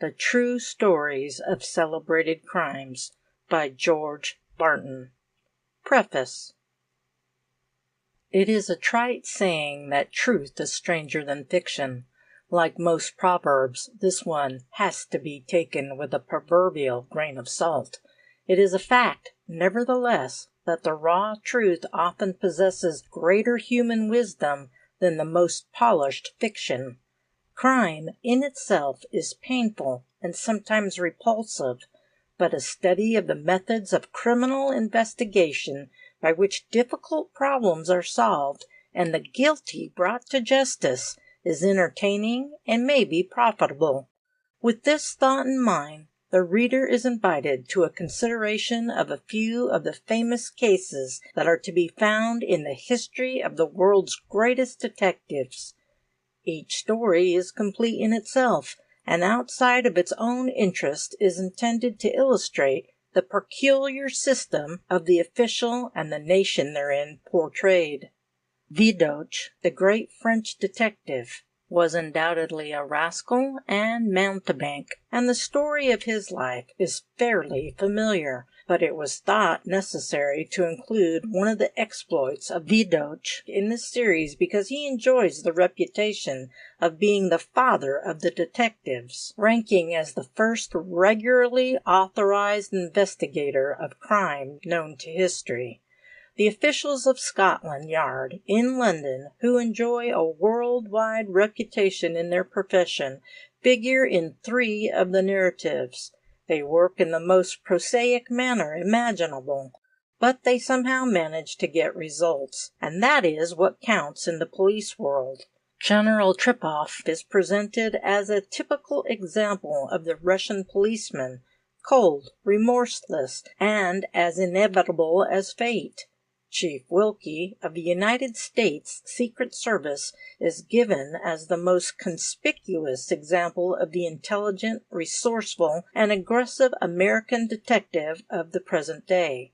The True Stories of Celebrated Crimes by George Barton. Preface. It is a trite saying that truth is stranger than fiction. Like most proverbs, this one has to be taken with a proverbial grain of salt. It is a fact, nevertheless, that the raw truth often possesses greater human wisdom than the most polished fiction. Crime in itself is painful and sometimes repulsive, but a study of the methods of criminal investigation by which difficult problems are solved and the guilty brought to justice is entertaining and may be profitable. With this thought in mind, the reader is invited to a consideration of a few of the famous cases that are to be found in the history of the world's greatest detectives. Each story is complete in itself, and outside of its own interest is intended to illustrate the peculiar system of the official and the nation therein portrayed. Vidocq, the great French detective, was undoubtedly a rascal and mountebank, and the story of his life is fairly familiar, but it was thought necessary to include one of the exploits of Vidocq in this series because he enjoys the reputation of being the father of the detectives, ranking as the first regularly authorized investigator of crime known to history. The officials of Scotland Yard in London, who enjoy a world-wide reputation in their profession, figure in 3 of the narratives. They work in the most prosaic manner imaginable, but they somehow manage to get results, and that is what counts in the police world. General Trepov is presented as a typical example of the Russian policeman, cold, remorseless, and as inevitable as fate. Chief Wilkie of the United States Secret Service is given as the most conspicuous example of the intelligent, resourceful, and aggressive American detective of the present day.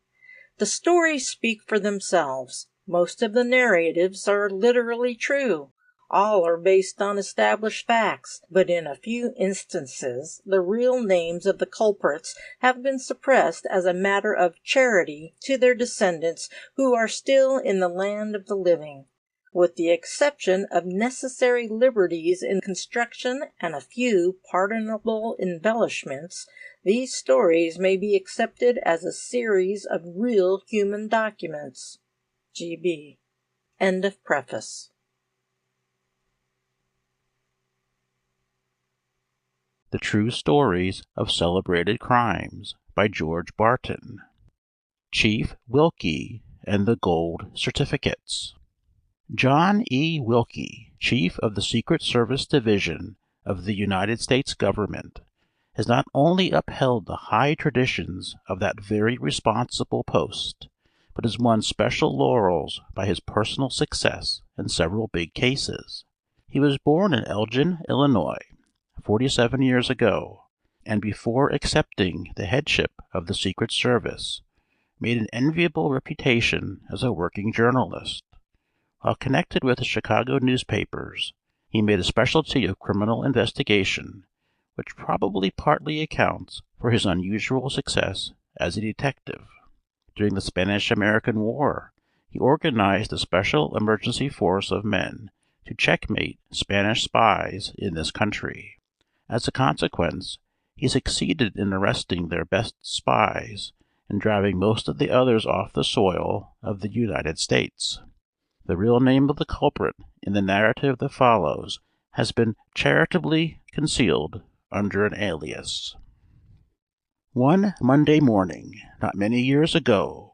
The stories speak for themselves. Most of the narratives are literally true. All are based on established facts, but in a few instances the real names of the culprits have been suppressed as a matter of charity to their descendants who are still in the land of the living. With the exception of necessary liberties in construction and a few pardonable embellishments, these stories may be accepted as a series of real human documents. G.B. End of preface. The True Stories of Celebrated Crimes by George Barton. Chief Wilkie and the Gold Certificates. John E. Wilkie, Chief of the Secret Service Division of the United States Government, has not only upheld the high traditions of that very responsible post, but has won special laurels by his personal success in several big cases. He was born in Elgin, Illinois, 47 years ago, and before accepting the headship of the Secret Service, made an enviable reputation as a working journalist. While connected with the Chicago newspapers, he made a specialty of criminal investigation, which probably partly accounts for his unusual success as a detective. During the Spanish-American War, he organized a special emergency force of men to checkmate Spanish spies in this country. As a consequence, he succeeded in arresting their best spies and driving most of the others off the soil of the United States. The real name of the culprit in the narrative that follows has been charitably concealed under an alias. One Monday morning, not many years ago,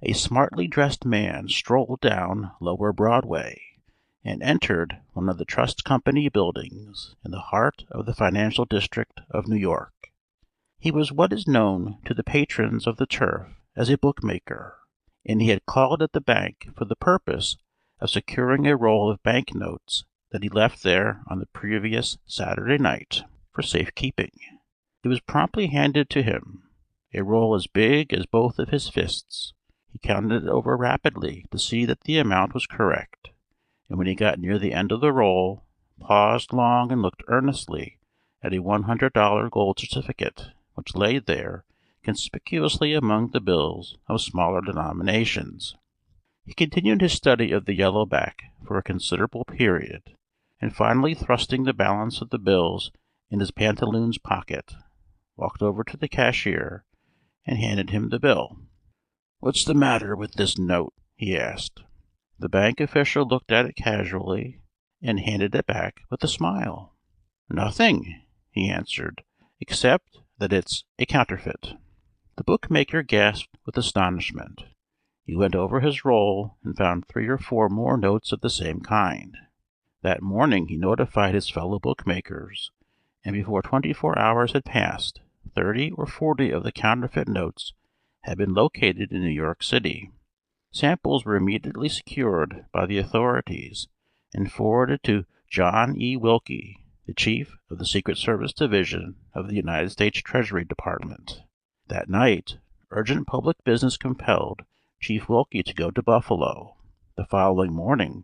a smartly dressed man strolled down Lower Broadway and entered one of the Trust Company buildings in the heart of the financial district of New York. He was what is known to the patrons of the turf as a bookmaker, and he had called at the bank for the purpose of securing a roll of banknotes that he left there on the previous Saturday night for safekeeping. It was promptly handed to him, a roll as big as both of his fists. He counted it over rapidly to see that the amount was correct, and when he got near the end of the roll, paused long and looked earnestly at a $100 gold certificate, which lay there conspicuously among the bills of smaller denominations. He continued his study of the yellow back for a considerable period, and finally thrusting the balance of the bills in his pantaloons pocket, walked over to the cashier and handed him the bill. "What's the matter with this note?" he asked. The bank official looked at it casually and handed it back with a smile. "Nothing," he answered, "except that it's a counterfeit." The bookmaker gasped with astonishment. He went over his roll and found 3 or 4 more notes of the same kind. That morning he notified his fellow bookmakers, and before 24 hours had passed, 30 or 40 of the counterfeit notes had been located in New York City. Samples were immediately secured by the authorities and forwarded to John E. Wilkie, the chief of the Secret Service Division of the United States Treasury Department. That night, urgent public business compelled Chief Wilkie to go to Buffalo. The following morning,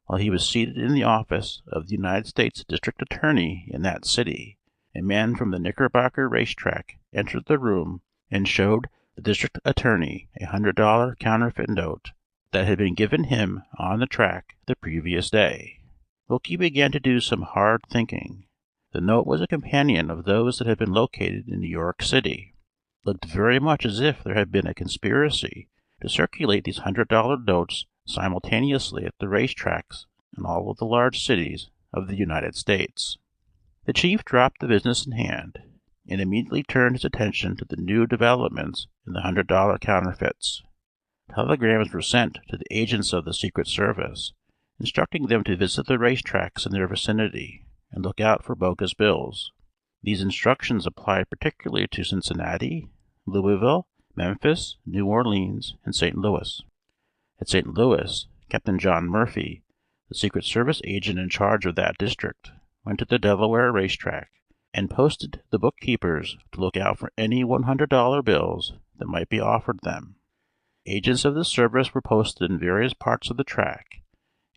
while he was seated in the office of the United States District Attorney in that city, a man from the Knickerbocker racetrack entered the room and showed the district attorney a $100 counterfeit note that had been given him on the track the previous day. Wilkie began to do some hard thinking. The note was a companion of those that had been located in New York City. It looked very much as if there had been a conspiracy to circulate these $100 notes simultaneously at the racetracks in all of the large cities of the United States. The chief dropped the business in hand, and immediately turned his attention to the new developments in the $100 counterfeits. Telegrams were sent to the agents of the Secret Service, instructing them to visit the racetracks in their vicinity and look out for bogus bills. These instructions applied particularly to Cincinnati, Louisville, Memphis, New Orleans, and St. Louis. At St. Louis, Captain John Murphy, the Secret Service agent in charge of that district, went to the Delaware racetrack and posted the bookkeepers to look out for any $100 bills that might be offered them. Agents of the service were posted in various parts of the track,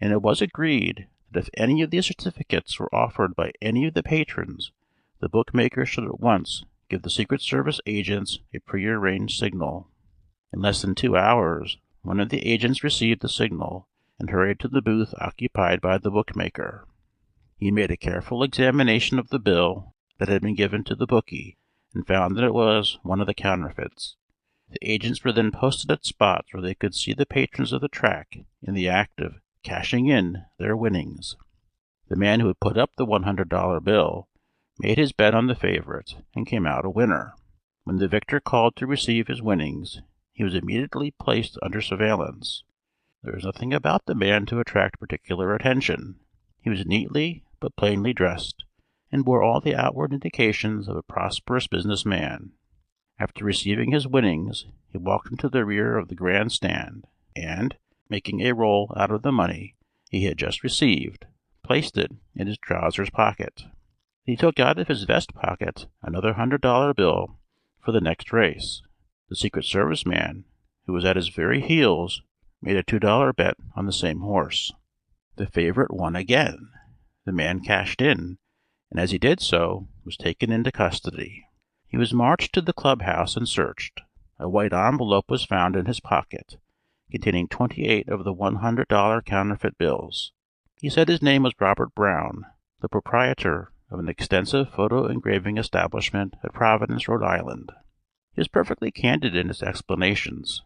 and it was agreed that if any of these certificates were offered by any of the patrons, the bookmaker should at once give the Secret Service agents a prearranged signal. In less than 2 hours, one of the agents received the signal and hurried to the booth occupied by the bookmaker. He made a careful examination of the bill that had been given to the bookie and found that it was one of the counterfeits. The agents were then posted at spots where they could see the patrons of the track in the act of cashing in their winnings. The man who had put up the $100 bill made his bet on the favorite and came out a winner. When the victor called to receive his winnings, he was immediately placed under surveillance. There was nothing about the man to attract particular attention. He was neatly but plainly dressed, and bore all the outward indications of a prosperous business man. After receiving his winnings, he walked into the rear of the grand stand, and, making a roll out of the money he had just received, placed it in his trousers pocket. He took out of his vest pocket another $100 bill for the next race. The Secret Service man, who was at his very heels, made a $2 bet on the same horse. The favorite won again. The man cashed in, and as he did so, was taken into custody. He was marched to the clubhouse and searched. A white envelope was found in his pocket, containing 28 of the $100 counterfeit bills. He said his name was Robert Brown, the proprietor of an extensive photo engraving establishment at Providence, Rhode Island. He was perfectly candid in his explanations.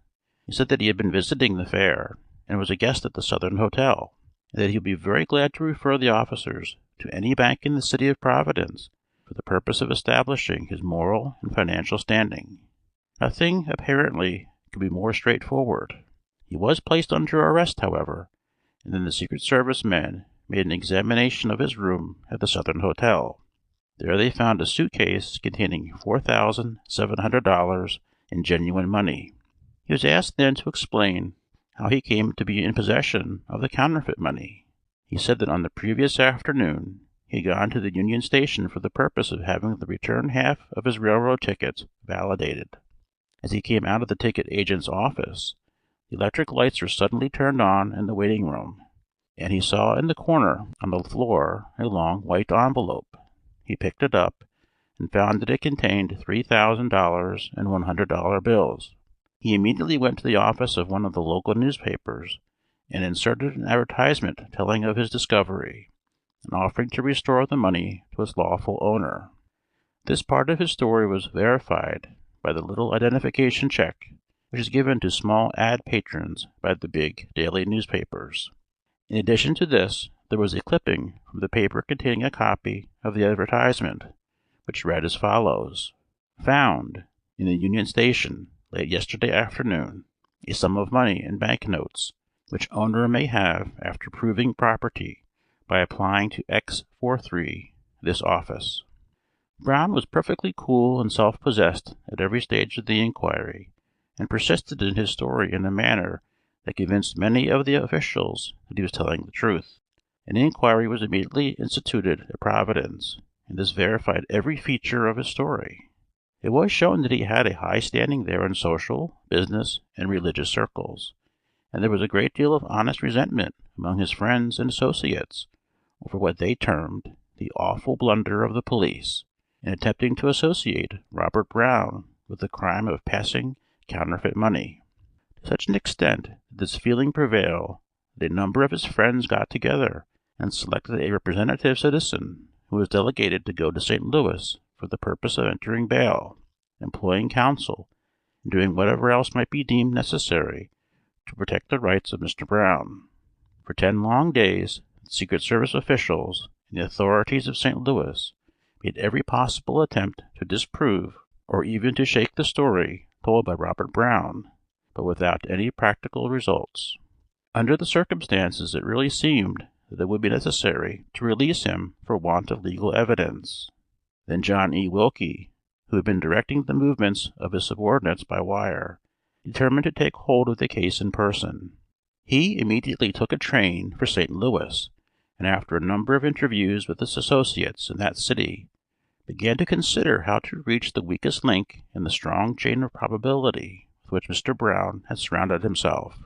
He said that he had been visiting the fair and was a guest at the Southern Hotel, and that he would be very glad to refer the officers to any bank in the city of Providence for the purpose of establishing his moral and financial standing. Nothing, apparently, could be more straightforward. He was placed under arrest, however, and then the Secret Service men made an examination of his room at the Southern Hotel. There they found a suitcase containing $4,700 in genuine money. He was asked then to explain how he came to be in possession of the counterfeit money. He said that on the previous afternoon he had gone to the Union Station for the purpose of having the return half of his railroad ticket validated. As he came out of the ticket agent's office, the electric lights were suddenly turned on in the waiting room, and he saw in the corner on the floor a long white envelope. he picked it up and found that it contained $3,000 and $100 bills. He immediately went to the office of one of the local newspapers and inserted an advertisement telling of his discovery and offering to restore the money to its lawful owner. This part of his story was verified by the little identification check which is given to small ad patrons by the big daily newspapers. In addition to this, there was a clipping from the paper containing a copy of the advertisement, which read as follows: "Found in the Union Station late yesterday afternoon a sum of money in banknotes, which owner may have after proving property by applying to X43, this office." Brown was perfectly cool and self-possessed at every stage of the inquiry, and persisted in his story in a manner that convinced many of the officials that he was telling the truth. An inquiry was immediately instituted at Providence, and this verified every feature of his story. It was shown that he had a high standing there in social, business, and religious circles, and there was a great deal of honest resentment among his friends and associates over what they termed the awful blunder of the police in attempting to associate Robert Brown with the crime of passing counterfeit money. To such an extent did this feeling prevail that a number of his friends got together and selected a representative citizen who was delegated to go to St. Louis for the purpose of entering bail, employing counsel, and doing whatever else might be deemed necessary to protect the rights of Mr. Brown. For 10 long days the Secret Service officials and the authorities of St. Louis made every possible attempt to disprove or even to shake the story told by Robert Brown, but without any practical results. Under the circumstances, it really seemed that it would be necessary to release him for want of legal evidence. Then John E. Wilkie, who had been directing the movements of his subordinates by wire, determined to take hold of the case in person. He immediately took a train for St. Louis, and after a number of interviews with his associates in that city, began to consider how to reach the weakest link in the strong chain of probability with which Mr. Brown had surrounded himself.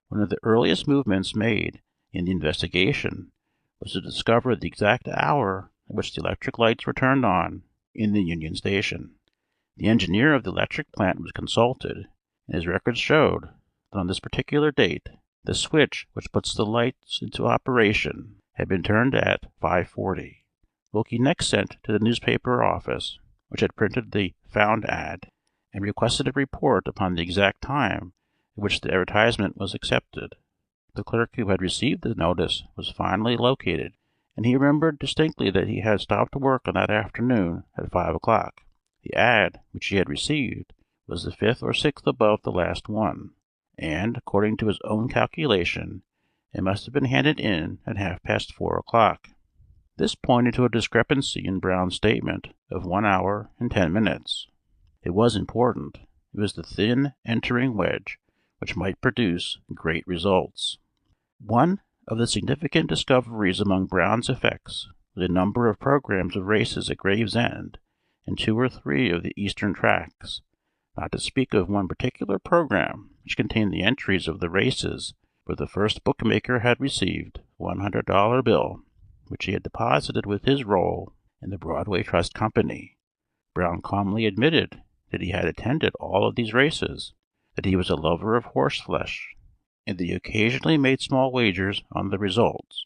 One of the earliest movements made in the investigation was to discover the exact hour at which the electric lights were turned on in the Union Station. The engineer of the electric plant was consulted, and his records showed that on this particular date the switch which puts the lights into operation had been turned at 5:40. Wilkie next sent to the newspaper office which had printed the "found" ad, and requested a report upon the exact time at which the advertisement was accepted. The clerk who had received the notice was finally located, and he remembered distinctly that he had stopped work on that afternoon at 5 o'clock. The ad which he had received was the 5th or 6th above the last one, and, according to his own calculation, it must have been handed in at 4:30 o'clock. This pointed to a discrepancy in Brown's statement of 1 hour and 10 minutes. It was important. It was the thin entering wedge which might produce great results. One of the significant discoveries among Brown's effects was a number of programs of races at Gravesend and 2 or 3 of the eastern tracts, not to speak of one particular program which contained the entries of the races where the first bookmaker had received $100 bill, which he had deposited with his roll in the Broadway Trust Company. Brown calmly admitted that he had attended all of these races, that he was a lover of horseflesh, and that he occasionally made small wagers on the results,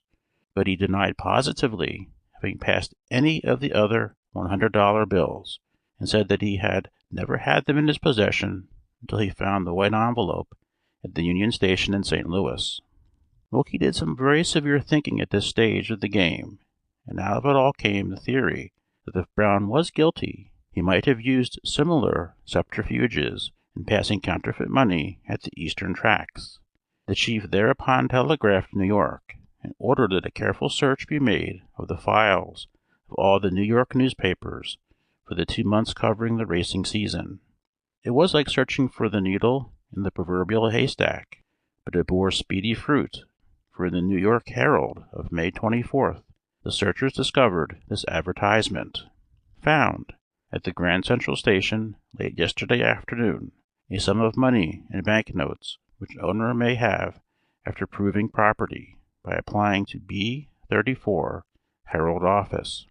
but he denied positively having passed any of the other $100 bills, and said that he had never had them in his possession until he found the white envelope at the Union Station in St. Louis. Wilkie did some very severe thinking at this stage of the game, and out of it all came the theory that if Brown was guilty, he might have used similar subterfuges in passing counterfeit money at the eastern tracts. The chief thereupon telegraphed New York, and ordered that a careful search be made of the files of all the New York newspapers for the 2 months covering the racing season. It was like searching for the needle in the proverbial haystack, but it bore speedy fruit, for in the New York Herald of May 24th the searchers discovered this advertisement: "Found at the Grand Central Station late yesterday afternoon a sum of money in banknotes which owner may have after proving property by applying to B 34 Herald office."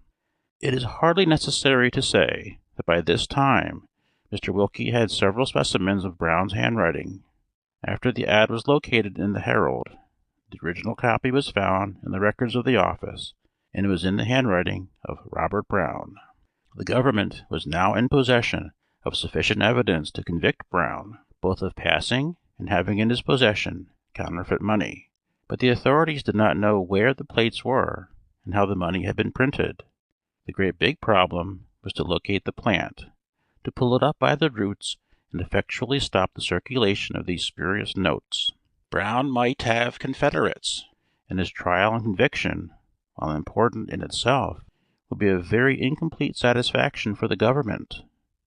It is hardly necessary to say that by this time Mr. Wilkie had several specimens of Brown's handwriting. After the ad was located in the Herald, the original copy was found in the records of the office, and it was in the handwriting of Robert Brown. The government was now in possession of sufficient evidence to convict Brown, both of passing and having in his possession counterfeit money. But the authorities did not know where the plates were and how the money had been printed. The great big problem was to locate the plant, to pull it up by the roots and effectually stop the circulation of these spurious notes. Brown might have confederates, and his trial and conviction, while important in itself, would be a very incomplete satisfaction for the government.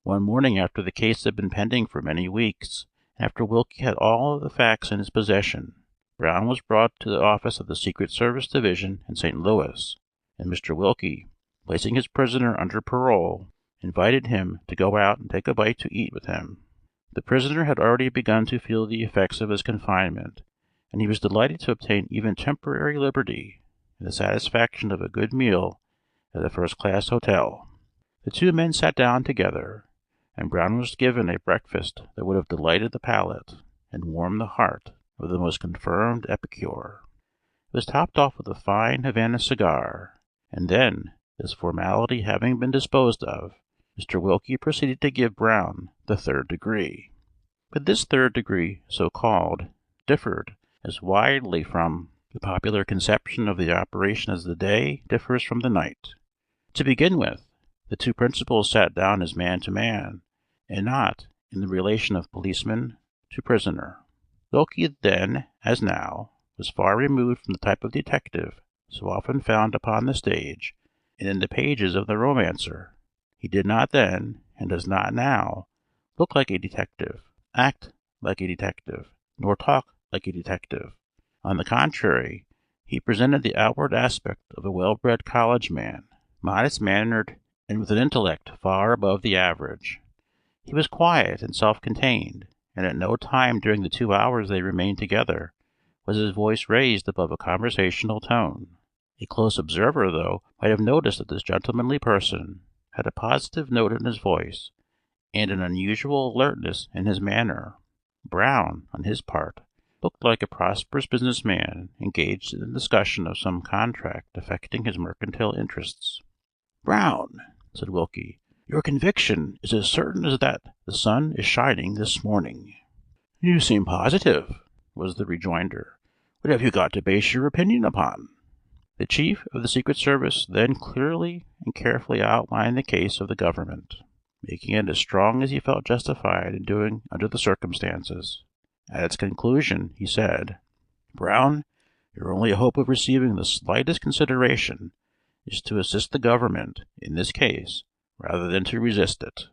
One morning after the case had been pending for many weeks, and after Wilkie had all of the facts in his possession, Brown was brought to the office of the Secret Service Division in St. Louis, and Mr. Wilkie, placing his prisoner under parole, invited him to go out and take a bite to eat with him. The prisoner had already begun to feel the effects of his confinement, and he was delighted to obtain even temporary liberty and the satisfaction of a good meal at a first-class hotel. The two men sat down together, and Brown was given a breakfast that would have delighted the palate and warmed the heart of the most confirmed epicure. It was topped off with a fine Havana cigar, and then, this formality having been disposed of, Mr. Wilkie proceeded to give Brown the third degree. But this third degree, so called, differed as widely from the popular conception of the operation as the day differs from the night. To begin with, the two principals sat down as man to man, and not in the relation of policeman to prisoner. Wilkie then, as now, was far removed from the type of detective so often found upon the stage and in the pages of the romancer. He did not then, and does not now, look like a detective, act like a detective, nor talk like a detective. On the contrary, he presented the outward aspect of a well-bred college man, modest-mannered, and with an intellect far above the average. He was quiet and self-contained, and at no time during the 2 hours they remained together was his voice raised above a conversational tone. A close observer, though, might have noticed that this gentlemanly person had a positive note in his voice, and an unusual alertness in his manner. Brown, on his part, looked like a prosperous business man engaged in the discussion of some contract affecting his mercantile interests. "Brown," said Wilkie, "your conviction is as certain as that the sun is shining this morning." "You seem positive," was the rejoinder. "What have you got to base your opinion upon?" The chief of the Secret Service then clearly and carefully outlined the case of the government, making it as strong as he felt justified in doing under the circumstances. At its conclusion he said, "Brown, your only hope of receiving the slightest consideration is to assist the government in this case rather than to resist it."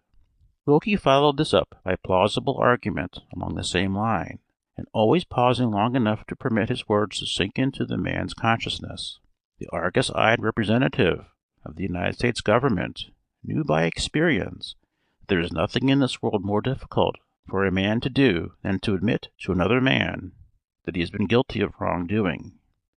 Wilkie followed this up by plausible argument along the same line, and always pausing long enough to permit his words to sink into the man's consciousness. The argus-eyed representative of the United States government knew by experience that there is nothing in this world more difficult for a man to do than to admit to another man that he has been guilty of wrong-doing.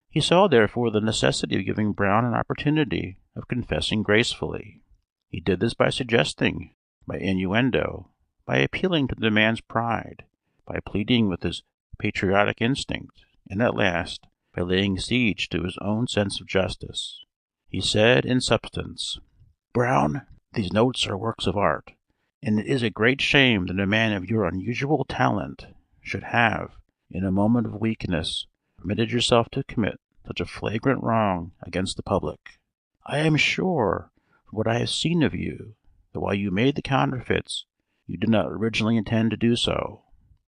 He saw, therefore, the necessity of giving Brown an opportunity of confessing gracefully. He did this by suggesting, by innuendo, by appealing to the man's pride, by pleading with his patriotic instinct, and at last by laying siege to his own sense of justice. He said, in substance, "Brown, these notes are works of art, and it is a great shame that a man of your unusual talent should have, in a moment of weakness, permitted yourself to commit such a flagrant wrong against the public. I am sure, from what I have seen of you, that while you made the counterfeits, you did not originally intend to do so.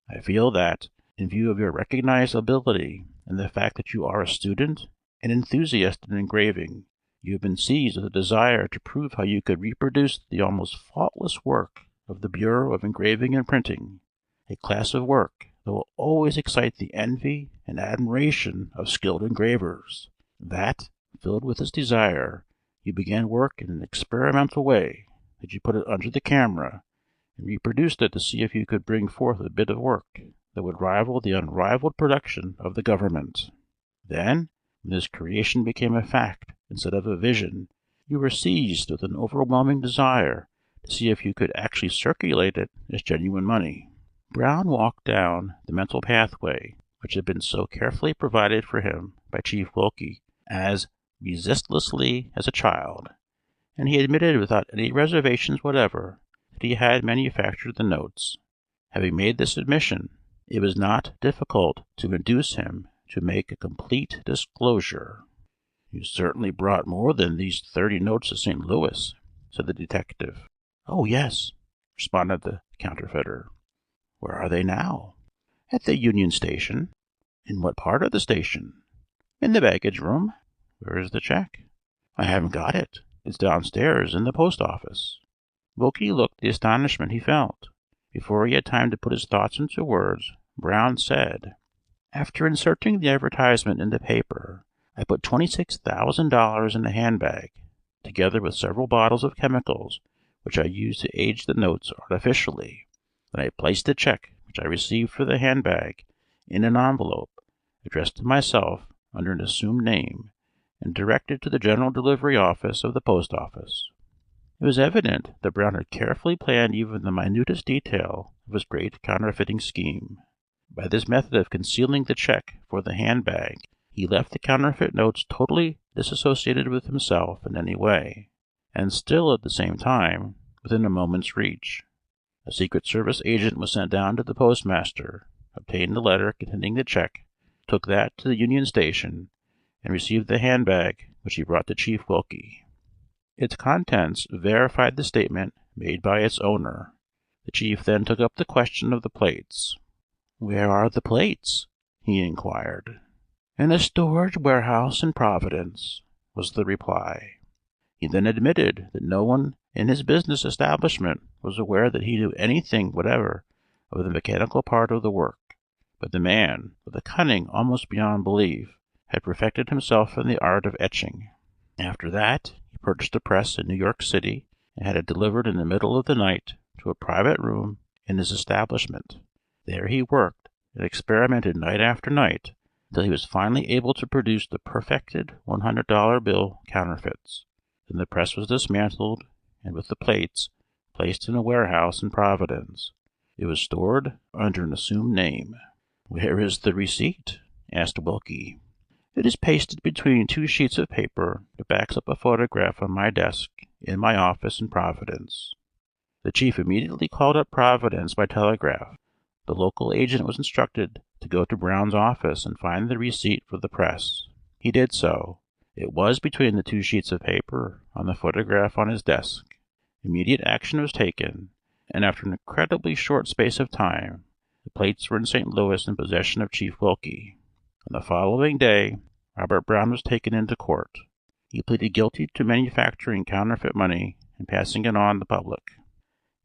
I feel that, in view of your recognized ability and the fact that you are a student and enthusiast in engraving, you have been seized with a desire to prove how you could reproduce the almost faultless work of the Bureau of Engraving and Printing, a class of work that will always excite the envy and admiration of skilled engravers. That, filled with this desire, you began work in an experimental way, that you put it under the camera and reproduced it to see if you could bring forth a bit of work that would rival the unrivaled production of the government. Then, when this creation became a fact instead of a vision, You were seized with an overwhelming desire to see if you could actually circulate it as genuine money. Brown walked down the mental pathway which had been so carefully provided for him by Chief Wilkie as resistlessly as a child, and he admitted without any reservations whatever that he had manufactured the notes. Having made this admission, it was not difficult to induce him to make a complete disclosure. "You certainly brought more than these 30 notes to St. Louis," said the detective. "Oh, yes," responded the counterfeiter. "Where are they now?" "At the Union Station." "In what part of the station?" "In the baggage room." "Where is the check?" "I haven't got it. It's downstairs in the post office." Wilkie looked the astonishment he felt. Before he had time to put his thoughts into words, Brown said, "After inserting the advertisement in the paper, I put $26,000 in a handbag, together with several bottles of chemicals which I used to age the notes artificially. Then I placed the check which I received for the handbag in an envelope, addressed to myself under an assumed name, and directed to the General Delivery Office of the Post Office." It was evident that Brown had carefully planned even the minutest detail of his great counterfeiting scheme. By this method of concealing the check for the handbag, he left the counterfeit notes totally disassociated with himself in any way, and still at the same time within a moment's reach. A Secret Service agent was sent down to the postmaster, obtained the letter containing the check, took that to the Union Station, and received the handbag which he brought to Chief Wilkie. Its contents verified the statement made by its owner. The chief then took up the question of the plates. "Where are the plates?" he inquired. "In a storage warehouse in Providence," was the reply. He then admitted that no one in his business establishment was aware that he knew anything whatever of the mechanical part of the work, but the man, with a cunning almost beyond belief, had perfected himself in the art of etching. After that, he purchased a press in New York City and had it delivered in the middle of the night to a private room in his establishment. There he worked and experimented night after night until he was finally able to produce the perfected $100 bill counterfeits. Then the press was dismantled, and with the plates placed in a warehouse in Providence. It was stored under an assumed name. "Where is the receipt?" asked Wilkie. "It is pasted between 2 sheets of paper that backs up a photograph on my desk in my office in Providence." The chief immediately called up Providence by telegraph. The local agent was instructed to go to Brown's office and find the receipt for the press. He did so. It was between the 2 sheets of paper on the photograph on his desk. Immediate action was taken, and after an incredibly short space of time, the plates were in St. Louis in possession of Chief Wilkie. On the following day, Robert Brown was taken into court. He pleaded guilty to manufacturing counterfeit money and passing it on the public.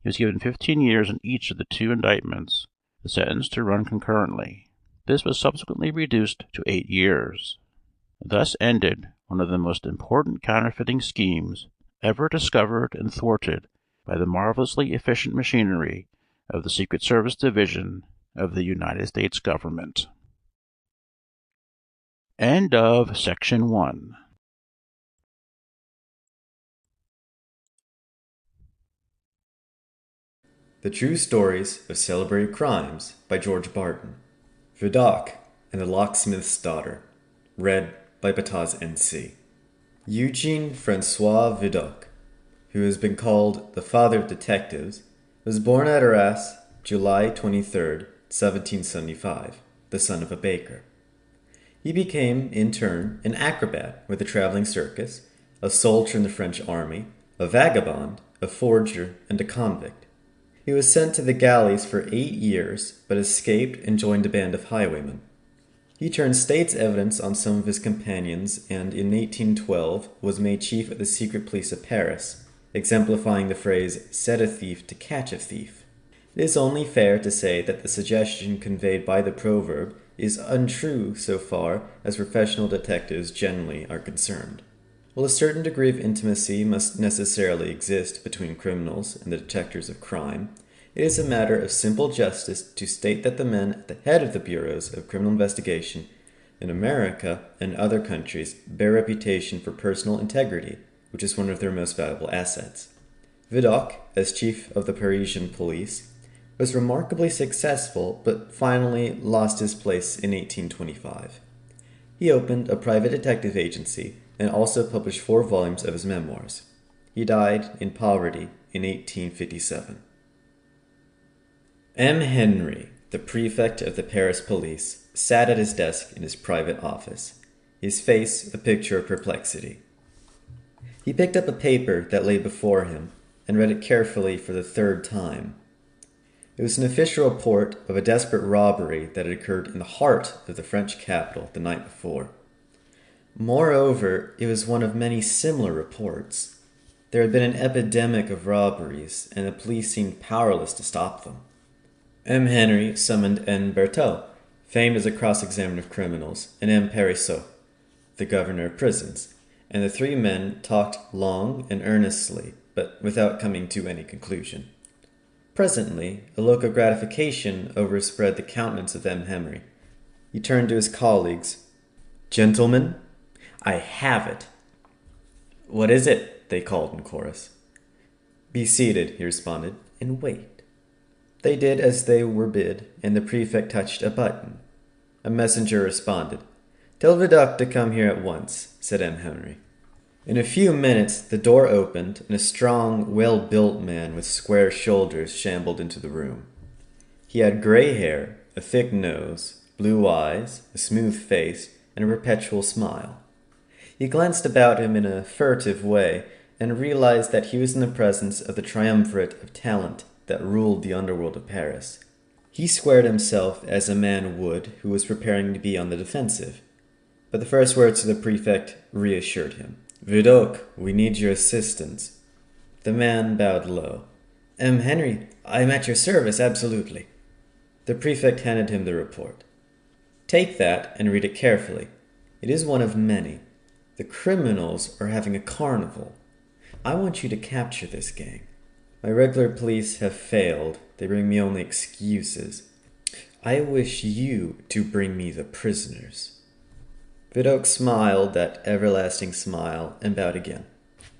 He was given 15 years in each of the 2 indictments, the sentence to run concurrently. This was subsequently reduced to 8 years. Thus ended one of the most important counterfeiting schemes ever discovered and thwarted by the marvelously efficient machinery of the Secret Service Division of the United States Government. End of Section 1. The True Stories of Celebrated Crimes by George Barton. Vidocq and the Locksmith's Daughter. Read by Bataz NC. Eugene Francois Vidocq, who has been called the father of detectives, was born at Arras, July 23, 1775, the son of a baker. He became, in turn, an acrobat with a traveling circus, a soldier in the French army, a vagabond, a forger, and a convict. He was sent to the galleys for 8 years, but escaped and joined a band of highwaymen. He turned state's evidence on some of his companions and in 1812 was made chief of the secret police of Paris, exemplifying the phrase, "set a thief to catch a thief." It is only fair to say that the suggestion conveyed by the proverb is untrue so far as professional detectives generally are concerned. While a certain degree of intimacy must necessarily exist between criminals and the detectors of crime, it is a matter of simple justice to state that the men at the head of the bureaus of criminal investigation in America and other countries bear reputation for personal integrity, which is one of their most valuable assets. Vidocq, as chief of the Parisian police, was remarkably successful, but finally lost his place in 1825. He opened a private detective agency and also published 4 volumes of his memoirs. He died in poverty in 1857. M. Henry, the prefect of the Paris police, sat at his desk in his private office, his face a picture of perplexity. He picked up a paper that lay before him and read it carefully for the 3rd time. It was an official report of a desperate robbery that had occurred in the heart of the French capital the night before. Moreover, it was one of many similar reports. There had been an epidemic of robberies, and the police seemed powerless to stop them. M. Henry summoned N. Berthaud, famed as a cross-examiner of criminals, and M. Perisseau, the governor of prisons, and the 3 men talked long and earnestly, but without coming to any conclusion. Presently, a look of gratification overspread the countenance of M. Henry. He turned to his colleagues. "Gentlemen, I have it." "What is it?" they called in chorus. "Be seated," he responded, "and wait." They did as they were bid, and the prefect touched a button. A messenger responded. "Tell Vidocq to come here at once," said M. Henry. In a few minutes the door opened, and a strong, well-built man with square shoulders shambled into the room. He had gray hair, a thick nose, blue eyes, a smooth face, and a perpetual smile. He glanced about him in a furtive way, and realized that he was in the presence of the triumvirate of talent that ruled the underworld of Paris. He squared himself as a man would who was preparing to be on the defensive. But the first words of the prefect reassured him. "Vidocq, we need your assistance." The man bowed low. "M. Henry, I am at your service, absolutely." The prefect handed him the report. "Take that and read it carefully. It is one of many. The criminals are having a carnival. I want you to capture this gang. My regular police have failed. They bring me only excuses. I wish you to bring me the prisoners." Vidocq smiled that everlasting smile and bowed again.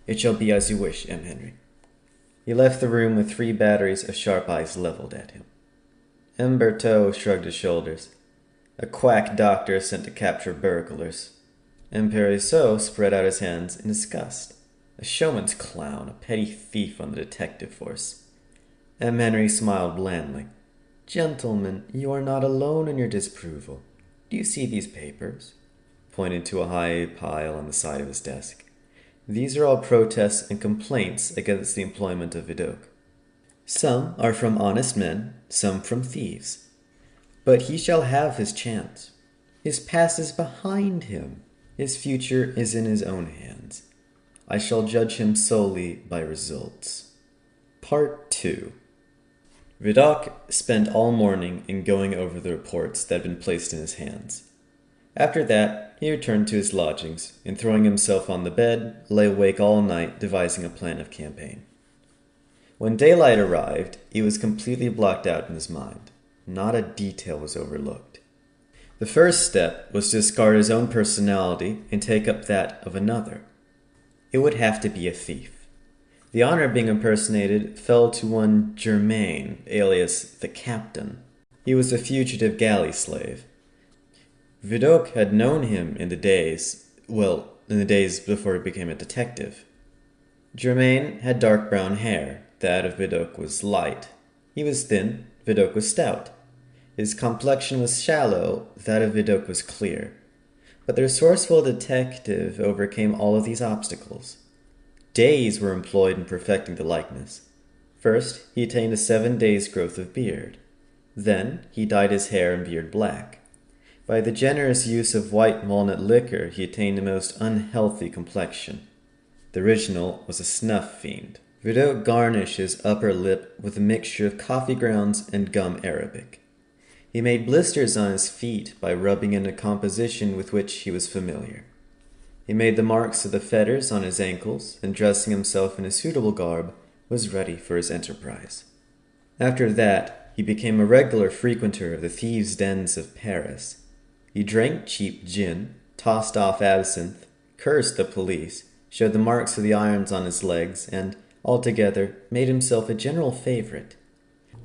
"It shall be as you wish, M. Henry." He left the room with 3 batteries of sharp eyes leveled at him. M. Berthaud shrugged his shoulders. A quack doctor sent to capture burglars. M. Perisseau spread out his hands in disgust. A showman's clown, a petty thief on the detective force. M. Henry smiled blandly. "Gentlemen, you are not alone in your disapproval. Do you see these papers?" Pointing to a high pile on the side of his desk. "These are all protests and complaints against the employment of Vidocq. Some are from honest men, some from thieves. But he shall have his chance. His past is behind him. His future is in his own hands. I shall judge him solely by results." Part 2. Vidocq spent all morning in going over the reports that had been placed in his hands. After that, he returned to his lodgings, and throwing himself on the bed, lay awake all night devising a plan of campaign. When daylight arrived, he was completely blocked out in his mind. Not a detail was overlooked. The first step was to discard his own personality and take up that of another. It would have to be a thief. The honor of being impersonated fell to one Germain, alias the Captain. He was a fugitive galley slave. Vidocq had known him in the days before he became a detective. Germain had dark brown hair. That of Vidocq was light. He was thin. Vidocq was stout. His complexion was shallow. That of Vidocq was clear. But the resourceful detective overcame all of these obstacles. Days were employed in perfecting the likeness. First, he attained a 7 days' growth of beard. Then, he dyed his hair and beard black. By the generous use of white walnut liquor, he attained a most unhealthy complexion. The original was a snuff fiend. Vidocq garnished his upper lip with a mixture of coffee grounds and gum arabic. He made blisters on his feet by rubbing in a composition with which he was familiar. He made the marks of the fetters on his ankles, and dressing himself in a suitable garb, was ready for his enterprise. After that, he became a regular frequenter of the thieves' dens of Paris. He drank cheap gin, tossed off absinthe, cursed the police, showed the marks of the irons on his legs, and, altogether, made himself a general favorite.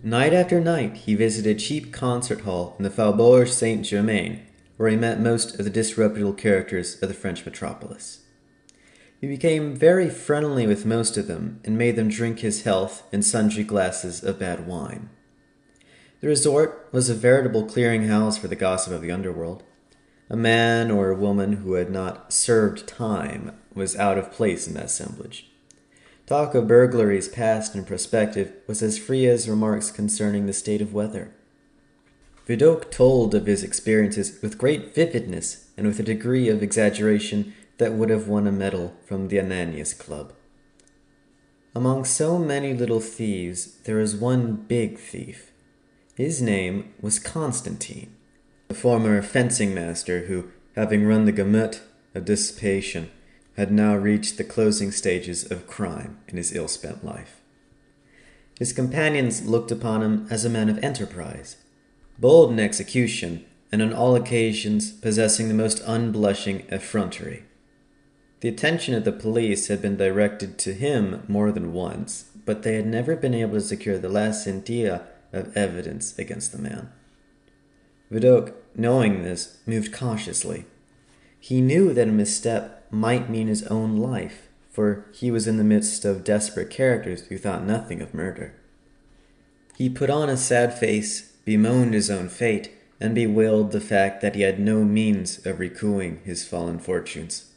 Night after night he visited a cheap concert hall in the Faubourg Saint-Germain, where he met most of the disreputable characters of the French metropolis. He became very friendly with most of them, and made them drink his health in sundry glasses of bad wine. The resort was a veritable clearing-house for the gossip of the underworld. A man or a woman who had not served time was out of place in that assemblage. Talk of burglaries past and prospective was as free as remarks concerning the state of weather. Vidocq told of his experiences with great vividness and with a degree of exaggeration that would have won a medal from the Ananias Club. Among so many little thieves, there was one big thief. His name was Constantine, the former fencing master who, having run the gamut of dissipation, had now reached the closing stages of crime in his ill-spent life. His companions looked upon him as a man of enterprise, bold in execution, and on all occasions possessing the most unblushing effrontery. The attention of the police had been directed to him more than once, but they had never been able to secure the last scintilla of evidence against the man. Vidocq, knowing this, moved cautiously. He knew that a misstep might mean his own life, for he was in the midst of desperate characters who thought nothing of murder. He put on a sad face, bemoaned his own fate, and bewailed the fact that he had no means of recouping his fallen fortunes.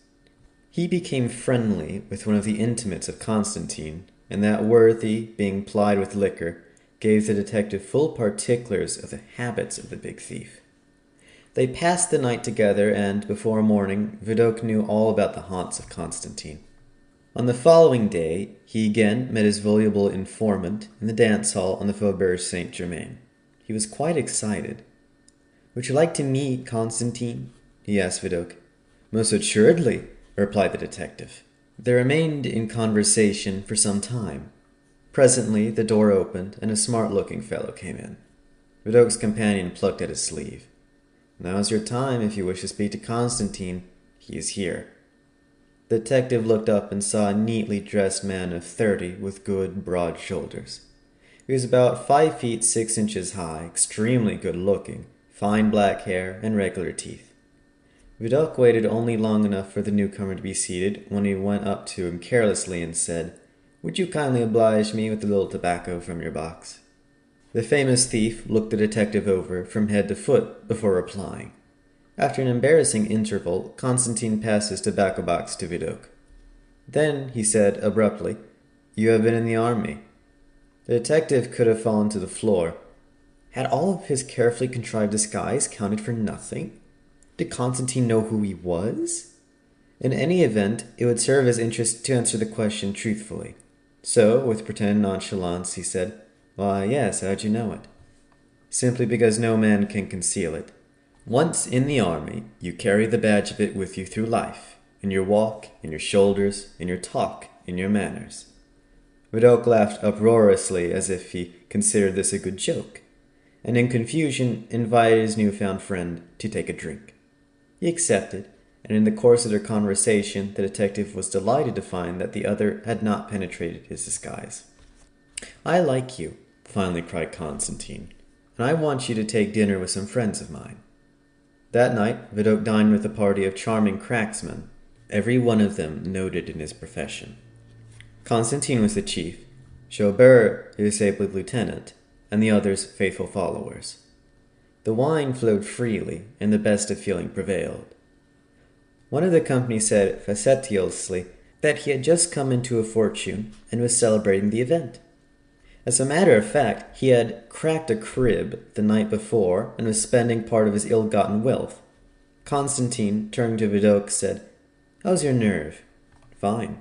He became friendly with one of the intimates of Constantine, and that worthy, being plied with liquor, gave the detective full particulars of the habits of the big thief. They passed the night together, and before morning Vidocq knew all about the haunts of Constantine. On the following day he again met his voluble informant in the dance hall on the Faubourg Saint-Germain. He was quite excited. "Would you like to meet Constantine?" he asked Vidocq. "Most assuredly," replied the detective. They remained in conversation for some time. Presently the door opened, and a smart-looking fellow came in. Vidocq's companion plucked at his sleeve. "Now is your time if you wish to speak to Constantine. He is here." The detective looked up and saw a neatly dressed man of 30 with good, broad shoulders. He was about 5 feet 6 inches high, extremely good-looking, fine black hair, and regular teeth. Vidocq waited only long enough for the newcomer to be seated when he went up to him carelessly and said, "Would you kindly oblige me with a little tobacco from your box?" The famous thief looked the detective over from head to foot before replying. After an embarrassing interval, Constantine passed his tobacco box to Vidocq. Then he said abruptly, "You have been in the army." The detective could have fallen to the floor. Had all of his carefully contrived disguise counted for nothing? Did Constantine know who he was? In any event, it would serve his interest to answer the question truthfully. So, with pretended nonchalance, he said, "Why, yes, how'd you know it?" "Simply because no man can conceal it. Once in the army, you carry the badge of it with you through life, in your walk, in your shoulders, in your talk, in your manners." Vidocq laughed uproariously as if he considered this a good joke, and in confusion invited his new-found friend to take a drink. He accepted, and in the course of their conversation the detective was delighted to find that the other had not penetrated his disguise. "I like you," finally cried Constantine, "and I want you to take dinner with some friends of mine." That night Vidocq dined with a party of charming cracksmen, every one of them noted in his profession. Constantine was the chief, Chaubert his disabled lieutenant, and the others faithful followers. The wine flowed freely, and the best of feeling prevailed. One of the company said facetiously that he had just come into a fortune and was celebrating the event. As a matter of fact, he had cracked a crib the night before and was spending part of his ill-gotten wealth. Constantine, turning to Vidocq, said, "How's your nerve?" "Fine."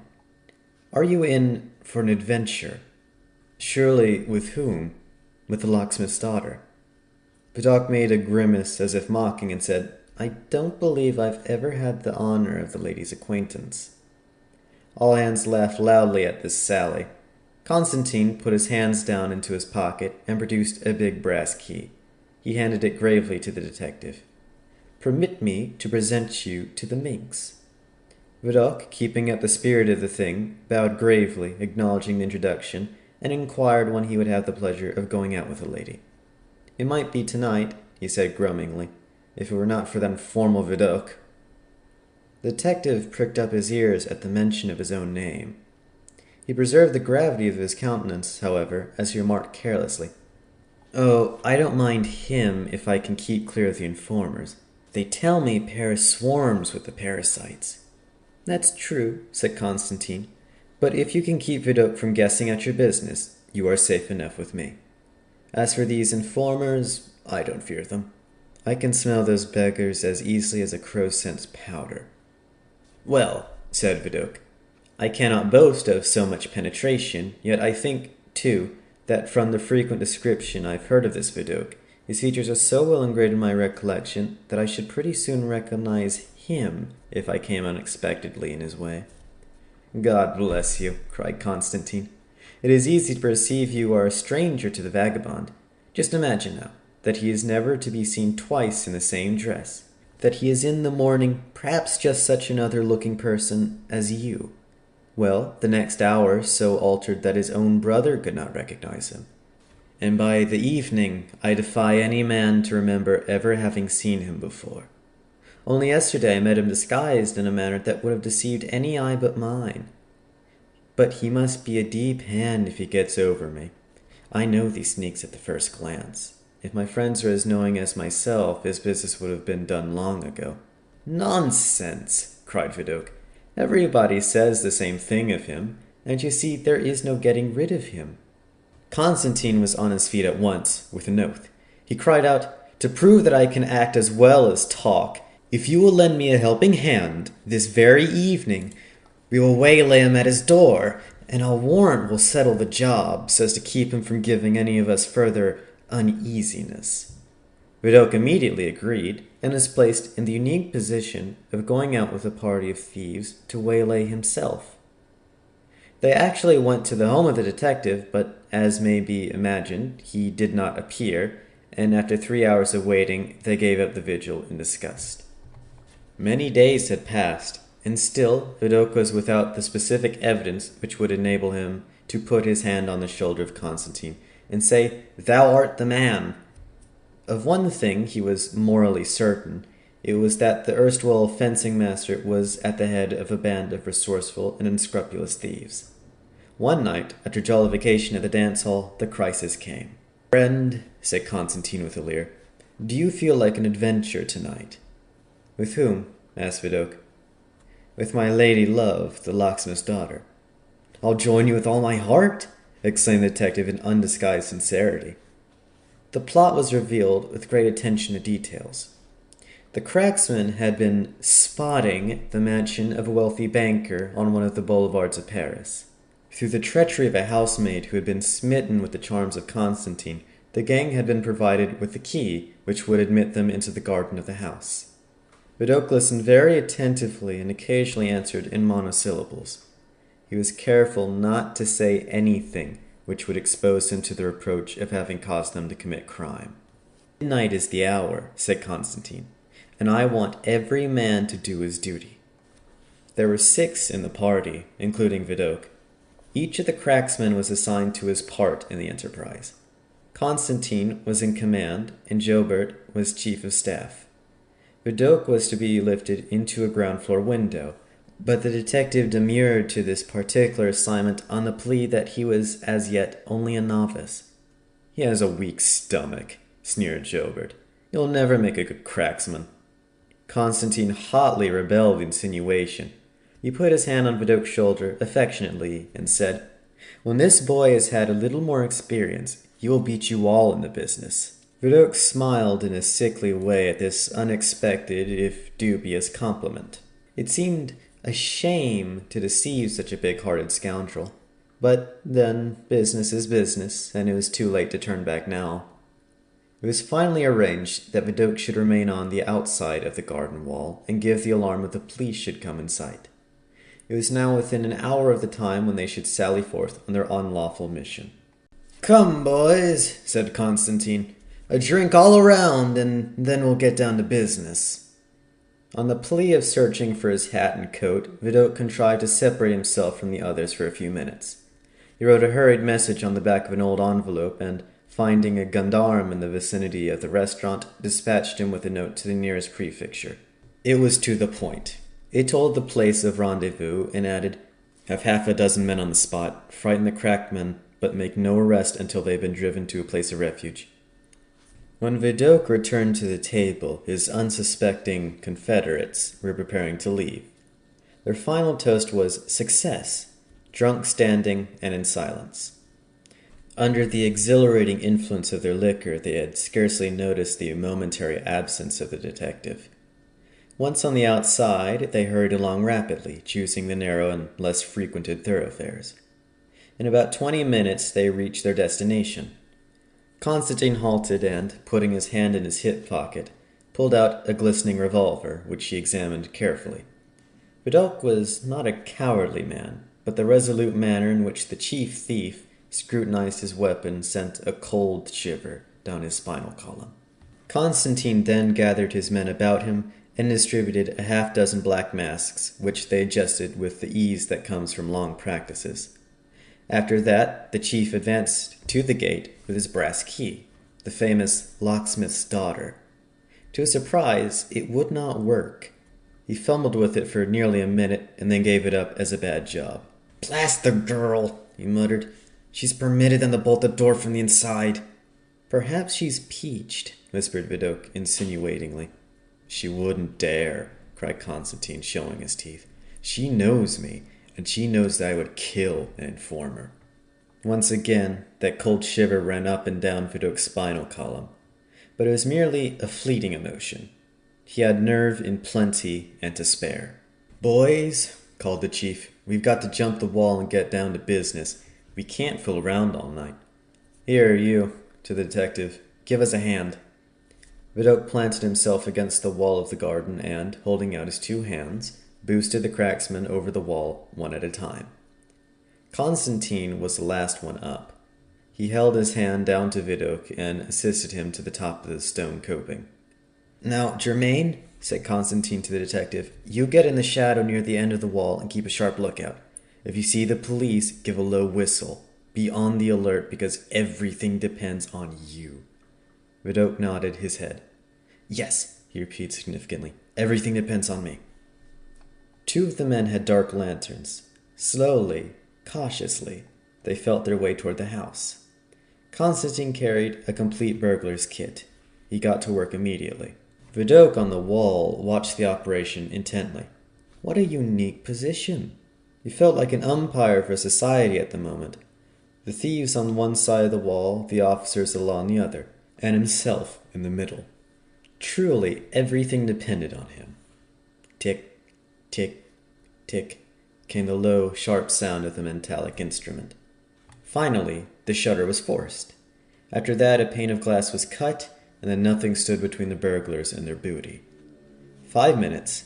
"Are you in for an adventure?" "Surely with whom?" "With the locksmith's daughter." Vidocq made a grimace as if mocking and said, "I don't believe I've ever had the honor of the lady's acquaintance." All hands laughed loudly at this sally. Constantine put his hands down into his pocket and produced a big brass key. He handed it gravely to the detective. "Permit me to present you to the minx." Vidocq, keeping up the spirit of the thing, bowed gravely, acknowledging the introduction, and inquired when he would have the pleasure of going out with a lady. "It might be tonight," he said grumblingly, "if it were not for that informal Vidocq." The detective pricked up his ears at the mention of his own name. He preserved the gravity of his countenance, however, as he remarked carelessly, "Oh, I don't mind him if I can keep clear of the informers. They tell me Paris swarms with the parasites." "That's true," said Constantine, "but if you can keep Vidocq from guessing at your business, you are safe enough with me. As for these informers, I don't fear them. I can smell those beggars as easily as a crow scents powder." "Well," said Vidocq, "I cannot boast of so much penetration, yet I think, too, that from the frequent description I've heard of this Vidocq, his features are so well engraved in my recollection that I should pretty soon recognize him if I came unexpectedly in his way." "God bless you," cried Constantine. "It is easy to perceive you are a stranger to the vagabond. Just imagine now, that he is never to be seen twice in the same dress, that he is in the morning perhaps just such another looking person as you. Well, the next hour so altered that his own brother could not recognize him. And by the evening I defy any man to remember ever having seen him before. Only yesterday I met him disguised in a manner that would have deceived any eye but mine. But he must be a deep hand if he gets over me. I know these sneaks at the first glance. If my friends are as knowing as myself, his business would have been done long ago." "Nonsense!" cried Vidocq. "Everybody says the same thing of him, and you see there is no getting rid of him." Constantine was on his feet at once, with an oath. He cried out, "To prove that I can act as well as talk, if you will lend me a helping hand this very evening, we will waylay him at his door, and I'll warrant we'll settle the job so as to keep him from giving any of us further uneasiness." Vidocq immediately agreed, and was placed in the unique position of going out with a party of thieves to waylay himself. They actually went to the home of the detective, but, as may be imagined, he did not appear, and after 3 hours of waiting, they gave up the vigil in disgust. Many days had passed, and still Vidocq was without the specific evidence which would enable him to put his hand on the shoulder of Constantine and say, "Thou art the man." Of one thing he was morally certain. It was that the erstwhile fencing master was at the head of a band of resourceful and unscrupulous thieves. One night, after jollification at the dance hall, the crisis came. "Friend," said Constantine with a leer, "do you feel like an adventure tonight?" "With whom?" asked Vidocq. "With my lady love, the locksmith's daughter." "I'll join you with all my heart," exclaimed the detective in undisguised sincerity. The plot was revealed with great attention to details. The cracksman had been spotting the mansion of a wealthy banker on one of the boulevards of Paris. Through the treachery of a housemaid who had been smitten with the charms of Constantine, the gang had been provided with the key which would admit them into the garden of the house. Vidocq listened very attentively and occasionally answered in monosyllables. He was careful not to say anything which would expose him to the reproach of having caused them to commit crime. "Midnight is the hour," said Constantine, "and I want every man to do his duty." There were 6 in the party, including Vidocq. Each of the cracksmen was assigned to his part in the enterprise. Constantine was in command, and Jobert was chief of staff. Vidocq was to be lifted into a ground-floor window, but the detective demurred to this particular assignment on the plea that he was as yet only a novice. "He has a weak stomach," sneered Jobert. "He'll never make a good cracksman." Constantine hotly rebelled the insinuation. He put his hand on Vidocq's shoulder affectionately and said, "When this boy has had a little more experience, he will beat you all in the business." Vidocq smiled in a sickly way at this unexpected, if dubious, compliment. It seemed a shame to deceive such a big-hearted scoundrel. But then, business is business, and it was too late to turn back now. It was finally arranged that Vidocq should remain on the outside of the garden wall and give the alarm if the police should come in sight. It was now within an hour of the time when they should sally forth on their unlawful mission. "Come, boys," said Constantine. "A drink all around, and then we'll get down to business." On the plea of searching for his hat and coat, Vidocq contrived to separate himself from the others for a few minutes. He wrote a hurried message on the back of an old envelope and, finding a gendarme in the vicinity of the restaurant, dispatched him with a note to the nearest prefecture. It was to the point. It told the place of rendezvous and added, "Have half a dozen men on the spot, frighten the crackmen, but make no arrest until they have been driven to a place of refuge." When Vidocq returned to the table, his unsuspecting confederates were preparing to leave. Their final toast was success, drunk standing and in silence. Under the exhilarating influence of their liquor, they had scarcely noticed the momentary absence of the detective. Once on the outside, they hurried along rapidly, choosing the narrow and less frequented thoroughfares. In about 20 minutes, they reached their destination. Constantine halted and, putting his hand in his hip pocket, pulled out a glistening revolver, which he examined carefully. Vidocq was not a cowardly man, but the resolute manner in which the chief thief scrutinized his weapon sent a cold shiver down his spinal column. Constantine then gathered his men about him and distributed a half-dozen black masks, which they adjusted with the ease that comes from long practices. After that, the chief advanced to the gate with his brass key, the famous locksmith's daughter. To his surprise, it would not work. He fumbled with it for nearly a minute and then gave it up as a bad job. "Blast the girl," he muttered. "She's permitted them to bolt the door from the inside." "Perhaps she's peached," whispered Vidocq insinuatingly. "She wouldn't dare," cried Constantine, showing his teeth. "She knows me, and she knows that I would kill an informer." Once again, that cold shiver ran up and down Vidocq's spinal column. But it was merely a fleeting emotion. He had nerve in plenty and to spare. "Boys," called the chief, "we've got to jump the wall and get down to business. We can't fool around all night. Here, you," to the detective, "give us a hand." Vidocq planted himself against the wall of the garden and, holding out his two hands, boosted the cracksmen over the wall one at a time. Constantine was the last one up. He held his hand down to Vidocq and assisted him to the top of the stone coping. "Now, Germain," said Constantine to the detective, "you get in the shadow near the end of the wall and keep a sharp lookout. If you see the police, give a low whistle. Be on the alert because everything depends on you." Vidocq nodded his head. "Yes," he repeated significantly, "everything depends on me." Two of the men had dark lanterns. Slowly, cautiously, they felt their way toward the house. Constantine carried a complete burglar's kit. He got to work immediately. Vidocq on the wall watched the operation intently. What a unique position! He felt like an umpire for society at the moment. The thieves on one side of the wall, the officers along the other, and himself in the middle. Truly, everything depended on him. Tick, tick, tick, came the low, sharp sound of the metallic instrument. Finally, the shutter was forced. After that, a pane of glass was cut, and then nothing stood between the burglars and their booty. 5 minutes,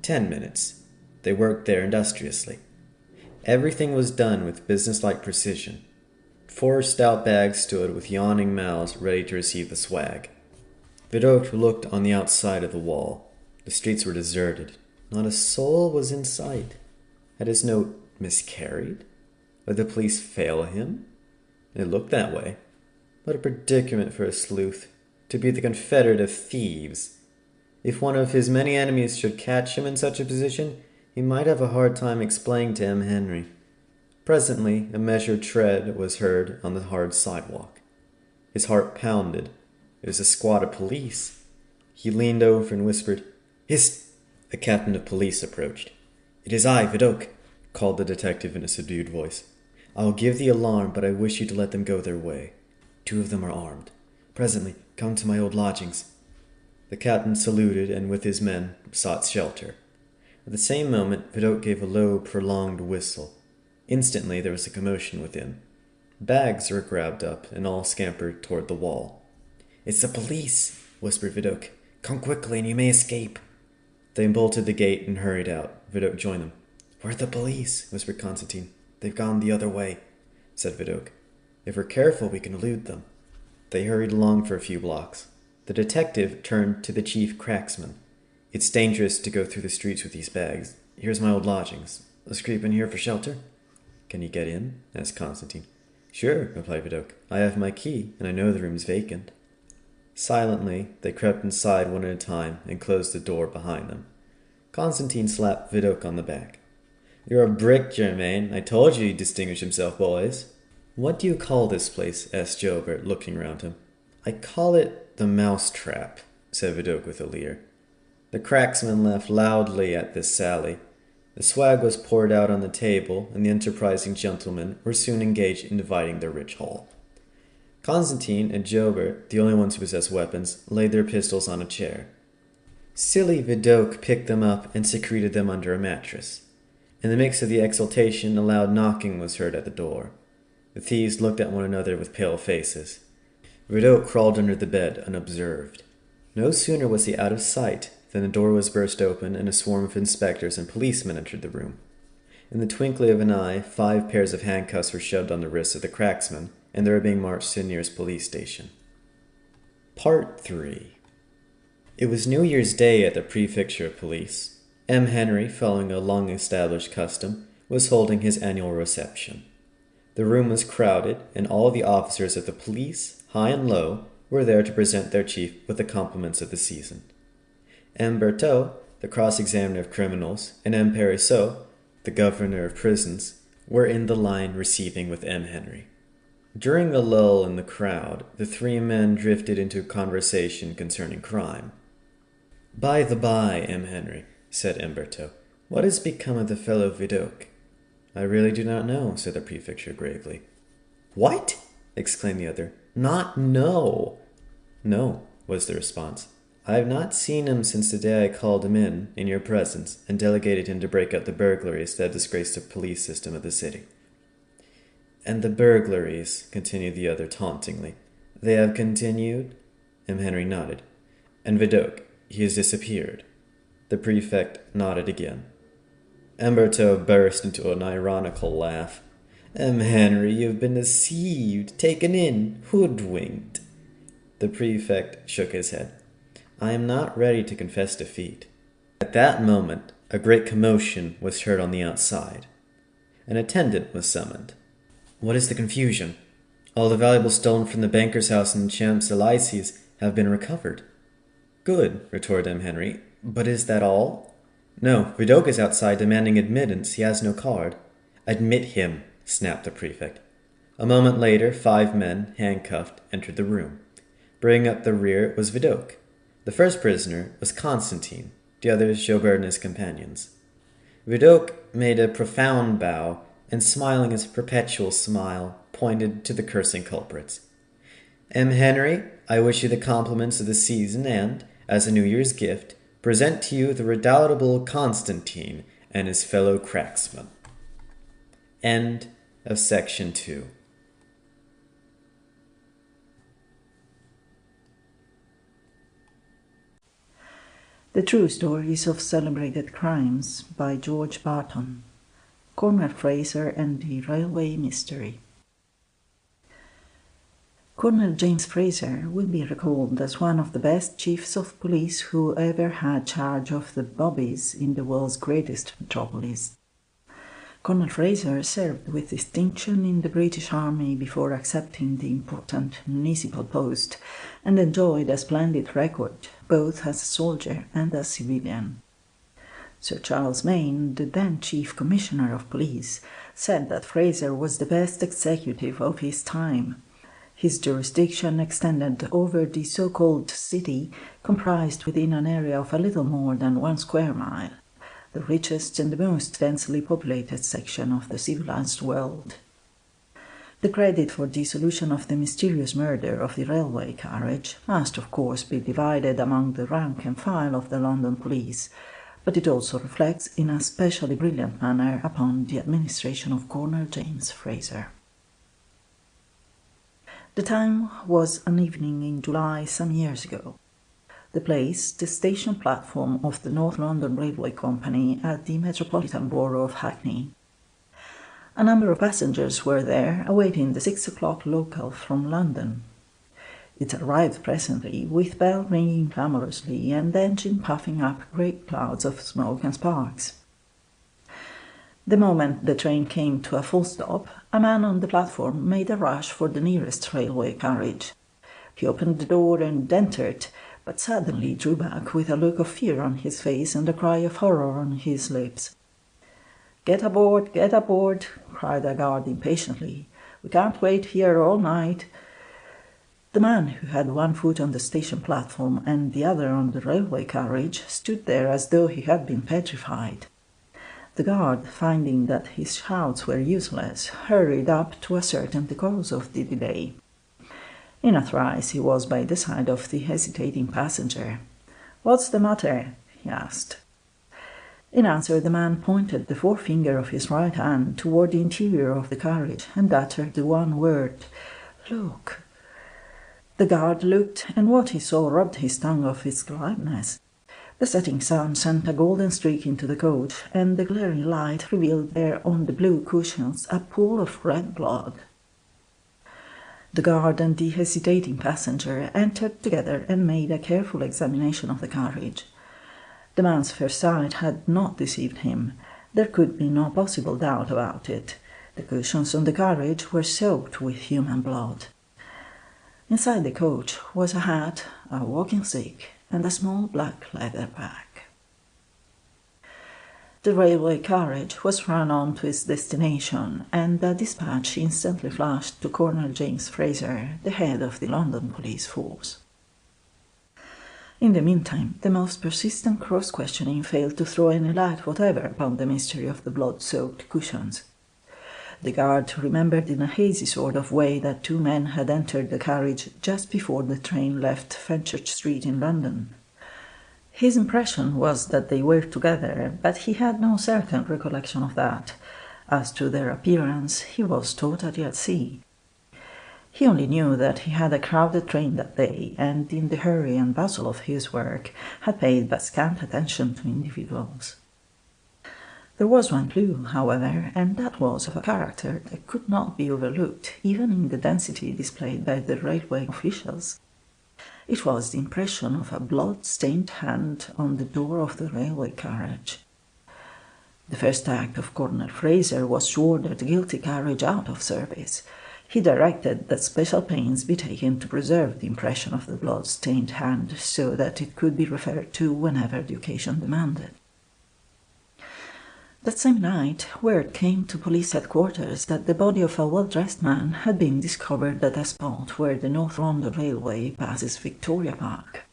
10 minutes, they worked there industriously. Everything was done with businesslike precision. 4 stout bags stood with yawning mouths ready to receive the swag. Vidocq looked on the outside of the wall. The streets were deserted. Not a soul was in sight. Had his note miscarried? Would the police fail him? It looked that way. What a predicament for a sleuth, to be the confederate of thieves. If one of his many enemies should catch him in such a position, he might have a hard time explaining to M. Henry. Presently, a measured tread was heard on the hard sidewalk. His heart pounded. It was a squad of police. He leaned over and whispered, "Hist!" A captain of police approached. "It is I, Vidocq," called the detective in a subdued voice. "I will give the alarm, but I wish you to let them go their way. 2 of them are armed. Presently, come to my old lodgings." The captain saluted and with his men sought shelter. At the same moment, Vidocq gave a low, prolonged whistle. Instantly, there was a commotion within. Bags were grabbed up, and all scampered toward the wall. "It's the police," whispered Vidocq. "Come quickly, and you may escape." They bolted the gate and hurried out. Vidocq joined them. "Where are the police?" whispered Constantine. "They've gone the other way," said Vidocq. "If we're careful, we can elude them." They hurried along for a few blocks. The detective turned to the chief cracksman. It's dangerous to go through the streets with these bags. Here's my old lodgings. Let's creep in here for shelter." "Can you get in?" asked Constantine. "Sure," replied Vidocq. "I have my key, and I know the room's vacant." Silently, they crept inside one at a time and closed the door behind them. Constantine slapped Vidocq on the back. "You're a brick, Germain. I told you he'd distinguish himself, boys." "What do you call this place?" asked Joubert, looking round him. "I call it the Mousetrap," said Vidocq with a leer. The cracksman laughed loudly at this sally. The swag was poured out on the table, and the enterprising gentlemen were soon engaged in dividing their rich haul. Constantine and Joubert, the only ones who possessed weapons, laid their pistols on a chair. Silly Vidocq picked them up and secreted them under a mattress. In the mix of the exultation, a loud knocking was heard at the door. The thieves looked at one another with pale faces. Vidocq crawled under the bed unobserved. No sooner was he out of sight than the door was burst open and a swarm of inspectors and policemen entered the room. In the twinkling of an eye, 5 pairs of handcuffs were shoved on the wrists of the cracksmen, and they were being marched to the nearest police station. Part 3. It was New Year's Day at the Prefecture of Police. M. Henry, following a long-established custom, was holding his annual reception. The room was crowded, and all the officers of the police, high and low, were there to present their chief with the compliments of the season. M. Berthaud, the cross-examiner of criminals, and M. Perisseau, the governor of prisons, were in the line receiving with M. Henry. During the lull in the crowd, the 3 men drifted into a conversation concerning crime. "By the by, M. Henry," said M. Berthaud, "what has become of the fellow Vidocq?" "I really do not know," said the prefecture gravely. "What?" exclaimed the other. "Not know?" "No," was the response. "I have not seen him since the day I called him in your presence, and delegated him to break up the burglaries that have disgraced the police system of the city." "And the burglaries," continued the other tauntingly, "they have continued?" M. Henry nodded. "And Vidocq, he has disappeared?" The prefect nodded again. M. Berthaud burst into an ironical laugh. "M. Henry, you have been deceived, taken in, hoodwinked." The prefect shook his head. "I am not ready to confess defeat." At that moment, a great commotion was heard on the outside. An attendant was summoned. "What is the confusion?" "All the valuables stolen from the banker's house in the Champs-Élysées have been recovered." "Good," retorted M. Henry. "But is that all?" "No, Vidocq is outside demanding admittance. He has no card." "Admit him," snapped the prefect. A moment later, 5 men, handcuffed, entered the room. Bringing up the rear was Vidocq. The first prisoner was Constantine, the others Joubert and his companions. Vidocq made a profound bow, and smiling his perpetual smile, pointed to the cursing culprits. "M. Henry, I wish you the compliments of the season, and, as a New Year's gift, present to you the redoubtable Constantine and his fellow cracksmen." End of section 2. The True Stories of Celebrated Crimes by George Barton. Cornel Fraser and the Railway Mystery. Colonel James Fraser will be recalled as one of the best chiefs of police who ever had charge of the bobbies in the world's greatest metropolis. Colonel Fraser served with distinction in the British Army before accepting the important municipal post, and enjoyed a splendid record, both as a soldier and as civilian. Sir Charles Mayne, the then Chief Commissioner of Police, said that Fraser was the best executive of his time. His jurisdiction extended over the so-called city, comprised within an area of a little more than 1 square mile, the richest and the most densely populated section of the civilized world. The credit for the solution of the mysterious murder of the railway carriage must, of course, be divided among the rank and file of the London police, but it also reflects in a specially brilliant manner upon the administration of Colonel James Fraser. The time was an evening in July some years ago. The place, the station platform of the North London Railway Company at the Metropolitan Borough of Hackney. A number of passengers were there awaiting the 6 o'clock local from London. It arrived presently, with bell ringing clamorously and engine puffing up great clouds of smoke and sparks. The moment the train came to a full stop, a man on the platform made a rush for the nearest railway carriage. He opened the door and entered, but suddenly drew back with a look of fear on his face and a cry of horror on his lips. Get aboard, cried a guard impatiently. We can't wait here all night. The man, who had one foot on the station platform and the other on the railway carriage, stood there as though he had been petrified. The guard, finding that his shouts were useless, hurried up to ascertain the cause of the delay. In a trice he was by the side of the hesitating passenger. What's the matter? He asked. In answer, the man pointed the forefinger of his right hand toward the interior of the carriage and uttered the one word, Look. The guard looked, and what he saw robbed his tongue of its gladness. The setting sun sent a golden streak into the coach, and the glaring light revealed there on the blue cushions a pool of red blood. The guard and the hesitating passenger entered together and made a careful examination of the carriage. The man's first sight had not deceived him. There could be no possible doubt about it. The cushions on the carriage were soaked with human blood. Inside the coach was a hat, a walking stick, and a small black leather bag. The railway carriage was run on to its destination, and a dispatch instantly flashed to Colonel James Fraser, the head of the London police force. In the meantime, the most persistent cross-questioning failed to throw any light whatever upon the mystery of the blood-soaked cushions. The guard remembered in a hazy sort of way that two men had entered the carriage just before the train left Fenchurch Street in London. His impression was that they were together, but he had no certain recollection of that. As to their appearance, he was totally at sea. He only knew that he had a crowded train that day, and in the hurry and bustle of his work had paid but scant attention to individuals. There was one clue, however, and that was of a character that could not be overlooked, even in the density displayed by the railway officials. It was the impression of a blood-stained hand on the door of the railway carriage. The first act of Colonel Fraser was to order the guilty carriage out of service. He directed that special pains be taken to preserve the impression of the blood-stained hand so that it could be referred to whenever the occasion demanded. That same night, word came to police headquarters that the body of a well-dressed man had been discovered at a spot where the North London Railway passes Victoria Park.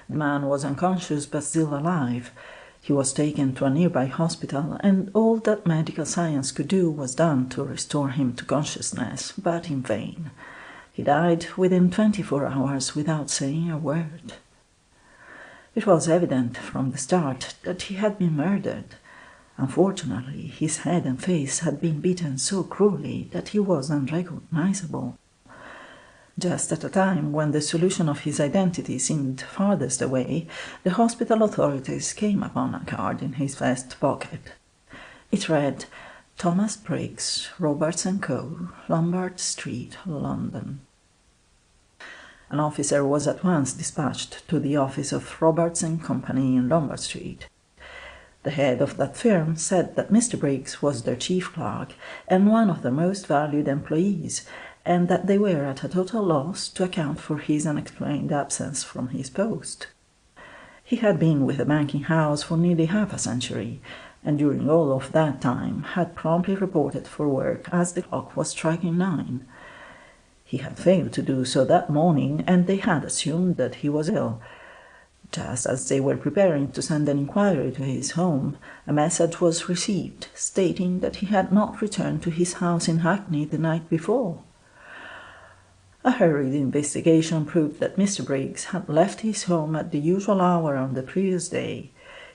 The man was unconscious but still alive. He was taken to a nearby hospital, and all that medical science could do was done to restore him to consciousness, but in vain. He died within 24 hours without saying a word. It was evident from the start that he had been murdered. Unfortunately, his head and face had been beaten so cruelly that he was unrecognizable. Just at a time when the solution of his identity seemed farthest away, the hospital authorities came upon a card in his vest pocket. It read, Thomas Briggs, Roberts & Co., Lombard Street, London. An officer was at once dispatched to the office of Roberts & Company in Lombard Street. The head of that firm said that Mr. Briggs was their chief clerk and one of their most valued employees, and that they were at a total loss to account for his unexplained absence from his post. He had been with the banking house for nearly half a century, and during all of that time had promptly reported for work as the clock was striking 9. He had failed to do so that morning, and they had assumed that he was ill. Just as they were preparing to send an inquiry to his home, a message was received stating that he had not returned to his house in Hackney the night before. A hurried investigation proved that Mr. Briggs had left his home at the usual hour on the previous day.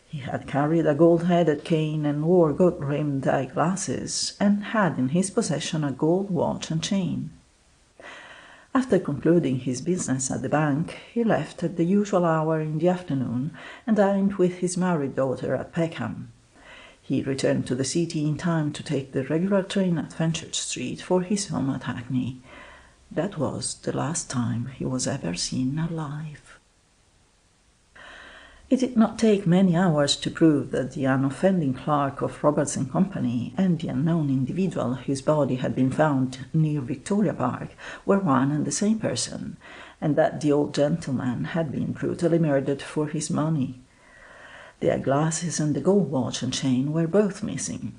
He had carried a gold-headed cane and wore gold-rimmed eyeglasses, and had in his possession a gold watch and chain. After concluding his business at the bank, he left at the usual hour in the afternoon and dined with his married daughter at Peckham. He returned to the city in time to take the regular train at Fenchurch Street for his home at Hackney. That was the last time he was ever seen alive. It did not take many hours to prove that the unoffending clerk of Roberts and Company and the unknown individual whose body had been found near Victoria Park were one and the same person, and that the old gentleman had been brutally murdered for his money. The eyeglasses and the gold watch and chain were both missing.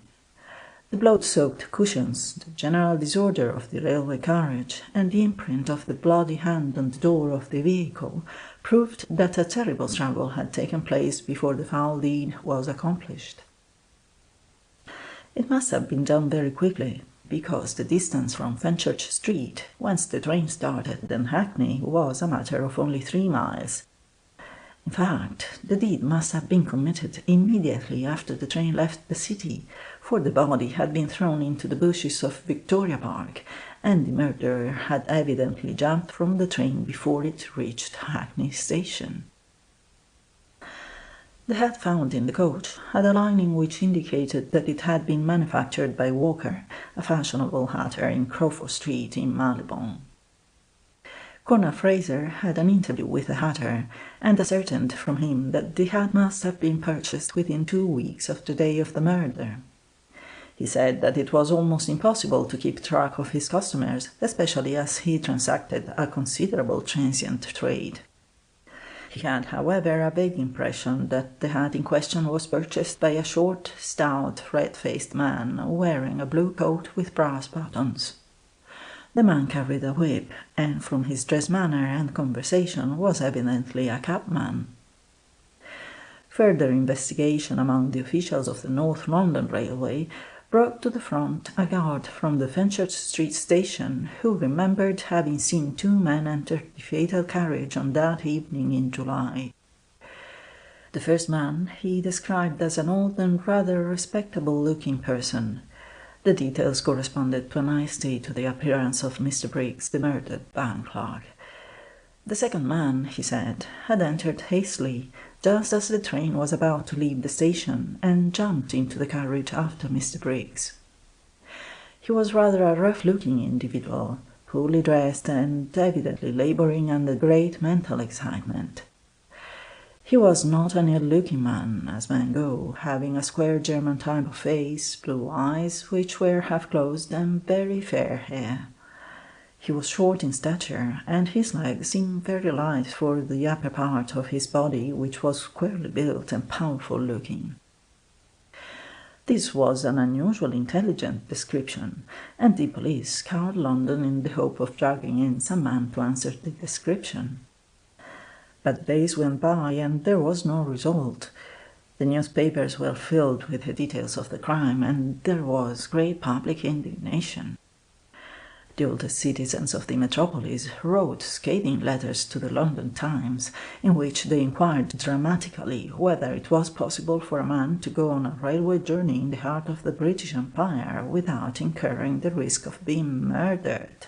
The blood-soaked cushions, the general disorder of the railway carriage, and the imprint of the bloody hand on the door of the vehicle proved that a terrible struggle had taken place before the foul deed was accomplished. It must have been done very quickly, because the distance from Fenchurch Street, whence the train started, and Hackney was a matter of only 3 miles. In fact, the deed must have been committed immediately after the train left the city, for the body had been thrown into the bushes of Victoria Park, and the murderer had evidently jumped from the train before it reached Hackney station. The hat found in the coach had a lining which indicated that it had been manufactured by Walker, a fashionable hatter in Crawford Street in Marylebone. Colonel Fraser had an interview with the hatter, and ascertained from him that the hat must have been purchased within 2 weeks of the day of the murder. He said that it was almost impossible to keep track of his customers, especially as he transacted a considerable transient trade. He had, however, a vague impression that the hat in question was purchased by a short, stout, red-faced man wearing a blue coat with brass buttons. The man carried a whip, and from his dress, manner, and conversation was evidently a cabman. Further investigation among the officials of the North London Railway brought to the front a guard from the Fenchurch Street station who remembered having seen 2 men enter the fatal carriage on that evening in July. The first man he described as an old and rather respectable-looking person. The details corresponded to a nicety to the appearance of Mr. Briggs, the murdered bank clerk. The second man, he said, had entered hastily, just as the train was about to leave the station, and jumped into the carriage after Mr. Briggs. He was rather a rough-looking individual, poorly dressed and evidently labouring under great mental excitement. He was not an ill-looking man, as men go, having a square German type of face, blue eyes, which were half-closed, and very fair hair. He was short in stature, and his legs seemed very light for the upper part of his body, which was squarely built and powerful-looking. This was an unusually intelligent description, and the police scoured London in the hope of dragging in some man to answer the description. But days went by, and there was no result. The newspapers were filled with the details of the crime, and there was great public indignation. The oldest citizens of the metropolis wrote scathing letters to the London Times, in which they inquired dramatically whether it was possible for a man to go on a railway journey in the heart of the British Empire without incurring the risk of being murdered.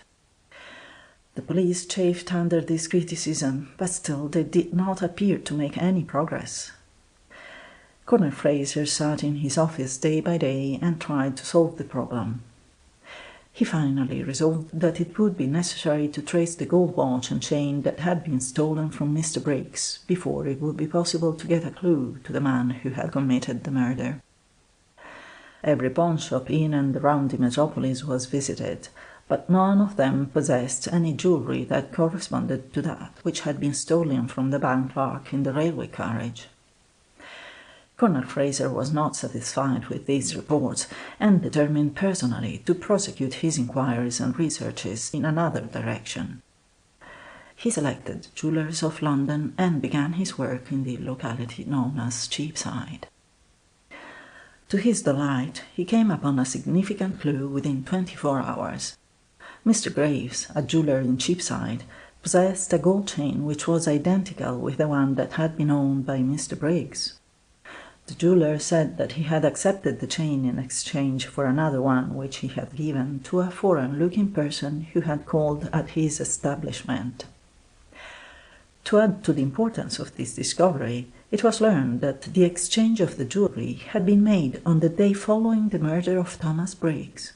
The police chafed under this criticism, but still they did not appear to make any progress. Colonel Fraser sat in his office day by day and tried to solve the problem. He finally resolved that it would be necessary to trace the gold watch and chain that had been stolen from Mr. Briggs before it would be possible to get a clue to the man who had committed the murder. Every pawnshop in and around the metropolis was visited, but none of them possessed any jewellery that corresponded to that which had been stolen from the bank clerk in the railway carriage. Colonel Fraser was not satisfied with these reports, and determined personally to prosecute his inquiries and researches in another direction. He selected the jewellers of London and began his work in the locality known as Cheapside. To his delight, he came upon a significant clue within 24 hours. Mr. Graves, a jeweller in Cheapside, possessed a gold chain which was identical with the one that had been owned by Mr. Briggs. The jeweller said that he had accepted the chain in exchange for another one which he had given to a foreign-looking person who had called at his establishment. To add to the importance of this discovery, it was learned that the exchange of the jewellery had been made on the day following the murder of Thomas Briggs.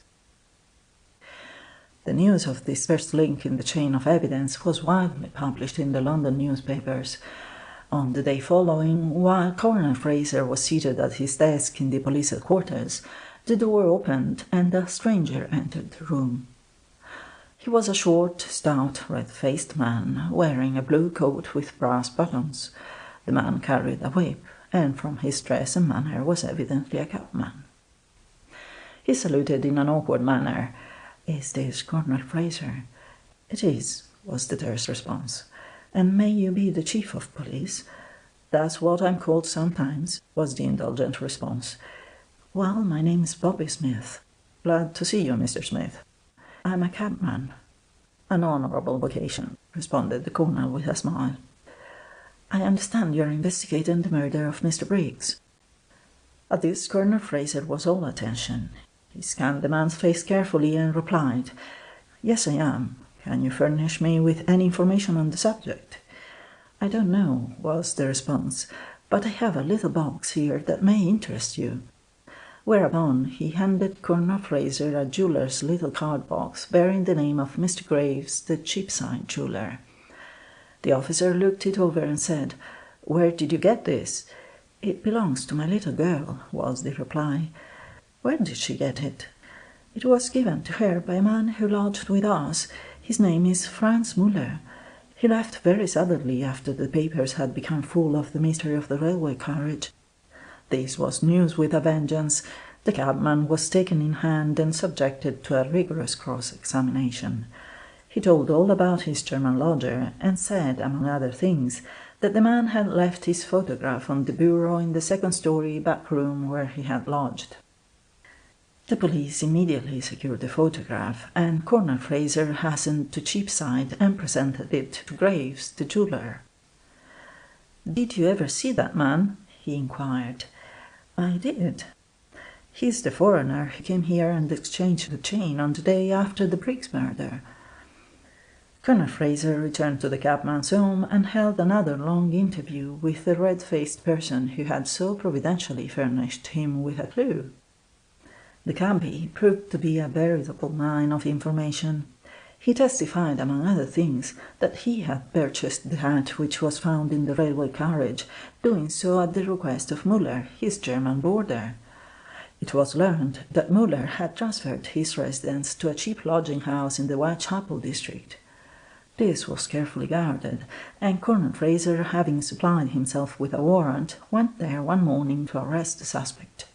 The news of this first link in the chain of evidence was widely published in the London newspapers. On the day following, while Coroner Fraser was seated at his desk in the police headquarters, the door opened and a stranger entered the room. He was a short, stout, red-faced man, wearing a blue coat with brass buttons. The man carried a whip, and from his dress and manner was evidently a cabman. He saluted in an awkward manner. "Is this Colonel Fraser?" "It is," was the terse response. "And may you be the chief of police?" "That's what I'm called sometimes," was the indulgent response. "Well, my name's Bobby Smith." "Glad to see you, Mr. Smith." "I'm a cabman." "An honourable vocation," responded the colonel with a smile. "I understand you're investigating the murder of Mr. Briggs." At this, Colonel Fraser was all attention. He scanned the man's face carefully and replied, "Yes, I am. Can you furnish me with any information on the subject?" "I don't know," was the response, "but I have a little box here that may interest you." Whereupon he handed Colonel Fraser a jeweller's little card box bearing the name of Mr. Graves, the Cheapside jeweller. The officer looked it over and said, "Where did you get this?" "It belongs to my little girl," was the reply. "Where did she get it?" "It was given to her by a man who lodged with us. His name is Franz Müller. He left very suddenly after the papers had become full of the mystery of the railway carriage." This was news with a vengeance. The cabman was taken in hand and subjected to a rigorous cross-examination. He told all about his German lodger, and said, among other things, that the man had left his photograph on the bureau in the second-story back room where he had lodged. The police immediately secured the photograph, and Colonel Fraser hastened to Cheapside and presented it to Graves, the jeweller. "Did you ever see that man?" he inquired. "I did. He's the foreigner who came here and exchanged the chain on the day after the Briggs murder." Colonel Fraser returned to the cabman's home and held another long interview with the red-faced person who had so providentially furnished him with a clue. The cabby proved to be a veritable mine of information. He testified, among other things, that he had purchased the hat which was found in the railway carriage, doing so at the request of Müller, his German boarder. It was learned that Müller had transferred his residence to a cheap lodging-house in the Whitechapel district. This was carefully guarded, and Colonel Fraser, having supplied himself with a warrant, went there one morning to arrest the suspect.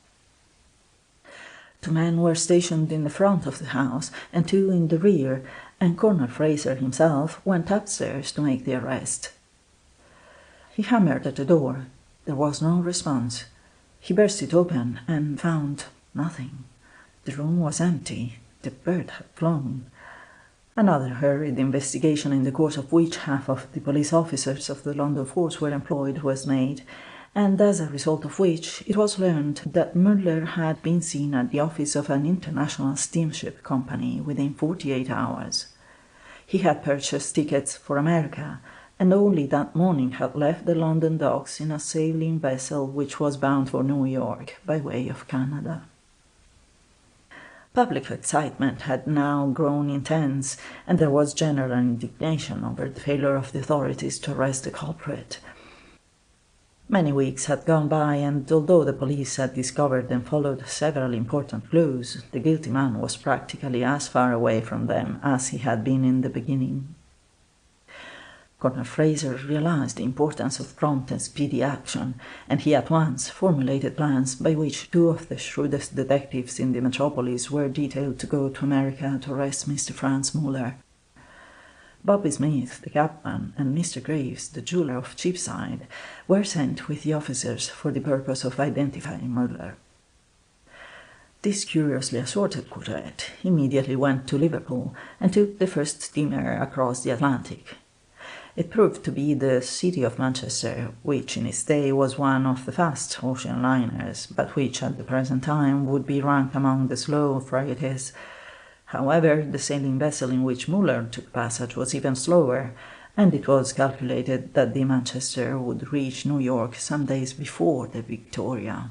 2 men were stationed in the front of the house and 2 in the rear, and Colonel Fraser himself went upstairs to make the arrest. He hammered at the door. There was no response. He burst it open and found nothing. The room was empty. The bird had flown. Another hurried investigation, in the course of which half of the police officers of the London force were employed, was made, and as a result of which it was learned that Müller had been seen at the office of an international steamship company within 48 hours. He had purchased tickets for America, and only that morning had left the London docks in a sailing vessel which was bound for New York by way of Canada. Public excitement had now grown intense, and there was general indignation over the failure of the authorities to arrest the culprit. Many weeks had gone by, and although the police had discovered and followed several important clues, the guilty man was practically as far away from them as he had been in the beginning. Colonel Fraser realized the importance of prompt and speedy action, and he at once formulated plans by which 2 of the shrewdest detectives in the metropolis were detailed to go to America to arrest Mr. Franz Müller. Bobby Smith, the cabman, and Mr. Graves, the jeweller of Cheapside, were sent with the officers for the purpose of identifying Müller. This curiously assorted quartet immediately went to Liverpool and took the first steamer across the Atlantic. It proved to be the City of Manchester, which in its day was one of the fast ocean liners, but which at the present time would be ranked among the slow frigates. However, the sailing vessel in which Müller took passage was even slower, and it was calculated that the Manchester would reach New York some days before the Victoria.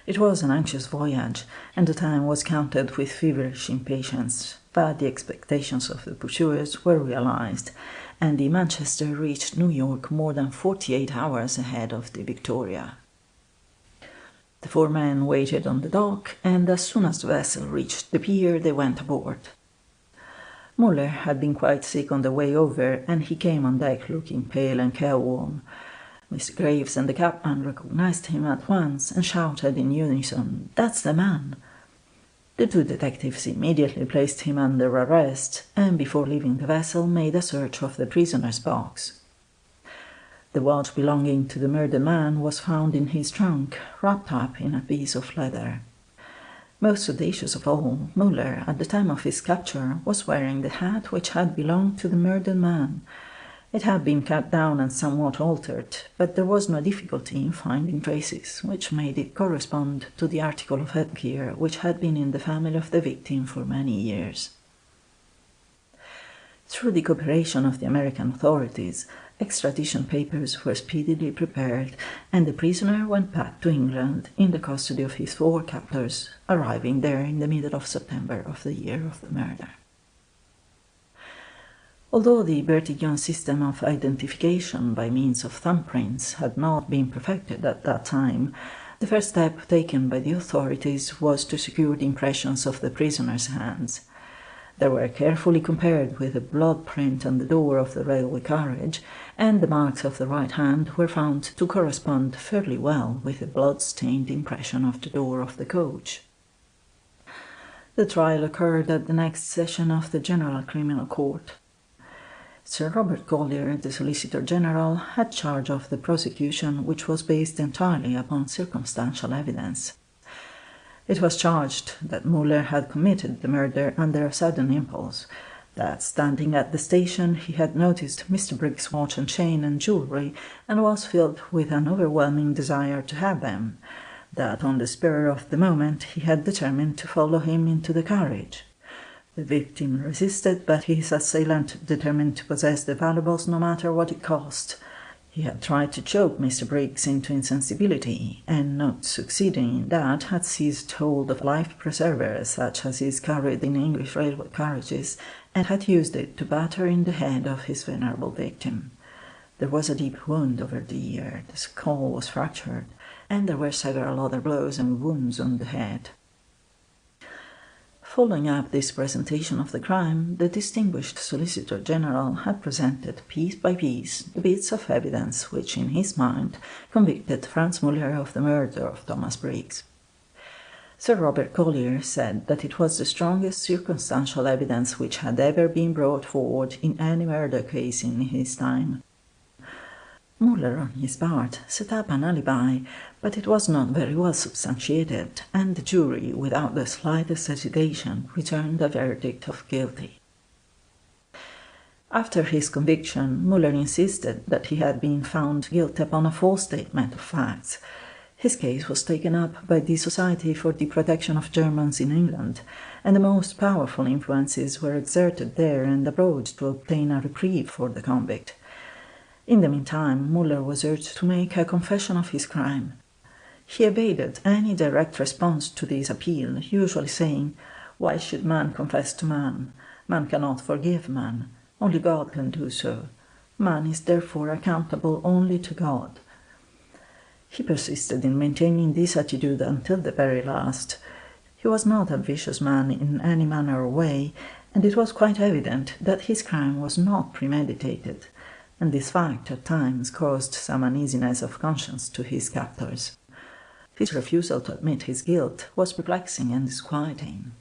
It was an anxious voyage, and the time was counted with feverish impatience, but the expectations of the pursuers were realized, and the Manchester reached New York more than 48 hours ahead of the Victoria. The 4 men waited on the dock, and as soon as the vessel reached the pier, they went aboard. Muller had been quite sick on the way over, and he came on deck looking pale and careworn. Mr. Graves and the captain recognized him at once and shouted in unison, "That's the man!" The 2 detectives immediately placed him under arrest, and before leaving the vessel made a search of the prisoner's box. The watch belonging to the murdered man was found in his trunk, wrapped up in a piece of leather. Most audacious of all, Muller, at the time of his capture, was wearing the hat which had belonged to the murdered man. It had been cut down and somewhat altered, but there was no difficulty in finding traces which made it correspond to the article of headgear which had been in the family of the victim for many years. Through the cooperation of the American authorities, extradition papers were speedily prepared, and the prisoner went back to England in the custody of his 4 captors, arriving there in the middle of September of the year of the murder. Although the Bertillon system of identification by means of thumbprints had not been perfected at that time, the first step taken by the authorities was to secure the impressions of the prisoner's hands. They were carefully compared with the blood print on the door of the railway carriage, and the marks of the right hand were found to correspond fairly well with the blood-stained impression of the door of the coach. The trial occurred at the next session of the General Criminal Court. Sir Robert Collier, the Solicitor General, had charge of the prosecution, which was based entirely upon circumstantial evidence. It was charged that Muller had committed the murder under a sudden impulse, that standing at the station he had noticed Mr. Briggs' watch and chain and jewellery, and was filled with an overwhelming desire to have them, that on the spur of the moment he had determined to follow him into the carriage. The victim resisted, but his assailant determined to possess the valuables no matter what it cost. He had tried to choke Mr. Briggs into insensibility, and not succeeding in that, had seized hold of a life-preserver such as is carried in English railway carriages, and had used it to batter in the head of his venerable victim. There was a deep wound over the ear, the skull was fractured, and there were several other blows and wounds on the head. Following up this presentation of the crime, the distinguished Solicitor General had presented piece by piece the bits of evidence which, in his mind, convicted Franz Muller of the murder of Thomas Briggs. Sir Robert Collier said that it was the strongest circumstantial evidence which had ever been brought forward in any murder case in his time. Muller, on his part, set up an alibi, but it was not very well substantiated, and the jury, without the slightest hesitation, returned a verdict of guilty. After his conviction, Muller insisted that he had been found guilty upon a false statement of facts. His case was taken up by the Society for the Protection of Germans in England, and the most powerful influences were exerted there and abroad to obtain a reprieve for the convict. In the meantime, Muller was urged to make a confession of his crime. He evaded any direct response to this appeal, usually saying, "Why should man confess to man? Man cannot forgive man. Only God can do so. Man is therefore accountable only to God." He persisted in maintaining this attitude until the very last. He was not a vicious man in any manner or way, and it was quite evident that his crime was not premeditated, and this fact at times caused some uneasiness of conscience to his captors. His refusal to admit his guilt was perplexing and disquieting.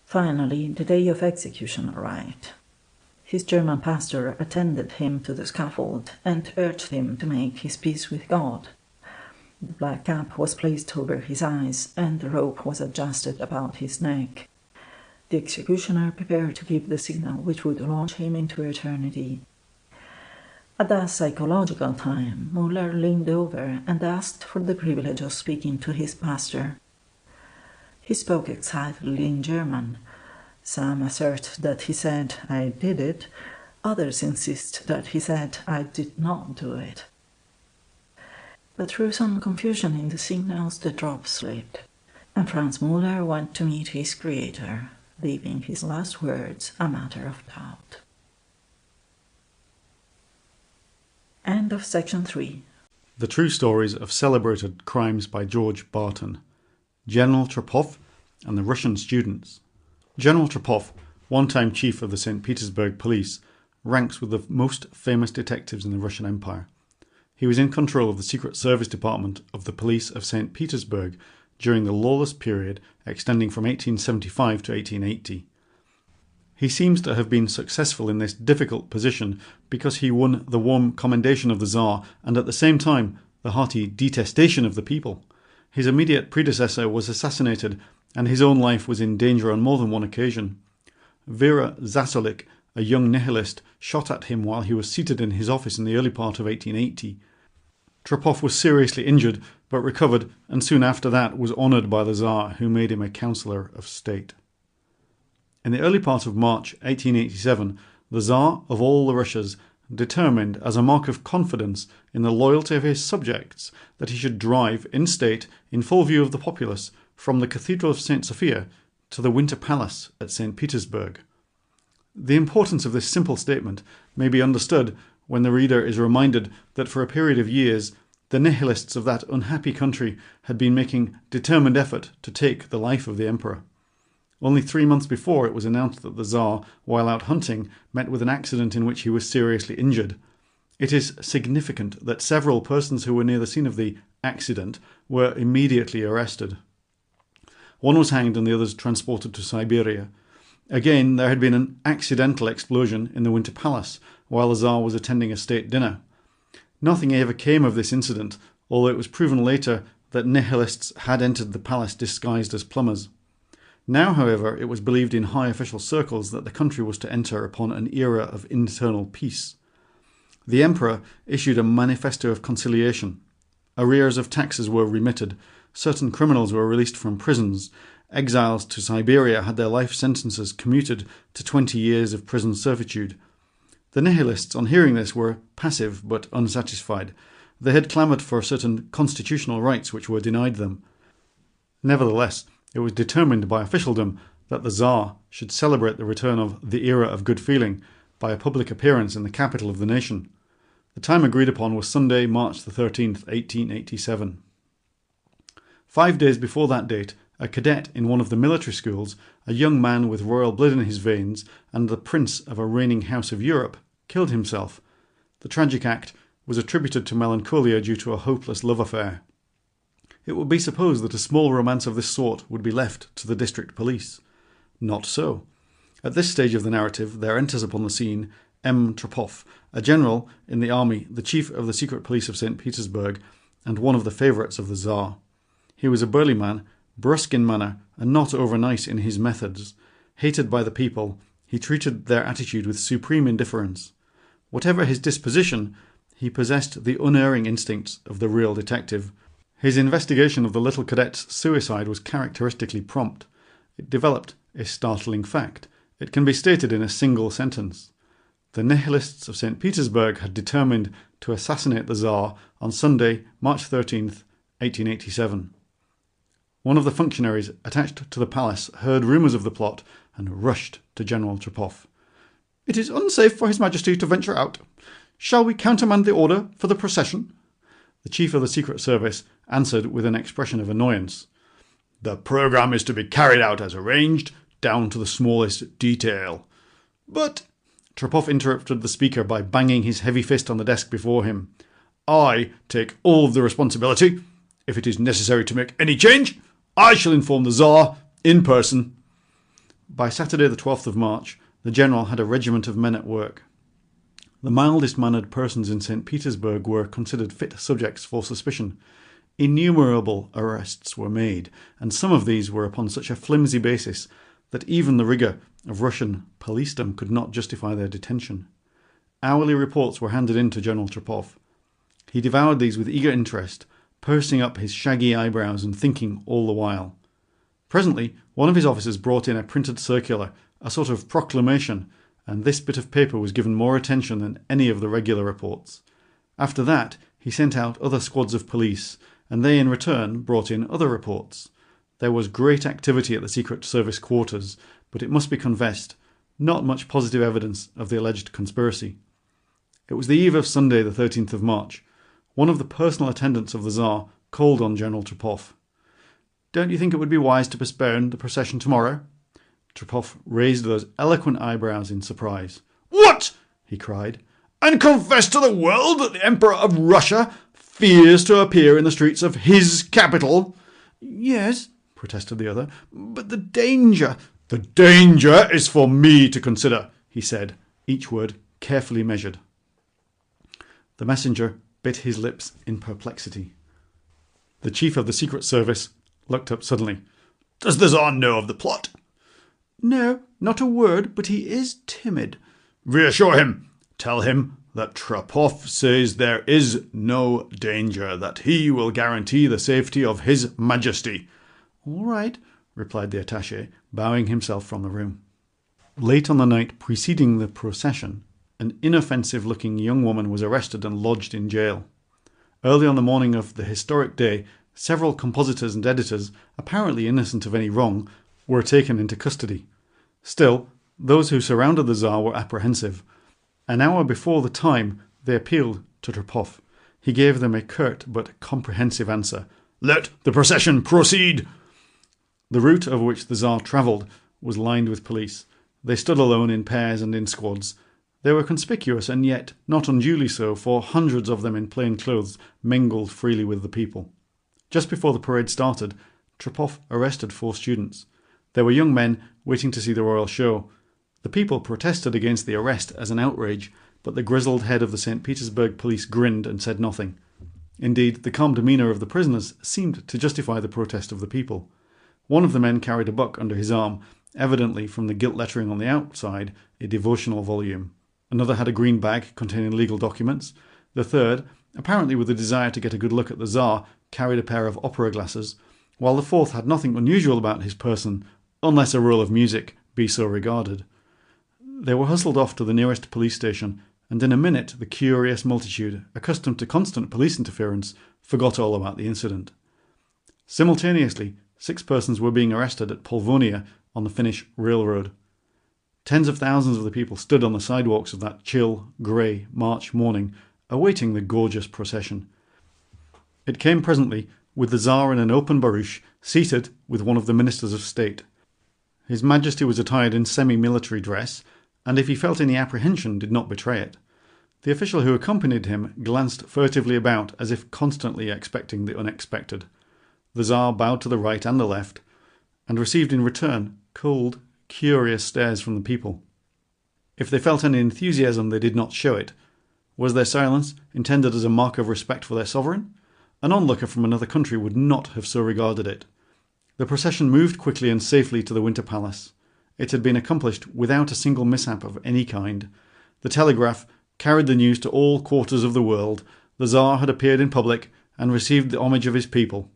Finally, the day of execution arrived. His German pastor attended him to the scaffold and urged him to make his peace with God. The black cap was placed over his eyes, and the rope was adjusted about his neck. The executioner prepared to give the signal which would launch him into eternity. At that psychological time, Muller leaned over and asked for the privilege of speaking to his pastor. He spoke excitedly in German. Some assert that he said, "I did it." Others insist that he said, "I did not do it." But through some confusion in the signals, the drop slipped, and Franz Muller went to meet his creator, leaving his last words a matter of doubt. End of section 3. The True Stories of Celebrated Crimes by George Barton. General Trepov and the Russian Students. General Trepov, one-time chief of the St. Petersburg police, ranks with the most famous detectives in the Russian Empire. He was in control of the Secret Service Department of the Police of St. Petersburg during the lawless period extending from 1875 to 1880. He seems to have been successful in this difficult position because he won the warm commendation of the Tsar and at the same time the hearty detestation of the people. His immediate predecessor was assassinated and his own life was in danger on more than one occasion. Vera Zasolik, a young nihilist, shot at him while he was seated in his office in the early part of 1880. Trepov was seriously injured but recovered and soon after that was honoured by the Tsar, who made him a Councillor of State. In the early part of March 1887, the Tsar of all the Russias determined, as a mark of confidence in the loyalty of his subjects, that he should drive in state, in full view of the populace, from the Cathedral of St. Sophia to the Winter Palace at St. Petersburg. The importance of this simple statement may be understood when the reader is reminded that for a period of years the nihilists of that unhappy country had been making determined effort to take the life of the emperor. Only 3 months before it was announced that the Tsar, while out hunting, met with an accident in which he was seriously injured. It is significant that several persons who were near the scene of the accident were immediately arrested. One was hanged and the others transported to Siberia. Again, there had been an accidental explosion in the Winter Palace while the Tsar was attending a state dinner. Nothing ever came of this incident, although it was proven later that nihilists had entered the palace disguised as plumbers. Now, however, it was believed in high official circles that the country was to enter upon an era of internal peace. The emperor issued a manifesto of conciliation. Arrears of taxes were remitted, certain criminals were released from prisons, exiles to Siberia had their life sentences commuted to 20 years of prison servitude. The nihilists, on hearing this, were passive but unsatisfied. They had clamoured for certain constitutional rights which were denied them. Nevertheless, it was determined by officialdom that the Tsar should celebrate the return of the era of good feeling by a public appearance in the capital of the nation. The time agreed upon was Sunday, March the 13th, 1887. 5 days before that date, a cadet in one of the military schools, a young man with royal blood in his veins and the prince of a reigning house of Europe, killed himself. The tragic act was attributed to melancholia due to a hopeless love affair. It would be supposed that a small romance of this sort would be left to the district police. Not so. At this stage of the narrative there enters upon the scene M. Trepov, a general in the army, the chief of the secret police of St. Petersburg, and one of the favourites of the Tsar. He was a burly man, brusque in manner, and not over-nice in his methods. Hated by the people, he treated their attitude with supreme indifference. Whatever his disposition, he possessed the unerring instincts of the real detective. His investigation of the little cadet's suicide was characteristically prompt. It developed a startling fact. It can be stated in a single sentence. The nihilists of St. Petersburg had determined to assassinate the Tsar on Sunday, March 13th, 1887. One of the functionaries attached to the palace heard rumours of the plot and rushed to General Trepov. "It is unsafe for His Majesty to venture out. Shall we countermand the order for the procession?" The chief of the Secret Service answered with an expression of annoyance. "The programme is to be carried out as arranged, down to the smallest detail." "But—" Trepov interrupted the speaker by banging his heavy fist on the desk before him. "I take all of the responsibility. If it is necessary to make any change, I shall inform the Tsar in person." By Saturday the 12th of March, the general had a regiment of men at work. The mildest-mannered persons in St. Petersburg were considered fit subjects for suspicion. Innumerable arrests were made, and some of these were upon such a flimsy basis that even the rigour of Russian policedom could not justify their detention. Hourly reports were handed in to General Trepov. He devoured these with eager interest, pursing up his shaggy eyebrows and thinking all the while. Presently, one of his officers brought in a printed circular, a sort of proclamation, and this bit of paper was given more attention than any of the regular reports. After that, he sent out other squads of police, and they in return brought in other reports. There was great activity at the Secret Service quarters, but it must be confessed, not much positive evidence of the alleged conspiracy. It was the eve of Sunday, the 13th of March. One of the personal attendants of the Tsar called on General Trepov. "Don't you think it would be wise to postpone the procession tomorrow?" Trepov raised those eloquent eyebrows in surprise. "What?" he cried. "And confess to the world that the Emperor of Russia fears to appear in the streets of his capital?" "Yes," protested the other, "but the danger—" "The danger is for me to consider," he said, each word carefully measured. The messenger bit his lips in perplexity. The chief of the Secret Service looked up suddenly. "Does the Tsar know of the plot?" "No, not a word, but he is timid." "Reassure him. Tell him that Trepov says there is no danger, that he will guarantee the safety of His Majesty." "All right," replied the attaché, bowing himself from the room. Late on the night preceding the procession, an inoffensive-looking young woman was arrested and lodged in jail. Early on the morning of the historic day, several compositors and editors, apparently innocent of any wrong, were taken into custody. Still, those who surrounded the Tsar were apprehensive. An hour before the time, they appealed to Trepov. He gave them a curt but comprehensive answer. "Let the procession proceed." The route over which the Tsar travelled was lined with police. They stood alone in pairs and in squads. They were conspicuous and yet not unduly so, for hundreds of them in plain clothes mingled freely with the people. Just before the parade started, Trepov arrested 4 students. They were young men waiting to see the royal show. The people protested against the arrest as an outrage, but the grizzled head of the St. Petersburg police grinned and said nothing. Indeed, the calm demeanour of the prisoners seemed to justify the protest of the people. One of the men carried a book under his arm, evidently from the gilt lettering on the outside, a devotional volume. Another had a green bag containing legal documents. The third, apparently with a desire to get a good look at the Tsar, carried a pair of opera glasses, while the fourth had nothing unusual about his person, unless a roll of music be so regarded. They were hustled off to the nearest police station, and in a minute the curious multitude, accustomed to constant police interference, forgot all about the incident. Simultaneously, 6 persons were being arrested at Polvonia on the Finnish railroad. Tens of thousands of the people stood on the sidewalks of that chill, grey March morning, awaiting the gorgeous procession. It came presently, with the Tsar in an open barouche, seated with one of the ministers of state. His Majesty was attired in semi-military dress, and if he felt any apprehension, did not betray it. The official who accompanied him glanced furtively about, as if constantly expecting the unexpected. The Tsar bowed to the right and the left, and received in return cold, curious stares from the people. If they felt any enthusiasm, they did not show it. Was their silence intended as a mark of respect for their sovereign? An onlooker from another country would not have so regarded it. The procession moved quickly and safely to the Winter Palace. It had been accomplished without a single mishap of any kind. The telegraph carried the news to all quarters of the world. The Tsar had appeared in public and received the homage of his people.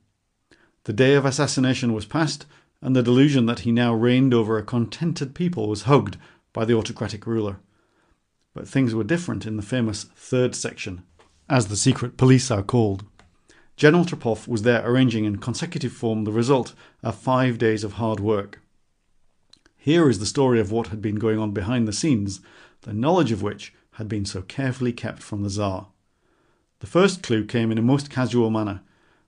The day of assassination was past, and the delusion that he now reigned over a contented people was hugged by the autocratic ruler. But things were different in the famous third section, as the secret police are called. General Trepov was there arranging in consecutive form the result of 5 days of hard work. Here is the story of what had been going on behind the scenes, the knowledge of which had been so carefully kept from the Tsar. The first clue came in a most casual manner.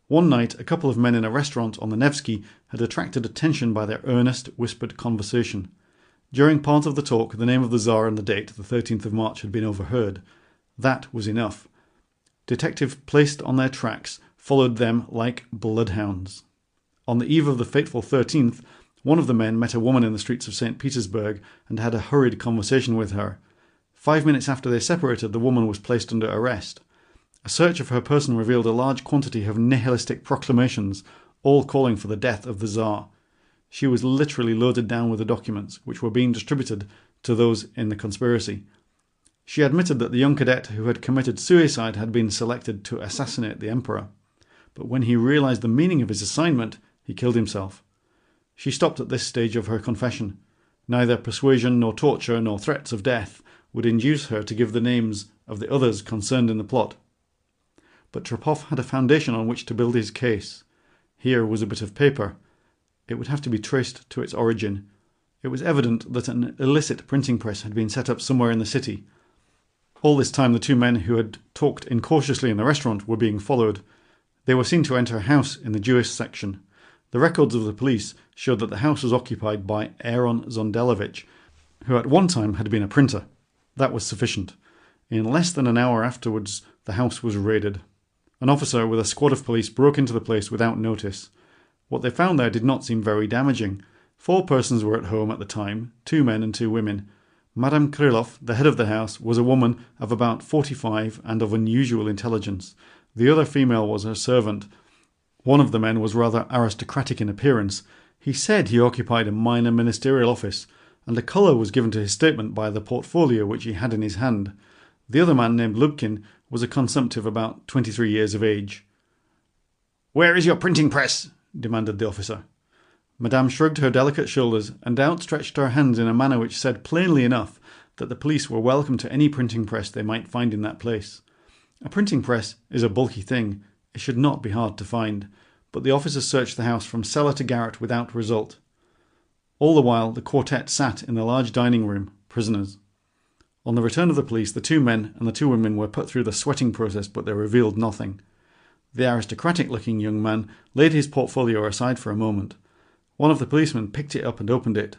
One night, a couple of men in a restaurant on the Nevsky had attracted attention by their earnest, whispered conversation. During part of the talk, the name of the Tsar and the date, the 13th of March, had been overheard. That was enough. Detectives placed on their tracks followed them like bloodhounds. On the eve of the fateful 13th, one of the men met a woman in the streets of St. Petersburg and had a hurried conversation with her. 5 minutes after they separated, the woman was placed under arrest. A search of her person revealed a large quantity of nihilistic proclamations, all calling for the death of the Tsar. She was literally loaded down with the documents, which were being distributed to those in the conspiracy. She admitted that the young cadet who had committed suicide had been selected to assassinate the emperor. But when he realized the meaning of his assignment, he killed himself. She stopped at this stage of her confession. Neither persuasion nor torture nor threats of death would induce her to give the names of the others concerned in the plot. but Trepoff had a foundation on which to build his case. Here was a bit of paper. It would have to be traced to its origin. It was evident that an illicit printing press had been set up somewhere in the city. All this time the two men who had talked incautiously in the restaurant were being followed. They were seen to enter a house in the Jewish section. The records of the police showed that the house was occupied by Aaron Zondelovich, who at one time had been a printer. That was sufficient. In less than an hour afterwards, the house was raided. An officer with a squad of police broke into the place without notice. What they found there did not seem very damaging. 4 persons were at home at the time, 2 men and 2 women. Madame Krylov, the head of the house, was a woman of about 45 and of unusual intelligence. The other female was her servant. One of the men was rather aristocratic in appearance. He said he occupied a minor ministerial office, and a colour was given to his statement by the portfolio which he had in his hand. The other man, named Lubkin, was a consumptive about 23 years of age. "Where is your printing press?" demanded the officer. Madame shrugged her delicate shoulders and outstretched her hands in a manner which said plainly enough that the police were welcome to any printing press they might find in that place. A printing press is a bulky thing. It should not be hard to find, but the officers searched the house from cellar to garret without result. All the while the quartet sat in the large dining room, prisoners. On the return of the police, the 2 men and the 2 women were put through the sweating process, but they revealed nothing. The aristocratic-looking young man laid his portfolio aside for a moment. One of the policemen picked it up and opened it.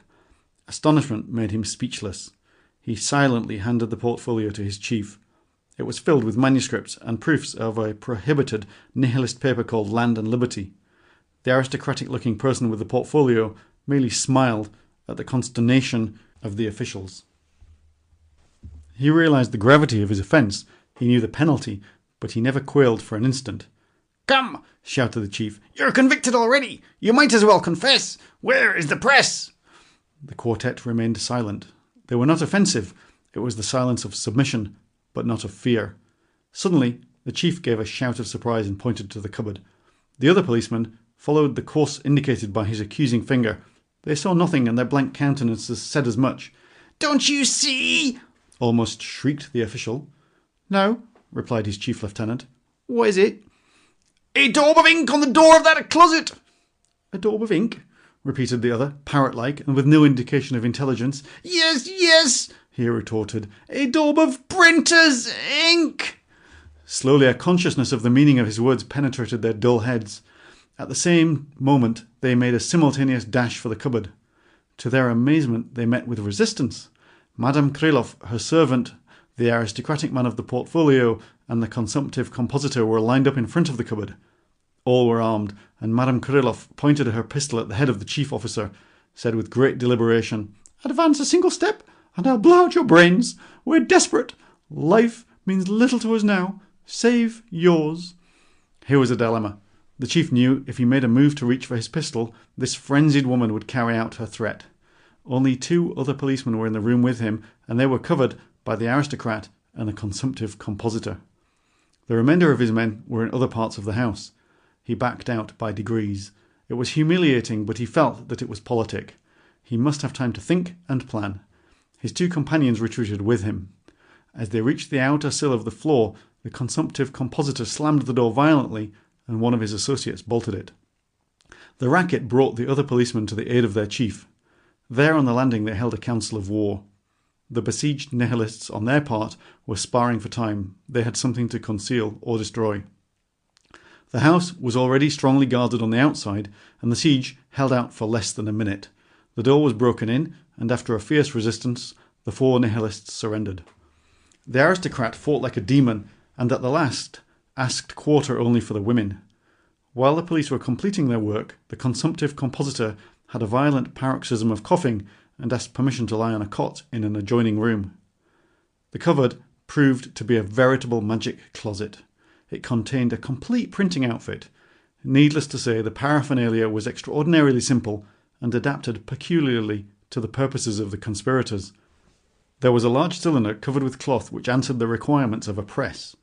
Astonishment made him speechless. He silently handed the portfolio to his chief. It was filled with manuscripts and proofs of a prohibited nihilist paper called Land and Liberty. The aristocratic-looking person with the portfolio merely smiled at the consternation of the officials. He realized the gravity of his offence. He knew the penalty, but he never quailed for an instant. "Come," shouted the chief. "You're convicted already. You might as well confess. Where is the press?" The quartet remained silent. They were not offensive. It was the silence of submission, but not of fear. Suddenly, the chief gave a shout of surprise and pointed to the cupboard. The other policemen followed the course indicated by his accusing finger. They saw nothing, and their blank countenances said as much. "Don't you see?" almost shrieked the official. "No," replied his chief lieutenant. "What is it?" "A daub of ink on the door of that closet." "A daub of ink?" repeated the other, parrot-like, and with no indication of intelligence. Yes, yes," he retorted. "A daub of printer's ink." Slowly a consciousness of the meaning of his words penetrated their dull heads. At the same moment they made a simultaneous dash for the cupboard. To their amazement they met with resistance. Madame Krylov, her servant, the aristocratic man of the portfolio, and the consumptive compositor were lined up in front of the cupboard. All were armed, and Madame Krylov pointed her pistol at the head of the chief officer, said with great deliberation, "Advance a single step, and I'll blow out your brains. We're desperate. Life means little to us now, save yours." Here was a dilemma. The chief knew if he made a move to reach for his pistol, this frenzied woman would carry out her threat. Only 2 other policemen were in the room with him, and they were covered by the aristocrat and the consumptive compositor. The remainder of his men were in other parts of the house. He backed out by degrees. It was humiliating, but he felt that it was politic. He must have time to think and plan. His 2 companions retreated with him. As they reached the outer sill of the floor, the consumptive compositor slammed the door violently, and one of his associates bolted it. The racket brought the other policemen to the aid of their chief. There on the landing they held a council of war. The besieged nihilists, on their part, were sparring for time. They had something to conceal or destroy. The house was already strongly guarded on the outside, and the siege held out for less than a minute. The door was broken in, and after a fierce resistance, the 4 nihilists surrendered. The aristocrat fought like a demon, and at the last asked quarter only for the women. While the police were completing their work, the consumptive compositor had a violent paroxysm of coughing and asked permission to lie on a cot in an adjoining room. The cupboard proved to be a veritable magic closet. It contained a complete printing outfit. Needless to say, the paraphernalia was extraordinarily simple and adapted peculiarly to the purposes of the conspirators. There was a large cylinder covered with cloth which answered the requirements of a press,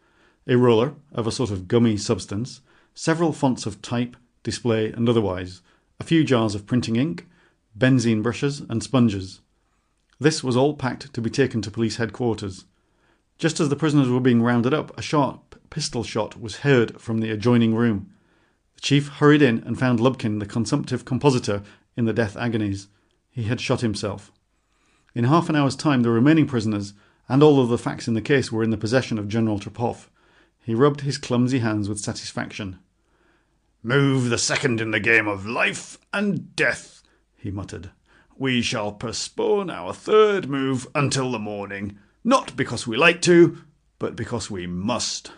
a roller of a sort of gummy substance, several fonts of type, display and otherwise, a few jars of printing ink, benzene brushes and sponges. This was all packed to be taken to police headquarters. Just as the prisoners were being rounded up, a sharp pistol shot was heard from the adjoining room. The chief hurried in and found Lubkin, the consumptive compositor, in the death agonies. He had shot himself. In half an hour's time, the remaining prisoners and all of the facts in the case were in the possession of General Trepov. He rubbed his clumsy hands with satisfaction. "Move the second in the game of life and death," he muttered. "We shall postpone our third move until the morning, not because we like to, but because we must."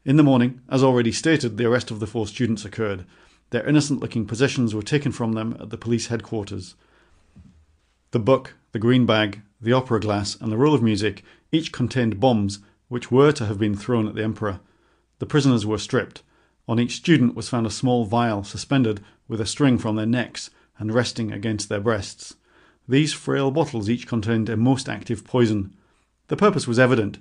In the morning, as already stated, the arrest of the 4 students occurred. Their innocent-looking possessions were taken from them at the police headquarters. The book, the green bag, the opera glass, and the roll of music each contained bombs which were to have been thrown at the emperor. The prisoners were stripped. On each student was found a small vial suspended with a string from their necks and resting against their breasts. These frail bottles each contained a most active poison. The purpose was evident.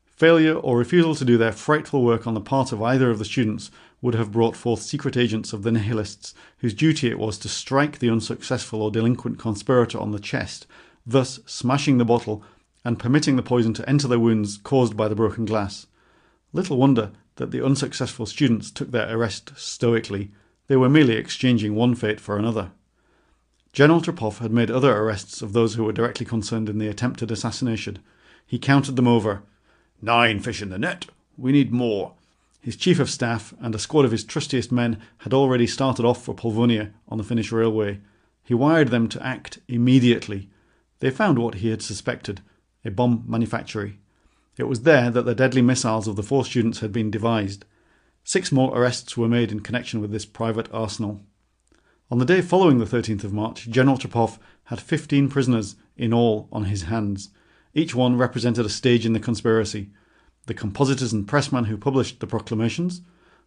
Failure or refusal to do their frightful work on the part of either of the students would have brought forth secret agents of the Nihilists, whose duty it was to strike the unsuccessful or delinquent conspirator on the chest, thus smashing the bottle and permitting the poison to enter the wounds caused by the broken glass. Little wonder that the unsuccessful students took their arrest stoically. They were merely exchanging one fate for another. General Trepov had made other arrests of those who were directly concerned in the attempted assassination. He counted them over. 9 fish in the net. We need more. His chief of staff and a squad of his trustiest men had already started off for Polvonia on the Finnish railway. He wired them to act immediately. They found what he had suspected, a bomb manufactory. It was there that the deadly missiles of the 4 students had been devised. 6 more arrests were made in connection with this private arsenal. On the day following the 13th of March, General Trepov had 15 prisoners in all on his hands. Each one represented a stage in the conspiracy. The compositors and pressman who published the proclamations,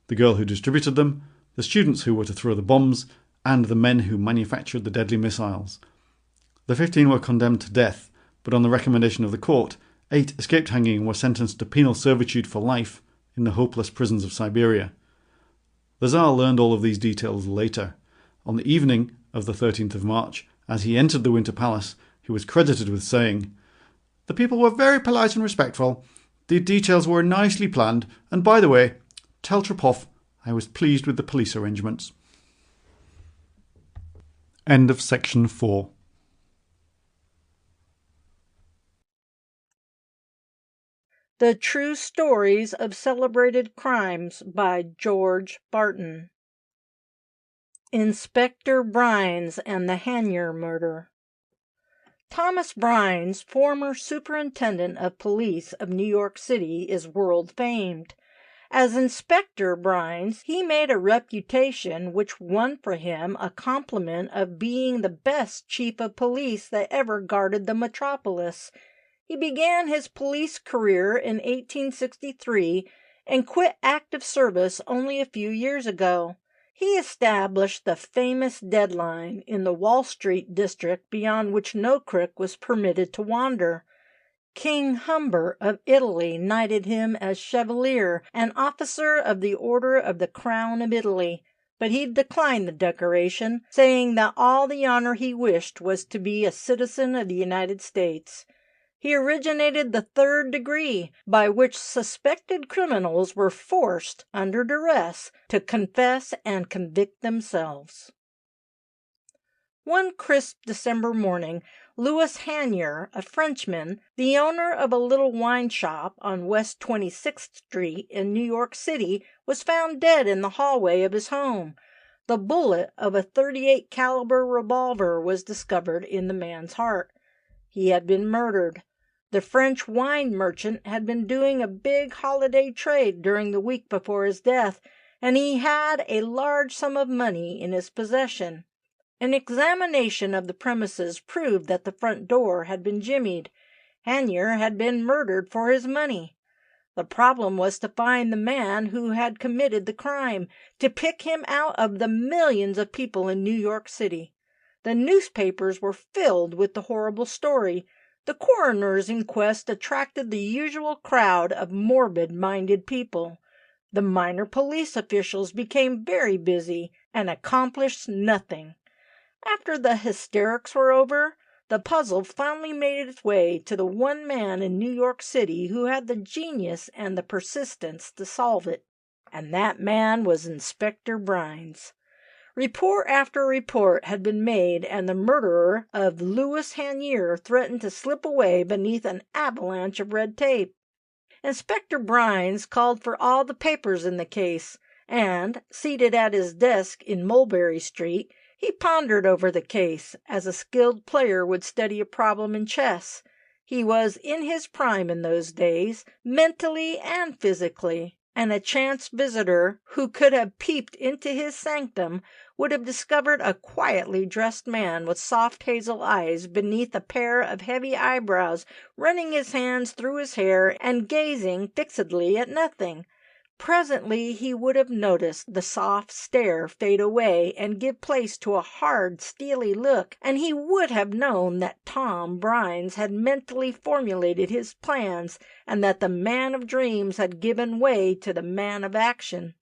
the girl who distributed them, the students who were to throw the bombs, and the men who manufactured the deadly missiles. The 15 were condemned to death, but on the recommendation of the court, 8 escaped hanging and were sentenced to penal servitude for life in the hopeless prisons of Siberia. The Tsar learned all of these details later. On the evening of the 13th of March, as he entered the Winter Palace, he was credited with saying, "The people were very polite and respectful. The details were nicely planned, and by the way, tell Trepov I was pleased with the police arrangements." End of section 4. The True Stories of Celebrated Crimes by George Barton. Inspector Brines and the Hanier Murder. Thomas Brines, former superintendent of police of New York City, is world famed. As Inspector Brines, he made a reputation which won for him a compliment of being the best chief of police that ever guarded the metropolis. He began his police career in 1863 and quit active service only a few years ago. He established the famous deadline in the Wall Street district beyond which no crook was permitted to wander. King Humbert of Italy knighted him as Chevalier and Officer of the Order of the Crown of Italy, but he declined the decoration, saying that all the honor he wished was to be a citizen of the United States. He originated the 3rd degree, by which suspected criminals were forced, under duress, to confess and convict themselves. One crisp December morning, Louis Hanier, a Frenchman, the owner of a little wine shop on West 26th Street in New York City, was found dead in the hallway of his home. The bullet of a .38 caliber revolver was discovered in the man's heart. He had been murdered. The French wine merchant had been doing a big holiday trade during the week before his death, and he had a large sum of money in his possession. An examination of the premises proved that the front door had been jimmied. Hanier had been murdered for his money. The problem was to find the man who had committed the crime, to pick him out of the millions of people in New York City. The newspapers were filled with the horrible story. The coroner's inquest attracted the usual crowd of morbid-minded people. The minor police officials became very busy and accomplished nothing. After the hysterics were over, the puzzle finally made its way to the one man in New York City who had the genius and the persistence to solve it. And that man was Inspector Brines. Report after report had been made, and the murderer of Louis Hanier threatened to slip away beneath an avalanche of red tape. Inspector Brines called for all the papers in the case, and, seated at his desk in Mulberry Street, he pondered over the case, as a skilled player would study a problem in chess. He was in his prime in those days, mentally and physically, and a chance visitor who could have peeped into his sanctum would have discovered a quietly dressed man with soft hazel eyes beneath a pair of heavy eyebrows, running his hands through his hair and gazing fixedly at nothing. Presently he would have noticed the soft stare fade away and give place to a hard, steely look, and he would have known that Tom Brines had mentally formulated his plans, and that the man of dreams had given way to the man of action.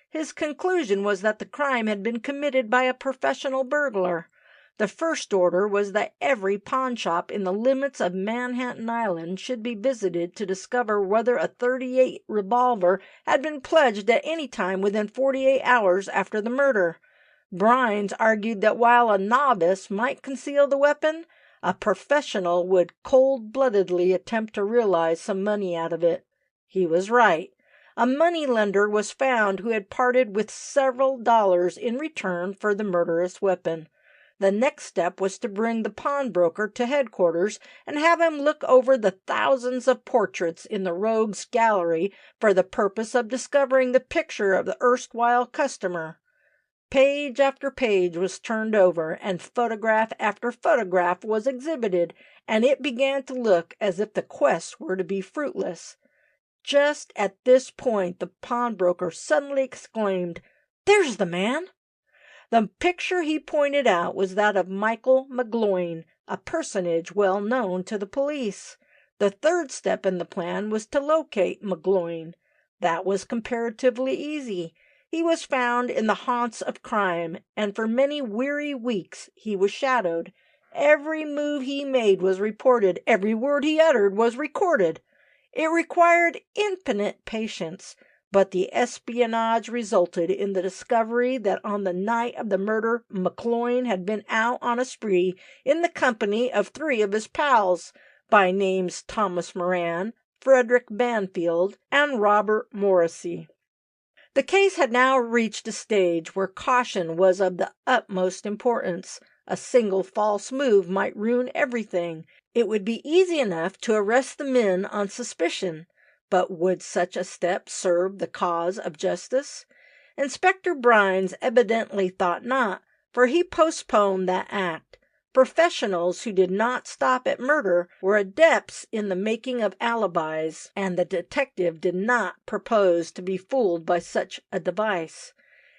His conclusion was that the crime had been committed by a professional burglar. The first order was that every pawnshop in the limits of Manhattan Island should be visited to discover whether a .38 revolver had been pledged at any time within 48 hours after the murder. Brines argued that while a novice might conceal the weapon, a professional would cold-bloodedly attempt to realize some money out of it. He was right. A money-lender was found who had parted with several dollars in return for the murderous weapon. The next step was to bring the pawnbroker to headquarters and have him look over the thousands of portraits in the rogues' gallery for the purpose of discovering the picture of the erstwhile customer. Page after page was turned over, and photograph after photograph was exhibited, and it began to look as if the quest were to be fruitless. Just at this point the pawnbroker suddenly exclaimed, "There's the man!" The picture he pointed out was that of Michael McGloin, a personage well known to the police. The third step in the plan was to locate McGloin. That was comparatively easy. He was found in the haunts of crime, and for many weary weeks he was shadowed. Every move he made was reported, every word he uttered was recorded. It required infinite patience, but the espionage resulted in the discovery that on the night of the murder McGloin had been out on a spree in the company of 3 of his pals, by names Thomas Moran, Frederick Banfield, and Robert Morrissey. The case had now reached a stage where caution was of the utmost importance. A single false move might ruin everything. It would be easy enough to arrest the men on suspicion, but would such a step serve the cause of justice? Inspector Brines evidently thought not, for he postponed that act. Professionals who did not stop at murder were adepts in the making of alibis, and the detective did not propose to be fooled by such a device.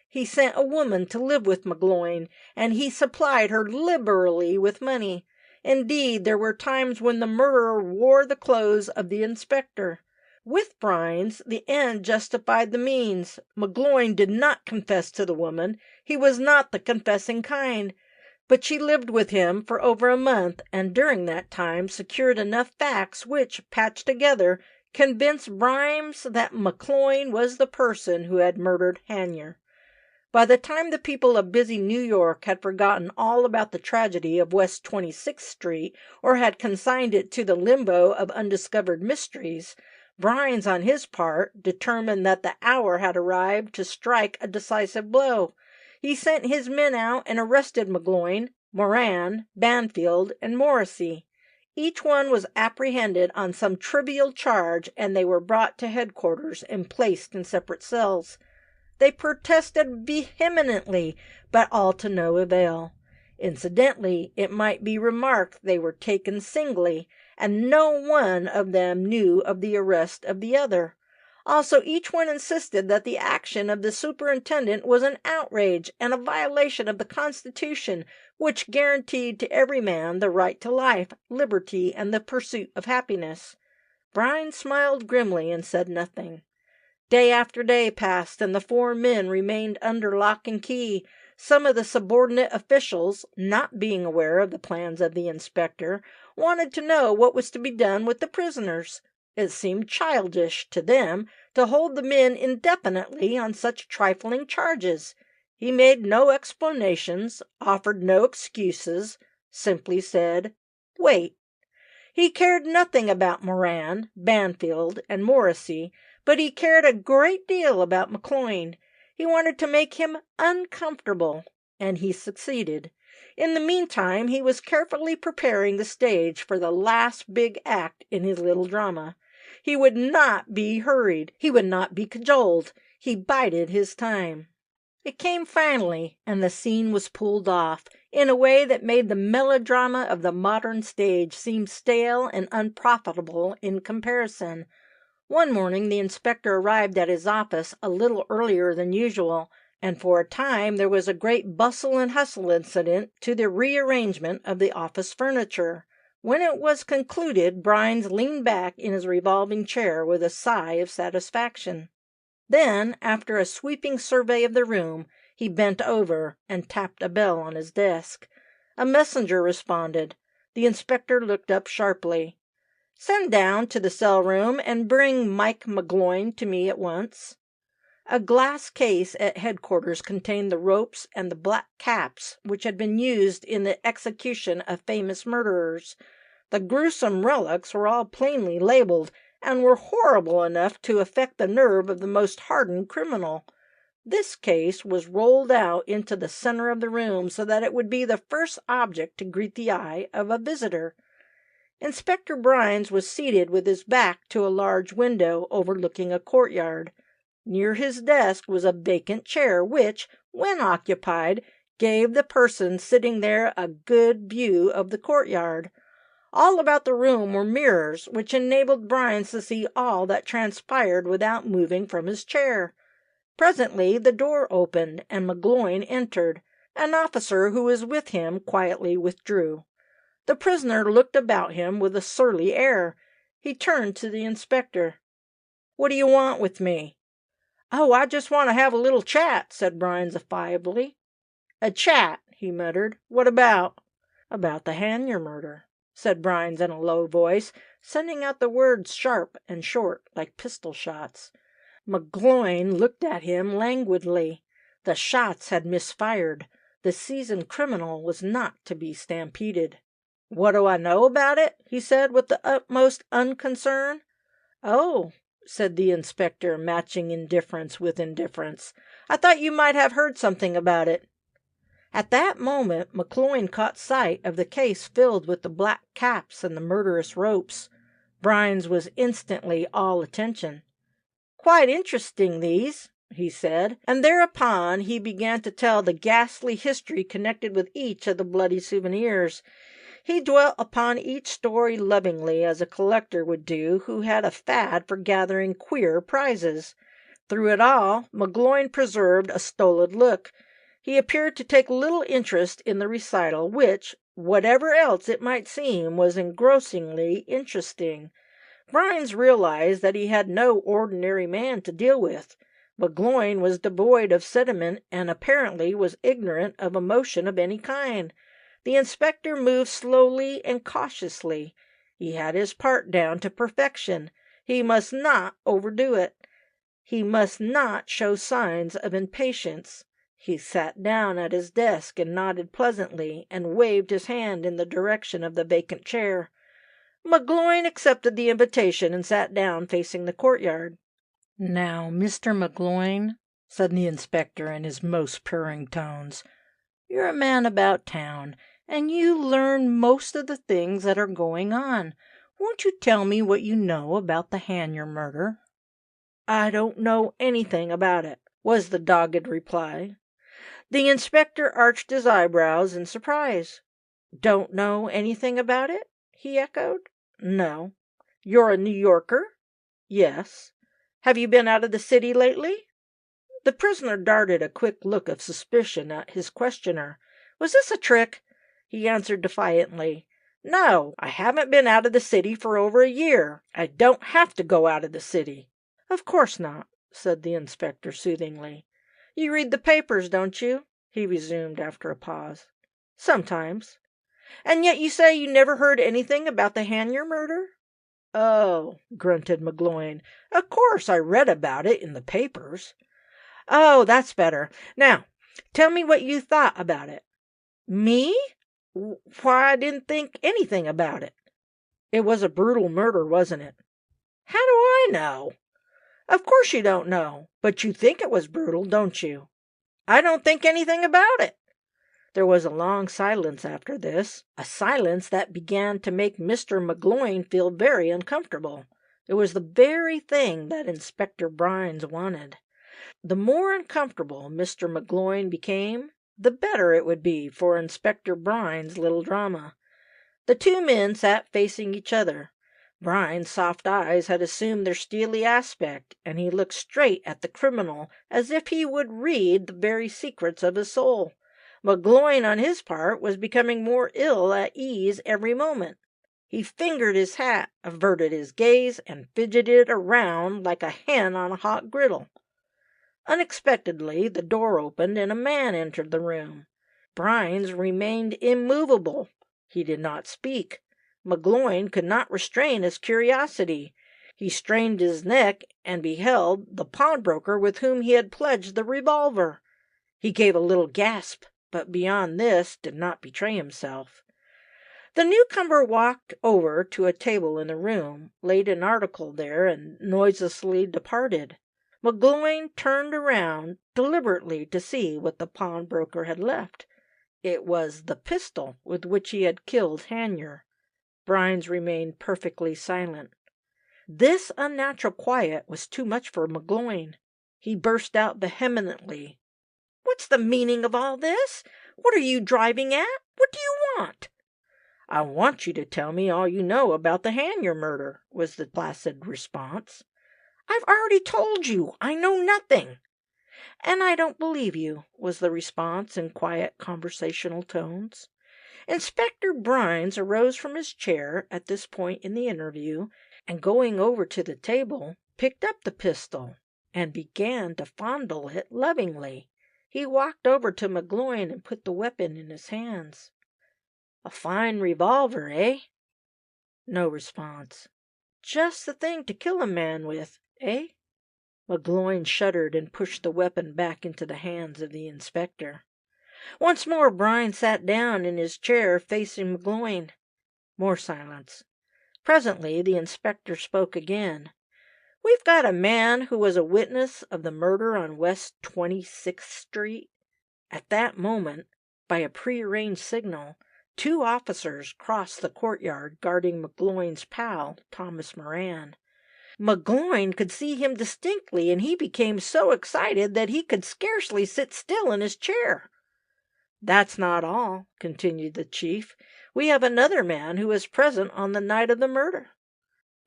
He sent a woman to live with McGloin, and he supplied her liberally with money. Indeed, there were times when the murderer wore the clothes of the inspector. With Brines, the end justified the means. McGloin did not confess to the woman. He was not the confessing kind. But she lived with him for over a month, and during that time secured enough facts which, patched together, convinced Brines that McGloin was the person who had murdered Hanier. By the time the people of busy New York had forgotten all about the tragedy of West 26th Street, or had consigned it to the limbo of undiscovered mysteries, Brines, on his part, determined that the hour had arrived to strike a decisive blow. He sent his men out and arrested McGloin, Moran, Banfield, and Morrissey. Each one was apprehended on some trivial charge, and they were brought to headquarters and placed in separate cells. They protested vehemently, but all to no avail. Incidentally, it might be remarked they were taken singly, and no one of them knew of the arrest of the other. Also, each one insisted that the action of the superintendent was an outrage and a violation of the Constitution, which guaranteed to every man the right to life, liberty, and the pursuit of happiness. Brines smiled grimly and said nothing. Day after day passed, and the 4 men remained under lock and key. Some of the subordinate officials, not being aware of the plans of the inspector, wanted to know what was to be done with the prisoners. It seemed childish to them to hold the men indefinitely on such trifling charges. He made no explanations, offered no excuses, simply said, "Wait." He cared nothing about Moran, Banfield, and Morrissey, but he cared a great deal about McCloyne. He wanted to make him uncomfortable, and he succeeded. In the meantime, he was carefully preparing the stage for the last big act in his little drama. He would not be hurried. He would not be cajoled. He bided his time. It came finally, and the scene was pulled off in a way that made the melodrama of the modern stage seem stale and unprofitable in comparison. One morning the inspector arrived at his office a little earlier than usual, and for a time there was a great bustle and hustle incident to the rearrangement of the office furniture. When it was concluded, Brines leaned back in his revolving chair with a sigh of satisfaction. Then, after a sweeping survey of the room, he bent over and tapped a bell on his desk. A messenger responded. The inspector looked up sharply. "Send down to the cell room and bring Mike McGloin to me at once." A glass case at headquarters contained the ropes and the black caps which had been used in the execution of famous murderers. The gruesome relics were all plainly labeled, and were horrible enough to affect the nerve of the most hardened criminal. This case was rolled out into the center of the room so that it would be the first object to greet the eye of a visitor. Inspector Brines was seated with his back to a large window overlooking a courtyard. Near his desk was a vacant chair which, when occupied, gave the person sitting there a good view of the courtyard. All about the room were mirrors which enabled Brines to see all that transpired without moving from his chair. Presently the door opened and McGloin entered. An officer who was with him quietly withdrew. The prisoner looked about him with a surly air. He turned to the inspector. "What do you want with me?" "Oh, I just want to have a little chat," said Brines affably. "A chat," he muttered. "What about?" "About the Hanyar murder," said Brines in a low voice, sending out the words sharp and short like pistol shots. McGloin looked at him languidly. The shots had misfired. The seasoned criminal was not to be stampeded. "What do I know about it?" he said with the utmost unconcern. "Oh," said the inspector, matching indifference with indifference. "I thought you might have heard something about it." At that moment McGloin caught sight of the case filled with the black caps and the murderous ropes. Brines was instantly all attention. "Quite interesting, these," he said, and thereupon he began to tell the ghastly history connected with each of the bloody souvenirs. He dwelt upon each story lovingly, as a collector would do who had a fad for gathering queer prizes. Through it all, McGloin preserved a stolid look. He appeared to take little interest in the recital, which, whatever else it might seem, was engrossingly interesting. Brines realized that he had no ordinary man to deal with. McGloin was devoid of sentiment and apparently was ignorant of emotion of any kind. The inspector moved slowly and cautiously. He had his part down to perfection. He must not overdo it. He must not show signs of impatience. He sat down at his desk and nodded pleasantly and waved his hand in the direction of the vacant chair. McGloin accepted the invitation and sat down facing the courtyard. "Now, Mr. McGloin," said the inspector in his most purring tones, "you're a man about town, and you learn most of the things that are going on. Won't you tell me what you know about the Hanyar murder?" "I don't know anything about it," was the dogged reply. The inspector arched his eyebrows in surprise. "Don't know anything about it?" he echoed. "No." "You're a New Yorker?" "Yes." "Have you been out of the city lately?" The prisoner darted a quick look of suspicion at his questioner. Was this a trick? He answered defiantly, "No, I haven't been out of the city for over a year. I don't have to go out of the city." "Of course not," said the inspector soothingly. "You read the papers, don't you?" he resumed after a pause. "Sometimes. And yet you say you never heard anything about the Hanyar murder?" "Oh," grunted McGloin, "of course I read about it in the papers." "Oh, that's better. Now, tell me what you thought about it." "Me? Why, I didn't think anything about it." "It was a brutal murder, wasn't it?" "How do I know?" "Of course you don't know, but you think it was brutal, don't you?" "I don't think anything about it." There was a long silence after this, a silence that began to make Mr. McGloin feel very uncomfortable. It was the very thing that Inspector Brynes wanted. The more uncomfortable Mr. McGloin became, the better it would be for Inspector Brynes' little drama. The two men sat facing each other. Brynes' soft eyes had assumed their steely aspect, and he looked straight at the criminal as if he would read the very secrets of his soul. McGloin, on his part, was becoming more ill at ease every moment. He fingered his hat, averted his gaze, and fidgeted around like a hen on a hot griddle. Unexpectedly, the door opened and a man entered the room. Brynes remained immovable. He did not speak. McGloin could not restrain his curiosity. He strained his neck and beheld the pawnbroker with whom he had pledged the revolver. He gave a little gasp, but beyond this did not betray himself. The newcomer walked over to a table in the room, laid an article there, and noiselessly departed. McGloin turned around deliberately to see what the pawnbroker had left. It was the pistol with which he had killed Hanyar. Brynes remained perfectly silent. This unnatural quiet was too much for McGloin. He burst out vehemently. "What's the meaning of all this? What are you driving at? What do you want?" "I want you to tell me all you know about the Hanyar murder," was the placid response. "I've already told you. I know nothing." "And I don't believe you," was the response in quiet conversational tones. Inspector Brynes arose from his chair at this point in the interview, and going over to the table, picked up the pistol and began to fondle it lovingly. He walked over to McGloin and put the weapon in his hands. "A fine revolver, eh?" No response. "Just the thing to kill a man with, eh?" McGloin shuddered and pushed the weapon back into the hands of the inspector. Once more Brynes sat down in his chair facing McGloin. More silence. Presently the inspector spoke again. "We've got a man who was a witness of the murder on West 26th Street." At that moment, by a prearranged signal, two officers crossed the courtyard guarding McGloin's pal, Thomas Moran. McGloin could see him distinctly, and he became so excited that he could scarcely sit still in his chair. "That's not all," continued the chief. "We have another man who was present on the night of the murder."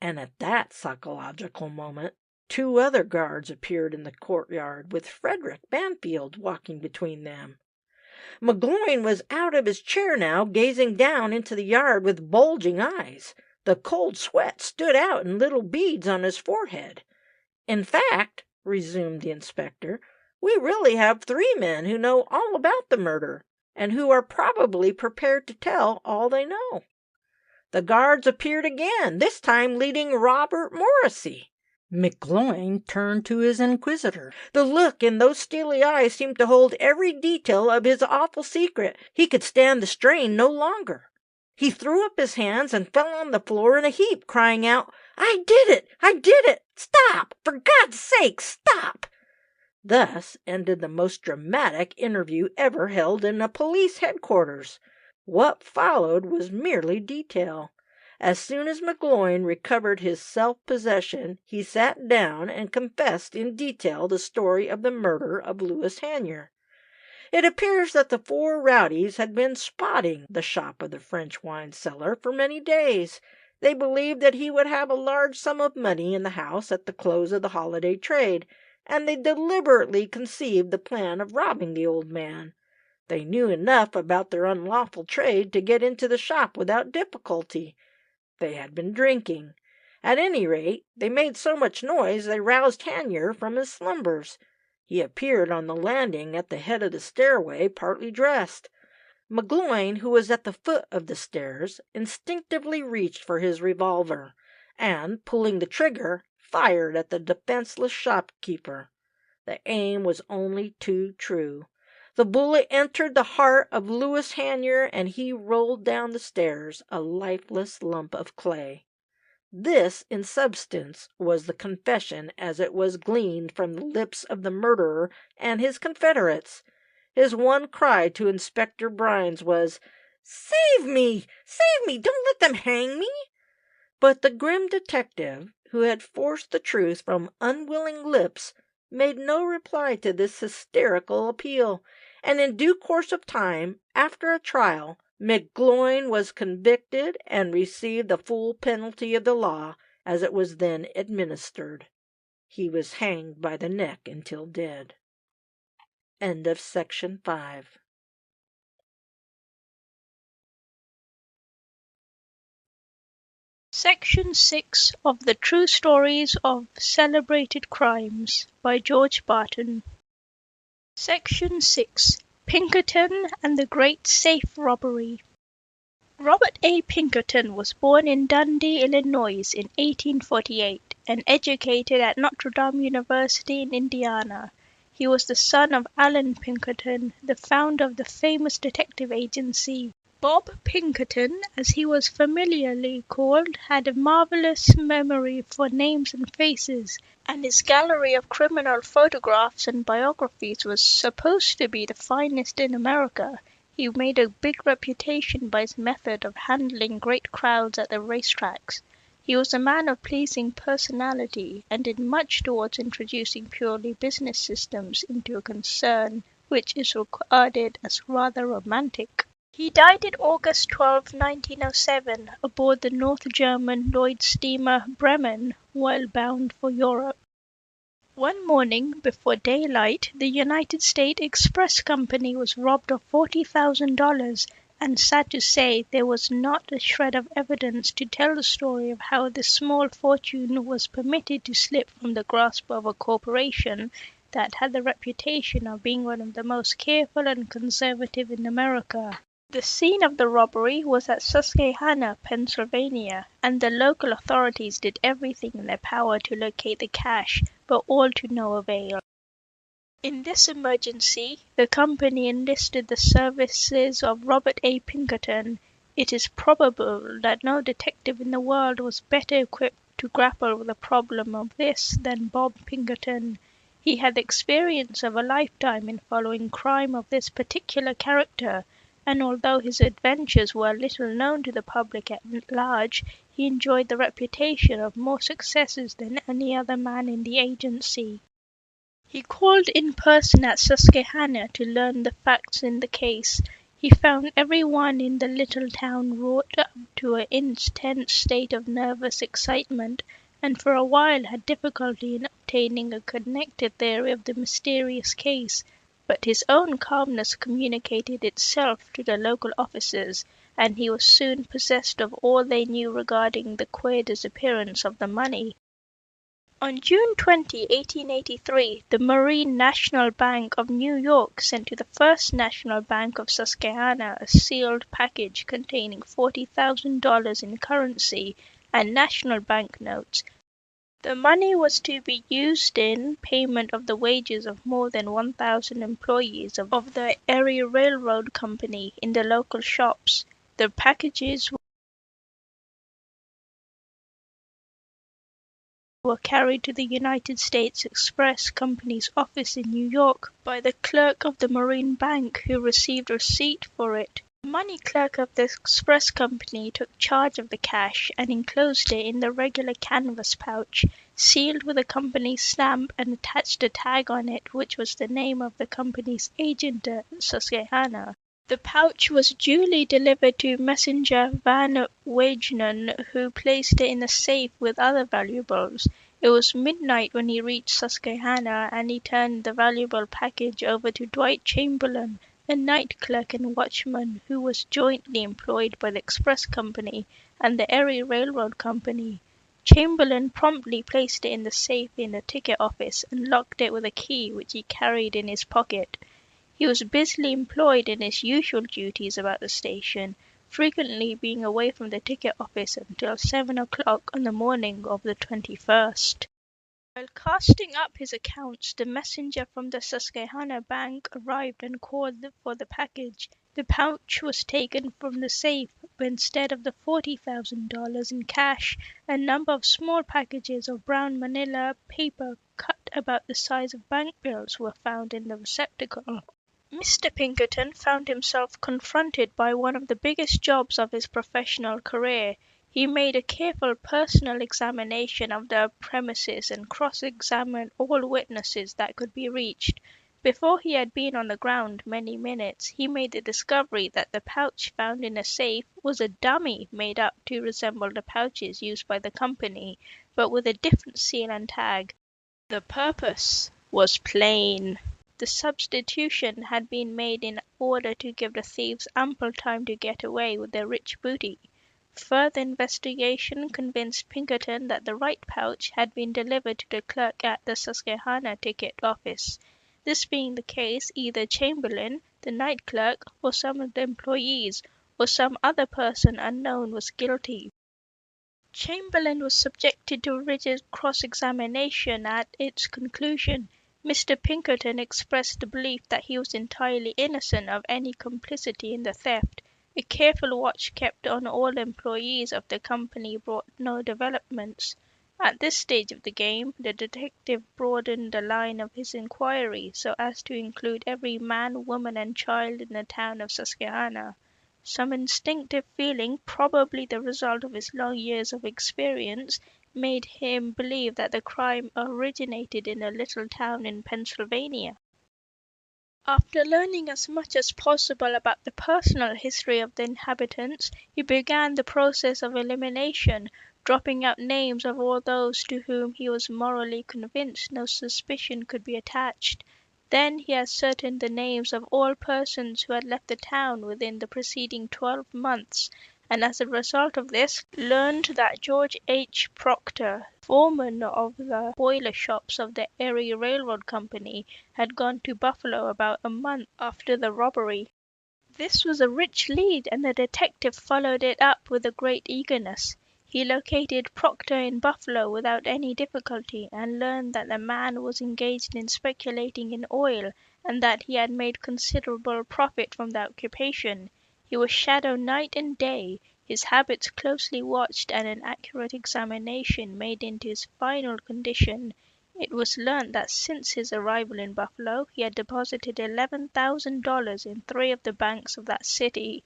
And at that psychological moment, two other guards appeared in the courtyard, with Frederick Banfield walking between them. McGloin was out of his chair now, gazing down into the yard with bulging eyes. The cold sweat stood out in little beads on his forehead. "In fact," resumed the inspector, "we really have three men who know all about the murder, and who are probably prepared to tell all they know." The guards appeared again, this time leading Robert Morrissey. McGloin turned to his inquisitor. The look in those steely eyes seemed to hold every detail of his awful secret. He could stand the strain no longer. He threw up his hands and fell on the floor in a heap, crying out, "I did it! I did it! Stop! For God's sake, stop!" Thus ended the most dramatic interview ever held in a police headquarters. What followed was merely detail. As soon as McGloin recovered his self-possession, he sat down and confessed in detail the story of the murder of Louis Hanyar. It appears that the four rowdies had been spotting the shop of the French wine seller for many days. They believed that he would have a large sum of money in the house at the close of the holiday trade, and they deliberately conceived the plan of robbing the old man. They knew enough about their unlawful trade to get into the shop without difficulty. They had been drinking. At any rate, they made so much noise they roused Hanyar from his slumbers. He appeared on the landing at the head of the stairway, partly dressed. McGloin, who was at the foot of the stairs, instinctively reached for his revolver, and, pulling the trigger, fired at the defenseless shopkeeper. The aim was only too true. The bullet entered the heart of Louis Hanier, and he rolled down the stairs, a lifeless lump of clay. This, in substance, was the confession as it was gleaned from the lips of the murderer and his confederates. His one cry to Inspector Brines was, "Save me! Save me! Don't let them hang me!" But the grim detective, who had forced the truth from unwilling lips, made no reply to this hysterical appeal, and in due course of time, after a trial, McGloin was convicted and received the full penalty of the law as it was then administered. He was hanged by the neck until dead. End of section 5. Section 6 of the True Stories of Celebrated Crimes by George Barton. Section 6. Pinkerton and the Great Safe Robbery. Robert A. Pinkerton was born in Dundee, Illinois in 1848 and educated at Notre Dame University in Indiana. He was the son of Allen Pinkerton, the founder of the famous detective agency. Bob Pinkerton, as he was familiarly called, had a marvelous memory for names and faces, and his gallery of criminal photographs and biographies was supposed to be the finest in America. He made a big reputation by his method of handling great crowds at the racetracks. He was a man of pleasing personality and did much towards introducing purely business systems into a concern which is regarded as rather romantic. He died in August 12, 1907, aboard the North German Lloyd steamer Bremen while bound for Europe. One morning, before daylight, the United States Express Company was robbed of $40,000, and sad to say, there was not a shred of evidence to tell the story of how this small fortune was permitted to slip from the grasp of a corporation that had the reputation of being one of the most careful and conservative in America. The scene of the robbery was at Susquehanna, Pennsylvania, and the local authorities did everything in their power to locate the cash, but all to no avail. In this emergency, the company enlisted the services of Robert A. Pinkerton. It is probable that no detective in the world was better equipped to grapple with a problem of this than Bob Pinkerton. He had the experience of a lifetime in following crime of this particular character, and although his adventures were little known to the public at large, he enjoyed the reputation of more successes than any other man in the agency. He called in person at Susquehanna to learn the facts in the case. He found everyone in the little town wrought up to an intense state of nervous excitement, and for a while had difficulty in obtaining a connected theory of the mysterious case. But his own calmness communicated itself to the local officers, and he was soon possessed of all they knew regarding the queer disappearance of the money. On June 20, 1883, the Marine National Bank of New York sent to the First National Bank of Susquehanna a sealed package containing $40,000 in currency and national banknotes. The money was to be used in payment of the wages of more than 1,000 employees of the Erie Railroad Company in the local shops. The packages were carried to the United States Express Company's office in New York by the clerk of the Marine Bank, who received a receipt for it. The money clerk of the Express Company took charge of the cash and enclosed it in the regular canvas pouch, sealed with the company's stamp, and attached a tag on it which was the name of the company's agent at Susquehanna. The pouch was duly delivered to Messenger Van Wagenen, who placed it in a safe with other valuables. It was midnight when he reached Susquehanna, and he turned the valuable package over to Dwight Chamberlain, a night clerk and watchman who was jointly employed by the Express Company and the Erie Railroad Company. Chamberlain promptly placed it in the safe in the ticket office and locked it with a key which he carried in his pocket. He was busily employed in his usual duties about the station, frequently being away from the ticket office until 7 o'clock on the morning of the 21st. While casting up his accounts, the messenger from the Susquehanna Bank arrived and called for the package. The pouch was taken from the safe, but instead of the $40,000 in cash, a number of small packages of brown manila paper cut about the size of bank bills were found in the receptacle. Mr. Pinkerton found himself confronted by one of the biggest jobs of his professional career. He made a careful personal examination of the premises and cross-examined all witnesses that could be reached. Before he had been on the ground many minutes, he made the discovery that the pouch found in a safe was a dummy made up to resemble the pouches used by the company, but with a different seal and tag. The purpose was plain. The substitution had been made in order to give the thieves ample time to get away with their rich booty. Further investigation convinced Pinkerton that the right pouch had been delivered to the clerk at the Susquehanna ticket office. This being the case, either Chamberlain, the night clerk, or some of the employees, or some other person unknown was guilty. Chamberlain was subjected to rigid cross-examination. At its conclusion, Mr. Pinkerton expressed the belief that he was entirely innocent of any complicity in the theft. A careful watch kept on all employees of the company brought no developments. At this stage of the game, the detective broadened the line of his inquiry so as to include every man, woman, and child in the town of Susquehanna. Some instinctive feeling, probably the result of his long years of experience, made him believe that the crime originated in a little town in Pennsylvania. After learning as much as possible about the personal history of the inhabitants, he began the process of elimination, dropping out names of all those to whom he was morally convinced no suspicion could be attached. Then he ascertained the names of all persons who had left the town within the preceding 12 months, and as a result of this learned that George H. Proctor, foreman of the boiler shops of the Erie Railroad Company, had gone to Buffalo about a month after the robbery. This was a rich lead, and the detective followed it up with a great eagerness. He located Proctor in Buffalo without any difficulty, and learned that the man was engaged in speculating in oil, and that he had made considerable profit from the occupation. He was shadowed night and day, his habits closely watched, and an accurate examination made into his final condition. It was learned that since his arrival in Buffalo he had deposited $11,000 in 3 of the banks of that city.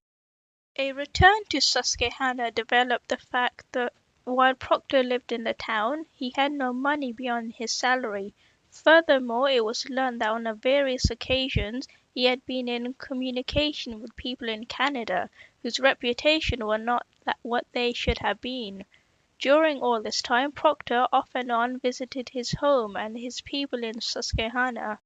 A return to Susquehanna developed the fact that while Proctor lived in the town, he had no money beyond his salary. Furthermore, it was learned that on various occasions he had been in communication with people in Canada whose reputation were not what they should have been. During all this time, Proctor off and on visited his home and his people in Susquehanna.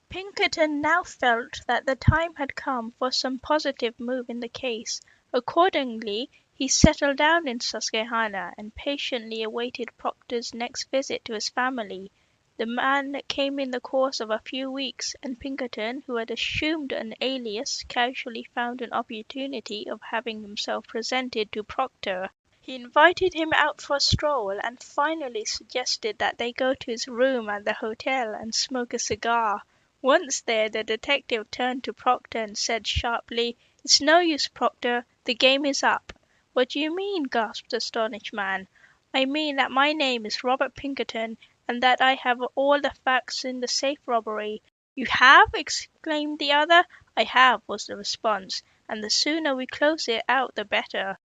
Pinkerton now felt that the time had come for some positive move in the case. Accordingly, he settled down in Susquehanna and patiently awaited Proctor's next visit to his family. The man came in the course of a few weeks, and Pinkerton, who had assumed an alias, casually found an opportunity of having himself presented to Proctor. He invited him out for a stroll, and finally suggested that they go to his room at the hotel and smoke a cigar. Once there, the detective turned to Proctor and said sharply, "It's no use, Proctor, the game is up." "What do you mean?" gasped the astonished man. "I mean that my name is Robert Pinkerton, and that I have all the facts in the safe robbery." "You have?" exclaimed the other. "I have," was the response, "and the sooner we close it out the better."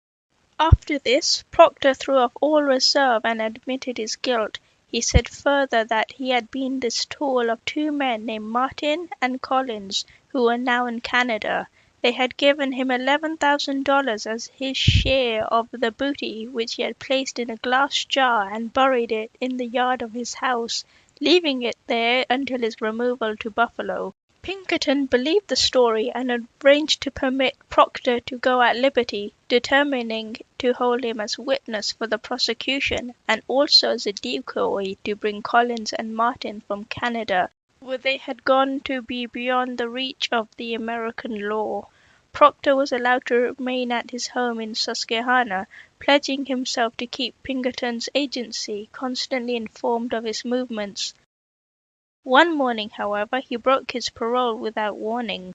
After this, Proctor threw off all reserve and admitted his guilt. He said further that he had been the tool of 2 men named Martin and Collins, who were now in Canada. They had given him $11,000 as his share of the booty, which he had placed in a glass jar and buried it in the yard of his house, leaving it there until his removal to Buffalo. Pinkerton believed the story and arranged to permit Proctor to go at liberty, determining to hold him as witness for the prosecution and also as a decoy to bring Collins and Martin from Canada, where they had gone to be beyond the reach of the American law. Proctor was allowed to remain at his home in Susquehanna, pledging himself to keep Pinkerton's agency constantly informed of his movements. One morning, however, he broke his parole without warning.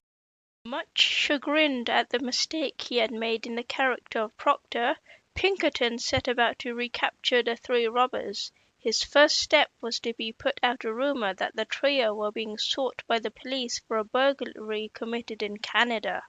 Much chagrined at the mistake he had made in the character of Proctor, Pinkerton set about to recapture the three robbers. His first step was to put out a rumor that the trio were being sought by the police for a burglary committed in Canada.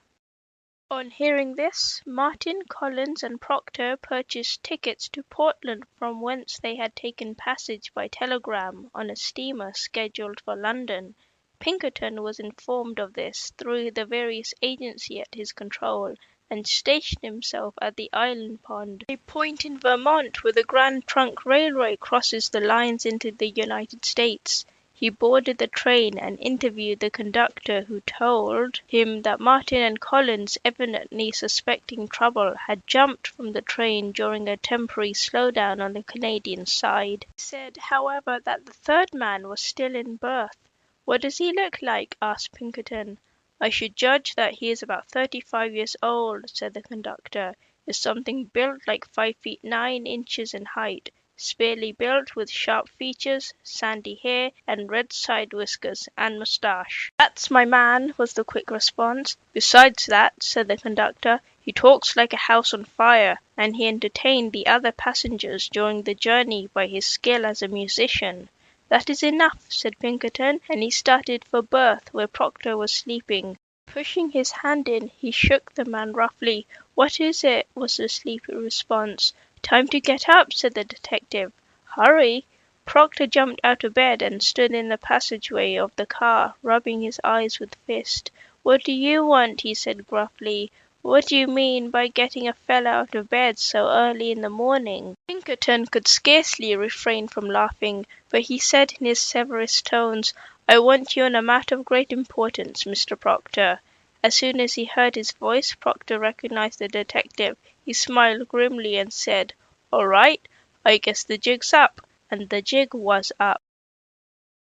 On hearing this, Martin, Collins, and Proctor purchased tickets to Portland, from whence they had taken passage by telegram on a steamer scheduled for London. Pinkerton was informed of this through the various agencies at his control, and stationed himself at the Island Pond, a point in Vermont where the Grand Trunk Railway crosses the lines into the United States. He boarded the train and interviewed the conductor, who told him that Martin and Collins, evidently suspecting trouble, had jumped from the train during a temporary slowdown on the Canadian side. He said, however, that the third man was still in berth. "What does he look like?" asked Pinkerton. "I should judge that he is about 35 years old," said the conductor. "Is something built like 5 feet 9 inches in height. Sparely built, with sharp features, sandy hair, and red side whiskers and moustache." "That's my man," was the quick response. "Besides that," said the conductor, "he talks like a house on fire, and he entertained the other passengers during the journey by his skill as a musician." "That is enough," said Pinkerton, and he started for berth where Proctor was sleeping. Pushing his hand in, he shook the man roughly. "What is it?" was the sleepy response. "Time to get up," said the detective. "Hurry!" Proctor jumped out of bed and stood in the passageway of the car, rubbing his eyes with fist. "What do you want?" he said gruffly. "What do you mean by getting a fellow out of bed so early in the morning?" Pinkerton could scarcely refrain from laughing, but he said in his severest tones, "I want you on a matter of great importance, Mr. Proctor." As soon as he heard his voice, Proctor recognized the detective. He smiled grimly and said, "All right, I guess the jig's up." And the jig was up.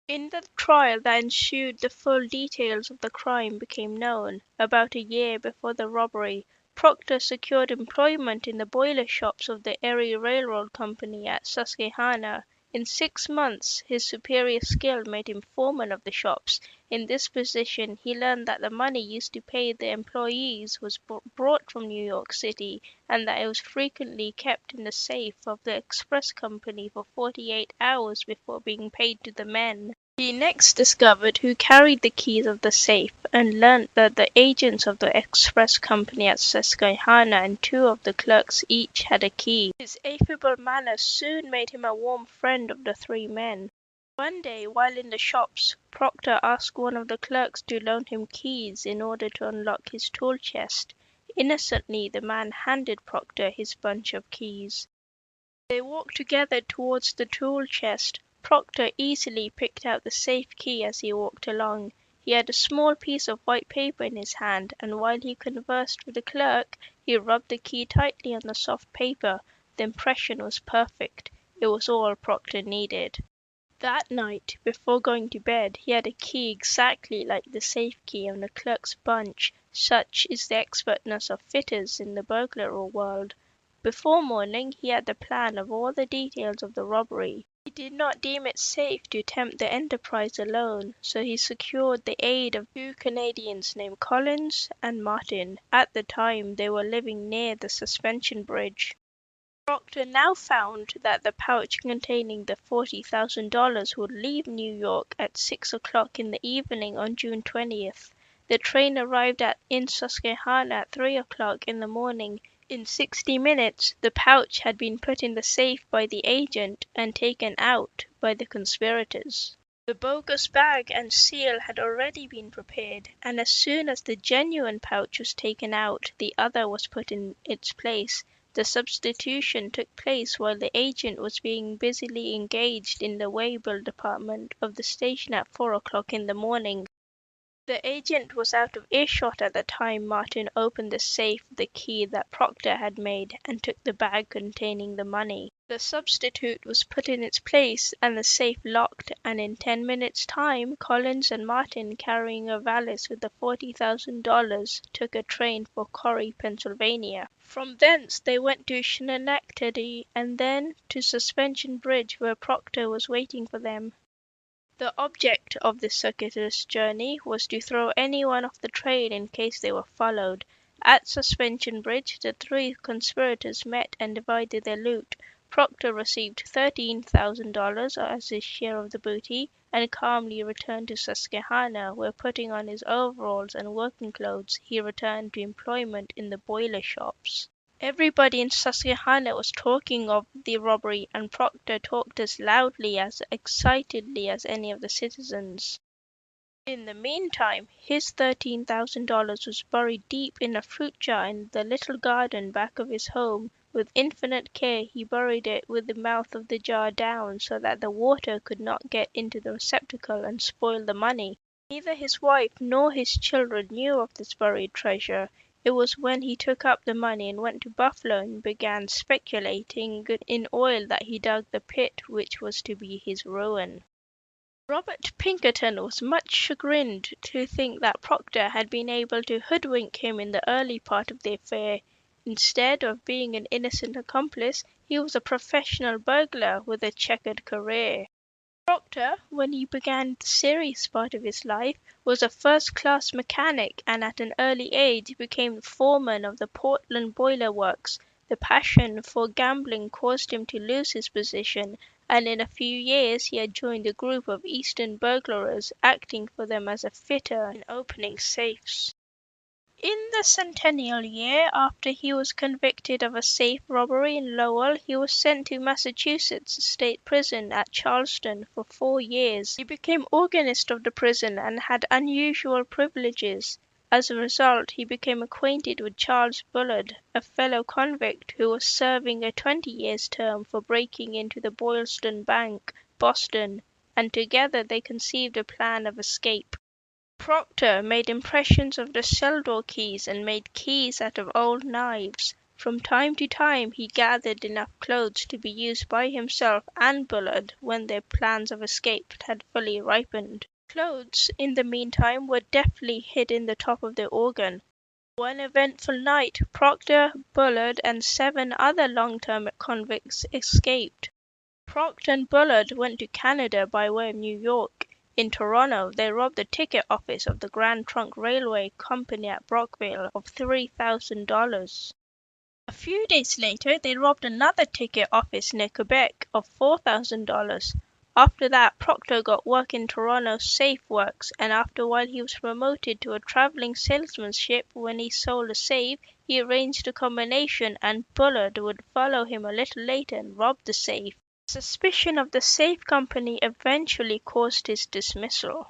In the trial that ensued, the full details of the crime became known. About a year before the robbery, Proctor secured employment in the boiler shops of the Erie Railroad Company at Susquehanna. In 6 months his superior skill made him foreman of the shops. In this position he learned that the money used to pay the employees was brought from New York City, and that it was frequently kept in the safe of the express company for 48 hours before being paid to the men. He next discovered who carried the keys of the safe, and learnt that the agents of the express company at Susquehanna and 2 of the clerks each had a key. His affable manner soon made him a warm friend of the 3 men. One day, while in the shops, Proctor asked one of the clerks to loan him keys in order to unlock his tool chest. Innocently, the man handed Proctor his bunch of keys. They walked together towards the tool chest. Proctor easily picked out the safe key as he walked along. He had a small piece of white paper in his hand, and while he conversed with the clerk, he rubbed the key tightly on the soft paper. The impression was perfect. It was all Proctor needed. That night, before going to bed, he had a key exactly like the safe key on the clerk's bunch. Such is the expertness of fitters in the burglary world. Before morning he had the plan of all the details of the robbery. He did not deem it safe to attempt the enterprise alone, so he secured the aid of 2 Canadians named Collins and Martin. At the time they were living near the suspension bridge. Proctor now found that the pouch containing the $40,000 would leave New York at 6 o'clock in the evening on June 20th. The train arrived in Susquehanna at 3 o'clock in the morning. In 60 minutes the pouch had been put in the safe by the agent and taken out by the conspirators. The bogus bag and seal had already been prepared, and as soon as the genuine pouch was taken out, the other was put in its place. The substitution took place while the agent was being busily engaged in the waybill department of the station at 4 o'clock in the morning. The agent was out of earshot at the time Martin opened the safe with the key that Proctor had made and took the bag containing the money. The substitute was put in its place and the safe locked, and in 10 minutes' time Collins and Martin, carrying a valise with the $40,000, took a train for Corry, Pennsylvania. From thence they went to Schenectady and then to Suspension Bridge, where Proctor was waiting for them. The object of this circuitous journey was to throw anyone off the train in case they were followed. At Suspension Bridge, the three conspirators met and divided their loot. Proctor received $13,000 as his share of the booty, and calmly returned to Susquehanna, where, putting on his overalls and working clothes, he returned to employment in the boiler shops. Everybody in Susquehanna was talking of the robbery, and Proctor talked as loudly, as excitedly as any of the citizens. In the meantime, his $13,000 was buried deep in a fruit jar in the little garden back of his home. With infinite care he buried it with the mouth of the jar down, so that the water could not get into the receptacle and spoil the money. Neither his wife nor his children knew of this buried treasure. It was when he took up the money and went to Buffalo and began speculating in oil that he dug the pit which was to be his ruin. Robert Pinkerton was much chagrined to think that Proctor had been able to hoodwink him in the early part of the affair. Instead of being an innocent accomplice, he was a professional burglar with a checkered career. Proctor, when he began the serious part of his life, was a first-class mechanic, and at an early age became the foreman of the Portland Boiler Works. The passion for gambling caused him to lose his position, and in a few years he had joined a group of Eastern burglars, acting for them as a fitter and opening safes. In the centennial year after he was convicted of a safe robbery in Lowell, he was sent to Massachusetts State Prison at Charleston for 4 years. He became organist of the prison and had unusual privileges. As a result, he became acquainted with Charles Bullard, a fellow convict who was serving a 20-year term for breaking into the Boylston Bank, Boston, and together they conceived a plan of escape. Proctor made impressions of the cell door keys and made keys out of old knives. From time to time he gathered enough clothes to be used by himself and Bullard when their plans of escape had fully ripened. Clothes, in the meantime, were deftly hid in the top of the organ. One eventful night, Proctor, Bullard, and 7 other long-term convicts escaped. Proctor and Bullard went to Canada by way of New York. In Toronto, they robbed the ticket office of the Grand Trunk Railway Company at Brockville of $3,000. A few days later, they robbed another ticket office near Quebec of $4,000. After that, Proctor got work in Toronto's safe works, and after a while he was promoted to a travelling salesmanship. When he sold a safe, he arranged a combination, and Bullard would follow him a little later and rob the safe. Suspicion of the safe company eventually caused his dismissal.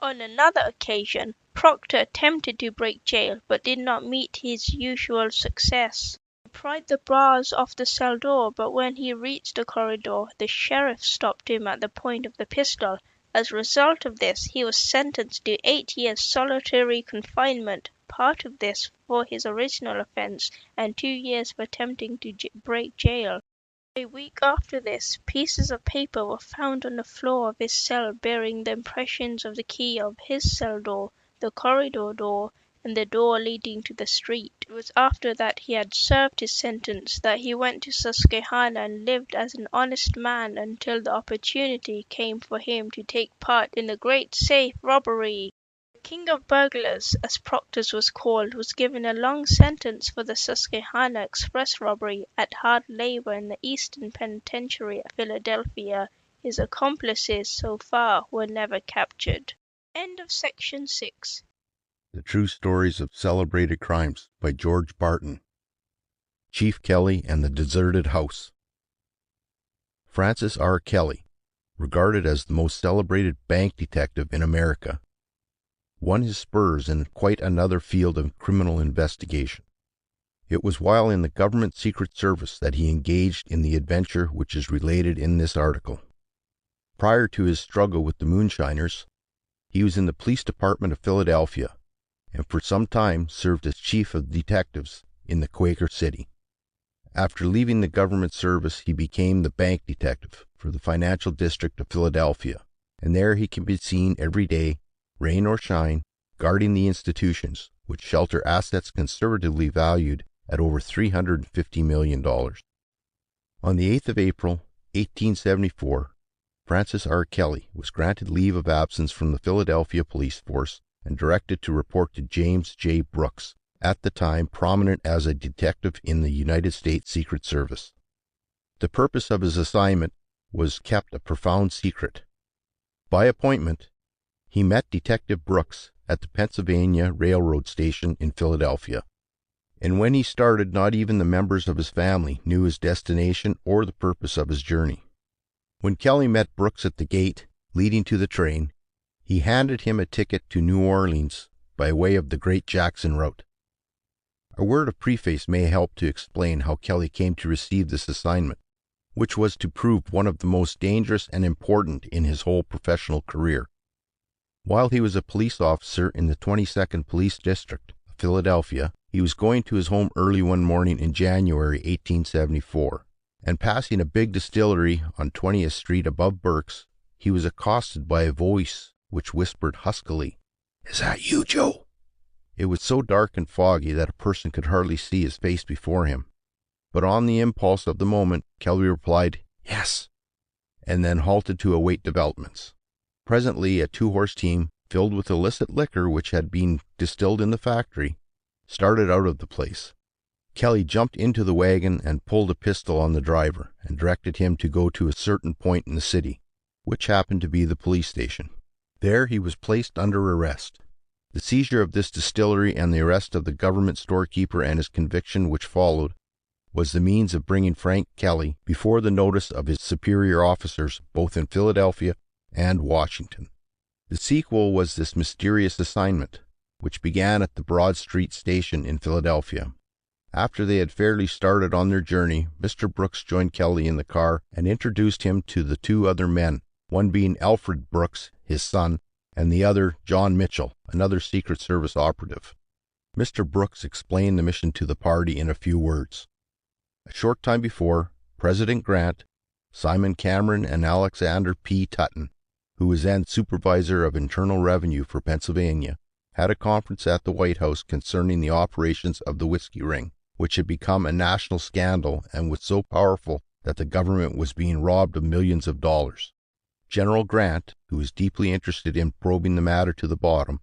On another occasion, Proctor attempted to break jail but did not meet his usual success. He pried the bars off the cell door, but when he reached the corridor, the sheriff stopped him at the point of the pistol. As a result of this, he was sentenced to 8 years solitary confinement, part of this for his original offence, and 2 years for attempting to break jail. A week after this, pieces of paper were found on the floor of his cell bearing the impressions of the key of his cell door, the corridor door, and the door leading to the street. It was after that he had served his sentence that he went to Susquehanna and lived as an honest man until the opportunity came for him to take part in the great safe robbery. The King of Burglars, as Proctor's was called, was given a long sentence for the Susquehanna Express robbery at hard labor in the Eastern Penitentiary at Philadelphia. His accomplices so far were never captured. End of section 6. The True Stories of Celebrated Crimes by George Barton. Chief Kelly and the Deserted House. Francis R. Kelly, regarded as the most celebrated bank detective in America, won his spurs in quite another field of criminal investigation. It was while in the government secret service that he engaged in the adventure which is related in this article. Prior to his struggle with the moonshiners, he was in the police department of Philadelphia, and for some time served as chief of detectives in the Quaker City. After leaving the government service, he became the bank detective for the financial district of Philadelphia, and there he can be seen every day, rain or shine, guarding the institutions which shelter assets conservatively valued at over $350 million. On the 8th of April, 1874, Francis R. Kelly was granted leave of absence from the Philadelphia police force and directed to report to James J. Brooks, at the time prominent as a detective in the United States Secret Service. The purpose of his assignment was kept a profound secret. By appointment, he met Detective Brooks at the Pennsylvania Railroad Station in Philadelphia, and when he started, not even the members of his family knew his destination or the purpose of his journey. When Kelly met Brooks at the gate leading to the train, he handed him a ticket to New Orleans by way of the Great Jackson route. A word of preface may help to explain how Kelly came to receive this assignment, which was to prove one of the most dangerous and important in his whole professional career. While he was a police officer in the 22nd Police District of Philadelphia, he was going to his home early one morning in January 1874, and passing a big distillery on 20th Street above Burke's, he was accosted by a voice which whispered huskily, "Is that you, Joe?" It was so dark and foggy that a person could hardly see his face before him, but on the impulse of the moment, Kelly replied, "Yes," and then halted to await developments. Presently, a two-horse team, filled with illicit liquor which had been distilled in the factory, started out of the place. Kelly jumped into the wagon and pulled a pistol on the driver and directed him to go to a certain point in the city, which happened to be the police station. There he was placed under arrest. The seizure of this distillery and the arrest of the government storekeeper and his conviction which followed was the means of bringing Frank Kelly before the notice of his superior officers both in Philadelphia and Washington. The sequel was this mysterious assignment, which began at the Broad Street station in Philadelphia. After they had fairly started on their journey, Mr. Brooks joined Kelly in the car and introduced him to the two other men, one being Alfred Brooks, his son, and the other John Mitchell, another Secret Service operative. Mr. Brooks explained the mission to the party in a few words. A short time before, President Grant, Simon Cameron, and Alexander P. Tutton, who was then Supervisor of Internal Revenue for Pennsylvania, had a conference at the White House concerning the operations of the whiskey ring, which had become a national scandal and was so powerful that the government was being robbed of millions of dollars. General Grant, who was deeply interested in probing the matter to the bottom,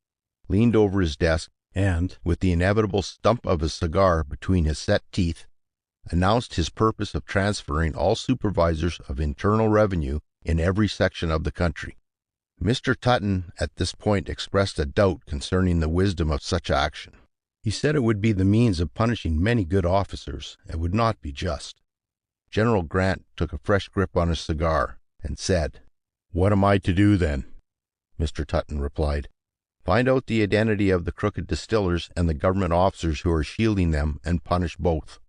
leaned over his desk and, with the inevitable stump of his cigar between his set teeth, announced his purpose of transferring all supervisors of internal revenue in every section of the country. Mr. Tutton at this point expressed a doubt concerning the wisdom of such action. He said it would be the means of punishing many good officers and would not be just. General Grant took a fresh grip on his cigar and said, "What am I to do then?" Mr. Tutton replied, "Find out the identity of the crooked distillers and the government officers who are shielding them and punish both."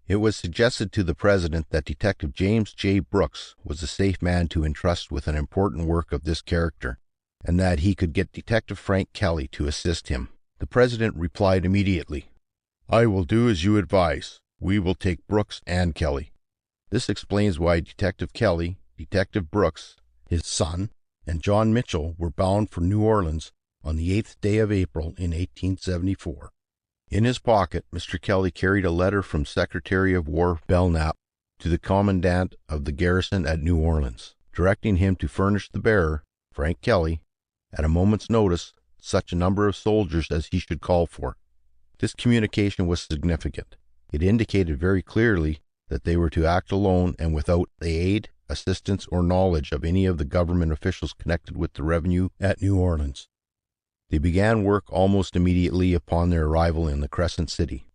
It was suggested to the President that Detective James J. Brooks was a safe man to entrust with an important work of this character, and that he could get Detective Frank Kelly to assist him. The President replied immediately, "I will do as you advise. We will take Brooks and Kelly." This explains why Detective Kelly, Detective Brooks, his son, and John Mitchell were bound for New Orleans on the 8th day of April in 1874. In his pocket, Mr. Kelly carried a letter from Secretary of War Belknap to the commandant of the garrison at New Orleans, directing him to furnish the bearer, Frank Kelly, at a moment's notice, such a number of soldiers as he should call for. This communication was significant. It indicated very clearly that they were to act alone and without the aid, assistance, or knowledge of any of the government officials connected with the revenue at New Orleans. They began work almost immediately upon their arrival in the Crescent City.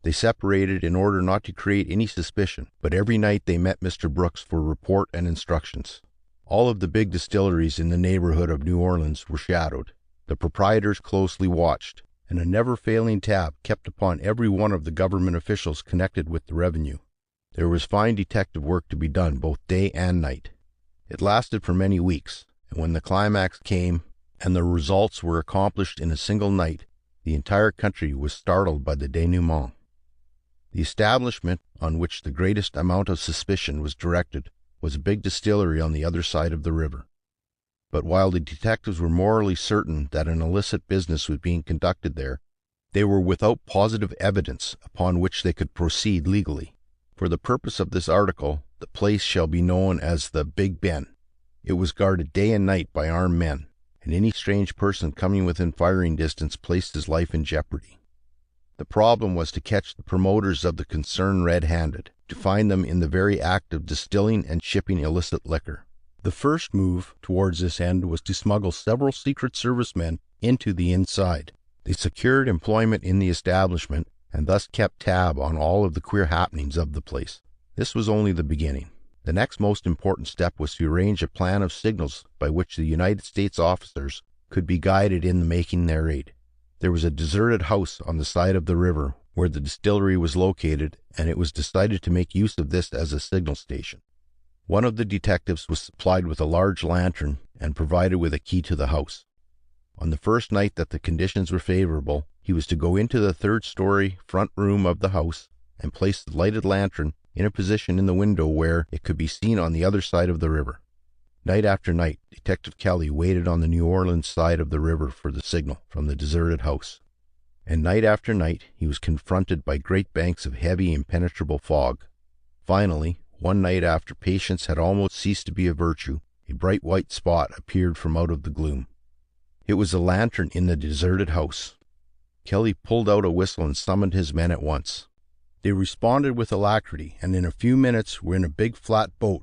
They separated in order not to create any suspicion, but every night they met Mr. Brooks for report and instructions. All of the big distilleries in the neighborhood of New Orleans were shadowed, the proprietors closely watched, and a never-failing tab kept upon every one of the government officials connected with the revenue. There was fine detective work to be done both day and night. It lasted for many weeks, and when the climax came, and the results were accomplished in a single night. The entire country was startled by the denouement. The establishment on which the greatest amount of suspicion was directed was a big distillery on the other side of the river. But while the detectives were morally certain that an illicit business was being conducted there, they were without positive evidence upon which they could proceed legally. For the purpose of this article, the place shall be known as the Big Ben. It was guarded day and night by armed men, and any strange person coming within firing distance placed his life in jeopardy. The problem was to catch the promoters of the concern red-handed, to find them in the very act of distilling and shipping illicit liquor. The first move towards this end was to smuggle several Secret Service men into the inside. They secured employment in the establishment and thus kept tab on all of the queer happenings of the place. This was only the beginning. The next most important step was to arrange a plan of signals by which the United States officers could be guided in making their raid. There was a deserted house on the side of the river where the distillery was located, and it was decided to make use of this as a signal station. One of the detectives was supplied with a large lantern and provided with a key to the house. On the first night that the conditions were favorable, he was to go into the third-story front room of the house and place the lighted lantern in a position in the window where it could be seen on the other side of the river. Night after night, Detective Kelly waited on the New Orleans side of the river for the signal from the deserted house. And night after night, he was confronted by great banks of heavy, impenetrable fog. Finally, one night after patience had almost ceased to be a virtue, a bright white spot appeared from out of the gloom. It was a lantern in the deserted house. Kelly pulled out a whistle and summoned his men at once. They responded with alacrity, and in a few minutes were in a big flat boat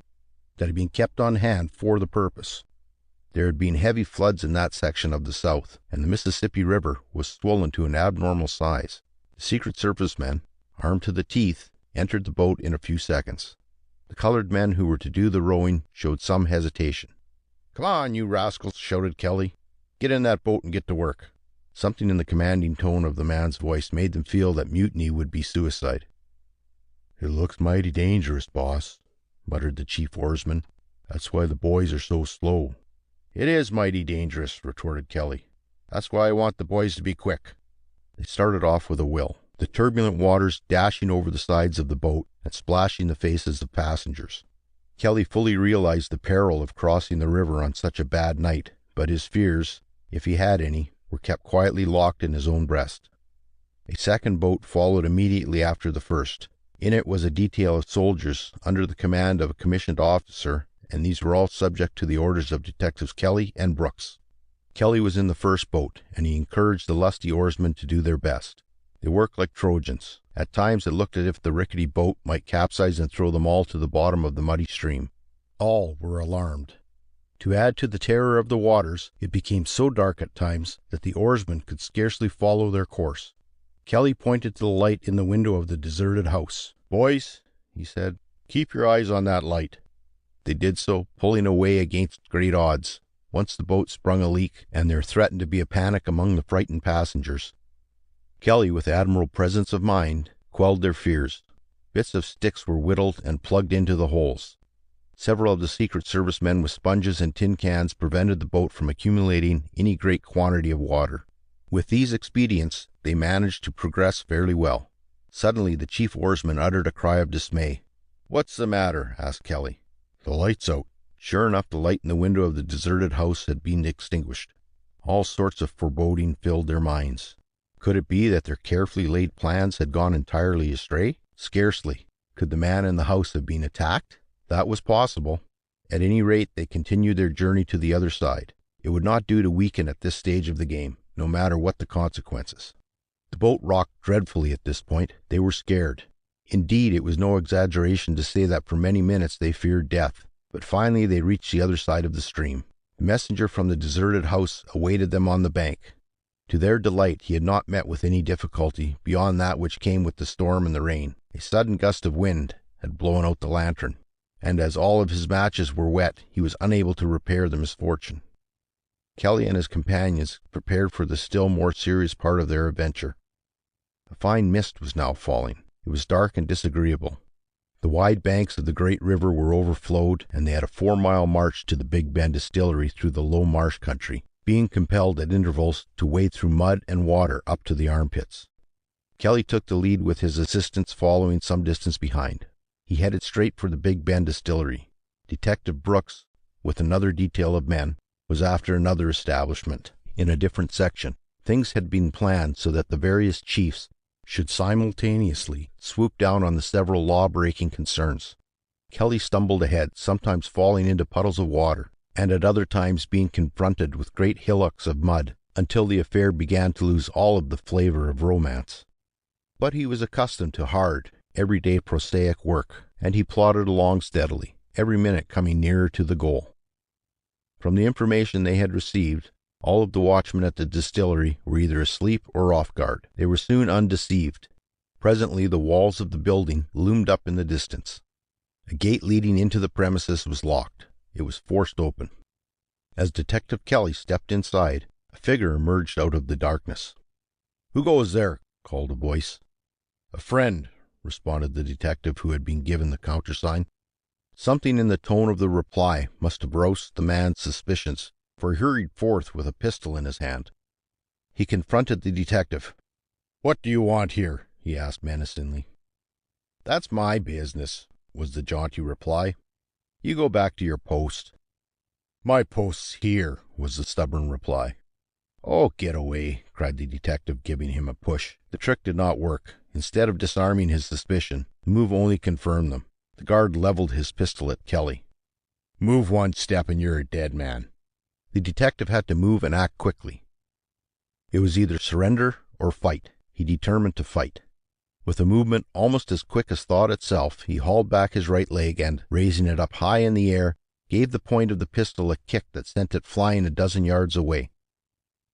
that had been kept on hand for the purpose. There had been heavy floods in that section of the South, and the Mississippi River was swollen to an abnormal size. The Secret Service men, armed to the teeth, entered the boat in a few seconds. The colored men who were to do the rowing showed some hesitation. "Come on, you rascals," shouted Kelly. "Get in that boat and get to work." Something in the commanding tone of the man's voice made them feel that mutiny would be suicide. "It looks mighty dangerous, boss," muttered the chief oarsman. "That's why the boys are so slow." "It is mighty dangerous," retorted Kelly. "That's why I want the boys to be quick." They started off with a will, the turbulent waters dashing over the sides of the boat and splashing the faces of passengers. Kelly fully realized the peril of crossing the river on such a bad night, but his fears, if he had any, were kept quietly locked in his own breast. A second boat followed immediately after the first. In it was a detail of soldiers under the command of a commissioned officer, and these were all subject to the orders of Detectives Kelly and Brooks. Kelly was in the first boat, and he encouraged the lusty oarsmen to do their best. They worked like Trojans. At times it looked as if the rickety boat might capsize and throw them all to the bottom of the muddy stream. All were alarmed. To add to the terror of the waters, it became so dark at times that the oarsmen could scarcely follow their course. Kelly pointed to the light in the window of the deserted house. "Boys," he said, "keep your eyes on that light." They did so, pulling away against great odds. Once the boat sprung a leak, and there threatened to be a panic among the frightened passengers. Kelly, with admirable presence of mind, quelled their fears. Bits of sticks were whittled and plugged into the holes. Several of the Secret Service men with sponges and tin cans prevented the boat from accumulating any great quantity of water. With these expedients, they managed to progress fairly well. Suddenly, the chief oarsman uttered a cry of dismay. "What's the matter?" asked Kelly. "The light's out." Sure enough, the light in the window of the deserted house had been extinguished. All sorts of foreboding filled their minds. Could it be that their carefully laid plans had gone entirely astray? Scarcely. Could the man in the house have been attacked? That was possible. At any rate, they continued their journey to the other side. It would not do to weaken at this stage of the game, no matter what the consequences. The boat rocked dreadfully at this point. They were scared. Indeed, it was no exaggeration to say that for many minutes they feared death. But finally they reached the other side of the stream. The messenger from the deserted house awaited them on the bank. To their delight, he had not met with any difficulty beyond that which came with the storm and the rain. A sudden gust of wind had blown out the lantern, and as all of his matches were wet, he was unable to repair the misfortune. Kelly and his companions prepared for the still more serious part of their adventure. A fine mist was now falling. It was dark and disagreeable. The wide banks of the great river were overflowed, and they had a 4-mile march to the Big Bend distillery through the low marsh country. being compelled at intervals to wade through mud and water up to the armpits. Kelly took the lead with his assistants following some distance behind. He headed straight for the Big Bend distillery. Detective Brooks, with another detail of men, was after another establishment in a different section. Things had been planned so that the various chiefs should simultaneously swoop down on the several law-breaking concerns. Kelly stumbled ahead, sometimes falling into puddles of water, and at other times being confronted with great hillocks of mud, until the affair began to lose all of the flavor of romance. But he was accustomed to hard, everyday prosaic work, and he plodded along steadily, every minute coming nearer to the goal. From the information they had received, all of the watchmen at the distillery were either asleep or off guard. They were soon undeceived. Presently the walls of the building loomed up in the distance. A gate leading into the premises was locked. It was forced open. As Detective Kelly stepped inside, a figure emerged out of the darkness. "Who goes there?" called a voice. "A friend," responded the detective who had been given the countersign. Something in the tone of the reply must have roused the man's suspicions, for he hurried forth with a pistol in his hand. He confronted the detective. "What do you want here?" he asked menacingly. "That's my business," was the jaunty reply. "You go back to your post." "My post's here," was the stubborn reply. "Oh, get away," cried the detective, giving him a push. The trick did not work. Instead of disarming his suspicion, the move only confirmed them. The guard leveled his pistol at Kelly. "Move one step and you're a dead man." The detective had to move and act quickly. It was either surrender or fight. He determined to fight. With a movement almost as quick as thought itself, he hauled back his right leg and, raising it up high in the air, gave the point of the pistol a kick that sent it flying a dozen yards away.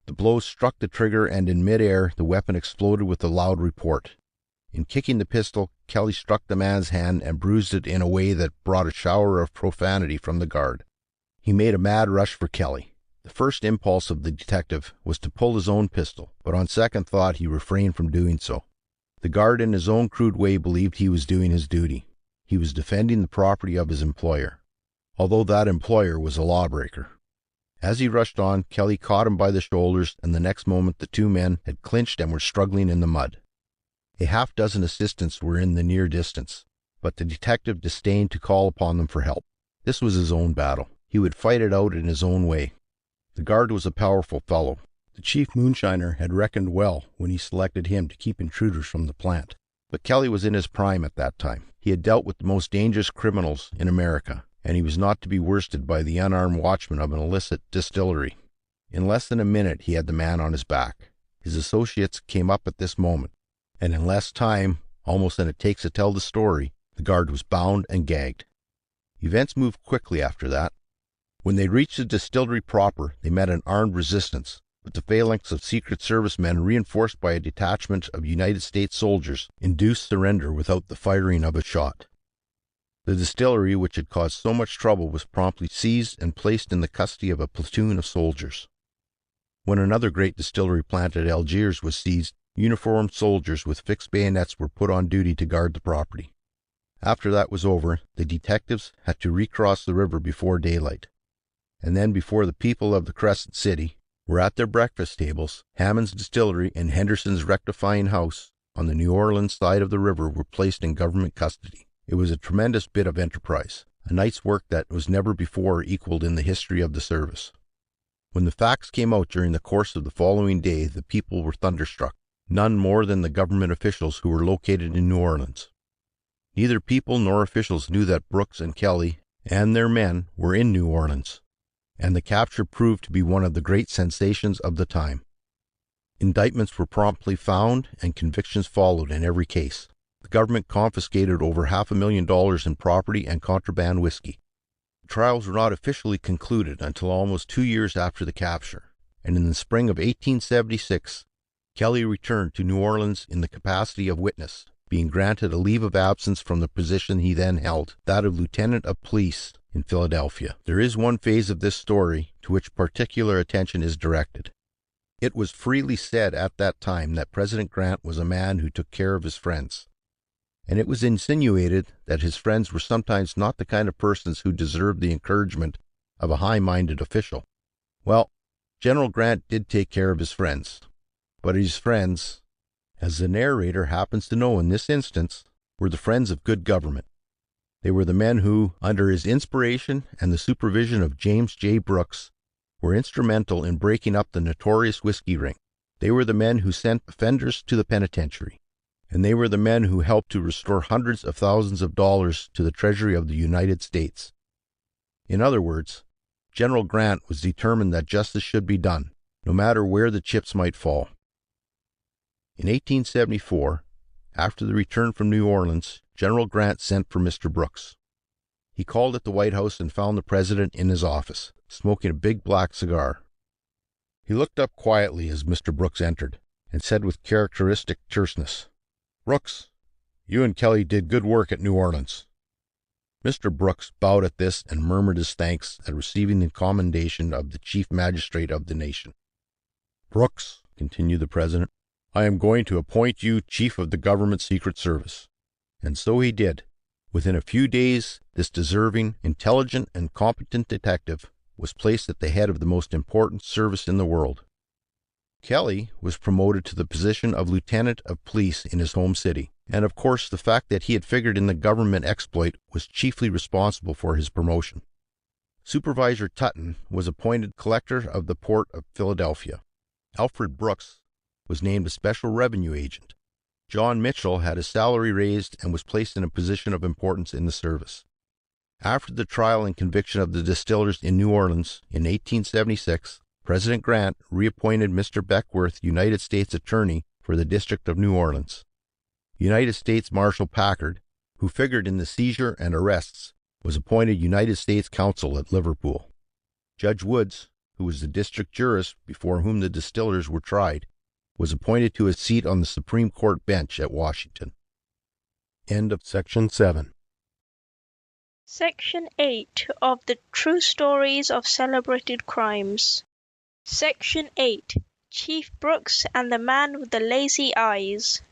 The blow struck the trigger, and in mid-air the weapon exploded with a loud report. In kicking the pistol, Kelly struck the man's hand and bruised it in a way that brought a shower of profanity from the guard. He made a mad rush for Kelly. The first impulse of the detective was to pull his own pistol, but on second thought he refrained from doing so. The guard in his own crude way believed he was doing his duty. He was defending the property of his employer, although that employer was a lawbreaker. As he rushed on, Kelly caught him by the shoulders, and the next moment the two men had clinched and were struggling in the mud. A half-dozen assistants were in the near distance, but the detective disdained to call upon them for help. This was his own battle. He would fight it out in his own way. The guard was a powerful fellow. The chief moonshiner had reckoned well when he selected him to keep intruders from the plant. But Kelly was in his prime at that time. He had dealt with the most dangerous criminals in America, and he was not to be worsted by the unarmed watchman of an illicit distillery. In less than a minute he had the man on his back. His associates came up at this moment, and in less time, almost than it takes to tell the story, the guard was bound and gagged. Events moved quickly after that. When they reached the distillery proper, they met an armed resistance, but the phalanx of Secret Service men, reinforced by a detachment of United States soldiers, induced surrender without the firing of a shot. The distillery, which had caused so much trouble, was promptly seized and placed in the custody of a platoon of soldiers. When another great distillery plant at Algiers was seized, uniformed soldiers with fixed bayonets were put on duty to guard the property. After that was over, the detectives had to recross the river before daylight. And then, before the people of the Crescent City were at their breakfast tables, Hammond's distillery and Henderson's rectifying house on the New Orleans side of the river were placed in government custody. It was a tremendous bit of enterprise, a night's work that was never before equaled in the history of the service. When the facts came out during the course of the following day, the people were thunderstruck, none more than the government officials who were located in New Orleans. Neither people nor officials knew that Brooks and Kelly and their men were in New Orleans, and the capture proved to be one of the great sensations of the time. Indictments were promptly found, and convictions followed in every case. The government confiscated over $500,000 in property and contraband whiskey. The trials were not officially concluded until almost 2 years after the capture, and in the spring of 1876, Kelly returned to New Orleans in the capacity of witness, being granted a leave of absence from the position he then held, that of lieutenant of police in Philadelphia. There is one phase of this story to which particular attention is directed. It was freely said at that time that President Grant was a man who took care of his friends, and it was insinuated that his friends were sometimes not the kind of persons who deserved the encouragement of a high-minded official. Well, General Grant did take care of his friends. But his friends, as the narrator happens to know in this instance, were the friends of good government. They were the men who, under his inspiration and the supervision of James J. Brooks, were instrumental in breaking up the notorious whiskey ring. They were the men who sent offenders to the penitentiary. And they were the men who helped to restore hundreds of thousands of dollars to the Treasury of the United States. In other words, General Grant was determined that justice should be done, no matter where the chips might fall. In 1874, after the return from New Orleans, General Grant sent for Mr. Brooks. He called at the White House and found the president in his office, smoking a big black cigar. He looked up quietly as Mr. Brooks entered, and said with characteristic terseness, "Brooks, you and Kelly did good work at New Orleans." Mr. Brooks bowed at this and murmured his thanks at receiving the commendation of the chief magistrate of the nation. "Brooks," continued the president, "I am going to appoint you chief of the government secret service." And so he did. Within a few days, this deserving, intelligent, and competent detective was placed at the head of the most important service in the world. Kelly was promoted to the position of lieutenant of police in his home city, and of course the fact that he had figured in the government exploit was chiefly responsible for his promotion. Supervisor Tutton was appointed collector of the port of Philadelphia. Alfred Brooks was named a special revenue agent. John Mitchell had his salary raised and was placed in a position of importance in the service. After the trial and conviction of the distillers in New Orleans in 1876, President Grant reappointed Mr. Beckworth United States Attorney for the District of New Orleans. United States Marshal Packard, who figured in the seizure and arrests, was appointed United States Counsel at Liverpool. Judge Woods, who was the district jurist before whom the distillers were tried, was appointed to his seat on the Supreme Court bench at Washington. End of Section 7. Section 8 of the True Stories of Celebrated Crimes. Section 8. Chief Brooks and the Man with the Lazy Eyes.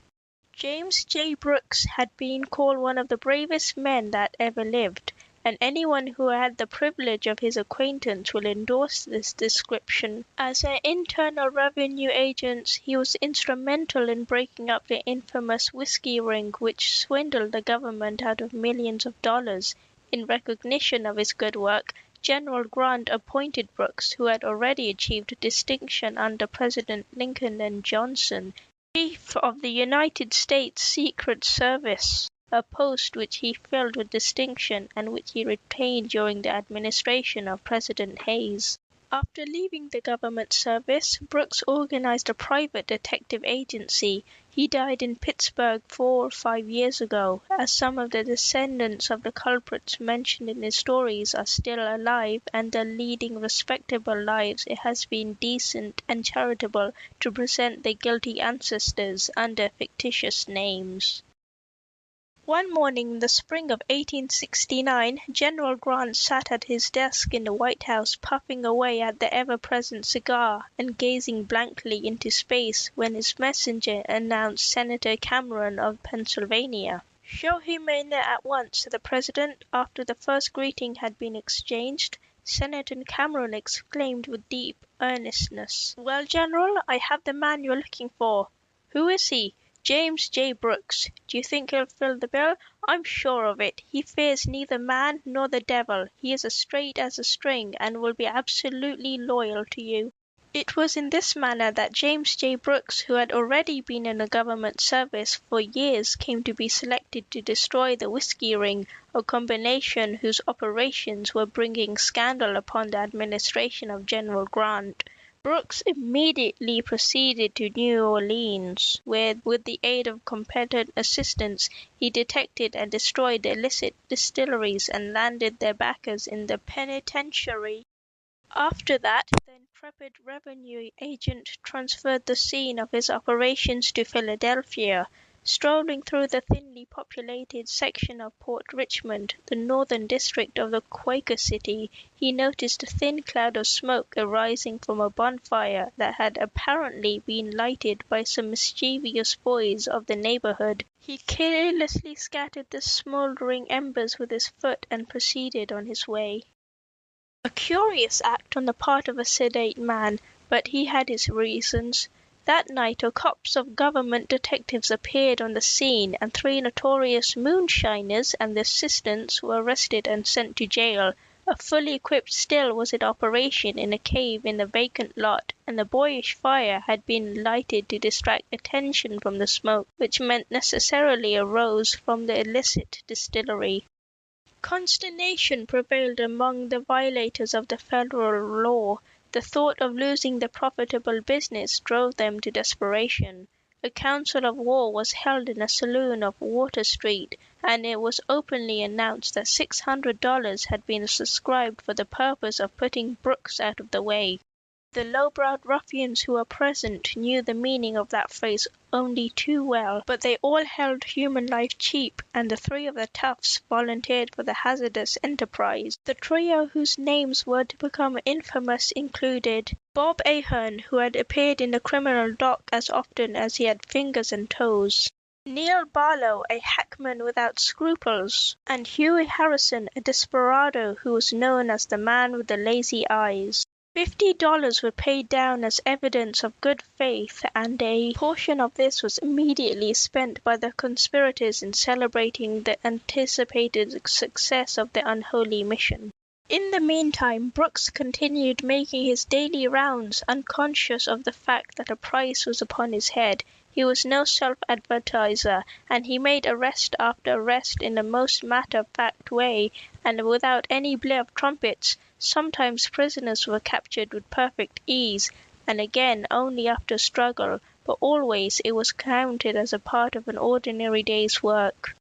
James J. Brooks had been called one of the bravest men that ever lived, and anyone who had the privilege of his acquaintance will endorse this description. As an internal revenue agent, he was instrumental in breaking up the infamous whiskey ring which swindled the government out of millions of dollars. In recognition of his good work, General Grant appointed Brooks, who had already achieved distinction under President Lincoln and Johnson, Chief of the United States Secret Service, a post which he filled with distinction and which he retained during the administration of President Hayes. After leaving the government service, Brooks organized a private detective agency. He died in Pittsburgh 4 or 5 years ago, as some of the descendants of the culprits mentioned in his stories are still alive and are leading respectable lives. It has been decent and charitable to present their guilty ancestors under fictitious names. One morning in the spring of 1869, General Grant sat at his desk in the White House puffing away at the ever-present cigar and gazing blankly into space when his messenger announced Senator Cameron of Pennsylvania. "Show him in at once," said the President. After the first greeting had been exchanged, Senator Cameron exclaimed with deep earnestness, "Well, General, I have the man you're looking for." "Who is he?" "James J. Brooks. Do you think he'll fill the bill?" "I'm sure of it. He fears neither man nor the devil. He is as straight as a string and will be absolutely loyal to you." It was in this manner that James J. Brooks, who had already been in the government service for years, came to be selected to destroy the whiskey ring, a combination whose operations were bringing scandal upon the administration of General Grant. Brooks immediately proceeded to New Orleans, where, with the aid of competent assistants, he detected and destroyed the illicit distilleries and landed their backers in the penitentiary. After that, the intrepid revenue agent transferred the scene of his operations to Philadelphia. Strolling through the thinly populated section of Port Richmond, the northern district of the Quaker City, he noticed a thin cloud of smoke arising from a bonfire that had apparently been lighted by some mischievous boys of the neighborhood. He carelessly scattered the smoldering embers with his foot and proceeded on his way. A curious act on the part of a sedate man, but he had his reasons. That night a corps of government detectives appeared on the scene, and 3 notorious moonshiners and their assistants were arrested and sent to jail. A fully equipped still was in operation in a cave in the vacant lot, and a boyish fire had been lighted to distract attention from the smoke, which meant necessarily arose from the illicit distillery. Consternation prevailed among the violators of the federal law. The thought of losing the profitable business drove them to desperation. A council of war was held in a saloon of Water Street, and it was openly announced that $600 had been subscribed for the purpose of putting Brooks out of the way. The low-browed ruffians who were present knew the meaning of that phrase only too well, but they all held human life cheap, and the 3 of the toughs volunteered for the hazardous enterprise. The trio whose names were to become infamous included Bob Ahern, who had appeared in the criminal dock as often as he had fingers and toes, Neil Barlow, a hackman without scruples, and Hughie Harrison, a desperado who was known as the man with the lazy eyes. $50 were paid down as evidence of good faith, and a portion of this was immediately spent by the conspirators in celebrating the anticipated success of the unholy mission. In the meantime, Brooks continued making his daily rounds, unconscious of the fact that a price was upon his head. He was no self-advertiser, and he made arrest after arrest in the most matter-of-fact way, and without any blare of trumpets. Sometimes prisoners were captured with perfect ease, and again only after a struggle, but always it was counted as a part of an ordinary day's work.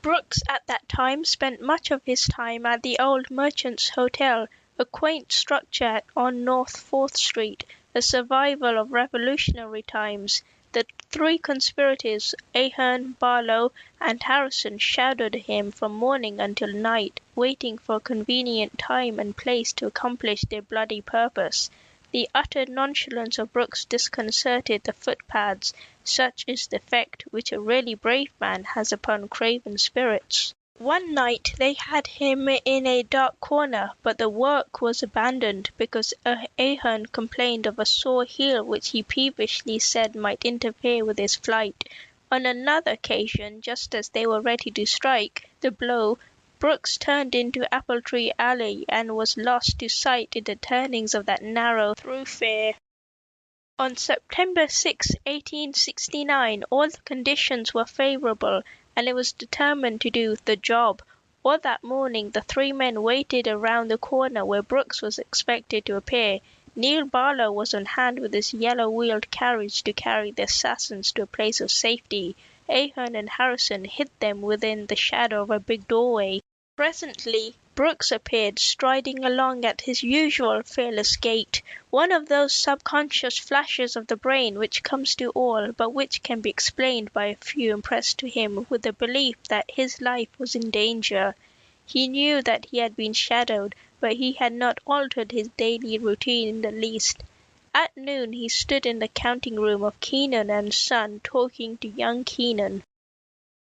Brooks at that time spent much of his time at the Old Merchants Hotel, a quaint structure on North 4th Street, a survival of revolutionary times. The 3 conspirators, Ahern, Barlow, and Harrison, shadowed him from morning until night, waiting for a convenient time and place to accomplish their bloody purpose. The utter nonchalance of Brooks disconcerted the footpads. Such is the effect which a really brave man has upon craven spirits. One night they had him in a dark corner, but the work was abandoned because Ahern complained of a sore heel which he peevishly said might interfere with his flight. On another occasion, just as they were ready to strike the blow, Brooks turned into Apple Tree Alley and was lost to sight in the turnings of that narrow thoroughfare. On September 6, 1869, all the conditions were favorable, and it was determined to do the job. All that morning the 3 men waited around the corner where Brooks was expected to appear. Neil Barlow was on hand with his yellow-wheeled carriage to carry the assassins to a place of safety. Ahern and Harrison hid them within the shadow of a big doorway. Presently Brooks appeared, striding along at his usual fearless gait, one of those subconscious flashes of the brain which comes to all, but which can be explained by a few impressed to him with the belief that his life was in danger. He knew that he had been shadowed, but he had not altered his daily routine in the least. At noon he stood in the counting room of Keenan and Son talking to young Keenan.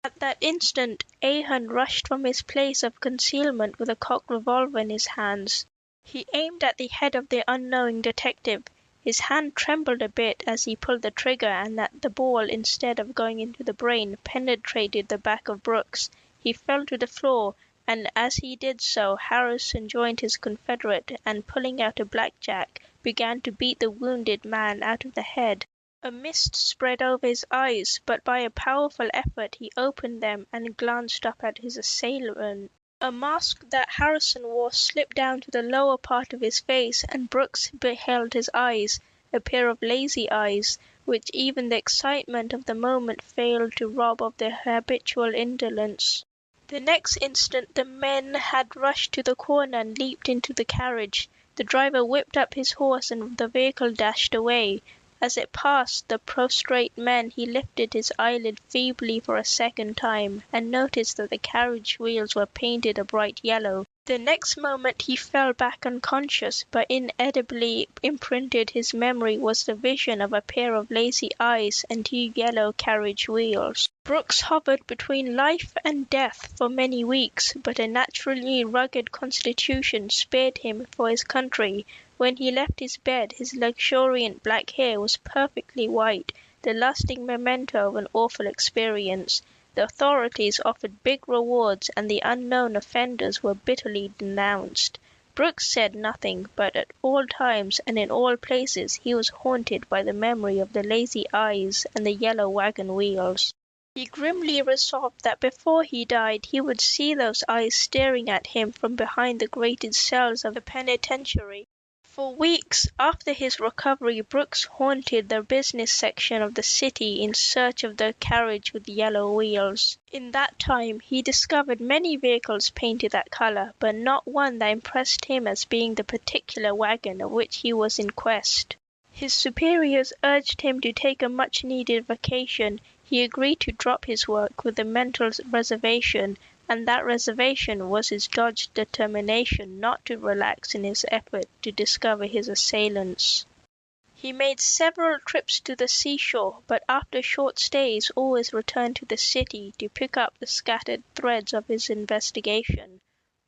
At that instant Ahern rushed from his place of concealment with a cocked revolver in his hands. He aimed at the head of the unknowing detective. His hand trembled a bit as he pulled the trigger, and that the ball, instead of going into the brain, penetrated the back of Brooks. He fell to the floor, and as he did so Harrison joined his confederate, and pulling out a blackjack, began to beat the wounded man out of the head. A mist spread over his eyes, but by a powerful effort he opened them and glanced up at his assailant. A mask that Harrison wore slipped down to the lower part of his face, and Brooks beheld his eyes, a pair of lazy eyes, which even the excitement of the moment failed to rob of their habitual indolence. The next instant the men had rushed to the corner and leaped into the carriage. The driver whipped up his horse and the vehicle dashed away. As it passed the prostrate men he lifted his eyelid feebly for a second time, and noticed that the carriage wheels were painted a bright yellow. The next moment he fell back unconscious, but indelibly imprinted his memory was the vision of a pair of lazy eyes and 2 yellow carriage wheels. Brooks hovered between life and death for many weeks, but a naturally rugged constitution spared him for his country. When he left his bed, his luxuriant black hair was perfectly white, the lasting memento of an awful experience. The authorities offered big rewards, and the unknown offenders were bitterly denounced. Brooks said nothing, but at all times and in all places he was haunted by the memory of the lazy eyes and the yellow wagon wheels. He grimly resolved that before he died he would see those eyes staring at him from behind the grated cells of the penitentiary. For weeks after his recovery, Brooks haunted the business section of the city in search of the carriage with yellow wheels. In that time he discovered many vehicles painted that color, but not one that impressed him as being the particular wagon of which he was in quest. His superiors urged him to take a much-needed vacation. He agreed to drop his work with a mental reservation, and that reservation was his dogged determination not to relax in his effort to discover his assailants. He made several trips to the seashore, but after short stays always returned to the city to pick up the scattered threads of his investigation.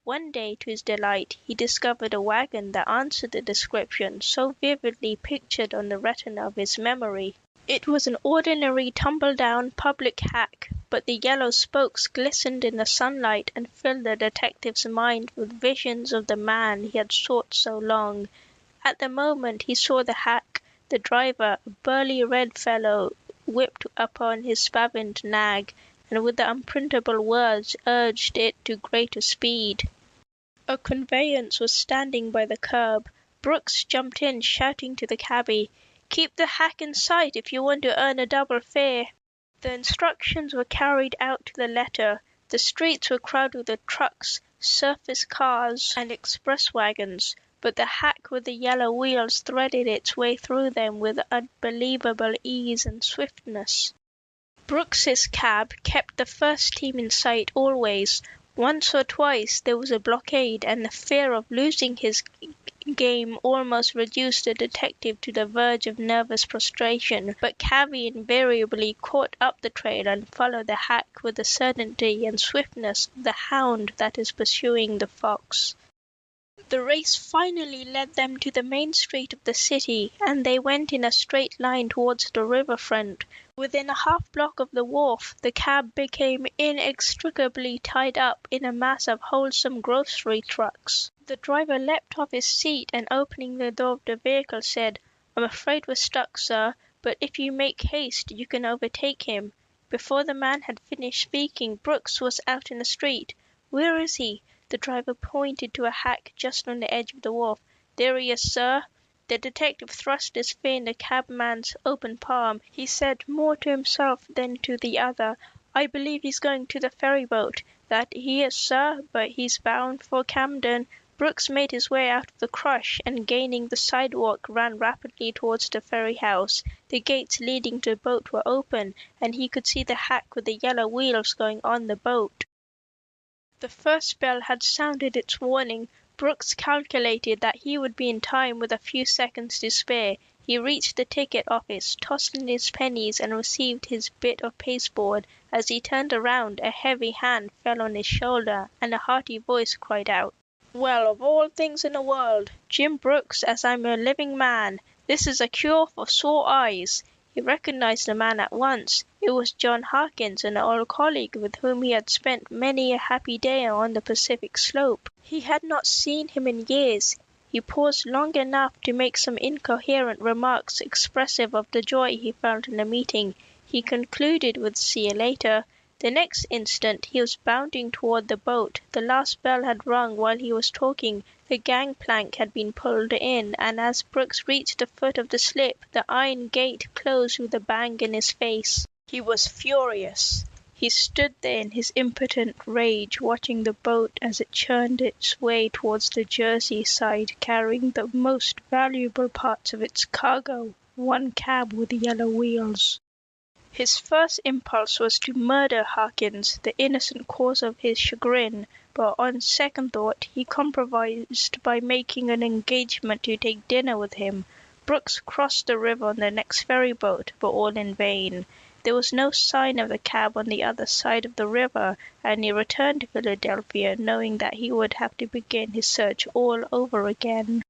One day, to his delight, he discovered a wagon that answered the description so vividly pictured on the retina of his memory. It was an ordinary tumble-down public hack, but the yellow spokes glistened in the sunlight and filled the detective's mind with visions of the man he had sought so long. At the moment he saw the hack, the driver, a burly red fellow, whipped upon his spavined nag, and with the unprintable words urged it to greater speed. A conveyance was standing by the curb. Brooks jumped in, shouting to the cabby, "Keep the hack in sight if you want to earn a double fare." The instructions were carried out to the letter. The streets were crowded with trucks, surface cars, and express wagons, but the hack with the yellow wheels threaded its way through them with unbelievable ease and swiftness. Brooks's cab kept the first team in sight always. Once or twice there was a blockade, and the fear of losing his game almost reduced the detective to the verge of nervous prostration, but cabby invariably caught up the trail and followed the hack with the certainty and swiftness of the hound that is pursuing the fox. The race finally led them to the main street of the city, and they went in a straight line towards the riverfront. Within a half-block of the wharf, the cab became inextricably tied up in a mass of wholesome grocery trucks. The driver leapt off his seat and, opening the door of the vehicle, said, "I'm afraid we're stuck, sir, but if you make haste you can overtake him." Before the man had finished speaking, Brooks was out in the street. "Where is he?" The driver pointed to a hack just on the edge of the wharf. "There he is, sir." The detective thrust his finger in the cabman's open palm. He said more to himself than to the other, "I believe he's going to the ferry-boat." "That he is, sir, but he's bound for Camden." Brooks made his way out of the crush, and gaining the sidewalk ran rapidly towards the ferry house. The gates leading to the boat were open, and he could see the hack with the yellow wheels going on the boat. The first bell had sounded its warning. Brooks calculated that he would be in time with a few seconds to spare. He reached the ticket office, tossed in his pennies, and received his bit of pasteboard. As he turned around, a heavy hand fell on his shoulder, and a hearty voice cried out, "Well, of all things in the world, Jim Brooks, as I'm a living man, this is a cure for sore eyes." He recognized the man at once. It was John Harkins, an old colleague with whom he had spent many a happy day on the Pacific slope. He had not seen him in years. He paused long enough to make some incoherent remarks expressive of the joy he felt in the meeting. He concluded with "See you later." The next instant he was bounding toward the boat. The last bell had rung while he was talking. The gangplank had been pulled in, and as Brooks reached the foot of the slip, the iron gate closed with a bang in his face. He was furious. He stood there in his impotent rage, watching the boat as it churned its way towards the Jersey side, carrying the most valuable parts of its cargo, one cab with yellow wheels. His first impulse was to murder Harkins, the innocent cause of his chagrin, but on second thought he compromised by making an engagement to take dinner with him. Brooks crossed the river on the next ferry-boat, but all in vain. There was no sign of the cab on the other side of the river, and he returned to Philadelphia, knowing that he would have to begin his search all over again.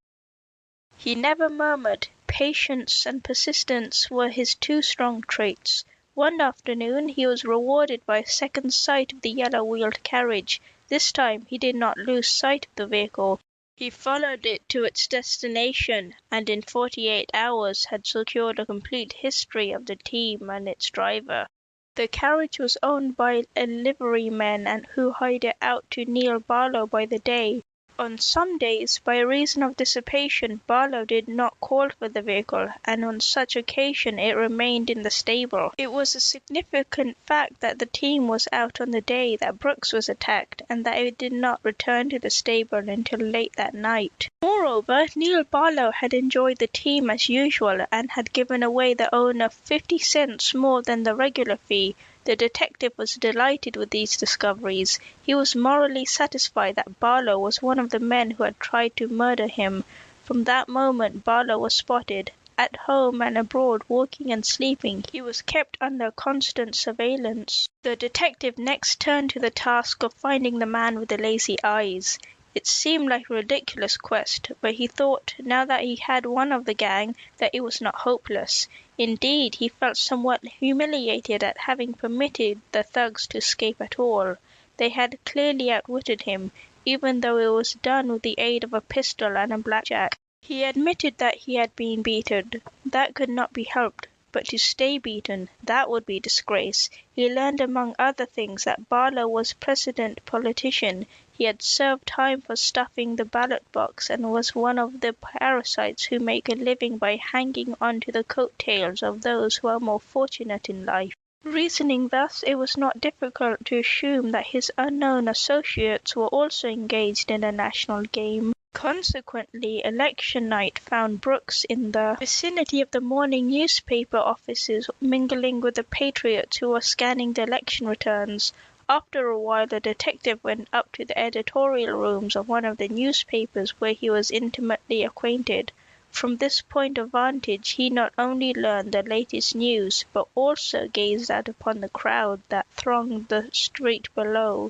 He never murmured. Patience and persistence were his two strong traits. One afternoon he was rewarded by a second sight of the yellow-wheeled carriage. This time he did not lose sight of the vehicle. He followed it to its destination, and in 48 hours had secured a complete history of the team and its driver. The carriage was owned by a liveryman and who hired it out to Neil Barlow by the day. On some days, by reason of dissipation, Barlow did not call for the vehicle, and on such occasion it remained in the stable. It was a significant fact that the team was out on the day that Brooks was attacked, and that it did not return to the stable until late that night. Moreover, Neil Barlow had enjoyed the team as usual, and had given away the owner 50 cents more than the regular fee. The detective was delighted with these discoveries. He was morally satisfied that Barlow was one of the men who had tried to murder him. From that moment Barlow was spotted. At home and abroad, walking and sleeping, he was kept under constant surveillance. The detective next turned to the task of finding the man with the lazy eyes. It seemed like a ridiculous quest, but he thought, now that he had one of the gang, that it was not hopeless. Indeed, he felt somewhat humiliated at having permitted the thugs to escape at all. They had clearly outwitted him, even though it was done with the aid of a pistol and a blackjack. He admitted that he had been beaten. That could not be helped. But to stay beaten, that would be disgrace. He learned among other things that Barlow was president politician. He had served time for stuffing the ballot box and was one of the parasites who make a living by hanging on to the coat-tails of those who are more fortunate in life. Reasoning thus, it was not difficult to assume that his unknown associates were also engaged in the national game. Consequently, election night found Brooks in the vicinity of the morning newspaper offices, mingling with the patriots who were scanning the election returns. After a while the detective went up to the editorial rooms of one of the newspapers where he was intimately acquainted. From this point of vantage he not only learned the latest news, but also gazed out upon the crowd that thronged the street below.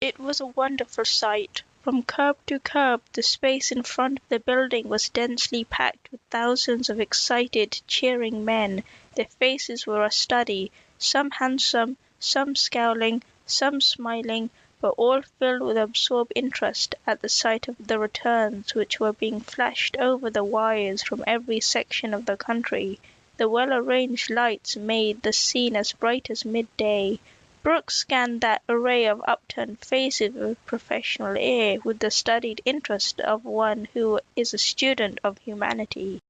It was a wonderful sight. From curb to curb, the space in front of the building was densely packed with thousands of excited, cheering men. Their faces were a study, some handsome, some scowling, some smiling, but all filled with absorbed interest at the sight of the returns which were being flashed over the wires from every section of the country. The well-arranged lights made the scene as bright as midday. Brooks scanned that array of upturned faces with professional air, with the studied interest of one who is a student of humanity.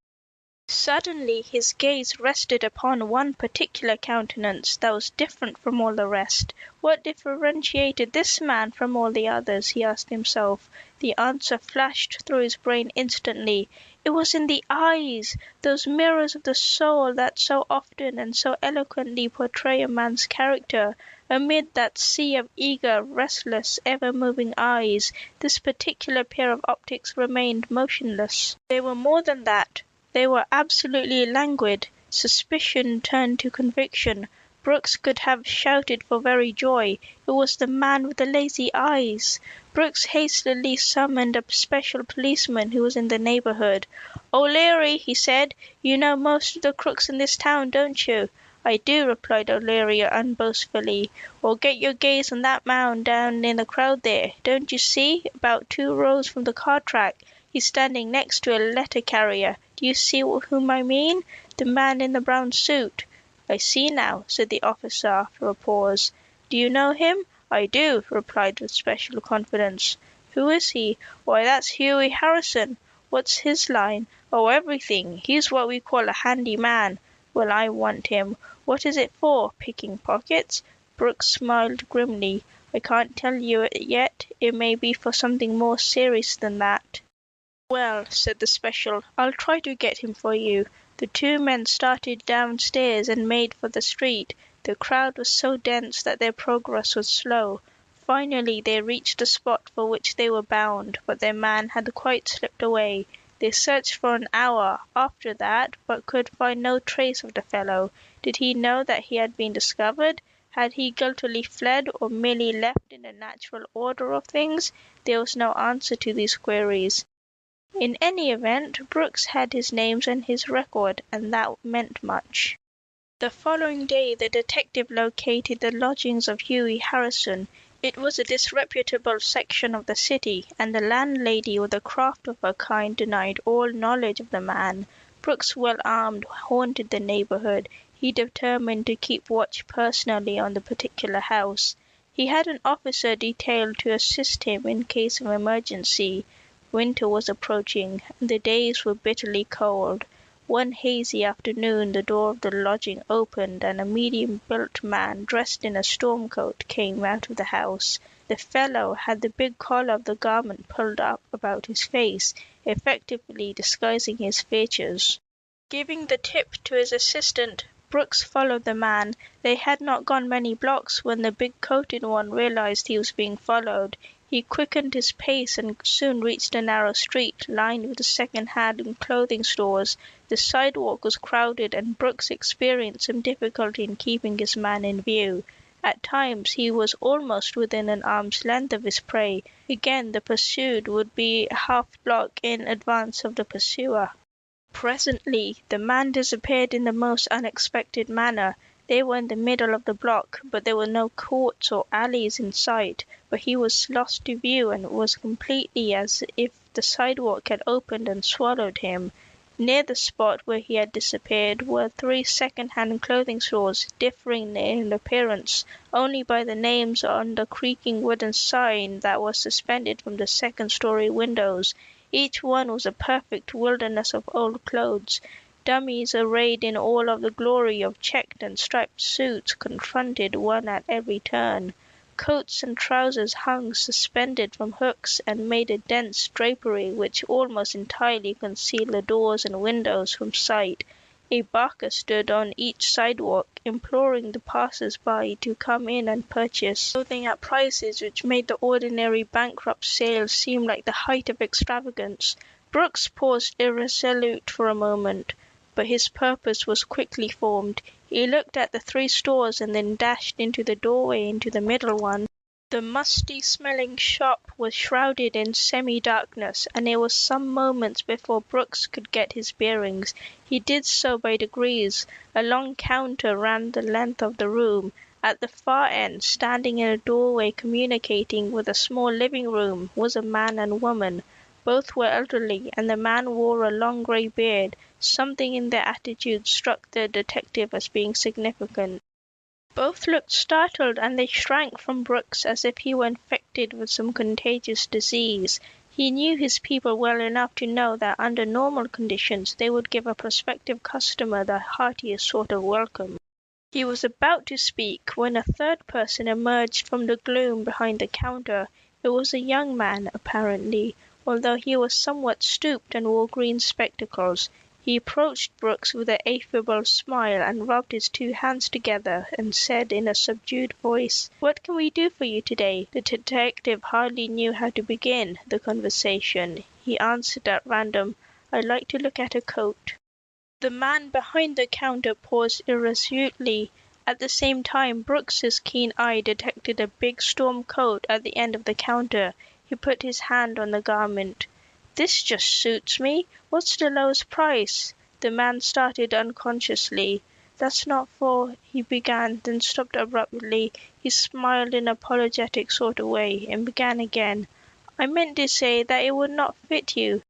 Suddenly his gaze rested upon one particular countenance that was different from all the rest. What differentiated this man from all the others, he asked himself. The answer flashed through his brain instantly. It was in the eyes, those mirrors of the soul that so often and so eloquently portray a man's character. Amid that sea of eager, restless, ever-moving eyes, this particular pair of optics remained motionless. They were more than that. They were absolutely languid. Suspicion turned to conviction. Brooks could have shouted for very joy. It was the man with the lazy eyes. Brooks hastily summoned a special policeman who was in the neighbourhood. "O'Leary," he said, "you know most of the crooks in this town, don't you?" "I do," replied O'Leary unboastfully. "Well, get your gaze on that man down in the crowd there. Don't you see, about 2 rows from the car track? He's standing next to a letter carrier. Do you see whom I mean? The man in the brown suit." "I see now," said the officer after a pause. "Do you know him?" "I do," replied with special confidence. "Who is he?" "Why, that's Hughie Harrison." "What's his line?" "Oh, everything. He's what we call a handy man." "Well, I want him." "What is it for? Picking pockets?" Brooks smiled grimly. "I can't tell you yet. It may be for something more serious than that." "Well," said the special, "I'll try to get him for you." The two men started downstairs and made for the street. The crowd was so dense that their progress was slow. Finally they reached the spot for which they were bound, but their man had quite slipped away. They searched for an hour after that, but could find no trace of the fellow. Did he know that he had been discovered? Had he guiltily fled, or merely left in the natural order of things? There was no answer to these queries. In any event, Brooks had his names and his record, and that meant much. The following day the detective located the lodgings of Hughie Harrison. It was a disreputable section of the city, and the landlady, with a craft of her kind, denied all knowledge of the man. Brooks, well armed, haunted the neighborhood. He determined to keep watch personally on the particular house. He had an officer detailed to assist him in case of emergency. Winter was approaching, and the days were bitterly cold. One hazy afternoon the door of the lodging opened, and a medium-built man dressed in a storm coat came out of the house. The fellow had the big collar of the garment pulled up about his face, effectively disguising his features. Giving the tip to his assistant, Brooks followed the man. They had not gone many blocks when the big-coated one realized he was being followed. He quickened his pace and soon reached a narrow street lined with second-hand clothing stores. The sidewalk was crowded, and Brooks experienced some difficulty in keeping his man in view. At times he was almost within an arm's length of his prey. Again the pursued would be a half-block in advance of the pursuer. Presently the man disappeared in the most unexpected manner. They were in the middle of the block, but there were no courts or alleys in sight, but he was lost to view, and it was completely as if the sidewalk had opened and swallowed him. Near the spot where he had disappeared were 3 second-hand clothing stores, differing in appearance only by the names on the creaking wooden sign that was suspended from the second-story windows. Each one was a perfect wilderness of old clothes. Dummies arrayed in all of the glory of checked and striped suits confronted one at every turn. Coats and trousers hung suspended from hooks and made a dense drapery which almost entirely concealed the doors and windows from sight. A barker stood on each sidewalk, imploring the passers-by to come in and purchase clothing at prices which made the ordinary bankrupt sales seem like the height of extravagance. Brooks paused irresolute for a moment, but his purpose was quickly formed. He looked at the 3 stores and then dashed into the doorway into the middle one. The musty-smelling shop was shrouded in semi-darkness, and it was some moments before Brooks could get his bearings. He did so by degrees. A long counter ran the length of the room. At the far end, standing in a doorway communicating with a small living room, was a man and woman. Both were elderly, and the man wore a long grey beard. Something in their attitude struck the detective as being significant. Both looked startled, and they shrank from Brooks as if he were infected with some contagious disease. He knew his people well enough to know that under normal conditions they would give a prospective customer the heartiest sort of welcome. He was about to speak when a third person emerged from the gloom behind the counter. It was a young man, apparently, although he was somewhat stooped and wore green spectacles. He approached Brooks with an affable smile and rubbed his 2 hands together and said in a subdued voice, "What can we do for you today?" The detective hardly knew how to begin the conversation. He answered at random, "I'd like to look at a coat." The man behind the counter paused irresolutely. At the same time Brooks's keen eye detected a big storm coat at the end of the counter. He put his hand on the garment. "This just suits me. What's the lowest price?" The man started unconsciously. "That's not for—" he began, then stopped abruptly. He smiled in an apologetic sort of way, and began again. "I meant to say that it would not fit you."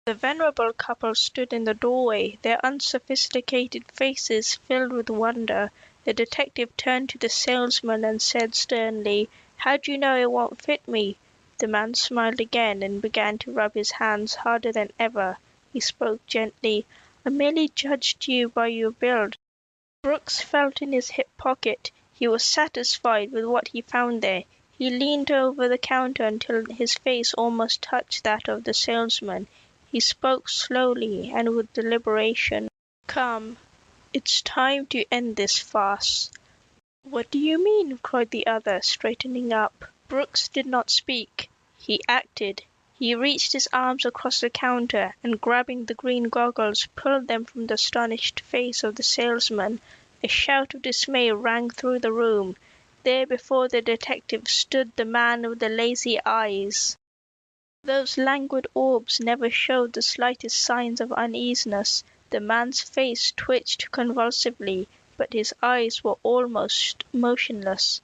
The venerable couple stood in the doorway, their unsophisticated faces filled with wonder. The detective turned to the salesman and said sternly, "How do you know it won't fit me?" The man smiled again and began to rub his hands harder than ever. He spoke gently, "I merely judged you by your build." Brooks felt in his hip pocket. He was satisfied with what he found there. He leaned over the counter until his face almost touched that of the salesman. He spoke slowly and with deliberation. "Come, it's time to end this farce." "What do you mean?" cried the other, straightening up. Brooks did not speak. He acted. He reached his arms across the counter, and grabbing the green goggles, pulled them from the astonished face of the salesman. A shout of dismay rang through the room. There before the detective stood the man with the lazy eyes. Those languid orbs never showed the slightest signs of uneasiness. The man's face twitched convulsively, but his eyes were almost motionless.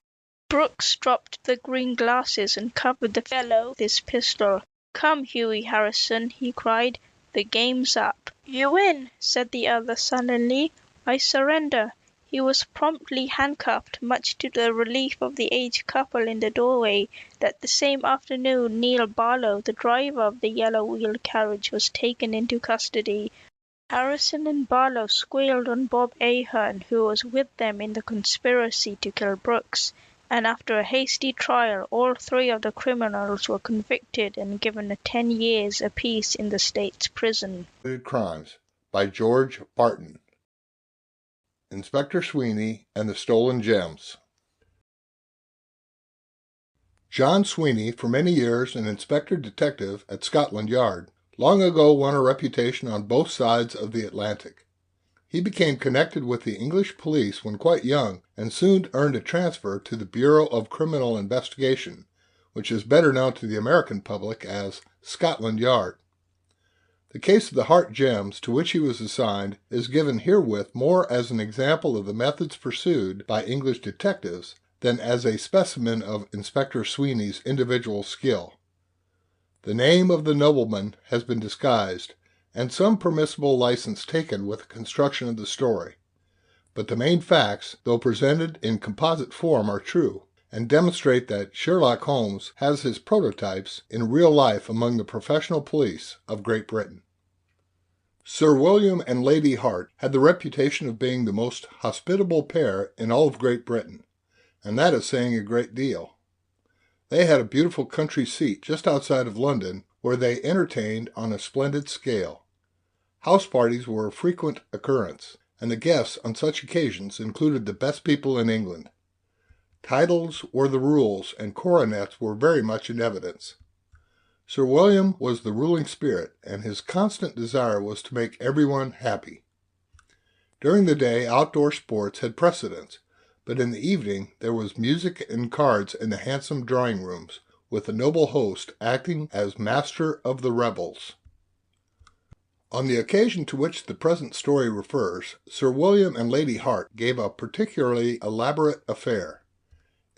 Brooks dropped the green glasses and covered the fellow with his pistol. "Come, Hughie Harrison," he cried. "The game's up." "You win," said the other sullenly. "I surrender." He was promptly handcuffed, much to the relief of the aged couple in the doorway. That the same afternoon Neil Barlow, the driver of the yellow-wheeled carriage, was taken into custody. Harrison and Barlow squealed on Bob Ahern, who was with them in the conspiracy to kill Brooks, and after a hasty trial all three of the criminals were convicted and given 10 years apiece in the state's prison. Crimes by George Barton. Inspector Sweeney and the Stolen Gems. John Sweeney, for many years an inspector detective at Scotland Yard, long ago won a reputation on both sides of the Atlantic. He became connected with the English police when quite young and soon earned a transfer to the Bureau of Criminal Investigation, which is better known to the American public as Scotland Yard. The case of the Hart gems to which he was assigned is given herewith more as an example of the methods pursued by English detectives than as a specimen of Inspector Sweeney's individual skill. The name of the nobleman has been disguised, and some permissible license taken with the construction of the story, but the main facts, though presented in composite form, are true, and demonstrate that Sherlock Holmes has his prototypes in real life among the professional police of Great Britain. Sir William and Lady Hart had the reputation of being the most hospitable pair in all of Great Britain, and that is saying a great deal. They had a beautiful country seat just outside of London, where they entertained on a splendid scale. House parties were a frequent occurrence, and the guests on such occasions included the best people in England. Titles were the rules, and coronets were very much in evidence. Sir William was the ruling spirit, and his constant desire was to make everyone happy. During the day, outdoor sports had precedence, but in the evening there was music and cards in the handsome drawing-rooms, with the noble host acting as master of the revels. On the occasion to which the present story refers, Sir William and Lady Hart gave a particularly elaborate affair.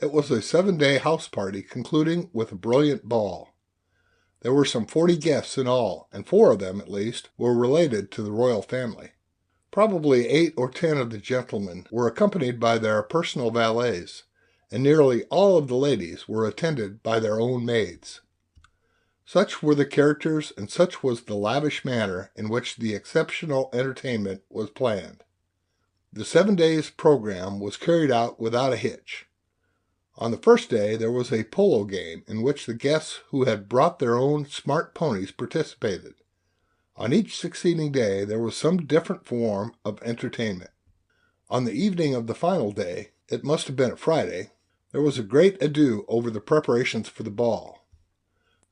It was a 7-day house party concluding with a brilliant ball. There were some 40 guests in all, and 4 of them, at least, were related to the royal family. Probably 8 or 10 of the gentlemen were accompanied by their personal valets, and nearly all of the ladies were attended by their own maids. Such were the characters, and such was the lavish manner in which the exceptional entertainment was planned. The 7 days' program was carried out without a hitch. On the first day there was a polo game in which the guests who had brought their own smart ponies participated. On each succeeding day there was some different form of entertainment. On the evening of the final day, it must have been a Friday, there was a great ado over the preparations for the ball.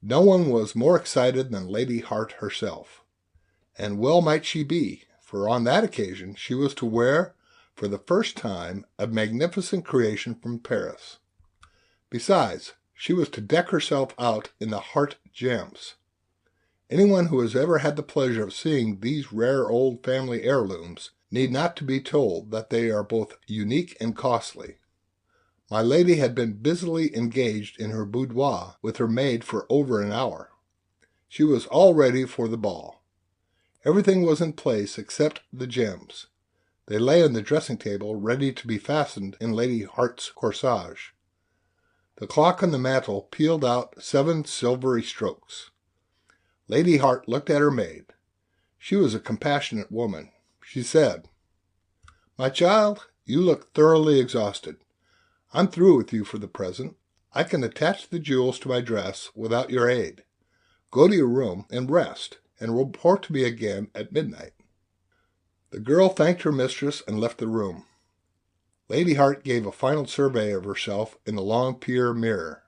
No one was more excited than Lady Hart herself, and well might she be, for on that occasion she was to wear, for the first time, a magnificent creation from Paris. Besides, she was to deck herself out in the Hart gems. Anyone who has ever had the pleasure of seeing these rare old family heirlooms need not to be told that they are both unique and costly. My lady had been busily engaged in her boudoir with her maid for over an hour. She was all ready for the ball. Everything was in place except the gems. They lay on the dressing table ready to be fastened in Lady Hart's corsage. The clock on the mantel pealed out 7 silvery strokes. Lady Hart looked at her maid. She was a compassionate woman. She said, "My child, you look thoroughly exhausted. I'm through with you for the present. I can attach the jewels to my dress without your aid. Go to your room and rest, and report to me again at midnight." The girl thanked her mistress and left the room. Lady Hart gave a final survey of herself in the long pier mirror.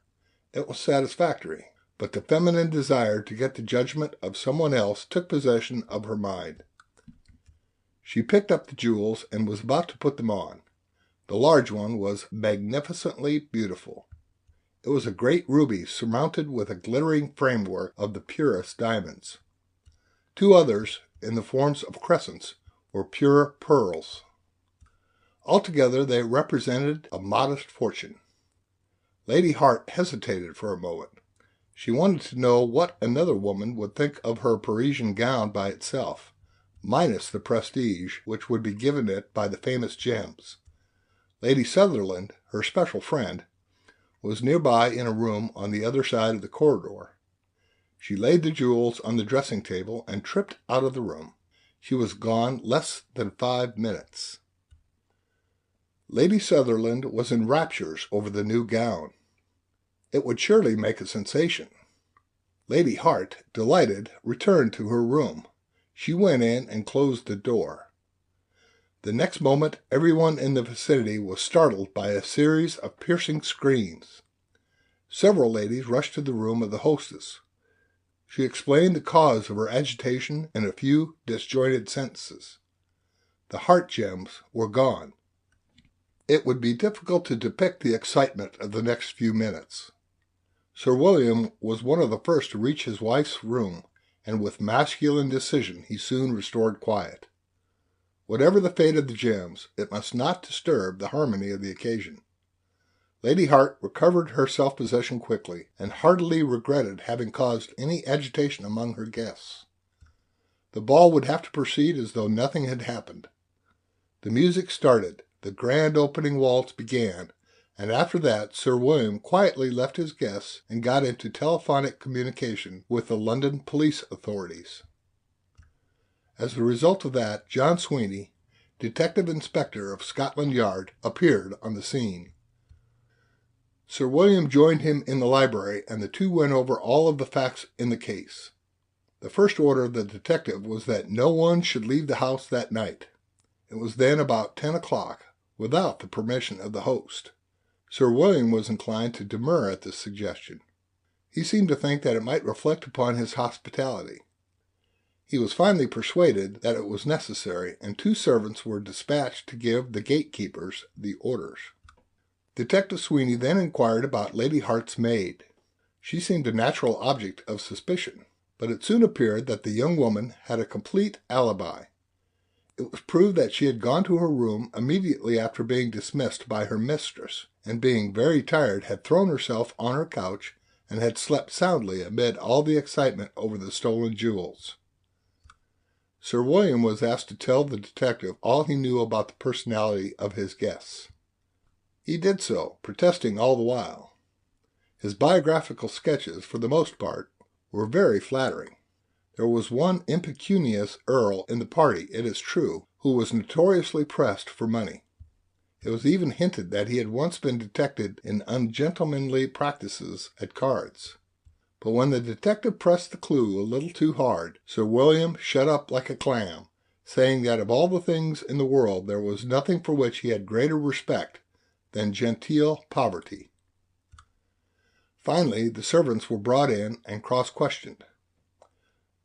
It was satisfactory, but the feminine desire to get the judgment of someone else took possession of her mind. She picked up the jewels and was about to put them on. The large one was magnificently beautiful. It was a great ruby surmounted with a glittering framework of the purest diamonds. 2 others, in the forms of crescents, were pure pearls. Altogether they represented a modest fortune. Lady Hart hesitated for a moment. She wanted to know what another woman would think of her Parisian gown by itself, minus the prestige which would be given it by the famous gems. Lady Sutherland, her special friend, was nearby in a room on the other side of the corridor. She laid the jewels on the dressing table and tripped out of the room. She was gone less than 5 minutes. Lady Sutherland was in raptures over the new gown. It would surely make a sensation. Lady Hart, delighted, returned to her room. She went in and closed the door. The next moment everyone in the vicinity was startled by a series of piercing screams. Several ladies rushed to the room of the hostess. She explained the cause of her agitation in a few disjointed sentences. The heart gems were gone. It would be difficult to depict the excitement of the next few minutes. Sir William was one of the first to reach his wife's room, and with masculine decision he soon restored quiet. Whatever the fate of the gems, it must not disturb the harmony of the occasion. Lady Hart recovered her self-possession quickly, and heartily regretted having caused any agitation among her guests. The ball would have to proceed as though nothing had happened. The music started, the grand opening waltz began, and after that Sir William quietly left his guests and got into telephonic communication with the London police authorities. As a result of that, John Sweeney, Detective Inspector of Scotland Yard, appeared on the scene. Sir William joined him in the library, and the two went over all of the facts in the case. The first order of the detective was that no one should leave the house that night. It was then about 10 o'clock, without the permission of the host. Sir William was inclined to demur at this suggestion. He seemed to think that it might reflect upon his hospitality. He was finally persuaded that it was necessary, and 2 servants were dispatched to give the gatekeepers the orders. Detective Sweeney then inquired about Lady Hart's maid. She seemed a natural object of suspicion, but it soon appeared that the young woman had a complete alibi. It was proved that she had gone to her room immediately after being dismissed by her mistress, and being very tired had thrown herself on her couch and had slept soundly amid all the excitement over the stolen jewels. Sir William was asked to tell the detective all he knew about the personality of his guests. He did so, protesting all the while. His biographical sketches, for the most part, were very flattering. There was one impecunious earl in the party, it is true, who was notoriously pressed for money. It was even hinted that he had once been detected in ungentlemanly practices at cards. But when the detective pressed the clue a little too hard, Sir William shut up like a clam, saying that of all the things in the world there was nothing for which he had greater respect than genteel poverty. Finally, the servants were brought in and cross-questioned.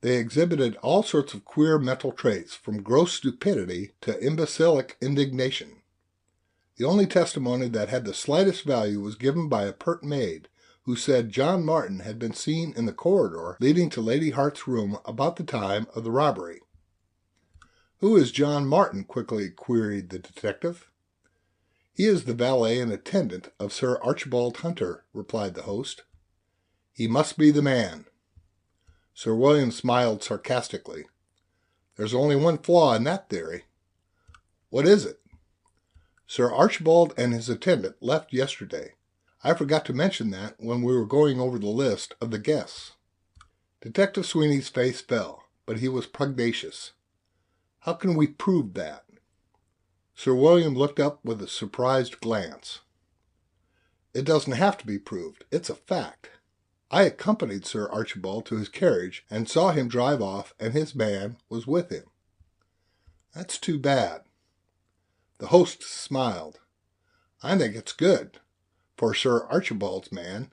They exhibited all sorts of queer mental traits, from gross stupidity to imbecilic indignation. The only testimony that had the slightest value was given by a pert maid, who said John Martin had been seen in the corridor leading to Lady Hart's room about the time of the robbery. "Who is John Martin?" quickly queried the detective. "He is the valet and attendant of Sir Archibald Hunter," replied the host. "He must be the man." Sir William smiled sarcastically. "There's only one flaw in that theory." "What is it?" "Sir Archibald and his attendant left yesterday. I forgot to mention that when we were going over the list of the guests." Detective Sweeney's face fell, but he was pugnacious. "How can we prove that?" Sir William looked up with a surprised glance. "It doesn't have to be proved. It's a fact. I accompanied Sir Archibald to his carriage and saw him drive off, and his man was with him." "That's too bad." The host smiled. "I think it's good, for Sir Archibald's man."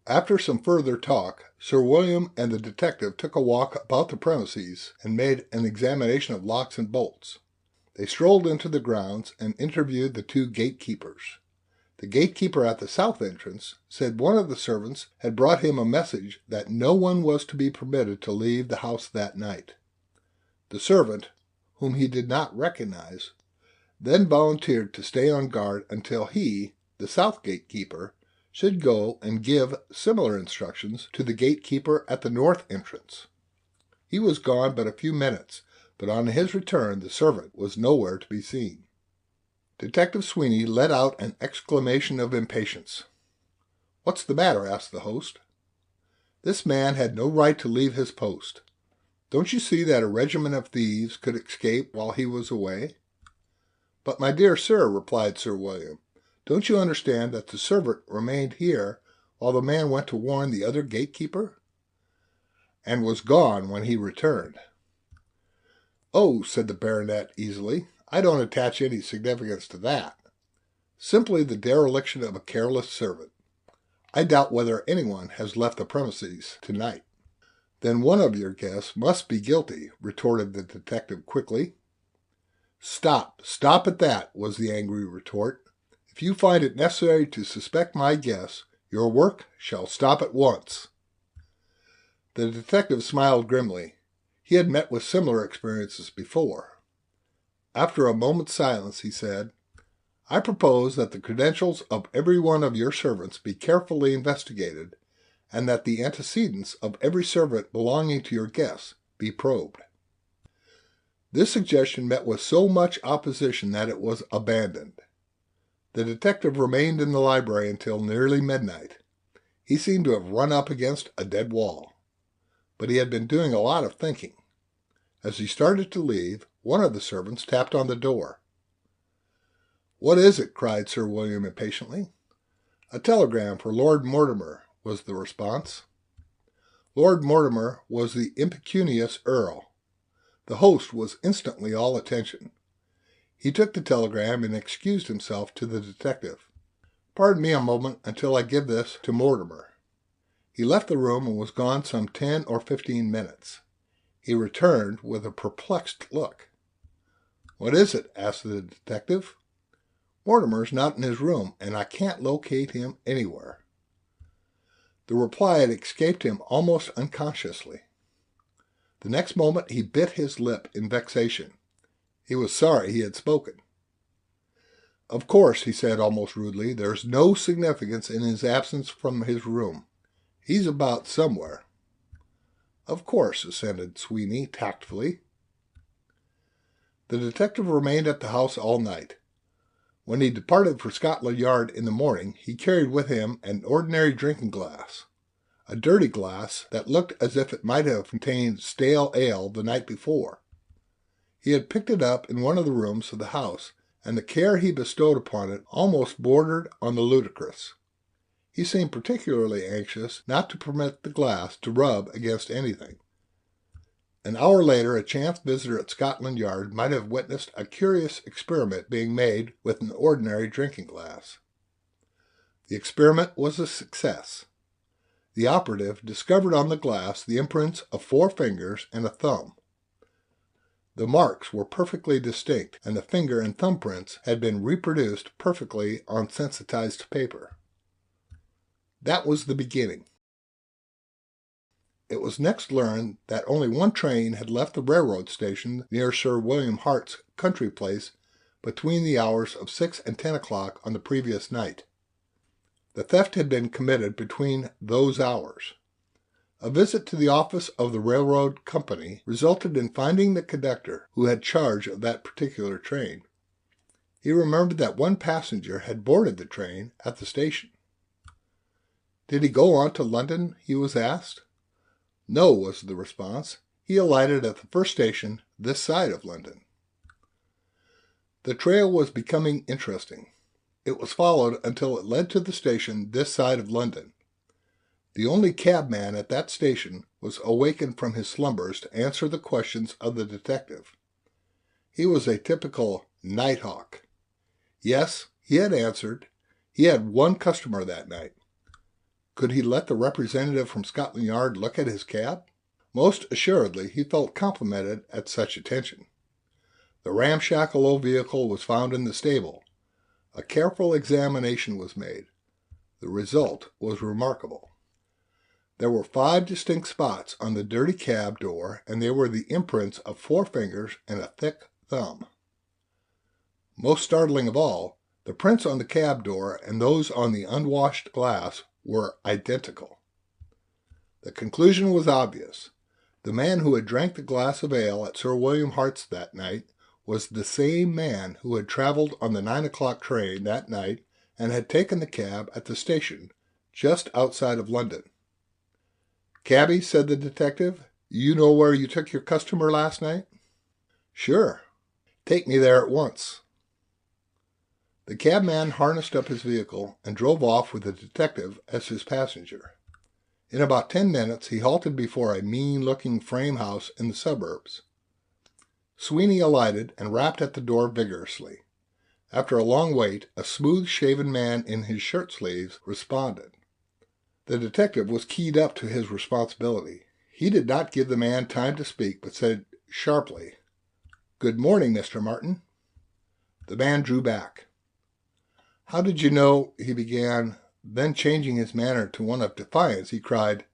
After some further talk, Sir William and the detective took a walk about the premises and made an examination of locks and bolts. They strolled into the grounds and interviewed the 2 gatekeepers. The gatekeeper at the south entrance said one of the servants had brought him a message that no one was to be permitted to leave the house that night. The servant, whom he did not recognize, then volunteered to stay on guard until he, the south gatekeeper, should go and give similar instructions to the gatekeeper at the north entrance. He was gone but a few minutes, but on his return the servant was nowhere to be seen. Detective Sweeney let out an exclamation of impatience. "What's the matter?" asked the host. "This man had no right to leave his post. Don't you see that a regiment of thieves could escape while he was away?" "But, my dear sir," replied Sir William, "don't you understand that the servant remained here while the man went to warn the other gatekeeper, and was gone when he returned?" "Oh," said the baronet easily, "I don't attach any significance to that. Simply the dereliction of a careless servant. I doubt whether anyone has left the premises tonight." "Then one of your guests must be guilty," retorted the detective quickly. "Stop at that," was the angry retort. "If you find it necessary to suspect my guess, your work shall stop at once." The detective smiled grimly. He had met with similar experiences before. After a moment's silence, he said, "I propose that the credentials of every one of your servants be carefully investigated, and that the antecedents of every servant belonging to your guests be probed." This suggestion met with so much opposition that it was abandoned. The detective remained in the library until nearly midnight. He seemed to have run up against a dead wall. But he had been doing a lot of thinking. As he started to leave, one of the servants tapped on the door. "What is it?" cried Sir William impatiently. "A telegram for Lord Mortimer," was the response. Lord Mortimer was the impecunious Earl. The host was instantly all attention. He took the telegram and excused himself to the detective. "Pardon me a moment until I give this to Mortimer." He left the room and was gone some 10 or 15 minutes. He returned with a perplexed look. "What is it?" asked the detective. "Mortimer's not in his room, and I can't locate him anywhere." The reply had escaped him almost unconsciously. The next moment he bit his lip in vexation. He was sorry he had spoken. "Of course," he said almost rudely, "there's no significance in his absence from his room. He's about somewhere." "Of course," assented Sweeney tactfully. The detective remained at the house all night. When he departed for Scotland Yard in the morning, he carried with him an ordinary drinking glass, a dirty glass that looked as if it might have contained stale ale the night before. He had picked it up in one of the rooms of the house, and the care he bestowed upon it almost bordered on the ludicrous. He seemed particularly anxious not to permit the glass to rub against anything. An hour later, a chance visitor at Scotland Yard might have witnessed a curious experiment being made with an ordinary drinking glass. The experiment was a success. The operative discovered on the glass the imprints of 4 fingers and a thumb. The marks were perfectly distinct, and the finger and thumb prints had been reproduced perfectly on sensitized paper. That was the beginning. It was next learned that only one train had left the railroad station near Sir William Hart's country place between the hours of 6 and 10 o'clock on the previous night. The theft had been committed between those hours. A visit to the office of the railroad company resulted in finding the conductor who had charge of that particular train. He remembered that one passenger had boarded the train at the station. "Did he go on to London?" he was asked. "No," was the response. "He alighted at the first station this side of London." The trail was becoming interesting. It was followed until it led to the station this side of London. The only cabman at that station was awakened from his slumbers to answer the questions of the detective. He was a typical night hawk. Yes, he had answered. He had one customer that night. Could he let the representative from Scotland Yard look at his cab? Most assuredly he felt complimented at such attention. The ramshackle old vehicle was found in the stable. A careful examination was made. The result was remarkable. There were 5 distinct spots on the dirty cab door, and they were the imprints of 4 fingers and a thick thumb. Most startling of all, the prints on the cab door and those on the unwashed glass were identical. The conclusion was obvious. The man who had drank the glass of ale at Sir William Hart's that night was the same man who had traveled on the 9 o'clock train that night and had taken the cab at the station just outside of London. "Cabby," said the detective, "you know where you took your customer last night?" "Sure." "Take me there at once." The cabman harnessed up his vehicle and drove off with the detective as his passenger. In about 10 minutes he halted before a mean-looking frame house in the suburbs. Sweeney alighted and rapped at the door vigorously. After a long wait, a smooth-shaven man in his shirt-sleeves responded. The detective was keyed up to his responsibility. He did not give the man time to speak, but said sharply, "Good morning, Mr. Martin." The man drew back. "How did you know—" he began. Then, changing his manner to one of defiance, he cried,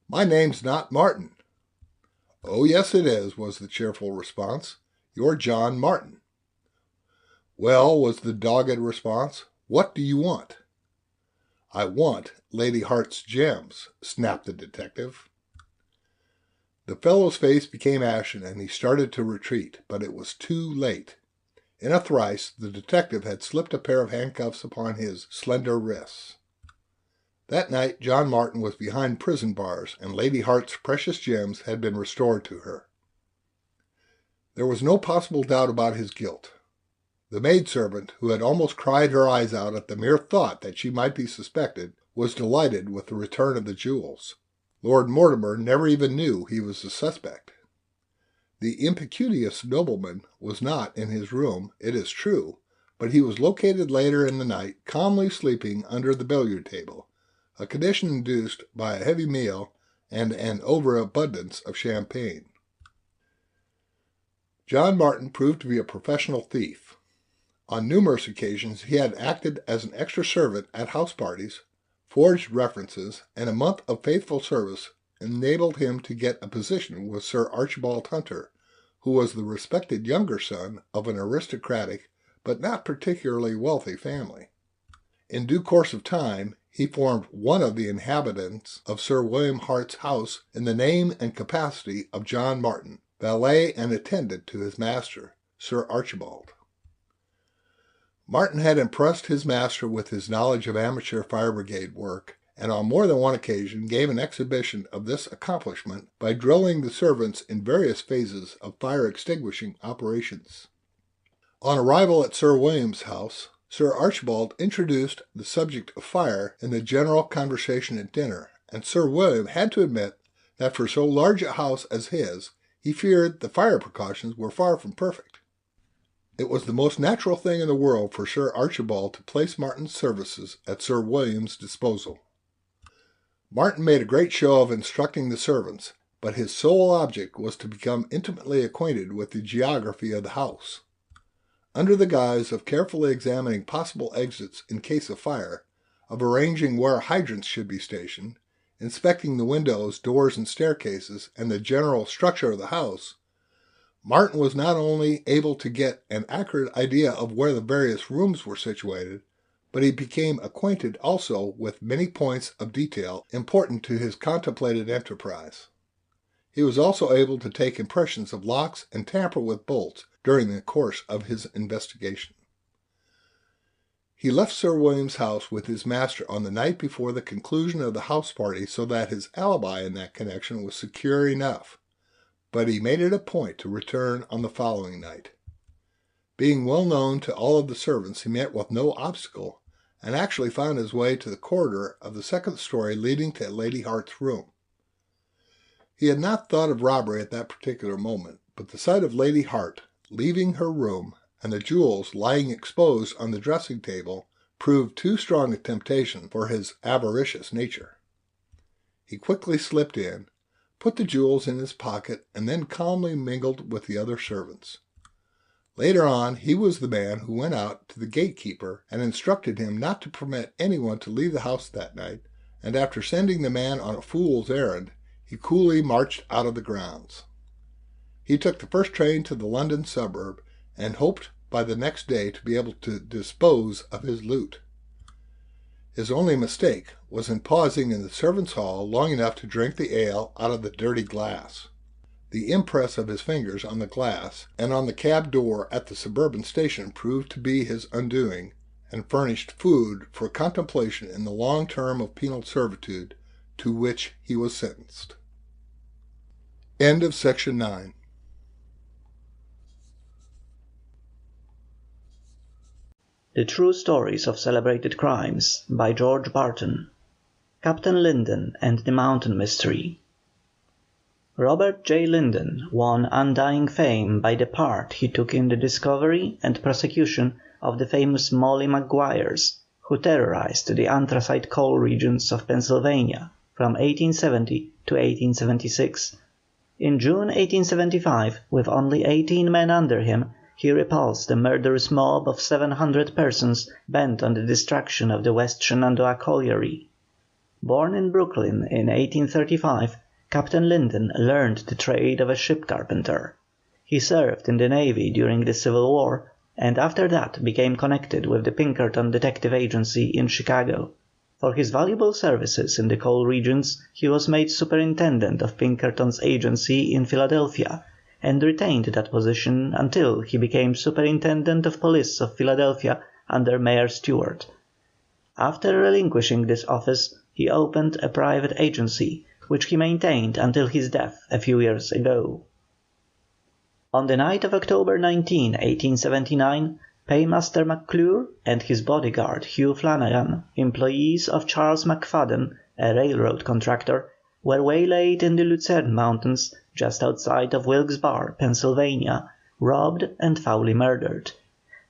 "My name's not Martin." "Oh, yes, it is," was the cheerful response. "You're John Martin." "Well," was the dogged response, "what do you want?" "I want Lady Hart's gems," snapped the detective. The fellow's face became ashen, and he started to retreat, but it was too late. In a trice, the detective had slipped a pair of handcuffs upon his slender wrists. That night, John Martin was behind prison bars, and Lady Hart's precious gems had been restored to her. There was no possible doubt about his guilt. The maidservant, who had almost cried her eyes out at the mere thought that she might be suspected, was delighted with the return of the jewels. Lord Mortimer never even knew he was a suspect. The impecunious nobleman was not in his room, it is true, but he was located later in the night, calmly sleeping under the billiard table, a condition induced by a heavy meal and an overabundance of champagne. John Martin proved to be a professional thief. On numerous occasions he had acted as an extra servant at house parties, forged references, and a month of faithful service enabled him to get a position with Sir Archibald Hunter, who was the respected younger son of an aristocratic but not particularly wealthy family. In due course of time, he formed one of the inhabitants of Sir William Hart's house in the name and capacity of John Martin, valet and attendant to his master, Sir Archibald. Martin had impressed his master with his knowledge of amateur fire brigade work, and on more than one occasion gave an exhibition of this accomplishment by drilling the servants in various phases of fire extinguishing operations. On arrival at Sir William's house, Sir Archibald introduced the subject of fire in the general conversation at dinner, and Sir William had to admit that for so large a house as his, he feared the fire precautions were far from perfect. It was the most natural thing in the world for Sir Archibald to place Martin's services at Sir William's disposal. Martin made a great show of instructing the servants, but his sole object was to become intimately acquainted with the geography of the house. Under the guise of carefully examining possible exits in case of fire, of arranging where hydrants should be stationed, inspecting the windows, doors, and staircases, and the general structure of the house, Martin was not only able to get an accurate idea of where the various rooms were situated, but he became acquainted also with many points of detail important to his contemplated enterprise. He was also able to take impressions of locks and tamper with bolts during the course of his investigation. He left Sir William's house with his master on the night before the conclusion of the house party so that his alibi in that connection was secure enough, but he made it a point to return on the following night. Being well known to all of the servants, he met with no obstacle, and actually found his way to the corridor of the second story leading to Lady Hart's room. He had not thought of robbery at that particular moment, but the sight of Lady Hart leaving her room and the jewels lying exposed on the dressing table proved too strong a temptation for his avaricious nature. He quickly slipped in, put the jewels in his pocket, and then calmly mingled with the other servants. Later on, he was the man who went out to the gatekeeper and instructed him not to permit anyone to leave the house that night, and after sending the man on a fool's errand, he coolly marched out of the grounds. He took the first train to the London suburb and hoped by the next day to be able to dispose of his loot. His only mistake was in pausing in the servants' hall long enough to drink the ale out of the dirty glass. The impress of his fingers on the glass and on the cab door at the suburban station proved to be his undoing, and furnished food for contemplation in the long term of penal servitude to which he was sentenced. End of section 9. The True Stories of Celebrated Crimes by George Barton. Captain Linden and the Mountain Mystery. Robert J. Linden won undying fame by the part he took in the discovery and prosecution of the famous Molly Maguires, who terrorized the anthracite coal regions of Pennsylvania from 1870 to 1876. In June 1875, with only 18 men under him, he repulsed a murderous mob of 700 persons bent on the destruction of the West Shenandoah Colliery. Born in Brooklyn in 1835, Captain Linden learned the trade of a ship carpenter. He served in the Navy during the Civil War, and after that became connected with the Pinkerton Detective Agency in Chicago. For his valuable services in the coal regions, he was made superintendent of Pinkerton's agency in Philadelphia, and retained that position until he became superintendent of police of Philadelphia under Mayor Stewart. After relinquishing this office, he opened a private agency, which he maintained until his death a few years ago. On the night of October 19, 1879, Paymaster McClure and his bodyguard Hugh Flanagan, employees of Charles McFadden, a railroad contractor, were waylaid in the Lucerne Mountains just outside of Wilkes-Barre, Pennsylvania, robbed and foully murdered.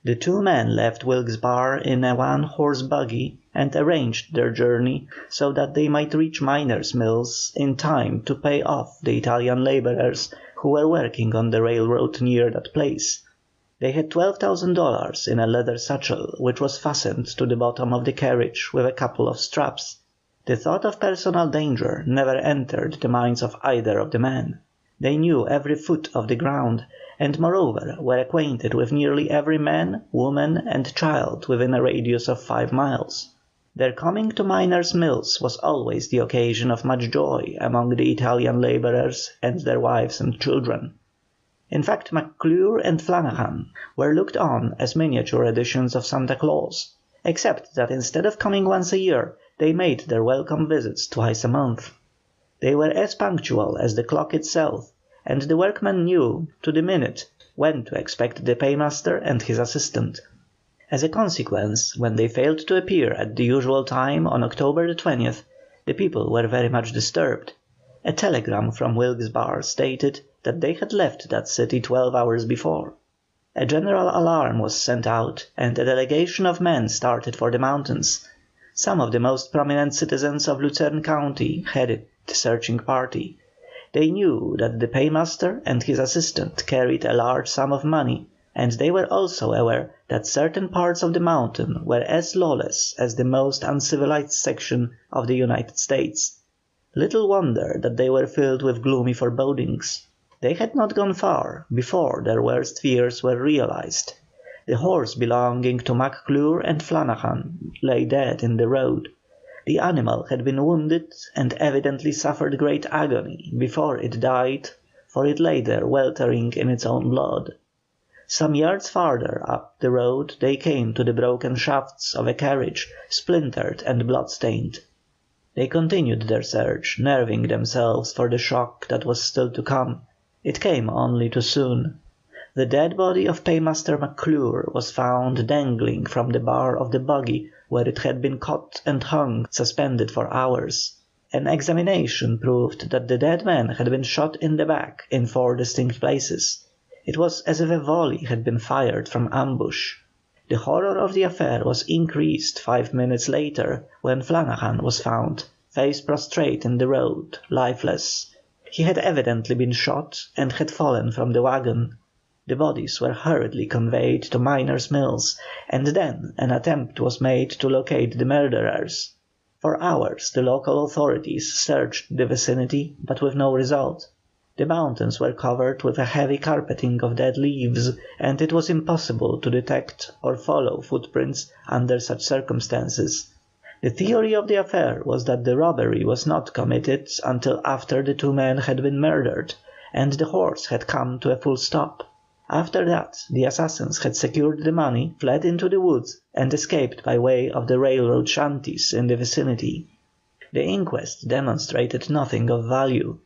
The two men left Wilkes-Barre in a one-horse buggy and arranged their journey so that they might reach Miners Mills in time to pay off the Italian laborers who were working on the railroad near that place. They had $12,000 in a leather satchel which was fastened to the bottom of the carriage with a couple of straps. The thought of personal danger never entered the minds of either of the men. They knew every foot of the ground, and moreover were acquainted with nearly every man, woman, and child within a radius of 5 miles. Their coming to Miners' Mills was always the occasion of much joy among the Italian labourers and their wives and children. In fact, McClure and Flanagan were looked on as miniature editions of Santa Claus, except that instead of coming once a year, they made their welcome visits twice a month. They were as punctual as the clock itself, and the workmen knew to the minute when to expect the paymaster and his assistant. As a consequence, when they failed to appear at the usual time on October 20th, the people were very much disturbed. A telegram from Wilkes-Barre stated that they had left that city 12 hours before. A general alarm was sent out, and a delegation of men started for the mountains. Some of the most prominent citizens of Lucerne County headed the searching party. They knew that the paymaster and his assistant carried a large sum of money, and they were also aware that certain parts of the mountain were as lawless as the most uncivilized section of the United States. Little wonder that they were filled with gloomy forebodings. They had not gone far before their worst fears were realized. The horse belonging to McClure and Flanagan lay dead in the road. The animal had been wounded and evidently suffered great agony before it died, for it lay there weltering in its own blood. Some yards farther up the road they came to the broken shafts of a carriage, splintered and blood-stained. They continued their search, nerving themselves for the shock that was still to come. It came only too soon. The dead body of Paymaster McClure was found dangling from the bar of the buggy where it had been caught and hung suspended for hours. An examination proved that the dead man had been shot in the back in 4 distinct places. It was as if a volley had been fired from ambush. The horror of the affair was increased 5 minutes later when Flanagan was found, face prostrate in the road, lifeless. He had evidently been shot and had fallen from the wagon. The bodies were hurriedly conveyed to Miners' Mills, and then an attempt was made to locate the murderers. For hours the local authorities searched the vicinity, but with no result. The mountains were covered with a heavy carpeting of dead leaves, and it was impossible to detect or follow footprints under such circumstances. The theory of the affair was that the robbery was not committed until after the two men had been murdered, and the horse had come to a full stop. After that the assassins had secured the money, fled into the woods, and escaped by way of the railroad shanties in the vicinity. The inquest demonstrated nothing of value.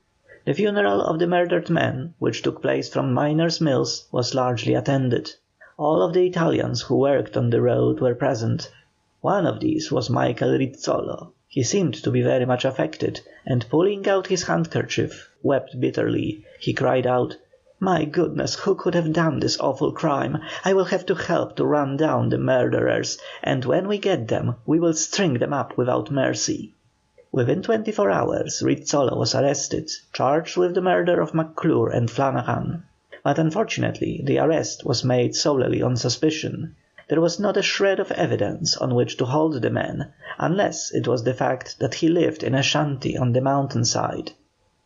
The funeral of the murdered men, which took place from Miners' Mills, was largely attended. All of the Italians who worked on the road were present. One of these was Michael Rizzolo. He seemed to be very much affected, and pulling out his handkerchief, wept bitterly. He cried out, "My goodness, who could have done this awful crime? I will have to help to run down the murderers, and when we get them we will string them up without mercy." Within 24 hours Rizzolo was arrested, charged with the murder of McClure and Flanagan. But unfortunately the arrest was made solely on suspicion. There was not a shred of evidence on which to hold the man, unless it was the fact that he lived in a shanty on the mountainside.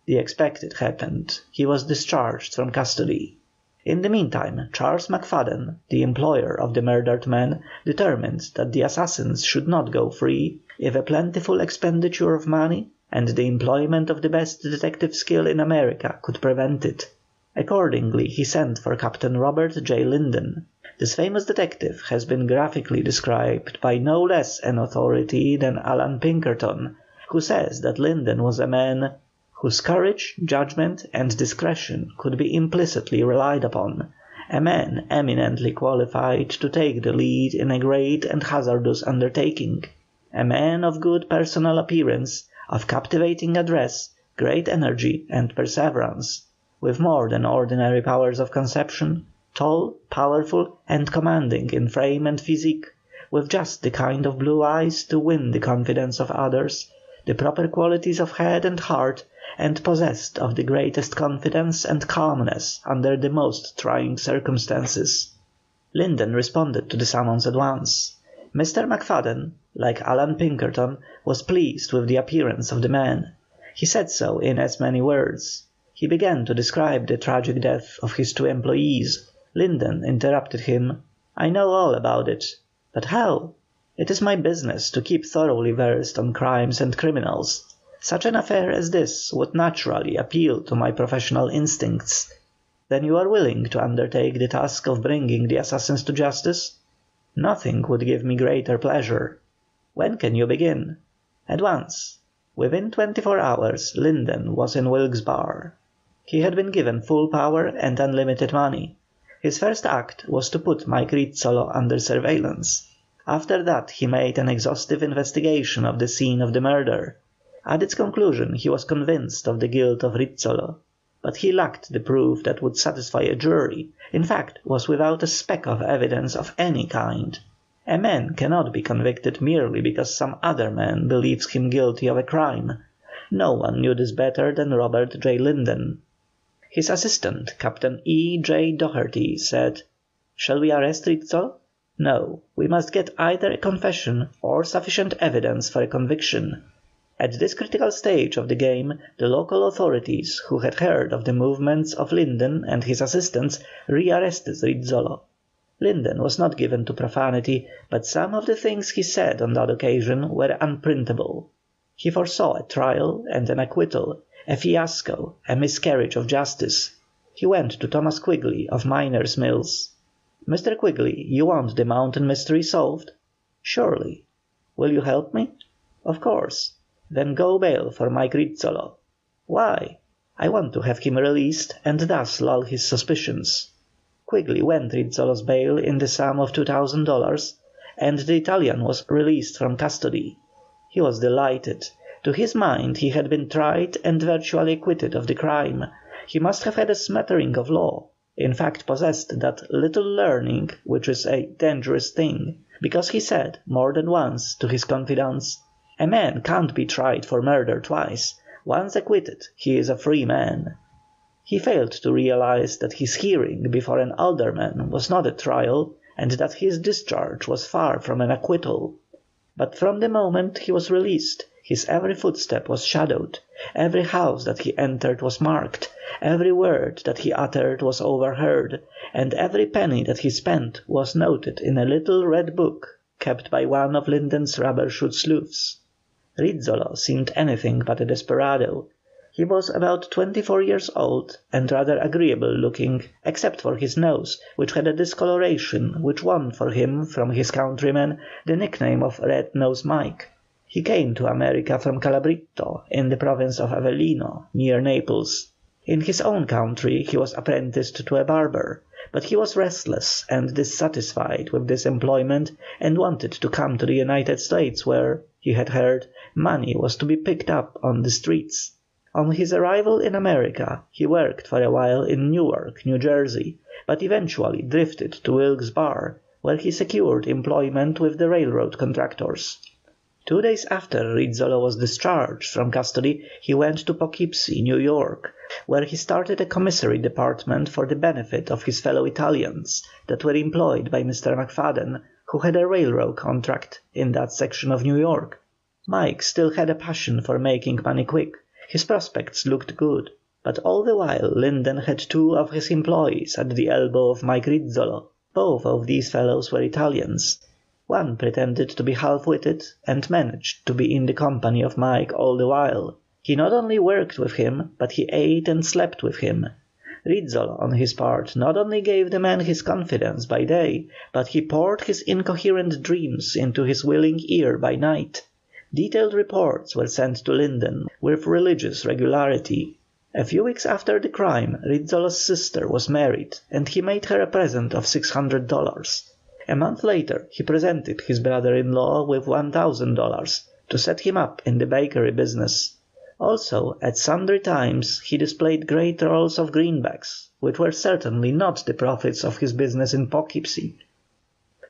The expected happened. He was discharged from custody. In the meantime, Charles McFadden, the employer of the murdered men, determined that the assassins should not go free if a plentiful expenditure of money and the employment of the best detective skill in America could prevent it. Accordingly he sent for Captain Robert J. Linden. This famous detective has been graphically described by no less an authority than Alan Pinkerton, who says that Linden was a man whose courage, judgment, and discretion could be implicitly relied upon, a man eminently qualified to take the lead in a great and hazardous undertaking, a man of good personal appearance, of captivating address, great energy and perseverance, with more than ordinary powers of conception, tall, powerful, and commanding in frame and physique, with just the kind of blue eyes to win the confidence of others, the proper qualities of head and heart, and possessed of the greatest confidence and calmness under the most trying circumstances. Linden responded to the summons at once. Mr. McFadden, like Alan Pinkerton, was pleased with the appearance of the man. He said so in as many words. He began to describe the tragic death of his two employees. Linden interrupted him. "I know all about it." "But how?" "It is my business to keep thoroughly versed on crimes and criminals. Such an affair as this would naturally appeal to my professional instincts." "Then you are willing to undertake the task of bringing the assassins to justice?" "Nothing would give me greater pleasure." "When can you begin?" "At once." Within 24 hours Linden was in Wilkes-Barre. He had been given full power and unlimited money. His first act was to put Mike Rizzolo under surveillance. After that he made an exhaustive investigation of the scene of the murder. At its conclusion he was convinced of the guilt of Rizzolo, but he lacked the proof that would satisfy a jury, in fact was without a speck of evidence of any kind. A man cannot be convicted merely because some other man believes him guilty of a crime. No one knew this better than Robert J. Linden. His assistant, Captain E. J. Doherty, said, "Shall we arrest Rizzolo? No, we must get either a confession or sufficient evidence for a conviction." At this critical stage of the game, the local authorities, who had heard of the movements of Linden and his assistants, rearrested Rizzolo. Linden was not given to profanity, but some of the things he said on that occasion were unprintable. He foresaw a trial and an acquittal, a fiasco, a miscarriage of justice. He went to Thomas Quigley of Miners' Mills. "Mr. Quigley, you want the mountain mystery solved?" "Surely." "Will you help me?" "Of course." "Then go bail for Mike Rizzolo." "Why?" "I want to have him released and thus lull his suspicions." Quigley went Rizzolo's bail in the sum of $2,000, and the Italian was released from custody. He was delighted. To his mind he had been tried and virtually acquitted of the crime. He must have had a smattering of law, in fact possessed that little learning which is a dangerous thing, because he said more than once to his confidants, "A man can't be tried for murder twice. Once acquitted, he is a free man." He failed to realize that his hearing before an alderman was not a trial, and that his discharge was far from an acquittal. But from the moment he was released, his every footstep was shadowed, every house that he entered was marked, every word that he uttered was overheard, and every penny that he spent was noted in a little red book kept by one of Linden's rubber-shoot sleuths. Rizzolo seemed anything but a desperado. He was about 24 years old and rather agreeable looking, except for his nose, which had a discoloration which won for him from his countrymen the nickname of Red Nose Mike. He came to America from Calabrito, in the province of Avellino, near Naples. In his own country he was apprenticed to a barber, but he was restless and dissatisfied with this employment, and wanted to come to the United States where, he had heard, money was to be picked up on the streets. On his arrival in America he worked for a while in Newark, New Jersey, but eventually drifted to Wilkes Barre, where he secured employment with the railroad contractors. 2 days after Rizzolo was discharged from custody he went to Poughkeepsie, New York, where he started a commissary department for the benefit of his fellow Italians that were employed by Mr. McFadden, who had a railroad contract in that section of New York. Mike still had a passion for making money quick. His prospects looked good, but all the while Linden had 2 of his employees at the elbow of Mike Rizzolo. Both of these fellows were Italians. One pretended to be half-witted and managed to be in the company of Mike all the while. He not only worked with him, but he ate and slept with him. Rizzolo, on his part, not only gave the man his confidence by day, but he poured his incoherent dreams into his willing ear by night. Detailed reports were sent to Linden with religious regularity. A few weeks after the crime, Rizzolo's sister was married, and he made her a present of $600. A month later he presented his brother-in-law with $1,000 to set him up in the bakery business. Also, at sundry times he displayed great rolls of greenbacks, which were certainly not the profits of his business in Poughkeepsie.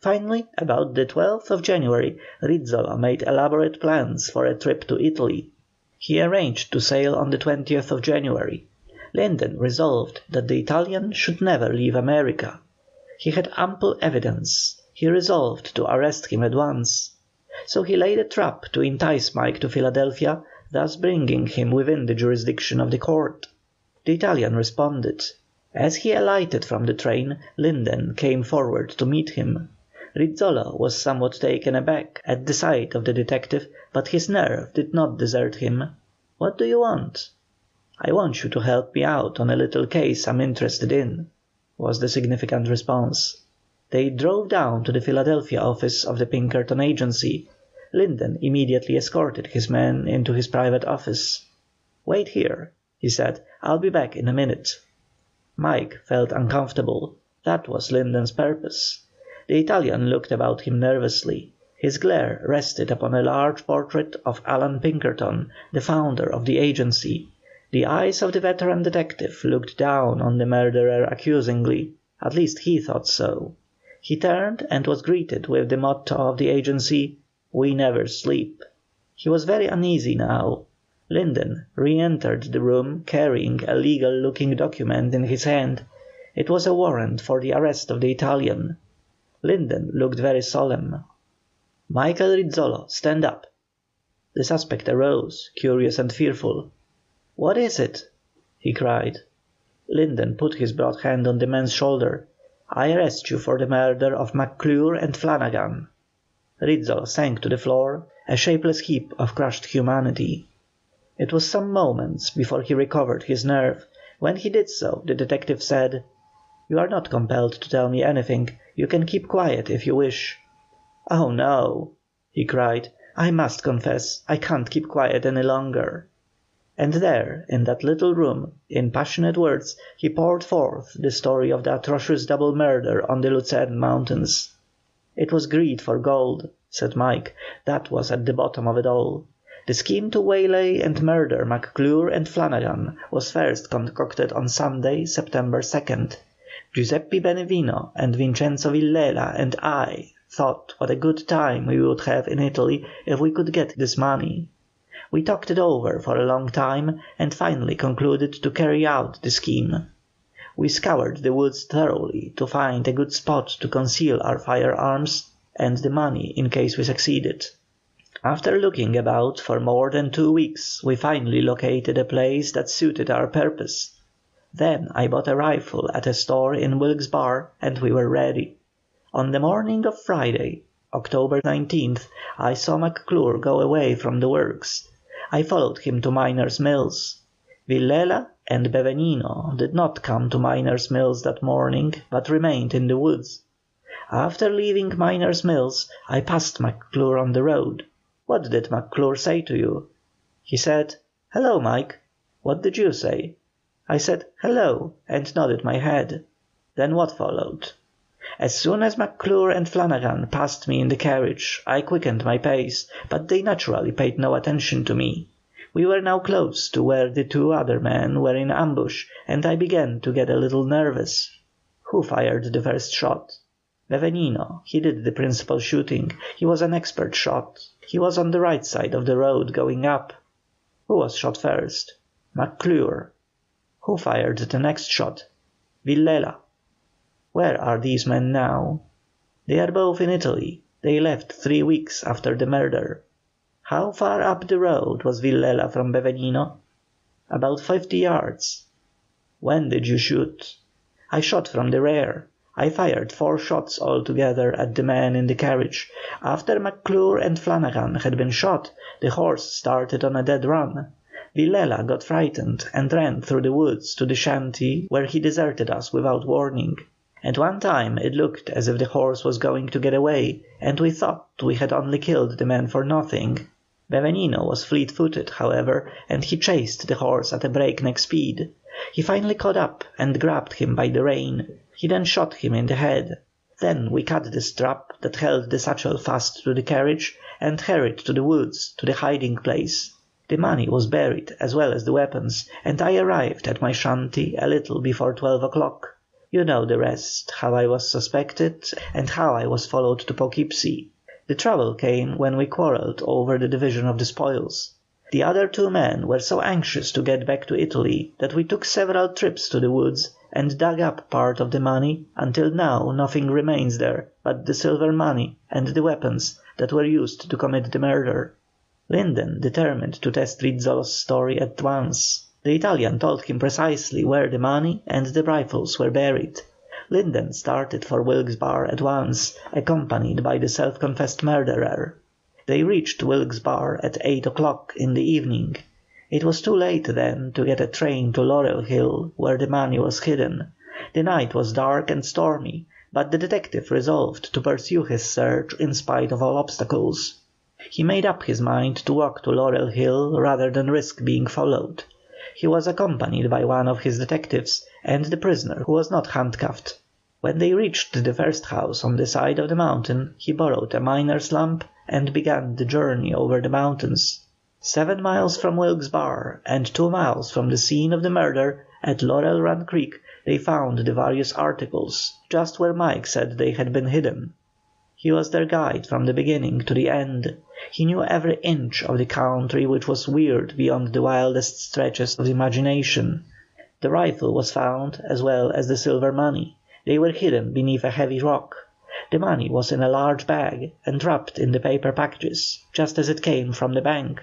Finally, about the 12th of January, Rizzolo made elaborate plans for a trip to Italy. He arranged to sail on the 20th of January. Linden resolved that the Italian should never leave America. He had ample evidence. He resolved to arrest him at once. So he laid a trap to entice Mike to Philadelphia, thus bringing him within the jurisdiction of the court. The Italian responded. As he alighted from the train, Linden came forward to meet him. Rizzolo was somewhat taken aback at the sight of the detective, but his nerve did not desert him. "What do you want?" "I want you to help me out on a little case I'm interested in," was the significant response. They drove down to the Philadelphia office of the Pinkerton agency. Linden immediately escorted his men into his private office. "Wait here," he said. "I'll be back in a minute." Mike felt uncomfortable. That was Linden's purpose. The Italian looked about him nervously. His glare rested upon a large portrait of Alan Pinkerton, the founder of the agency. The eyes of the veteran detective looked down on the murderer accusingly. At least he thought so. He turned and was greeted with the motto of the agency, "We never sleep." He was very uneasy now. Linden re-entered the room carrying a legal-looking document in his hand. It was a warrant for the arrest of the Italian. Linden looked very solemn. "Michael Rizzolo, stand up." The suspect arose, curious and fearful. "What is it?" he cried. Linden put his broad hand on the man's shoulder. "I arrest you for the murder of McClure and Flanagan." Rizzolo sank to the floor, a shapeless heap of crushed humanity. It was some moments before he recovered his nerve. When he did so, the detective said, "You are not compelled to tell me anything. You can keep quiet if you wish." "Oh no," he cried. "I must confess. I can't keep quiet any longer." And there, in that little room, in passionate words, he poured forth the story of the atrocious double murder on the Lucerne Mountains. "It was greed for gold," said Mike. "That was at the bottom of it all. The scheme to waylay and murder McClure and Flanagan was first concocted on Sunday, September 2nd. Giuseppe Benevino and Vincenzo Villela and I thought what a good time we would have in Italy if we could get this money. We talked it over for a long time, and finally concluded to carry out the scheme. We scoured the woods thoroughly to find a good spot to conceal our firearms and the money in case we succeeded. After looking about for more than 2 weeks, we finally located a place that suited our purpose. Then I bought a rifle at a store in Wilkes Barre, and we were ready. On the morning of Friday, October 19th, I saw McClure go away from the works. I followed him to Miners' Mills. Villela and Bevenino did not come to Miners' Mills that morning, but remained in the woods. After leaving Miners' Mills, I passed McClure on the road. "What did McClure say to you?" He said, "Hello, Mike." "What did you say?" I said, "Hello," and nodded my head. Then what followed? As soon as McClure and Flanagan passed me in the carriage, I quickened my pace, but they naturally paid no attention to me. We were now close to where the 2 other men were in ambush, and I began to get a little nervous. Who fired the first shot? Bevenino. He did the principal shooting. He was an expert shot. He was on the right side of the road going up. Who was shot first? McClure. Who fired the next shot? Villela. Where are these men now? They are both in Italy. They left 3 weeks after the murder. How far up the road was Villela from Bevenino? About 50 yards. When did you shoot? I shot from the rear. I fired 4 shots altogether at the man in the carriage. After McClure and Flanagan had been shot, the horse started on a dead run. Villela got frightened and ran through the woods to the shanty, where he deserted us without warning. At one time it looked as if the horse was going to get away, and we thought we had only killed the man for nothing. Bevenino was fleet-footed, however, and he chased the horse at a breakneck speed. He finally caught up and grabbed him by the rein. He then shot him in the head. Then we cut the strap that held the satchel fast to the carriage, and hurried to the woods, to the hiding place. The money was buried as well as the weapons, and I arrived at my shanty a little before 12 o'clock. You know the rest, how I was suspected, and how I was followed to Poughkeepsie. The trouble came when we quarrelled over the division of the spoils. The other 2 men were so anxious to get back to Italy that we took several trips to the woods and dug up part of the money, until now nothing remains there but the silver money and the weapons that were used to commit the murder. Linden determined to test Rizzolo's story at once. The Italian told him precisely where the money and the rifles were buried. Linden started for Wilkes Barre at once, accompanied by the self-confessed murderer. They reached Wilkes Barre at 8 o'clock in the evening. It was too late then to get a train to Laurel Hill, where the money was hidden. The night was dark and stormy, but the detective resolved to pursue his search in spite of all obstacles. He made up his mind to walk to Laurel Hill rather than risk being followed. He was accompanied by one of his detectives and the prisoner, who was not handcuffed. When they reached the first house on the side of the mountain, he borrowed a miner's lamp and began the journey over the mountains. 7 miles from Wilkes Barre and 2 miles from the scene of the murder, at Laurel Run Creek, they found the various articles, just where Mike said they had been hidden. He was their guide from the beginning to the end. He knew every inch of the country, which was weird beyond the wildest stretches of imagination. The rifle was found, as well as the silver money. They were hidden beneath a heavy rock. The money was in a large bag, and wrapped in the paper packages, just as it came from the bank.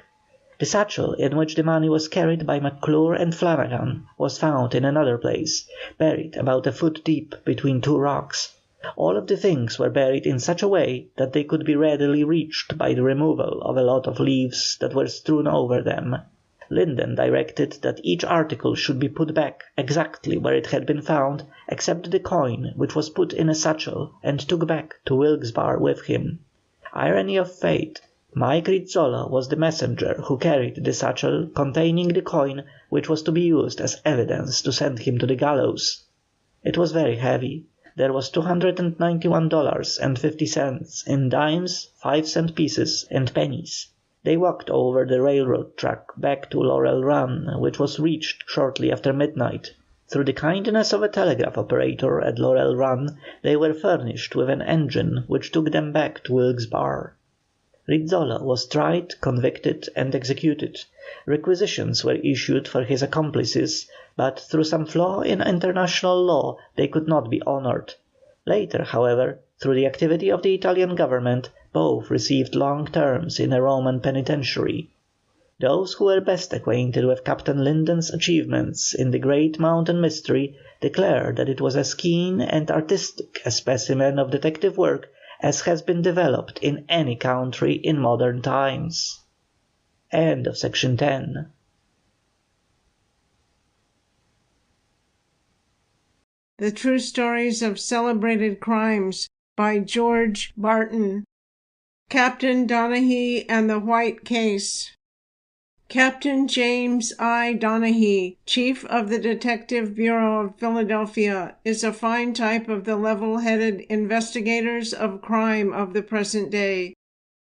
The satchel in which the money was carried by McClure and Flanagan was found in another place, buried about a foot deep between 2 rocks. All of the things were buried in such a way that they could be readily reached by the removal of a lot of leaves that were strewn over them. Linden directed that each article should be put back exactly where it had been found, except the coin, which was put in a satchel and took back to Wilkes Barre with him. Irony of fate, Mike Rizzolo was the messenger who carried the satchel containing the coin which was to be used as evidence to send him to the gallows. It was very heavy. There was $291.50 in dimes, 5-cent pieces, and pennies. They walked over the railroad track back to Laurel Run, which was reached shortly after midnight. Through the kindness of a telegraph operator at Laurel Run, they were furnished with an engine which took them back to Wilkes Barre. Rizzolo was tried, convicted, and executed. Requisitions were issued for his accomplices, but through some flaw in international law they could not be honoured. Later, however, through the activity of the Italian government, both received long terms in a Roman penitentiary. Those who were best acquainted with Captain Linden's achievements in the great mountain mystery declare that it was as keen and artistic a specimen of detective work as has been developed in any country in modern times. End of section 10. The True Stories of Celebrated Crimes by George Barton. Captain Donaghy and the White Case. Captain James I. Donaghy, Chief of the Detective Bureau of Philadelphia, is a fine type of the level-headed investigators of crime of the present day.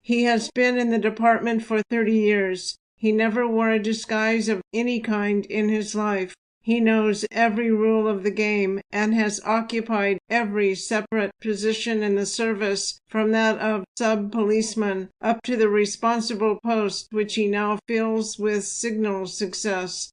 He has been in the department for 30 years. He never wore a disguise of any kind in his life. He knows every rule of the game and has occupied every separate position in the service, from that of sub-policeman up to the responsible post which he now fills with signal success.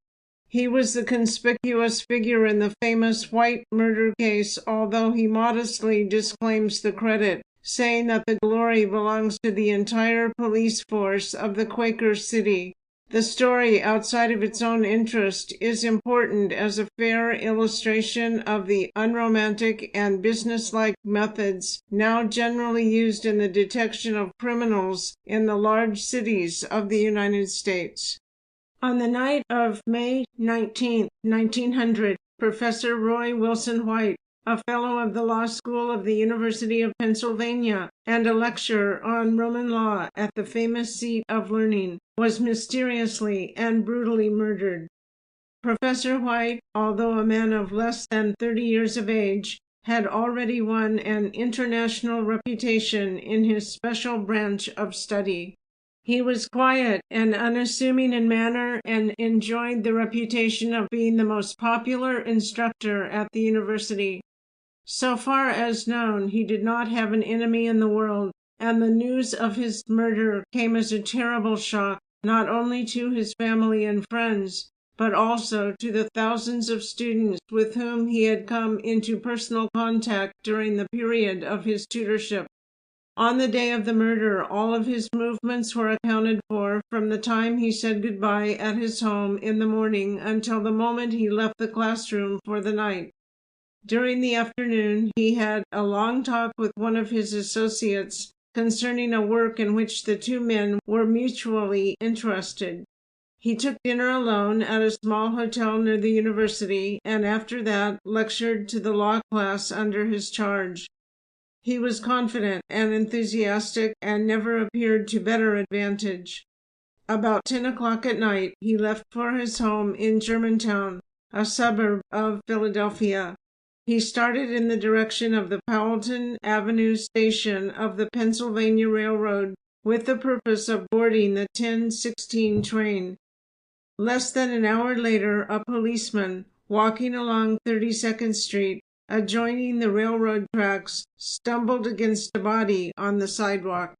He was the conspicuous figure in the famous White murder case, although he modestly disclaims the credit, saying that the glory belongs to the entire police force of the Quaker City. The story, outside of its own interest, is important as a fair illustration of the unromantic and businesslike methods now generally used in the detection of criminals in the large cities of the United States. On the night of May 19, 1900, Professor Roy Wilson White, a fellow of the Law School of the University of Pennsylvania and a lecturer on Roman law at the famous seat of learning, was mysteriously and brutally murdered. Professor White, although a man of less than 30 years of age, had already won an international reputation in his special branch of study. He was quiet and unassuming in manner and enjoyed the reputation of being the most popular instructor at the university. So far as known, he did not have an enemy in the world, and the news of his murder came as a terrible shock, not only to his family and friends, but also to the thousands of students with whom he had come into personal contact during the period of his tutorship. On the day of the murder, all of his movements were accounted for, from the time he said goodbye at his home in the morning until the moment he left the classroom for the night. During the afternoon, he had a long talk with one of his associates concerning a work in which the two men were mutually interested. He took dinner alone at a small hotel near the university, and after that lectured to the law class under his charge. He was confident and enthusiastic and never appeared to better advantage. About 10 o'clock at night, he left for his home in Germantown, a suburb of Philadelphia. He started in the direction of the Powelton Avenue station of the Pennsylvania Railroad with the purpose of boarding the 10:16 train. Less than an hour later, a policeman, walking along 32nd Street, adjoining the railroad tracks, stumbled against a body on the sidewalk.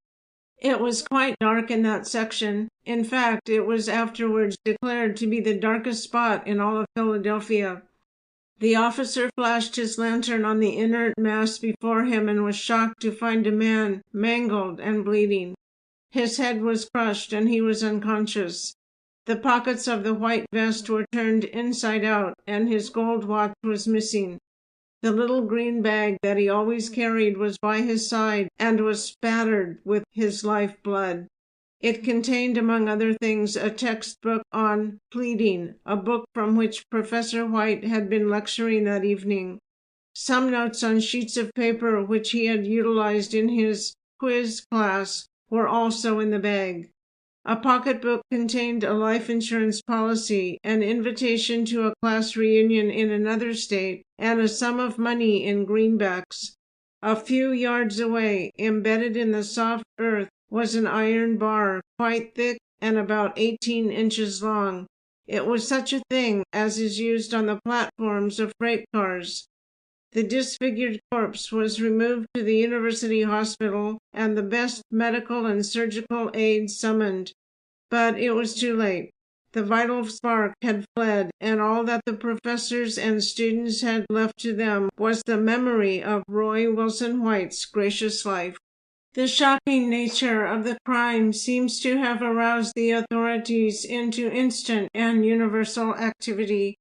It was quite dark in that section. In fact, it was afterwards declared to be the darkest spot in all of Philadelphia. The officer flashed his lantern on the inert mass before him and was shocked to find a man mangled and bleeding. His head was crushed and he was unconscious. The pockets of the white vest were turned inside out and his gold watch was missing. The little green bag that he always carried was by his side and was spattered with his life blood. It contained, among other things, a textbook on pleading, a book from which Professor White had been lecturing that evening. Some notes on sheets of paper which he had utilized in his quiz class were also in the bag. A pocketbook contained a life insurance policy, an invitation to a class reunion in another state, and a sum of money in greenbacks. A few yards away, embedded in the soft earth, was an iron bar, quite thick and about 18 inches long. It was such a thing as is used on the platforms of freight cars. The disfigured corpse was removed to the university hospital and the best medical and surgical aid summoned. But it was too late. The vital spark had fled, and all that the professors and students had left to them was the memory of Roy Wilson White's gracious life. The shocking nature of the crime seems to have aroused the authorities into instant and universal activity.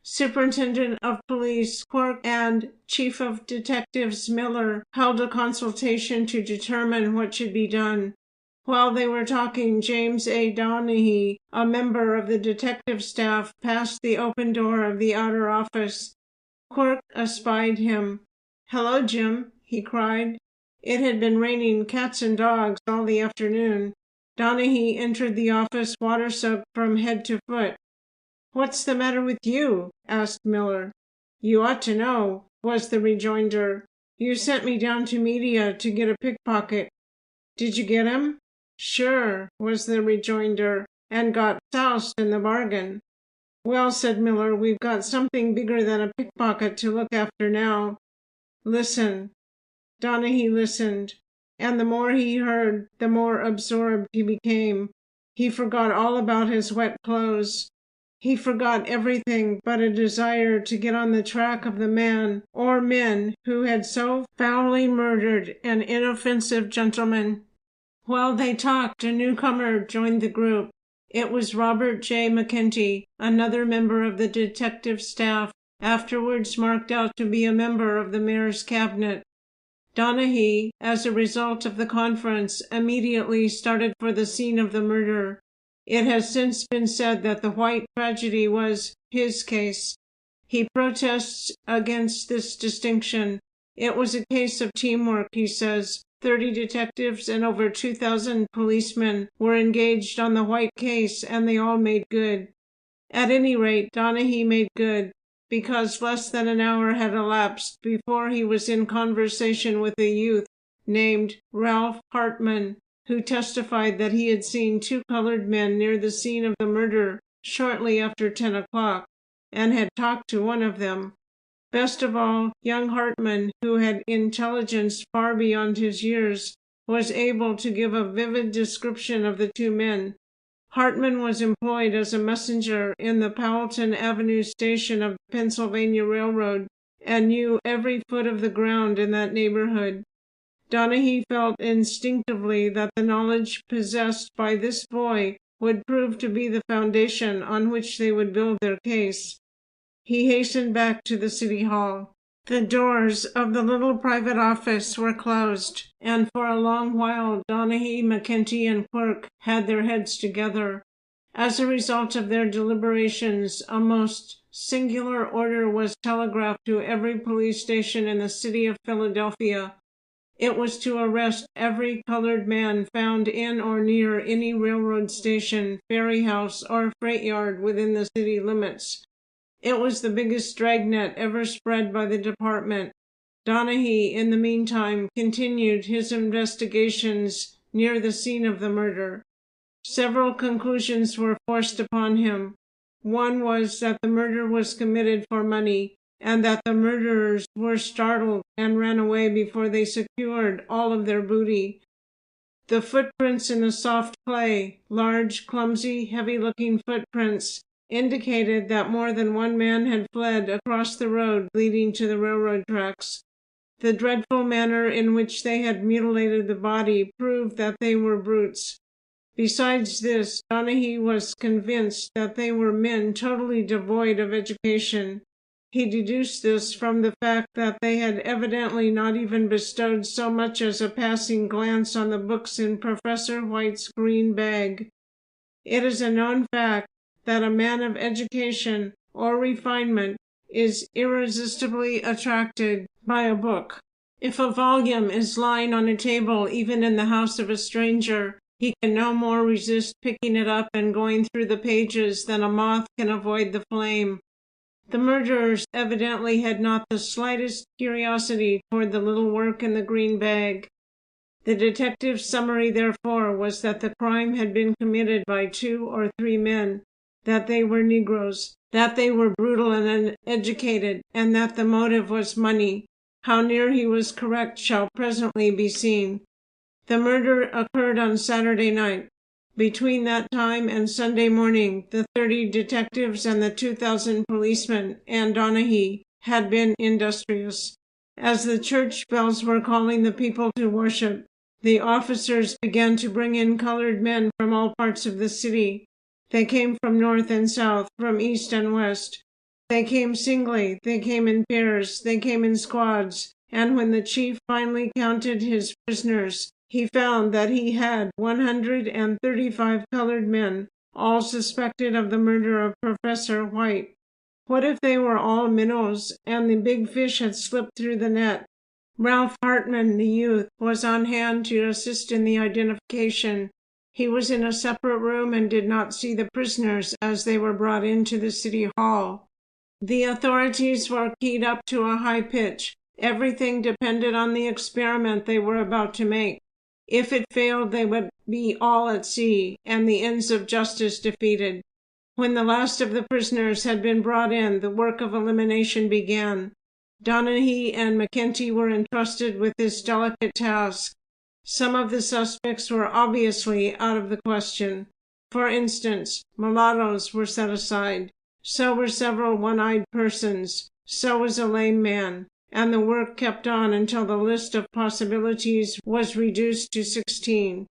Superintendent of Police Quirk and Chief of Detectives Miller held a consultation to determine what should be done. While they were talking, James A. Donaghy, a member of the detective staff, passed the open door of the outer office. Quirk espied him. "Hello, Jim," he cried. It had been raining cats and dogs all the afternoon. Donaghy entered the office water-soaked from head to foot. "What's the matter with you?" asked Miller. "You ought to know," was the rejoinder. "You sent me down to Media to get a pickpocket." "Did you get him?" "Sure," was the rejoinder, "and got soused in the bargain." "Well," said Miller, "we've got something bigger than a pickpocket to look after now. Listen." Donaghy listened, and the more he heard, the more absorbed he became. He forgot all about his wet clothes. He forgot everything but a desire to get on the track of the man or men who had so foully murdered an inoffensive gentleman. While they talked, a newcomer joined the group. It was Robert J. McKenty, another member of the detective staff, afterwards marked out to be a member of the mayor's cabinet. Donaghy, as a result of the conference, immediately started for the scene of the murder. It has since been said that the White tragedy was his case. He protests against this distinction. It was a case of teamwork, he says. 30 detectives and over 2,000 policemen were engaged on the White case, and they all made good. At any rate, Donaghy made good, because less than an hour had elapsed before he was in conversation with a youth named Ralph Hartman, who testified that he had seen 2 colored men near the scene of the murder shortly after 10 o'clock, and had talked to one of them. Best of all, young Hartman, who had intelligence far beyond his years, was able to give a vivid description of the 2 men. Hartman was employed as a messenger in the Powelton Avenue station of the Pennsylvania Railroad and knew every foot of the ground in that neighborhood. Donaghy felt instinctively that the knowledge possessed by this boy would prove to be the foundation on which they would build their case. He hastened back to the city hall. The doors of the little private office were closed, and for a long while Donaghy, McKenty, and Quirk had their heads together. As a result of their deliberations, a most singular order was telegraphed to every police station in the city of Philadelphia. It was to arrest every colored man found in or near any railroad station, ferry house, or freight yard within the city limits. It was the biggest dragnet ever spread by the department. Donaghy, in the meantime, continued his investigations near the scene of the murder. Several conclusions were forced upon him. One was that the murder was committed for money, and that the murderers were startled and ran away before they secured all of their booty. The footprints in the soft clay, large, clumsy, heavy-looking footprints, indicated that more than one man had fled across the road leading to the railroad tracks. The dreadful manner in which they had mutilated the body proved that they were brutes. Besides this, Donaghy was convinced that they were men totally devoid of education. He deduced this from the fact that they had evidently not even bestowed so much as a passing glance on the books in Professor White's green bag. It is a known fact that a man of education or refinement is irresistibly attracted by a book. If a volume is lying on a table, even in the house of a stranger, he can no more resist picking it up and going through the pages than a moth can avoid the flame. The murderers evidently had not the slightest curiosity toward the little work in the green bag. The detective's summary, therefore, was that the crime had been committed by 2 or 3 men. that they were Negroes, that they were brutal and uneducated, and that the motive was money. How near he was correct shall presently be seen. The murder occurred on Saturday night. Between that time and Sunday morning, the 30 detectives and the 2,000 policemen and Donaghy had been industrious. As the church bells were calling the people to worship, the officers began to bring in colored men from all parts of the city. They came from north and south, from east and west. They came singly, they came in pairs, they came in squads, and when the chief finally counted his prisoners, he found that he had 135 colored men, all suspected of the murder of Professor White. What if they were all minnows, and the big fish had slipped through the net? Ralph Hartman, the youth, was on hand to assist in the identification. He was in a separate room and did not see the prisoners as they were brought into the city hall. The authorities were keyed up to a high pitch. Everything depended on the experiment they were about to make. If it failed, they would be all at sea, and the ends of justice defeated. When the last of the prisoners had been brought in, the work of elimination began. Donaghy and McKenty were entrusted with this delicate task. Some of the suspects were obviously out of the question. For instance, mulattoes were set aside. So were several one-eyed persons. So was a lame man. And the work kept on until the list of possibilities was reduced to 16.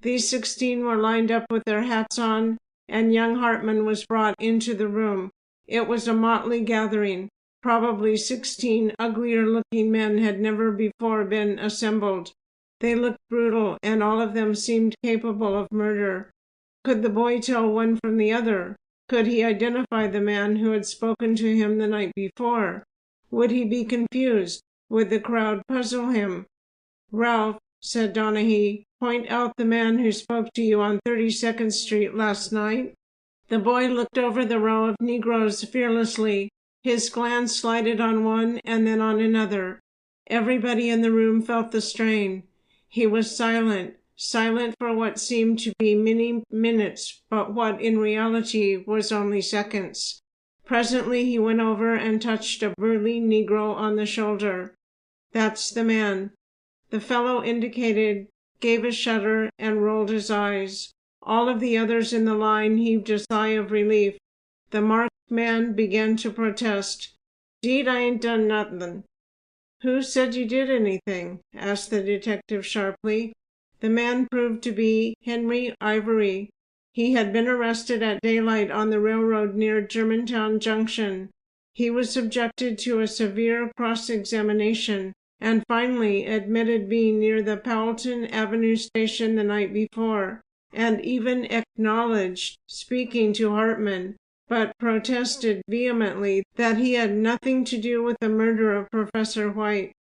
These 16 were lined up with their hats on, and young Hartman was brought into the room. It was a motley gathering. Probably 16 uglier-looking men had never before been assembled. They looked brutal, and all of them seemed capable of murder. Could the boy tell one from the other? Could he identify the man who had spoken to him the night before? Would he be confused? Would the crowd puzzle him? "Ralph," said Donaghy, "point out the man who spoke to you on 32nd Street last night." The boy looked over the row of Negroes fearlessly. His glance slided on one and then on another. Everybody in the room felt the strain. He was silent for what seemed to be many minutes, but what in reality was only seconds. Presently he went over and touched a burly Negro on the shoulder. "That's the man." The fellow indicated gave a shudder and rolled his eyes. All of the others in the line heaved a sigh of relief. The marked man began to protest. "'Deed I ain't done nothin'." "Who said you did anything?" asked the detective sharply. The man proved to be Henry Ivory. He had been arrested at daylight on the railroad near Germantown Junction. He was subjected to a severe cross-examination, and finally admitted being near the Powelton Avenue station the night before, and even acknowledged speaking to Hartman, but protested vehemently that he had nothing to do with the murder of Professor White.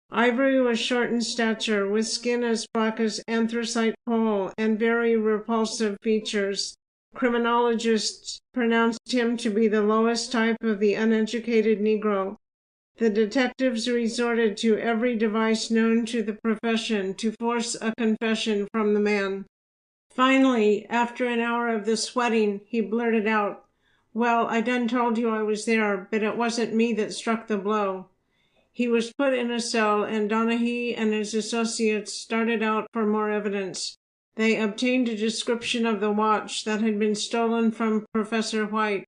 Ivory was short in stature, with skin as black as anthracite coal and very repulsive features. Criminologists pronounced him to be the lowest type of the uneducated Negro. The detectives resorted to every device known to the profession to force a confession from the man. Finally, after an hour of the sweating, he blurted out, "Well, I done told you I was there, but it wasn't me that struck the blow." He was put in a cell, and Donaghy and his associates started out for more evidence. They obtained a description of the watch that had been stolen from Professor White.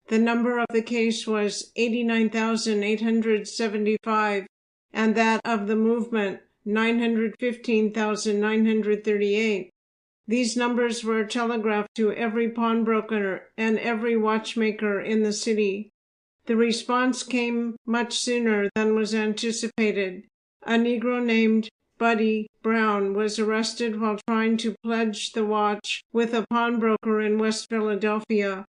The number of the case was 89,875, and that of the movement 915,938. These numbers were telegraphed to every pawnbroker and every watchmaker in the city. The response came much sooner than was anticipated. A Negro named Buddy Brown was arrested while trying to pledge the watch with a pawnbroker in West Philadelphia.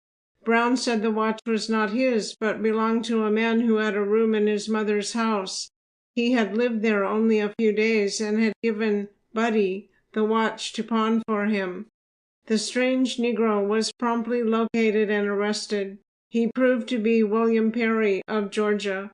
Brown said the watch was not his, but belonged to a man who had a room in his mother's house. He had lived there only a few days and had given Buddy the watch to pawn for him. The strange Negro was promptly located and arrested. He proved to be William Perry of Georgia.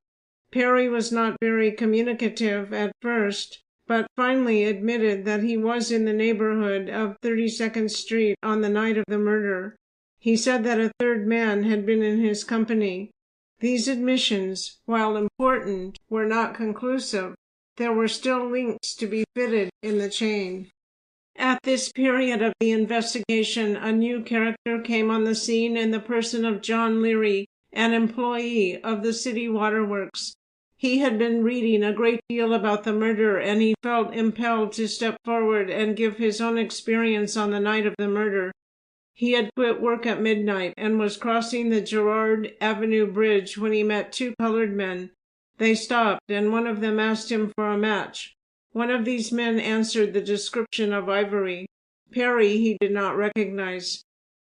Perry was not very communicative at first, but finally admitted that he was in the neighborhood of 32nd Street on the night of the murder. He said that a third man had been in his company. These admissions, while important, were not conclusive. There were still links to be fitted in the chain. At this period of the investigation, a new character came on the scene in the person of John Leary, an employee of the city waterworks. He had been reading a great deal about the murder, and he felt impelled to step forward and give his own experience on the night of the murder. He had quit work at midnight and was crossing the Girard Avenue Bridge when he met two colored men. They stopped, and one of them asked him for a match. One of these men answered the description of Ivory. Perry he did not recognize.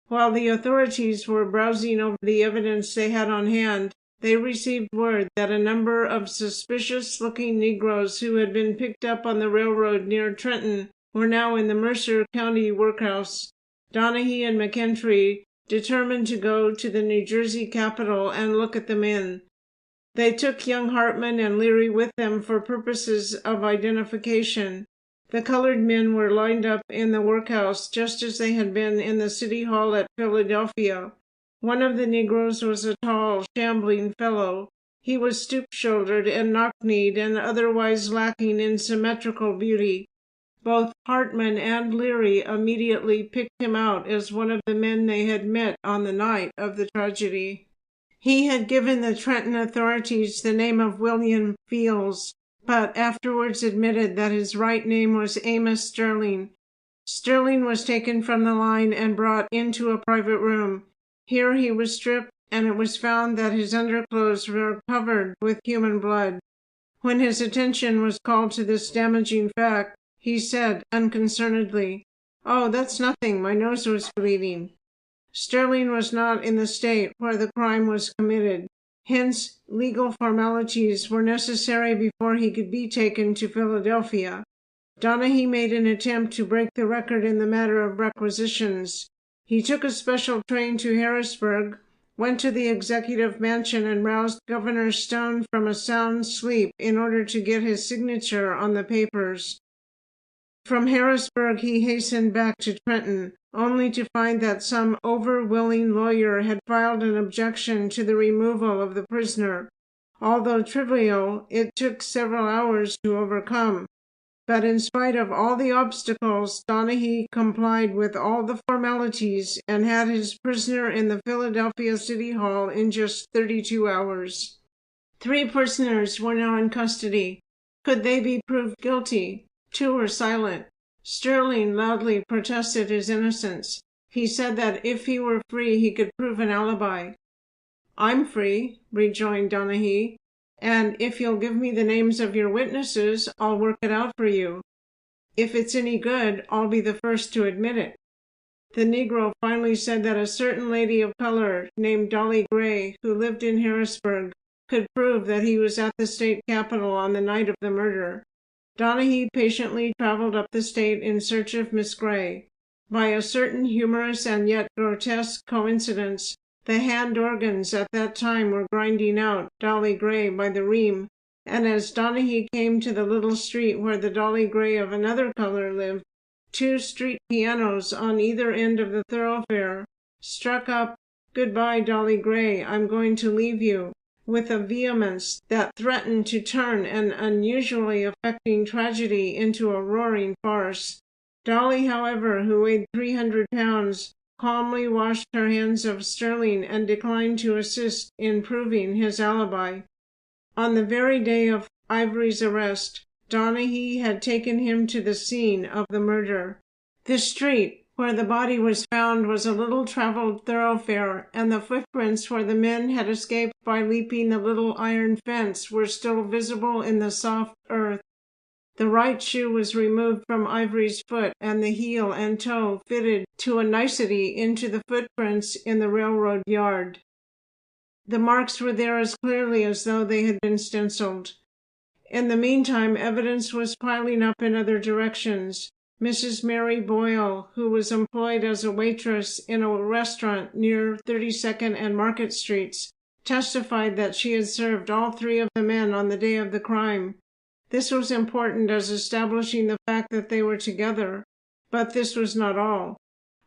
While the authorities were browsing over the evidence they had on hand, they received word that a number of suspicious-looking Negroes who had been picked up on the railroad near Trenton were now in the Mercer County workhouse. Donahue and McKentry determined to go to the New Jersey Capitol and look at the men. They took young Hartman and Leary with them for purposes of identification. The colored men were lined up in the workhouse just as they had been in the city hall at Philadelphia. One of the Negroes was a tall, shambling fellow. He was stoop-shouldered and knock-kneed and otherwise lacking in symmetrical beauty. Both Hartman and Leary immediately picked him out as one of the men they had met on the night of the tragedy. He had given the Trenton authorities the name of William Fields, but afterwards admitted that his right name was Amos Sterling. Sterling was taken from the line and brought into a private room. Here he was stripped, and it was found that his underclothes were covered with human blood. When his attention was called to this damaging fact, he said unconcernedly, "Oh, that's nothing, my nose was bleeding." Sterling was not in the state where the crime was committed. Hence, legal formalities were necessary before he could be taken to Philadelphia. Donahue made an attempt to break the record in the matter of requisitions. He took a special train to Harrisburg, went to the executive mansion, and roused Governor Stone from a sound sleep in order to get his signature on the papers. From Harrisburg he hastened back to Trenton, only to find that some over-willing lawyer had filed an objection to the removal of the prisoner. Although trivial, it took several hours to overcome. But in spite of all the obstacles, Donahue complied with all the formalities and had his prisoner in the Philadelphia City Hall in just 32 hours. 3 prisoners were now in custody. Could they be proved guilty? 2 were silent. Sterling loudly protested his innocence. He said that if he were free he could prove an alibi. "I'm free," rejoined Donahue, "and if you'll give me the names of your witnesses, I'll work it out for you. If it's any good, I'll be the first to admit it." The Negro finally said that a certain lady of color named Dolly Gray, who lived in Harrisburg, could prove that he was at the state capitol on the night of the murder. Donahue patiently traveled up the state in search of Miss Gray. By a certain humorous and yet grotesque coincidence, the hand organs at that time were grinding out Dolly Gray by the ream, and as Donahue came to the little street where the Dolly Gray of another color lived, 2 street pianos on either end of the thoroughfare struck up "Goodbye, Dolly Gray, I'm going to leave you," with a vehemence that threatened to turn an unusually affecting tragedy into a roaring farce. Dolly, however, who weighed 300 pounds, calmly washed her hands of Sterling and declined to assist in proving his alibi. On the very day of Ivory's arrest, Donahue had taken him to the scene of the murder. The street where the body was found was a little traveled thoroughfare, and the footprints where the men had escaped by leaping the little iron fence were still visible in the soft earth. The right shoe was removed from Ivory's foot, and the heel and toe fitted to a nicety into the footprints in the railroad yard. The marks were there as clearly as though they had been stenciled. In the meantime, evidence was piling up in other directions. Mrs. Mary Boyle, who was employed as a waitress in a restaurant near 32nd and Market Streets, testified that she had served all 3 of the men on the day of the crime. This was important as establishing the fact that they were together, but this was not all.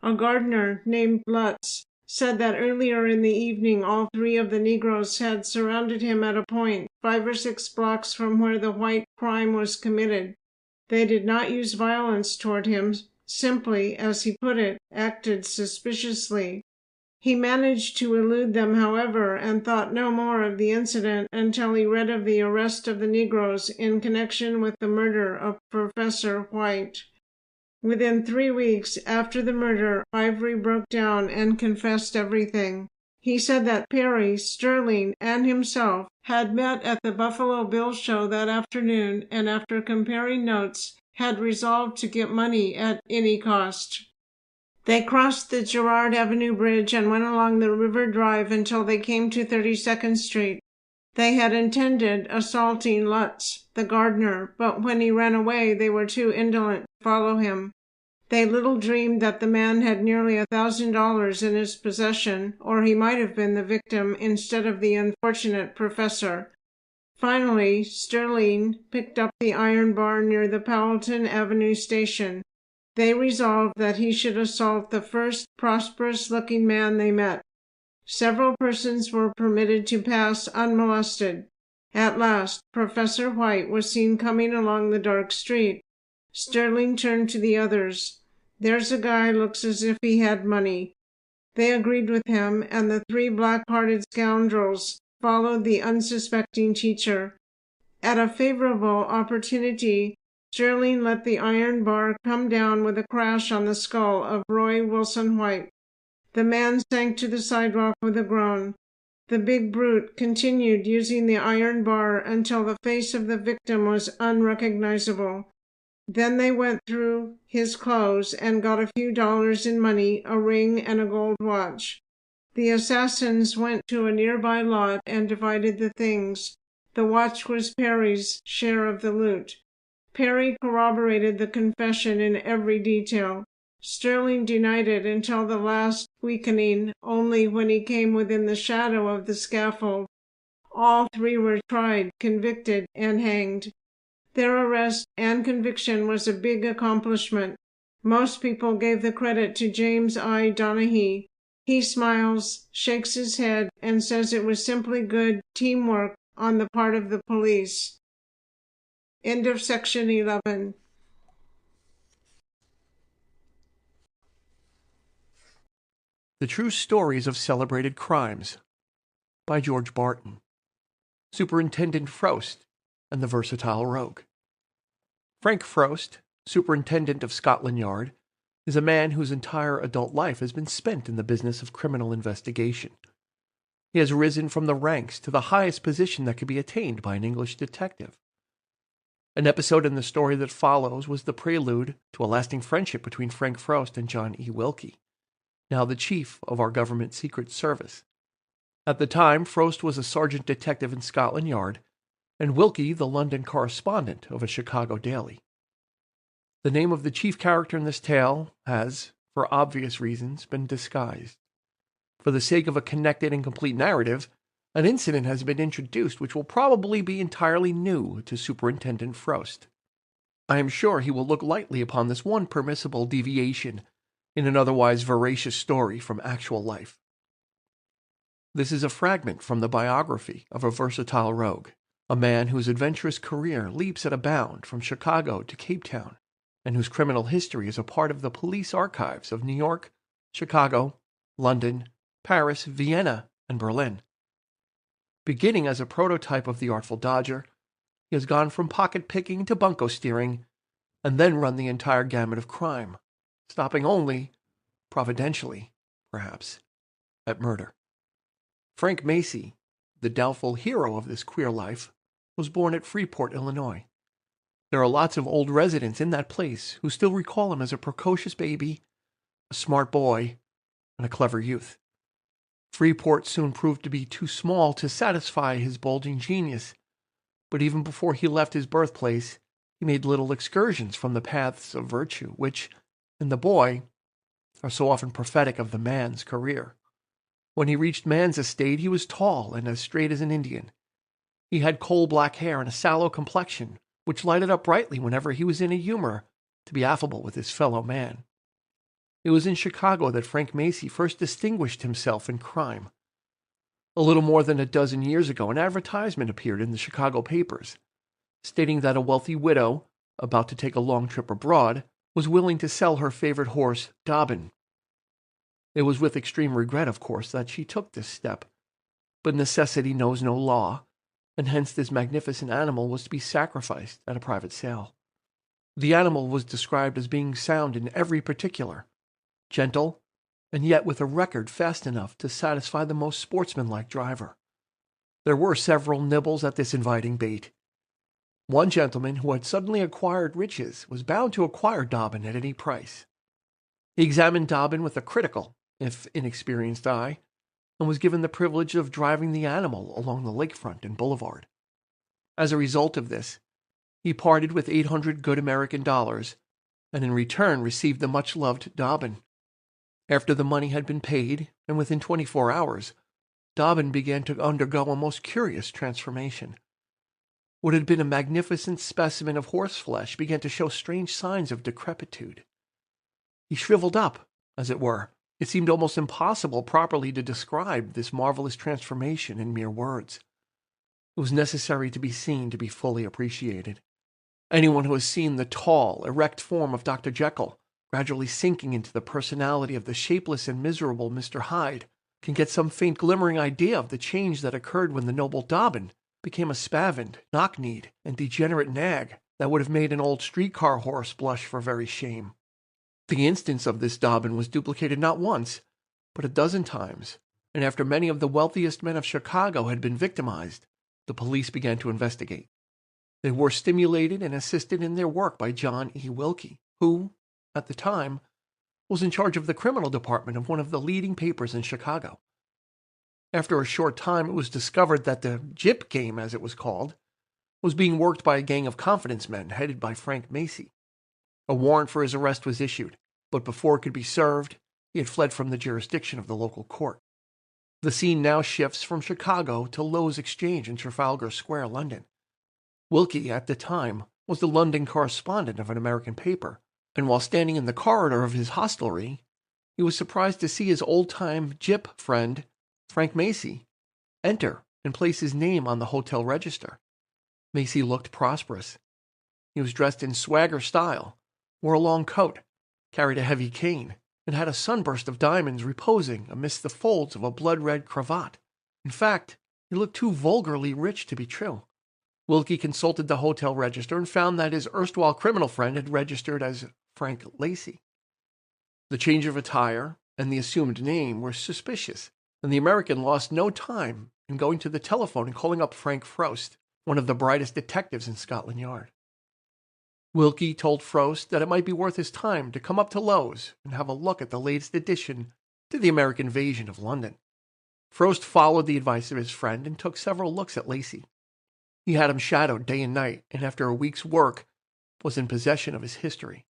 A gardener named Lutz said that earlier in the evening all 3 of the Negroes had surrounded him at a point 5 or 6 blocks from where the white crime was committed. They did not use violence toward him, simply, as he put it, acted suspiciously. He managed to elude them, however, and thought no more of the incident until he read of the arrest of the Negroes in connection with the murder of Professor White. Within 3 weeks after the murder, Ivory broke down and confessed everything. He said that Perry, Sterling, and himself had met at the Buffalo Bill show that afternoon, and after comparing notes, had resolved to get money at any cost. They crossed the Girard Avenue Bridge and went along the River Drive until they came to 32nd Street. They had intended assaulting Lutz, the gardener, but when he ran away, they were too indolent to follow him. They little dreamed that the man had nearly $1,000 in his possession, or he might have been the victim instead of the unfortunate professor. Finally, Sterling picked up the iron bar near the Powelton Avenue station. They resolved that he should assault the first prosperous-looking man they met. Several persons were permitted to pass unmolested. At last, Professor White was seen coming along the dark street. Sterling turned to the others. "There's a guy looks as if he had money." They agreed with him, and the 3 black-hearted scoundrels followed the unsuspecting teacher. At a favorable opportunity, Sterling let the iron bar come down with a crash on the skull of Roy Wilson White. The man sank to the sidewalk with a groan. The big brute continued using the iron bar until the face of the victim was unrecognizable. Then they went through his clothes and got a few dollars in money, a ring, and a gold watch. The assassins went to a nearby lot and divided the things. The watch was Perry's share of the loot. Perry corroborated the confession in every detail. Sterling denied it until the last weakening, only when he came within the shadow of the scaffold. All 3 were tried, convicted, and hanged. Their arrest and conviction was a big accomplishment. Most people gave the credit to James I. Donaghy. He smiles, shakes his head, and says it was simply good teamwork on the part of the police. End of section 11. The True Stories of Celebrated Crimes by George Barton. Superintendent Frost and the Versatile Rogue. Frank Frost, Superintendent of Scotland Yard, is a man whose entire adult life has been spent in the business of criminal investigation. He has risen from the ranks to the highest position that could be attained by an English detective. An episode in the story that follows was the prelude to a lasting friendship between Frank Frost and John E. Wilkie, now the chief of our government secret service. At the time, Frost was a sergeant detective in Scotland Yard, and Wilkie the London correspondent of a Chicago daily. The name of the chief character in this tale has, for obvious reasons, been disguised. For the sake of a connected and complete narrative, an incident has been introduced which will probably be entirely new to Superintendent Frost. I am sure he will look lightly upon this one permissible deviation in an otherwise veracious story from actual life. This is a fragment from the biography of a versatile rogue, a man whose adventurous career leaps at a bound from Chicago to Cape Town, and whose criminal history is a part of the police archives of New York, Chicago, London, Paris, Vienna, and Berlin. Beginning as a prototype of the Artful Dodger, he has gone from pocket-picking to bunco steering, and then run the entire gamut of crime, stopping only, providentially, perhaps, at murder. Frank Macy, the doubtful hero of this queer life, was born at Freeport, Illinois. There are lots of old residents in that place who still recall him as a precocious baby, a smart boy, and a clever youth. Freeport soon proved to be too small to satisfy his bulging genius, but even before he left his birthplace, he made little excursions from the paths of virtue, which, in the boy, are so often prophetic of the man's career. When he reached man's estate, he was tall and as straight as an Indian. He had coal-black hair and a sallow complexion, which lighted up brightly whenever he was in a humor to be affable with his fellow man. It was in Chicago that Frank Macy first distinguished himself in crime. A little more than a dozen years ago, an advertisement appeared in the Chicago papers, stating that a wealthy widow, about to take a long trip abroad, was willing to sell her favorite horse, Dobbin. It was with extreme regret, of course, that she took this step, but necessity knows no law, and hence this magnificent animal was to be sacrificed at a private sale. The animal was described as being sound in every particular, gentle, and yet with a record fast enough to satisfy the most sportsmanlike driver. There were several nibbles at this inviting bait. One gentleman who had suddenly acquired riches was bound to acquire Dobbin at any price. He examined Dobbin with a critical, if inexperienced eye, and was given the privilege of driving the animal along the lakefront and boulevard. As a result of this, he parted with 800 good American dollars, and in return received the much-loved Dobbin. After the money had been paid, and within 24 hours, Dobbin began to undergo a most curious transformation. What had been a magnificent specimen of horseflesh began to show strange signs of decrepitude. He shriveled up, as it were. It seemed almost impossible properly to describe this marvelous transformation in mere words. It was necessary to be seen to be fully appreciated. Anyone who has seen the tall, erect form of Dr. Jekyll gradually sinking into the personality of the shapeless and miserable Mr. Hyde can get some faint glimmering idea of the change that occurred when the noble Dobbin became a spavined, knock-kneed, and degenerate nag that would have made an old streetcar horse blush for very shame. The instance of this Dobbin was duplicated not once, but a dozen times, and after many of the wealthiest men of Chicago had been victimized, the police began to investigate. They were stimulated and assisted in their work by John E. Wilkie, who, at the time, was in charge of the criminal department of one of the leading papers in Chicago. After a short time, it was discovered that the gyp game, as it was called, was being worked by a gang of confidence men headed by Frank Macy. A warrant for his arrest was issued, but before it could be served, he had fled from the jurisdiction of the local court. The scene now shifts from Chicago to Lowe's Exchange in Trafalgar Square, London. Wilkie, at the time, was the London correspondent of an American paper, and while standing in the corridor of his hostelry, he was surprised to see his old-time gyp friend, Frank Macy, enter and place his name on the hotel register. Macy looked prosperous. He was dressed in swagger style, wore a long coat, carried a heavy cane, and had a sunburst of diamonds reposing amidst the folds of a blood-red cravat. In fact, he looked too vulgarly rich to be true. Wilkie consulted the hotel register and found that his erstwhile criminal friend had registered as Frank Lacey. The change of attire and the assumed name were suspicious, and the American lost no time in going to the telephone and calling up Frank Frost, one of the brightest detectives in Scotland Yard. Wilkie told Frost that it might be worth his time to come up to Lowe's and have a look at the latest addition to the American invasion of London. Frost followed the advice of his friend and took several looks at Lacey. He had him shadowed day and night, and after a week's work, was in possession of his history.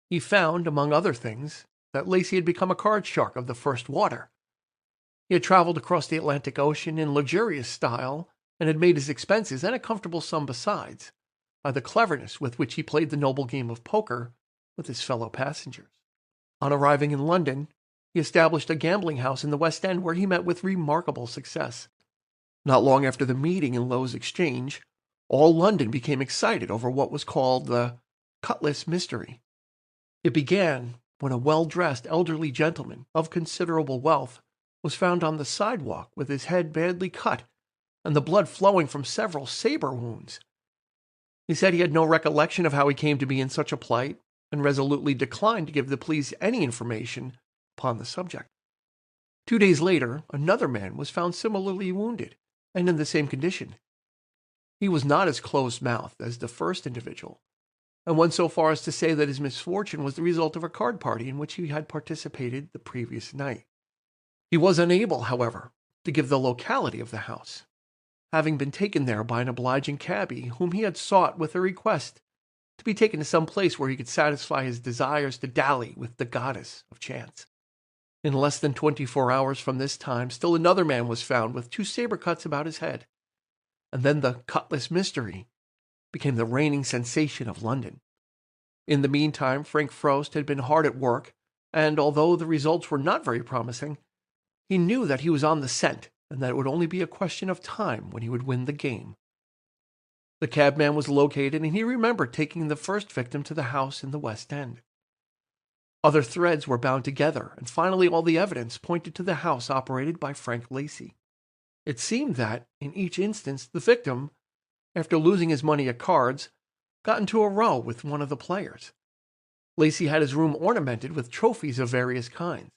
He found, among other things, that Lacey had become a card shark of the first water. He had traveled across the Atlantic Ocean in luxurious style, and had made his expenses and a comfortable sum besides, by the cleverness with which he played the noble game of poker with his fellow passengers. On arriving in London, he established a gambling house in the West End where he met with remarkable success. Not long after the meeting in Lowe's Exchange, all London became excited over what was called the Cutlass Mystery. It began when a well-dressed elderly gentleman of considerable wealth was found on the sidewalk with his head badly cut and the blood flowing from several saber wounds. He said he had no recollection of how he came to be in such a plight, and resolutely declined to give the police any information upon the subject. 2 days later, another man was found similarly wounded, and in the same condition. He was not as close-mouthed as the first individual, and went so far as to say that his misfortune was the result of a card party in which he had participated the previous night. He was unable, however, to give the locality of the house, having been taken there by an obliging cabby whom he had sought with a request to be taken to some place where he could satisfy his desires to dally with the goddess of chance. In less than 24 hours from this time, still another man was found with 2 saber cuts about his head, and then the Cutlass Mystery became the reigning sensation of London. In the meantime, Frank Frost had been hard at work and although the results were not very promising, he knew that he was on the scent and that it would only be a question of time when he would win the game. The cabman was located, and he remembered taking the first victim to the house in the West End. Other threads were bound together, and finally all the evidence pointed to the house operated by Frank Lacy. It seemed that, in each instance, the victim, after losing his money at cards, got into a row with one of the players. Lacy had his room ornamented with trophies of various kinds.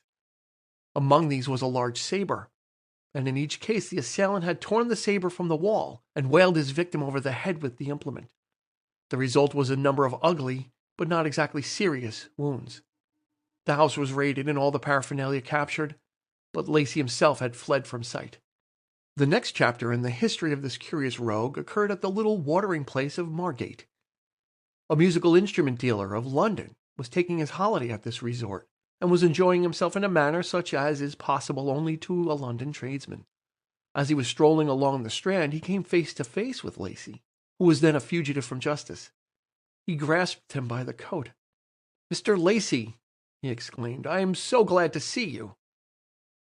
Among these was a large saber, and in each case the assailant had torn the saber from the wall and whaled his victim over the head with the implement. The result was a number of ugly, but not exactly serious, wounds. The house was raided and all the paraphernalia captured, but Lacy himself had fled from sight. The next chapter in the history of this curious rogue occurred at the little watering place of Margate. A musical instrument dealer of London was taking his holiday at this resort, and was enjoying himself in a manner such as is possible only to a London tradesman. As he was strolling along the Strand, he came face to face with Lacy, who was then a fugitive from justice. He grasped him by the coat. "Mr. Lacy," he exclaimed, "I am so glad to see you."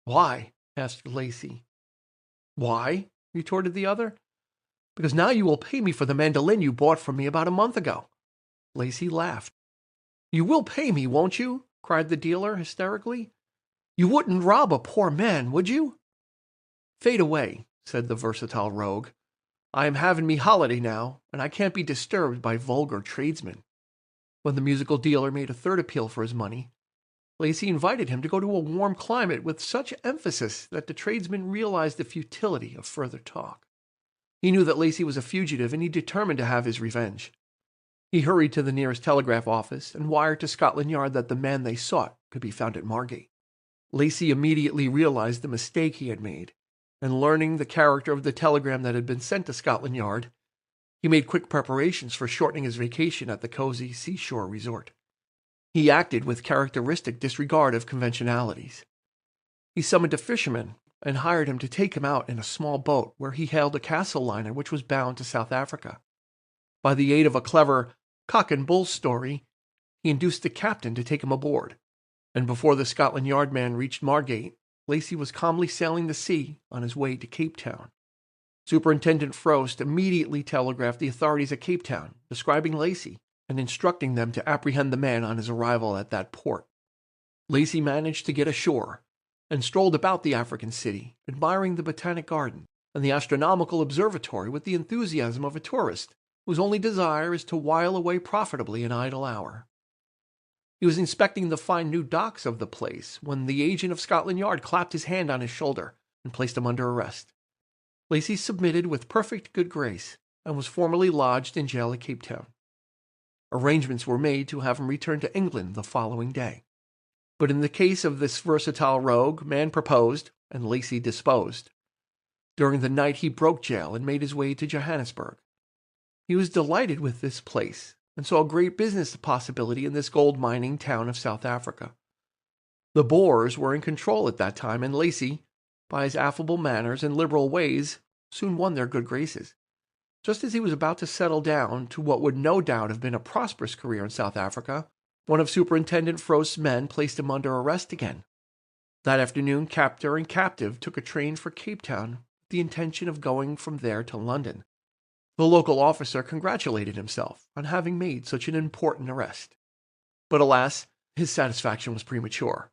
"Why?" asked Lacy. "Why?" retorted the other. "Because now you will pay me for the mandolin you bought from me about a month ago." Lacy laughed. "You will pay me, won't you?" cried the dealer hysterically. "You wouldn't rob a poor man, would you?" "Fade away," said the versatile rogue. "I am having me holiday now, and I can't be disturbed by vulgar tradesmen." When the musical dealer made a third appeal for his money, Lacy invited him to go to a warm climate with such emphasis that the tradesman realized the futility of further talk. He knew that Lacy was a fugitive, and he determined to have his revenge. He hurried to the nearest telegraph office and wired to Scotland Yard that the man they sought could be found at Margate. Lacy immediately realized the mistake he had made, and learning the character of the telegram that had been sent to Scotland Yard, he made quick preparations for shortening his vacation at the cozy seashore resort. He acted with characteristic disregard of conventionalities. He summoned a fisherman and hired him to take him out in a small boat where he hailed a castle liner which was bound to South Africa. By the aid of a clever cock and bull story, he induced the captain to take him aboard, and before the Scotland Yard man reached Margate, Lacy was calmly sailing the sea on his way to Cape Town. Superintendent Frost immediately telegraphed the authorities at Cape Town, describing Lacy and instructing them to apprehend the man on his arrival at that port. Lacy managed to get ashore and strolled about the African city, admiring the Botanic Garden and the astronomical observatory with the enthusiasm of a tourist whose only desire is to while away profitably an idle hour. He was inspecting the fine new docks of the place when the agent of Scotland Yard clapped his hand on his shoulder and placed him under arrest. Lacy submitted with perfect good grace and was formally lodged in jail at Cape Town. Arrangements were made to have him return to England the following day. But in the case of this versatile rogue, man proposed and Lacy disposed. During the night he broke jail and made his way to Johannesburg. He was delighted with this place and saw a great business possibility in this gold-mining town of South Africa. The Boers were in control at that time, and Lacy, by his affable manners and liberal ways, soon won their good graces. Just as he was about to settle down to what would no doubt have been a prosperous career in South Africa, one of Superintendent Frost's men placed him under arrest again. That afternoon, captor and captive took a train for Cape Town with the intention of going from there to London. The local officer congratulated himself on having made such an important arrest. But alas, his satisfaction was premature,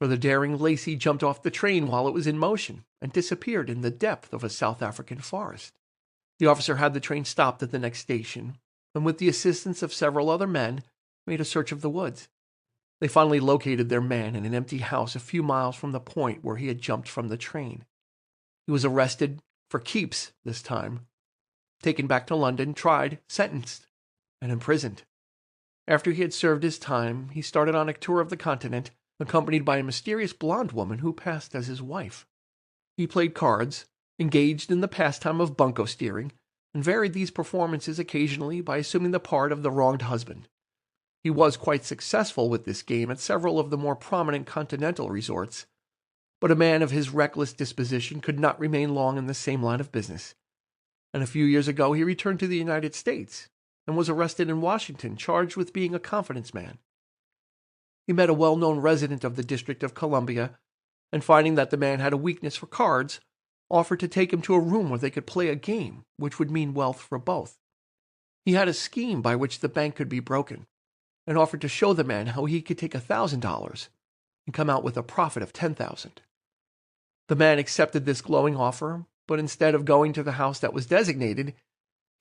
for the daring Lacy jumped off the train while it was in motion and disappeared in the depth of a South African forest. The officer had the train stopped at the next station, and with the assistance of several other men, made a search of the woods. They finally located their man in an empty house a few miles from the point where he had jumped from the train. He was arrested for keeps this time, taken back to London, tried, sentenced, and imprisoned. After he had served his time, he started on a tour of the continent, accompanied by a mysterious blonde woman who passed as his wife. He played cards, engaged in the pastime of bunco steering, and varied these performances occasionally by assuming the part of the wronged husband. He was quite successful with this game at several of the more prominent continental resorts, but a man of his reckless disposition could not remain long in the same line of business, and a few years ago he returned to the United States and was arrested in Washington, charged with being a confidence man. he met a well-known resident of the District of Columbia, and finding that the man had a weakness for cards, offered to take him to a room where they could play a game which would mean wealth for both. He had a scheme by which the bank could be broken, and offered to show the man how he could take $1,000 and come out with a profit of $10,000. The man accepted this glowing offer, but instead of going to the house that was designated,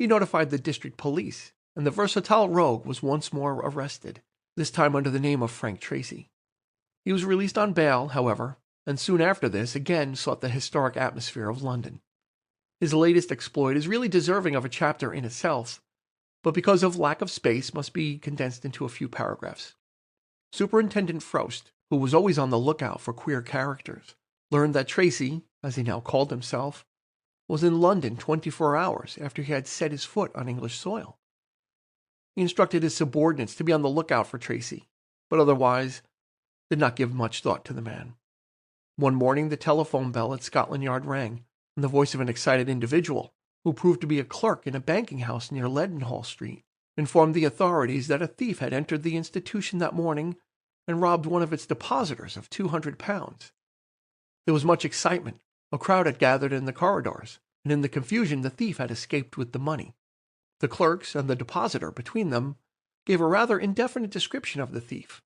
he notified the district police, and the versatile rogue was once more arrested, this time under the name of Frank Tracy. He was released on bail, however, and soon after this again sought the historic atmosphere of London. His latest exploit is really deserving of a chapter in itself, but because of lack of space must be condensed into a few paragraphs. Superintendent Frost, who was always on the lookout for queer characters, learned that Tracy, as he now called himself, was in London 24 hours after he had set his foot on English soil. He instructed his subordinates to be on the lookout for Tracy, but otherwise did not give much thought to the man. One morning the telephone bell at Scotland Yard rang, and the voice of an excited individual, who proved to be a clerk in a banking house near Leadenhall Street, informed the authorities that a thief had entered the institution that morning and robbed one of its depositors of £200. There was much excitement. A crowd had gathered in the corridors, and in the confusion the thief had escaped with the money. The clerks and the depositor between them gave a rather indefinite description of the thief,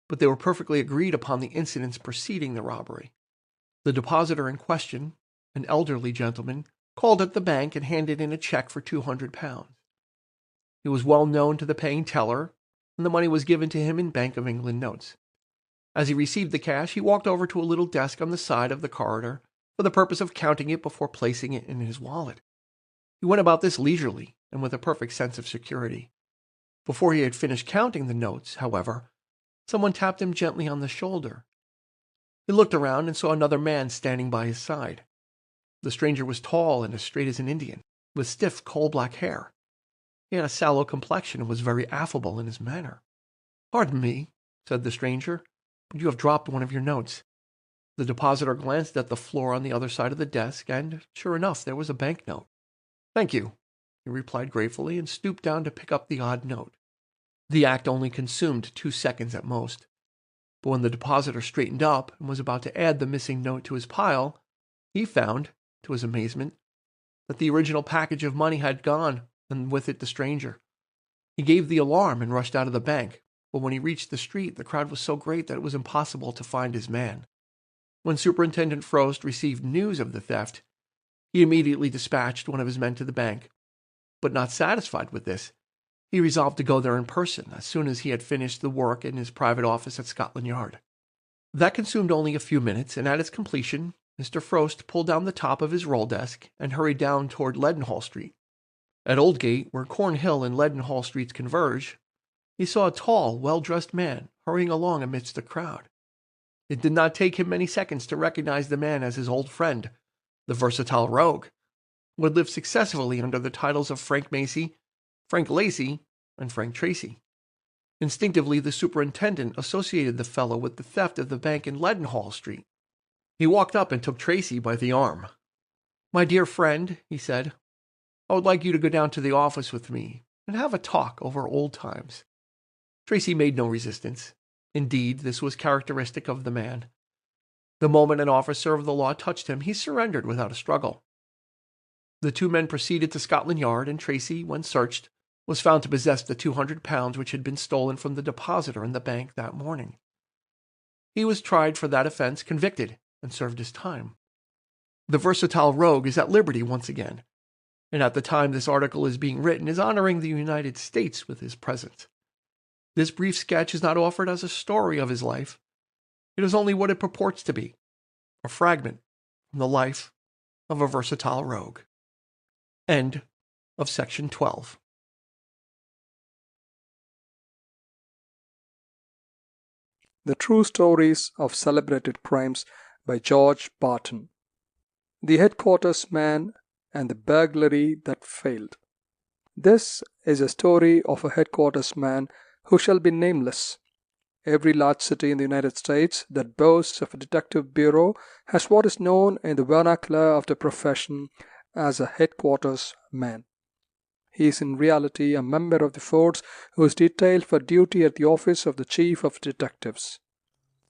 but they were perfectly agreed upon the incidents preceding the robbery. The depositor in question, an elderly gentleman, called at the bank and handed in a check for £200. He was well known to the paying teller, and the money was given to him in Bank of England notes. As he received the cash, he walked over to a little desk on the side of the corridor for the purpose of counting it before placing it in his wallet. He went about this leisurely and with a perfect sense of security. Before he had finished counting the notes, however, someone tapped him gently on the shoulder. He looked around and saw another man standing by his side. The stranger was tall and as straight as an Indian, with stiff coal-black hair. He had a sallow complexion and was very affable in his manner. "Pardon me," said the stranger, "but you have dropped one of your notes." The depositor glanced at the floor on the other side of the desk, and, sure enough, there was a banknote. "Thank you," he replied gratefully, and stooped down to pick up the odd note. The act only consumed 2 seconds at most, but when the depositor straightened up and was about to add the missing note to his pile, he found, to his amazement, that the original package of money had gone, and with it the stranger. He gave the alarm and rushed out of the bank, but when he reached the street, the crowd was so great that it was impossible to find his man. When Superintendent Frost received news of the theft, he immediately dispatched one of his men to the bank, but not satisfied with this, he resolved to go there in person as soon as he had finished the work in his private office at Scotland Yard. That consumed only a few minutes, and at its completion, Mr. Frost pulled down the top of his roll desk and hurried down toward Leadenhall Street. At Oldgate, where Cornhill and Leadenhall Streets converge, he saw a tall, well-dressed man hurrying along amidst the crowd. It did not take him many seconds to recognize the man as his old friend, the versatile rogue, who had lived successfully under the titles of Frank Macy, Frank Lacey, and Frank Tracy. Instinctively, the superintendent associated the fellow with the theft of the bank in Leadenhall Street. He walked up and took Tracy by the arm. "My dear friend," he said, "I would like you to go down to the office with me and have a talk over old times." Tracy made no resistance. Indeed, this was characteristic of the man. The moment an officer of the law touched him, he surrendered without a struggle. The two men proceeded to Scotland Yard, and Tracy, when searched, was found to possess the £200 which had been stolen from the depositor in the bank that morning. He was tried for that offense, convicted, and served his time. The versatile rogue is at liberty once again, and at the time this article is being written is honoring the United States with his presence. This brief sketch is not offered as a story of his life. It is only what it purports to be, a fragment from the life of a versatile rogue. End of section 12. The True Stories of Celebrated Crimes by George Barton. The Headquarters Man and the Burglary That Failed. This is a story of a headquarters man who shall be nameless. Every large city in the United States that boasts of a detective bureau has what is known in the vernacular of the profession as a headquarters man. He is in reality a member of the force who is detailed for duty at the office of the Chief of Detectives.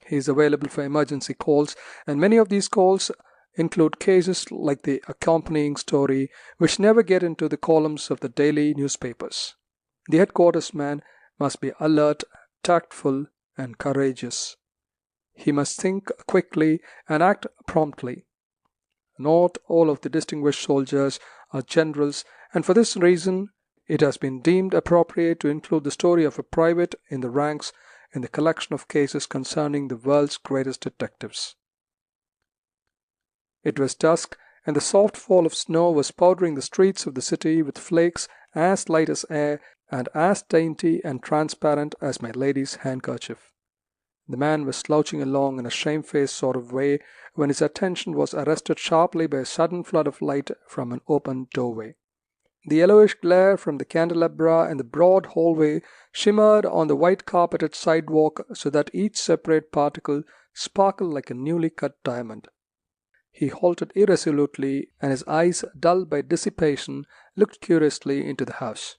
He is available for emergency calls, and many of these calls include cases like the accompanying story, which never get into the columns of the daily newspapers. The headquarters man must be alert, tactful, and courageous. He must think quickly and act promptly. Not all of the distinguished soldiers are generals, and for this reason it has been deemed appropriate to include the story of a private in the ranks in the collection of cases concerning the world's greatest detectives. It was dusk, and the soft fall of snow was powdering the streets of the city with flakes as light as air and as dainty and transparent as my lady's handkerchief. The man was slouching along in a shamefaced sort of way when his attention was arrested sharply by a sudden flood of light from an open doorway. The yellowish glare from the candelabra in the broad hallway shimmered on the white carpeted sidewalk so that each separate particle sparkled like a newly cut diamond. He halted irresolutely, and his eyes, dulled by dissipation, looked curiously into the house.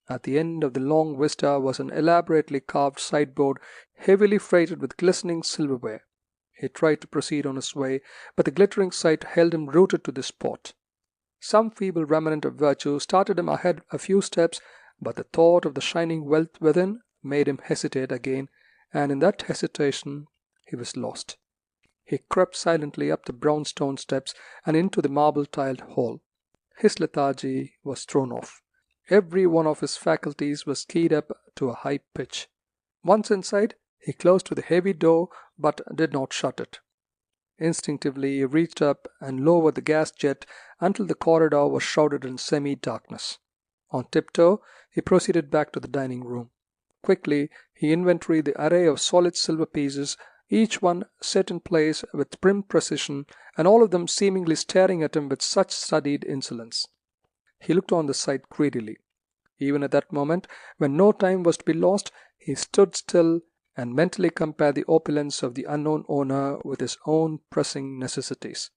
At the end of the long vista was an elaborately carved sideboard heavily freighted with glistening silverware. He tried to proceed on his way, but the glittering sight held him rooted to the spot. Some feeble remnant of virtue started him ahead a few steps, but the thought of the shining wealth within made him hesitate again, and in that hesitation he was lost. He crept silently up the brownstone steps and into the marble-tiled hall. His lethargy was thrown off. Every one of his faculties was keyed up to a high pitch. Once inside, he closed with a heavy door, but did not shut it. Instinctively he reached up and lowered the gas jet until the corridor was shrouded in semi-darkness. On tiptoe, he proceeded back to the dining room. Quickly, he inventoried the array of solid silver pieces, each one set in place with prim precision, and all of them seemingly staring at him with such studied insolence. He looked on the sight greedily. Even at that moment, when no time was to be lost, he stood still and mentally compared the opulence of the unknown owner with his own pressing necessities.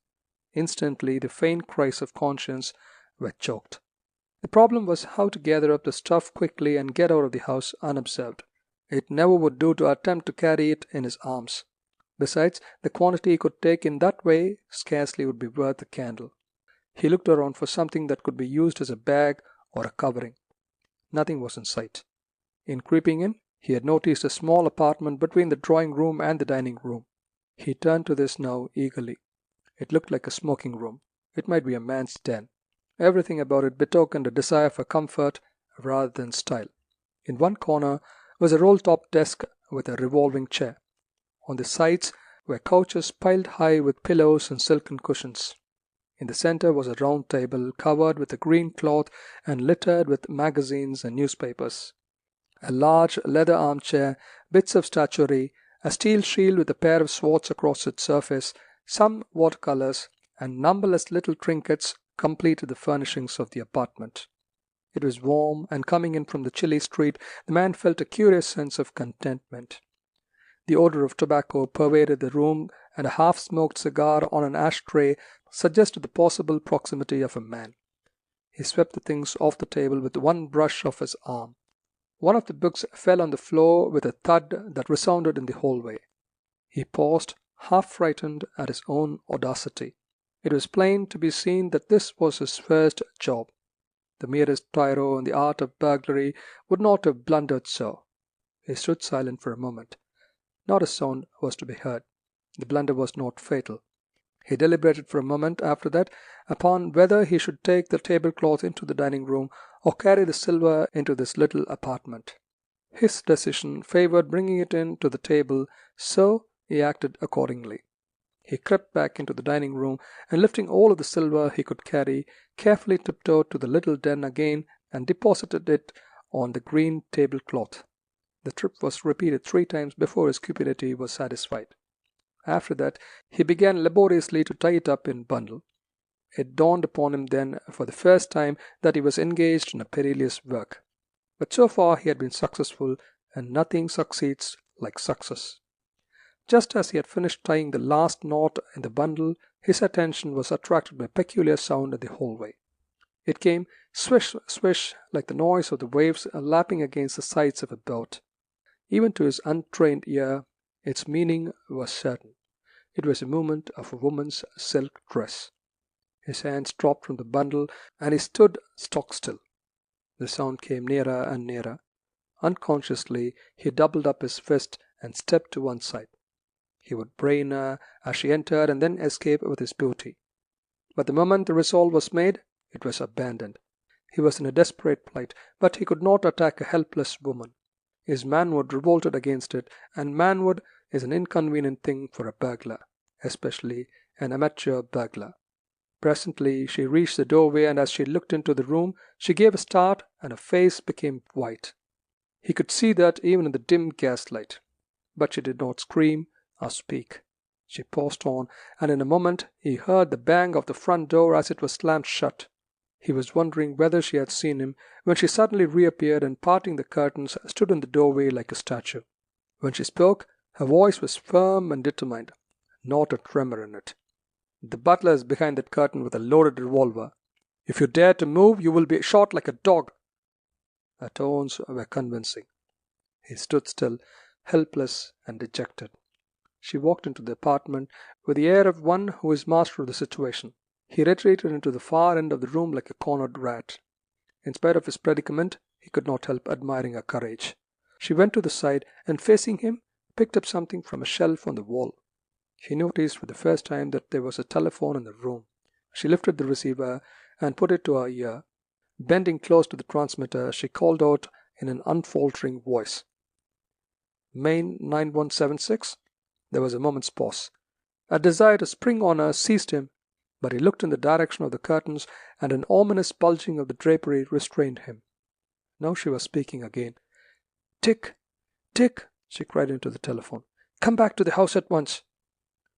Instantly the faint cries of conscience were choked. The problem was how to gather up the stuff quickly and get out of the house unobserved. It never would do to attempt to carry it in his arms. Besides, the quantity he could take in that way scarcely would be worth a candle. He looked around for something that could be used as a bag or a covering. Nothing was in sight. In creeping in, he had noticed a small apartment between the drawing room and the dining room. He turned to this now eagerly. It looked like a smoking room. It might be a man's den. Everything about it betokened a desire for comfort rather than style. In one corner was a roll-top desk with a revolving chair. On the sides were couches piled high with pillows and silken cushions. In the center was a round table covered with a green cloth and littered with magazines and newspapers. A large leather armchair, bits of statuary, a steel shield with a pair of swords across its surface, some watercolors, and numberless little trinkets completed the furnishings of the apartment. It was warm, and coming in from the chilly street, the man felt a curious sense of contentment. The odor of tobacco pervaded the room, and a half-smoked cigar on an ashtray suggested the possible proximity of a man. He swept the things off the table with one brush of his arm. One of the books fell on the floor with a thud that resounded in the hallway. He paused, half frightened at his own audacity. It was plain to be seen that this was his first job. The merest tyro in the art of burglary would not have blundered so. He stood silent for a moment. Not a sound was to be heard. The blunder was not fatal. He deliberated for a moment after that upon whether he should take the tablecloth into the dining room or carry the silver into this little apartment. His decision favored bringing it in to the table, so he acted accordingly. He crept back into the dining room and, lifting all of the silver he could carry, carefully tiptoed to the little den again and deposited it on the green tablecloth. The trip was repeated 3 times before his cupidity was satisfied. After that, he began laboriously to tie it up in a bundle. It dawned upon him then for the first time that he was engaged in a perilous work. But so far he had been successful, and nothing succeeds like success. Just as he had finished tying the last knot in the bundle, his attention was attracted by a peculiar sound in the hallway. It came swish, swish, like the noise of the waves lapping against the sides of a boat. Even to his untrained ear, its meaning was certain. It was a movement of a woman's silk dress. His hands dropped from the bundle, and he stood stock still. The sound came nearer and nearer. Unconsciously, he doubled up his fist and stepped to one side. He would brain her as she entered and then escape with his booty. But the moment the resolve was made, it was abandoned. He was in a desperate plight, but he could not attack a helpless woman. His manhood revolted against it, and manhood is an inconvenient thing for a burglar, especially an amateur burglar. Presently she reached the doorway, and as she looked into the room, she gave a start and her face became white. He could see that even in the dim gaslight. But she did not scream or speak. She passed on, and in a moment he heard the bang of the front door as it was slammed shut. He was wondering whether she had seen him when she suddenly reappeared and, parting the curtains, stood in the doorway like a statue. When she spoke, her voice was firm and determined, not a tremor in it. "The butler is behind that curtain with a loaded revolver. If you dare to move, you will be shot like a dog." Her tones were convincing. He stood still, helpless and dejected. She walked into the apartment with the air of one who is master of the situation. He retreated into the far end of the room like a cornered rat. In spite of his predicament, he could not help admiring her courage. She went to the side and, facing him, picked up something from a shelf on the wall. He noticed for the first time that there was a telephone in the room. She lifted the receiver and put it to her ear. Bending close to the transmitter, she called out in an unfaltering voice, "Main 9176? There was a moment's pause. A desire to spring on her seized him, but he looked in the direction of the curtains, and an ominous bulging of the drapery restrained him. Now she was speaking again. "Dick, Dick," she cried into the telephone, "come back to the house at once."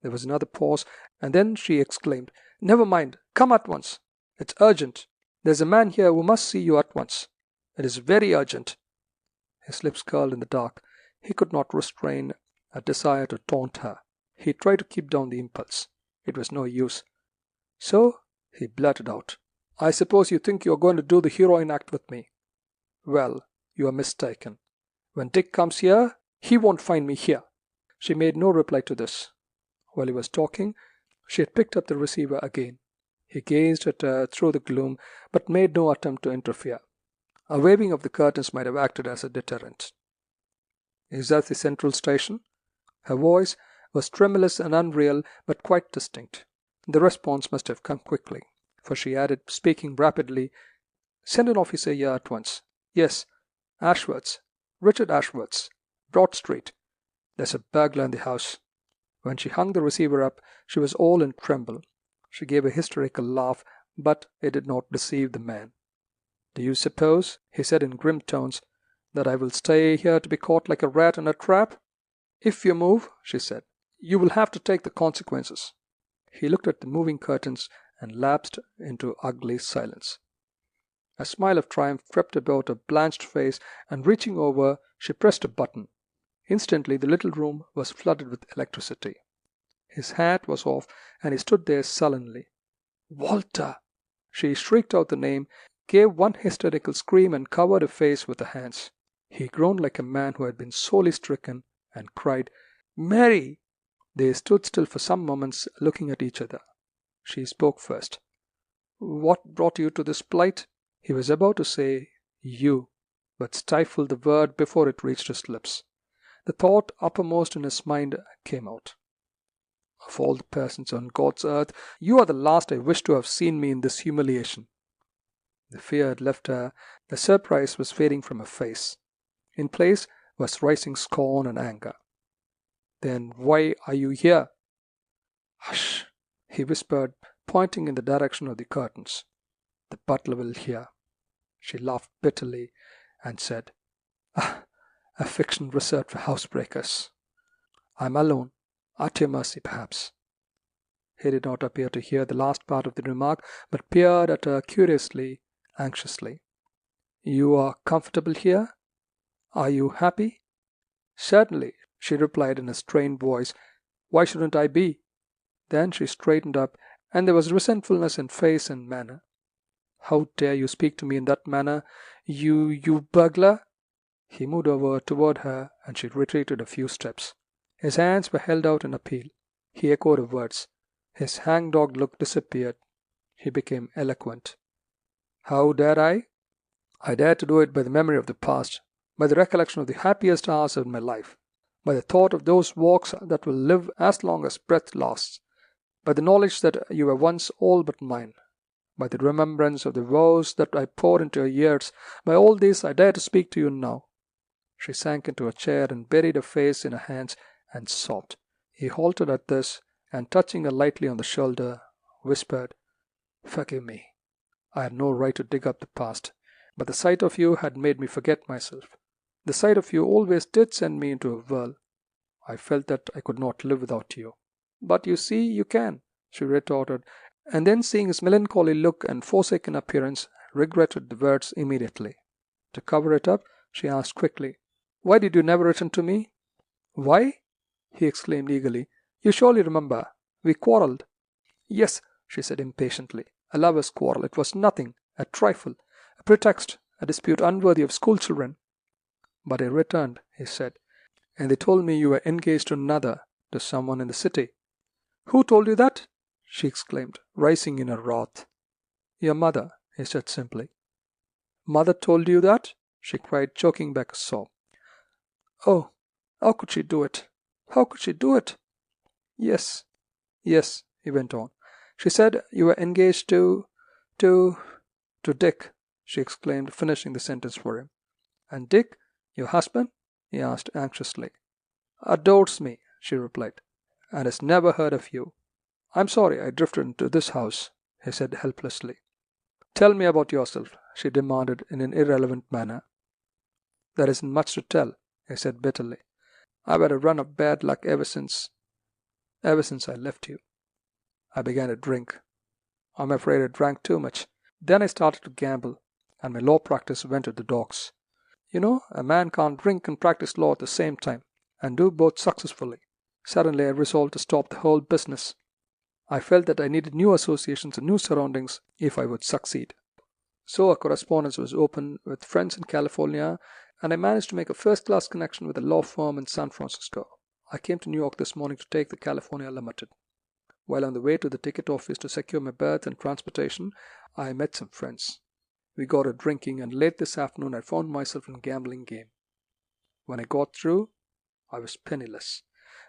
There was another pause, and then she exclaimed, "Never mind, come at once. It's urgent. There's a man here who must see you at once. It is very urgent." His lips curled in the dark. He could not restrain a desire to taunt her. He tried to keep down the impulse. It was no use. So he blurted out, "I suppose you think you are going to do the heroine act with me. Well, you are mistaken. When Dick comes here, he won't find me here." She made no reply to this. While he was talking, she had picked up the receiver again. He gazed at her through the gloom, but made no attempt to interfere. A waving of the curtains might have acted as a deterrent. "Is that the central station?" Her voice was tremulous and unreal, but quite distinct. The response must have come quickly, for she added, speaking rapidly, "Send an officer here at once. Yes, Ashworth's, Richard Ashworth's, Broad Street. There's a burglar in the house." When she hung the receiver up, she was all in tremble. She gave a hysterical laugh, but it did not deceive the man. "Do you suppose," he said in grim tones, "that I will stay here to be caught like a rat in a trap?" "If you move," she said, "you will have to take the consequences." He looked at the moving curtains and lapsed into ugly silence. A smile of triumph crept about her blanched face, and reaching over, she pressed a button. Instantly the little room was flooded with electricity. His hat was off, and he stood there sullenly. "Walter!" She shrieked out the name, gave one hysterical scream, and covered her face with her hands. He groaned like a man who had been sorely stricken, and cried, "Mary!" They stood still for some moments, looking at each other. She spoke first. "What brought you to this plight?" He was about to say, "you," but stifled the word before it reached his lips. The thought uppermost in his mind came out. "Of all the persons on God's earth, you are the last I wish to have seen me in this humiliation." The fear had left her. The surprise was fading from her face. In place was rising scorn and anger. "Then why are you here?" "Hush!" he whispered, pointing in the direction of the curtains. "The butler will hear." She laughed bitterly and said, "Ah, a fiction reserved for housebreakers. I am alone, at your mercy, perhaps." He did not appear to hear the last part of the remark, but peered at her curiously, anxiously. "You are comfortable here? Are you happy?" "Certainly," she replied in a strained voice. "Why shouldn't I be?" Then she straightened up, and there was resentfulness in face and manner. "How dare you speak to me in that manner? You burglar!" He moved over toward her, and she retreated a few steps. His hands were held out in appeal. He echoed her words. His hangdog look disappeared. He became eloquent. "How dare I? I dare to do it by the memory of the past, by the recollection of the happiest hours of my life, by the thought of those walks that will live as long as breath lasts, by the knowledge that you were once all but mine, by the remembrance of the vows that I poured into your ears. By all this I dare to speak to you now." She sank into a chair and buried her face in her hands and sobbed. He halted at this, and touching her lightly on the shoulder, whispered, "Forgive me. I had no right to dig up the past, but the sight of you had made me forget myself. The sight of you always did send me into a whirl. I felt that I could not live without you." "But you see you can," she retorted, and then, seeing his melancholy look and forsaken appearance, regretted the words immediately. To cover it up, she asked quickly, "Why did you never return to me?" "Why?" he exclaimed eagerly. "You surely remember. We quarreled." "Yes," she said impatiently. "A lover's quarrel. It was nothing. A trifle. A pretext. A dispute unworthy of school children." "But I returned," he said, "and they told me you were engaged to another, to someone in the city." "Who told you that?" she exclaimed, rising in her wrath. "Your mother," he said simply. "Mother told you that?" she cried, choking back a sob. "Oh, how could she do it? How could she do it?" Yes, he went on. "She said you were engaged to Dick," she exclaimed, finishing the sentence for him. "And Dick, your husband?" he asked anxiously. "Adores me," she replied, "and has never heard of you." "I'm sorry I drifted into this house," he said helplessly. "Tell me about yourself," she demanded in an irrelevant manner. "There isn't much to tell," he said bitterly. "I've had a run of bad luck ever since I left you. I began to drink. I'm afraid I drank too much. Then I started to gamble, and my law practice went to the dogs. You know, a man can't drink and practice law at the same time, and do both successfully. Suddenly I resolved to stop the whole business. I felt that I needed new associations and new surroundings if I would succeed. So a correspondence was opened with friends in California, and I managed to make a first-class connection with a law firm in San Francisco. I came to New York this morning to take the California Limited. While on the way to the ticket office to secure my berth and transportation, I met some friends. We got a drinking, and late this afternoon I found myself in a gambling game. When I got through, I was penniless.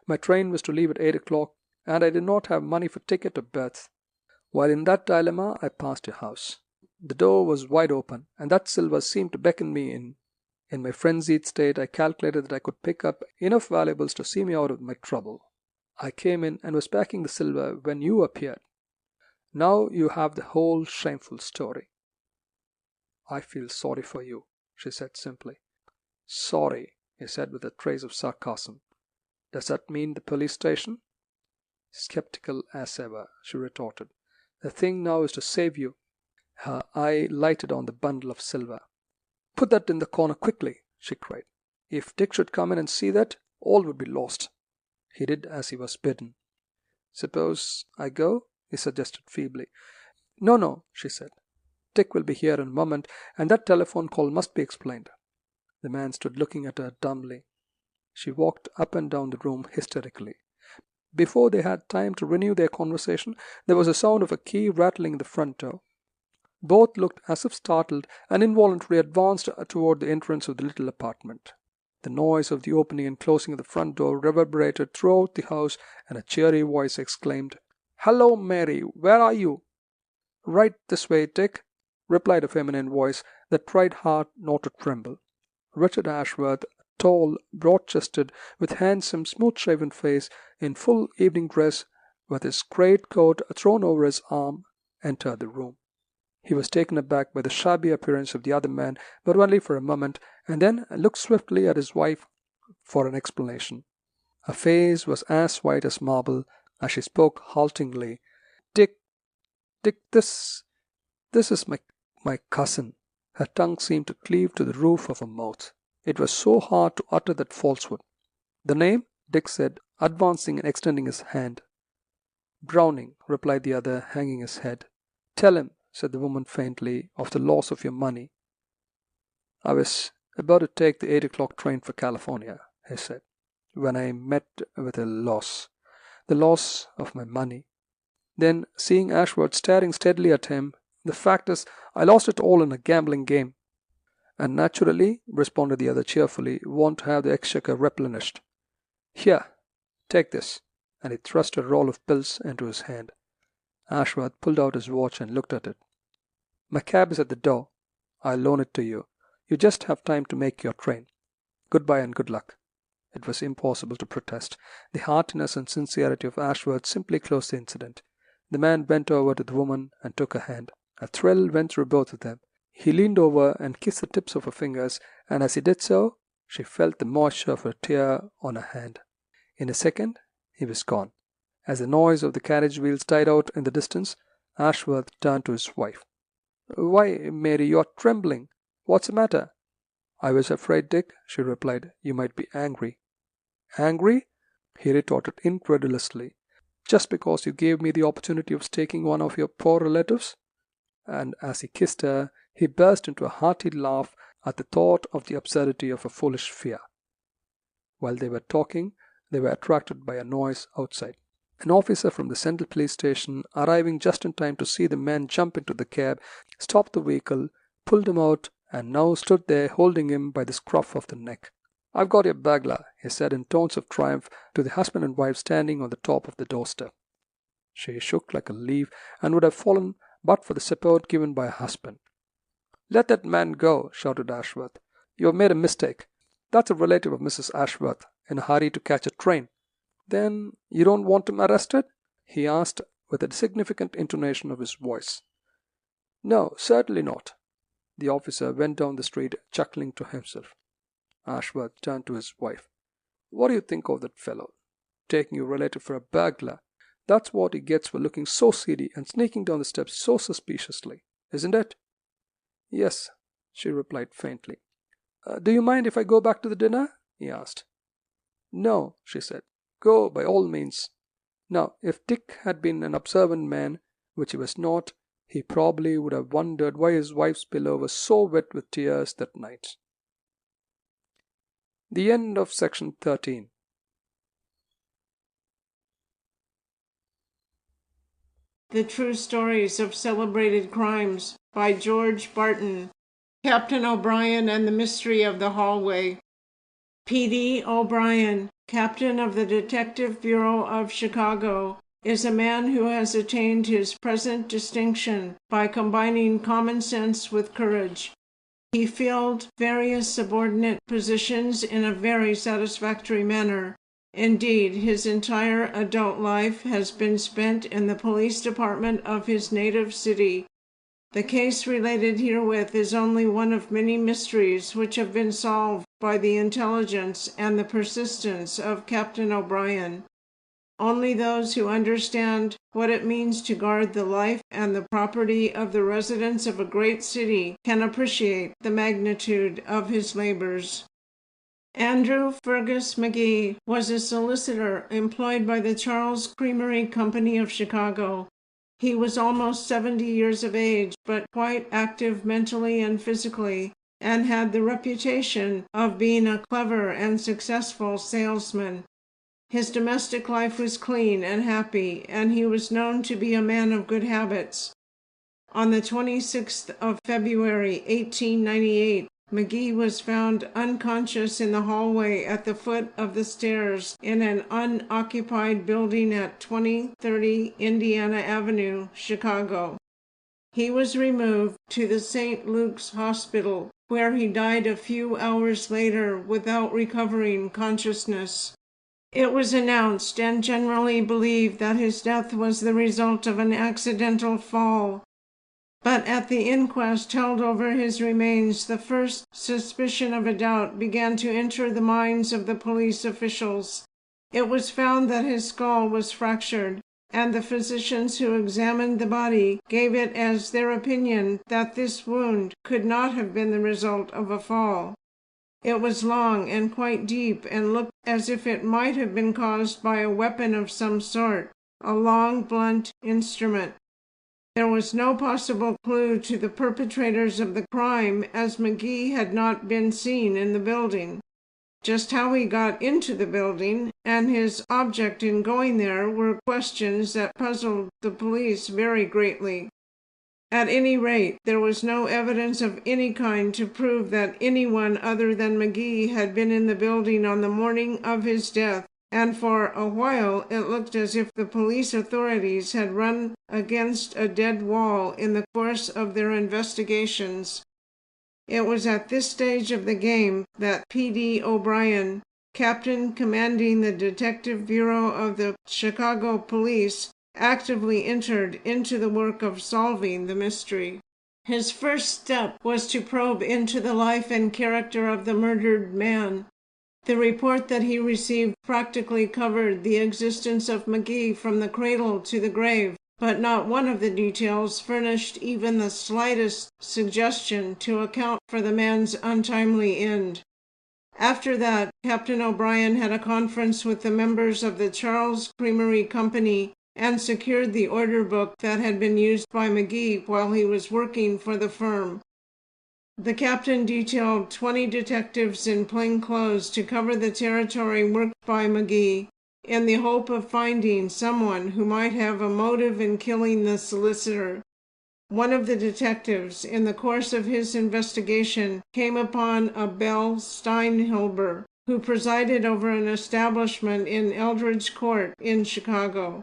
My train was to leave at 8 o'clock, and I did not have money for ticket or berth. While in that dilemma, I passed your house. The door was wide open, and that silver seemed to beckon me in. In my frenzied state, I calculated that I could pick up enough valuables to see me out of my trouble. I came in and was packing the silver when you appeared. Now you have the whole shameful story." "I feel sorry for you," she said simply. "Sorry," he said with a trace of sarcasm. "Does that mean the police station?" "Skeptical as ever," she retorted. "The thing now is to save you." Her eye lighted on the bundle of silver. "Put that in the corner quickly," she cried. "If Dick should come in and see that, all would be lost." He did as he was bidden. "Suppose I go?" he suggested feebly. No, she said. "Dick will be here in a moment, and that telephone call must be explained." The man stood looking at her dumbly. She walked up and down the room hysterically. Before they had time to renew their conversation, there was a sound of a key rattling in the front door. Both looked as if startled, and involuntarily advanced toward the entrance of the little apartment. The noise of the opening and closing of the front door reverberated throughout the house, and a cheery voice exclaimed, "Hello, Mary, where are you?" "Right this way, Dick," replied a feminine voice that tried hard not to tremble. Richard Ashworth, tall, broad-chested, with handsome, smooth-shaven face, in full evening dress, with his great coat thrown over his arm, entered the room. He was taken aback by the shabby appearance of the other man, but only for a moment, and then looked swiftly at his wife for an explanation. Her face was as white as marble as she spoke haltingly. Dick, this is my cousin." Her tongue seemed to cleave to the roof of her mouth. It was so hard to utter that falsehood. "The name?" Dick said, advancing and extending his hand. "Browning," replied the other, hanging his head. "Tell him," said the woman faintly, "of the loss of your money." "I was about to take the 8 o'clock train for California," he said, "when I met with the loss of my money." Then, seeing Ashworth staring steadily at him, "The fact is, I lost it all in a gambling game." "And naturally," responded the other cheerfully, "want to have the exchequer replenished. Here, take this," and he thrust a roll of bills into his hand. Ashworth pulled out his watch and looked at it. "My cab is at the door. I'll loan it to you. You just have time to make your train. Good-bye and good luck." It was impossible to protest. The heartiness and sincerity of Ashworth simply closed the incident. The man bent over to the woman and took her hand. A thrill went through both of them. He leaned over and kissed the tips of her fingers, and as he did so, she felt the moisture of her tear on her hand. In a second, he was gone. As the noise of the carriage wheels died out in the distance, Ashworth turned to his wife. "Why, Mary, you are trembling. What's the matter?" "I was afraid, Dick," she replied, "you might be angry." "Angry?" he retorted incredulously. "Just because you gave me the opportunity of staking one of your poor relatives?" And as he kissed her, he burst into a hearty laugh at the thought of the absurdity of a foolish fear. While they were talking, they were attracted by a noise outside. An officer from the Central Police Station, arriving just in time to see the men jump into the cab, stopped the vehicle, pulled him out, and now stood there holding him by the scruff of the neck. "I've got your burglar," he said in tones of triumph to the husband and wife standing on the top of the doorstep. She shook like a leaf and would have fallen but for the support given by her husband. "Let that man go," shouted Ashworth. "You have made a mistake. That's a relative of Mrs. Ashworth, in a hurry to catch a train." "Then you don't want him arrested?" he asked with a significant intonation of his voice. "No, certainly not." The officer went down the street, chuckling to himself. Ashworth turned to his wife. "What do you think of that fellow? Taking your relative for a burglar. That's what he gets for looking so seedy and sneaking down the steps so suspiciously, isn't it?" "Yes," she replied faintly. "Do you mind if I go back to the dinner?" he asked. "No," she said. "Go by all means." Now, if Dick had been an observant man, which he was not, he probably would have wondered why his wife's pillow was so wet with tears that night. The end of section 13. The True Stories of Celebrated Crimes by George Barton. Captain O'Brien and the Mystery of the Hallway. P.D. O'Brien, captain of the Detective Bureau of Chicago, is a man who has attained his present distinction by combining common sense with courage. He filled various subordinate positions in a very satisfactory manner. Indeed, his entire adult life has been spent in the police department of his native city. The case related herewith is only one of many mysteries which have been solved by the intelligence and the persistence of Captain O'Brien. Only those who understand what it means to guard the life and the property of the residents of a great city can appreciate the magnitude of his labors. Andrew Fergus McGee was a solicitor employed by the Charles Creamery Company of Chicago. He was almost 70 years of age, but quite active mentally and physically, and had the reputation of being a clever and successful salesman. His domestic life was clean and happy, and he was known to be a man of good habits. On the 26th of February, 1898, McGee was found unconscious in the hallway at the foot of the stairs in an unoccupied building at 2030 Indiana Avenue, Chicago. He was removed to the St. Luke's Hospital, where he died a few hours later without recovering consciousness. It was announced and generally believed that his death was the result of an accidental fall. But at the inquest held over his remains, the first suspicion of a doubt began to enter the minds of the police officials. It was found that his skull was fractured, and the physicians who examined the body gave it as their opinion that this wound could not have been the result of a fall. It was long and quite deep, and looked as if it might have been caused by a weapon of some sort, a long, blunt instrument. There was no possible clue to the perpetrators of the crime, as McGee had not been seen in the building. Just how he got into the building and his object in going there were questions that puzzled the police very greatly. At any rate, there was no evidence of any kind to prove that anyone other than McGee had been in the building on the morning of his death, and for a while it looked as if the police authorities had run against a dead wall in the course of their investigations. It was at this stage of the game that P.D. O'Brien, captain commanding the Detective Bureau of the Chicago Police, actively entered into the work of solving the mystery. His first step was to probe into the life and character of the murdered man. The report that he received practically covered the existence of McGee from the cradle to the grave, but not one of the details furnished even the slightest suggestion to account for the man's untimely end. After that, Captain O'Brien had a conference with the members of the Charles Creamery Company and secured the order book that had been used by McGee while he was working for the firm. The captain detailed 20 detectives in plain clothes to cover the territory worked by McGee, in the hope of finding someone who might have a motive in killing the solicitor. One of the detectives, in the course of his investigation, came upon a Belle Steinhilber, who presided over an establishment in Eldridge Court in Chicago.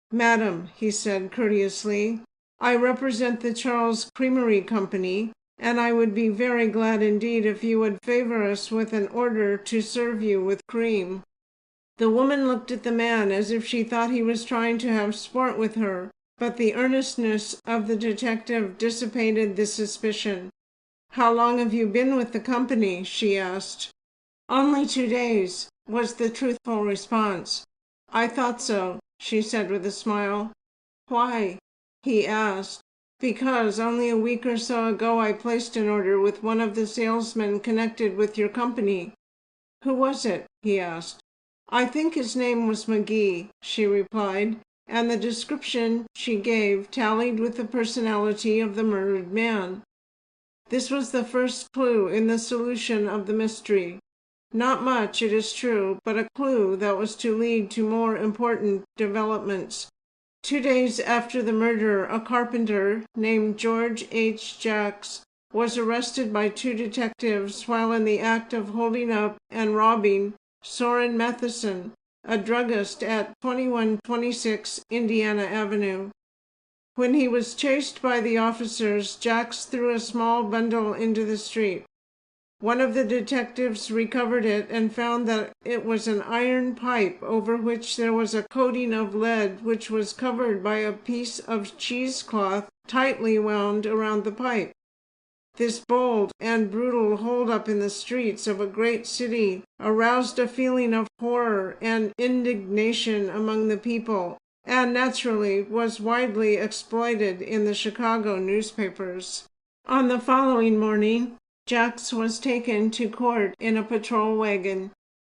"Madam," he said courteously, "I represent the Charles Creamery Company, and I would be very glad indeed if you would favor us with an order to serve you with cream." The woman looked at the man as if she thought he was trying to have sport with her, but the earnestness of the detective dissipated the suspicion. "How long have you been with the company?" she asked. "Only 2 days," was the truthful response. "I thought so," she said with a smile. "Why?" he asked. "Because only a week or so ago I placed an order with one of the salesmen connected with your company." "Who was it?" he asked. "I think his name was McGee," she replied, and the description she gave tallied with the personality of the murdered man. This was the first clue in the solution of the mystery. Not much, it is true, but a clue that was to lead to more important developments. 2 days after the murder, a carpenter named George H. Jacks was arrested by 2 detectives while in the act of holding up and robbing Soren Matheson, a druggist at 2126 Indiana Avenue. When he was chased by the officers, Jacks threw a small bundle into the street. One of the detectives recovered it and found that it was an iron pipe over which there was a coating of lead, which was covered by a piece of cheesecloth tightly wound around the pipe. This bold and brutal hold-up in the streets of a great city aroused a feeling of horror and indignation among the people, and naturally was widely exploited in the Chicago newspapers. On the following morning, Jacks was taken to court in a patrol wagon.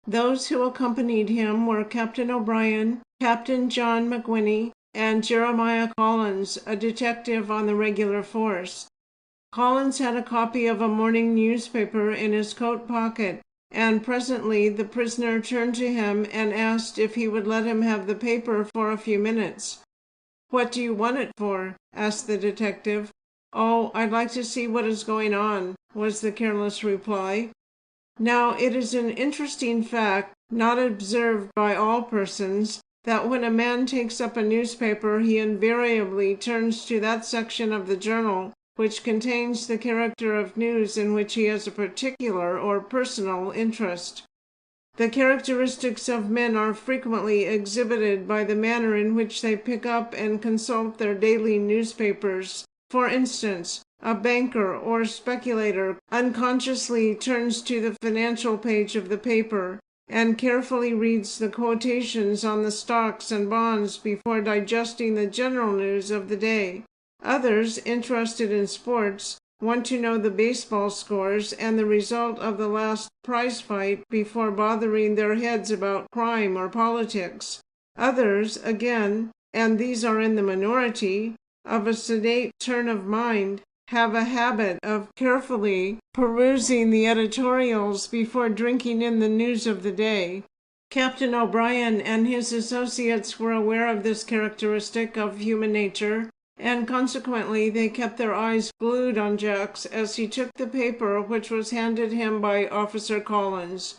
Those who accompanied him were Captain O'Brien, Captain John McWhinney, and Jeremiah Collins, a detective on the regular force. Collins had a copy of a morning newspaper in his coat pocket, and presently the prisoner turned to him and asked if he would let him have the paper for a few minutes. "What do you want it for?" asked the detective. "Oh, I'd like to see what is going on," was the careless reply. Now, it is an interesting fact, not observed by all persons, that when a man takes up a newspaper he invariably turns to that section of the journal which contains the character of news in which he has a particular or personal interest. The characteristics of men are frequently exhibited by the manner in which they pick up and consult their daily newspapers. For instance, a banker or speculator unconsciously turns to the financial page of the paper and carefully reads the quotations on the stocks and bonds before digesting the general news of the day. Others, interested in sports, want to know the baseball scores and the result of the last prize fight before bothering their heads about crime or politics. Others, again, and these are in the minority, of a sedate turn of mind, have a habit of carefully perusing the editorials before drinking in the news of the day. Captain O'Brien and his associates were aware of this characteristic of human nature, and consequently they kept their eyes glued on Jacks as he took the paper which was handed him by Officer Collins.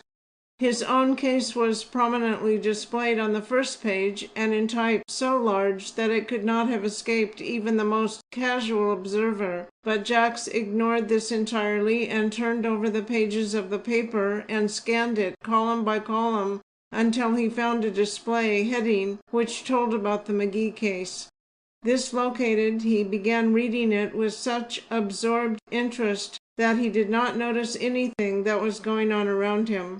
His own case was prominently displayed on the first page, and in type so large that it could not have escaped even the most casual observer, but Jacks ignored this entirely and turned over the pages of the paper and scanned it column by column until he found a display heading which told about the McGee case. This located, he began reading it with such absorbed interest that he did not notice anything that was going on around him.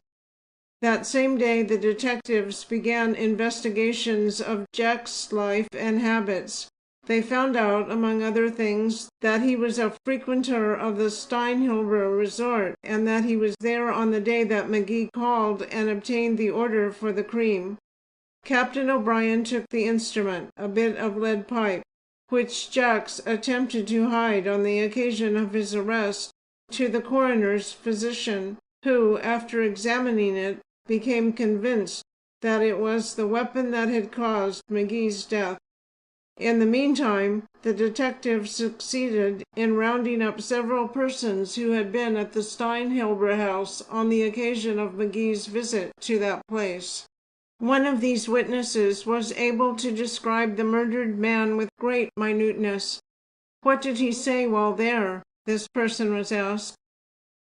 That same day the detectives began investigations of Jack's life and habits. They found out, among other things, that he was a frequenter of the Steinhilber resort, and that he was there on the day that McGee called and obtained the order for the cream. Captain O'Brien took the instrument, a bit of lead pipe, which Jacks attempted to hide on the occasion of his arrest, to the coroner's physician, who, after examining it, became convinced that it was the weapon that had caused McGee's death. In the meantime, the detectives succeeded in rounding up several persons who had been at the Steinhilber house on the occasion of McGee's visit to that place. One of these witnesses was able to describe the murdered man with great minuteness. "What did he say while there?" this person was asked.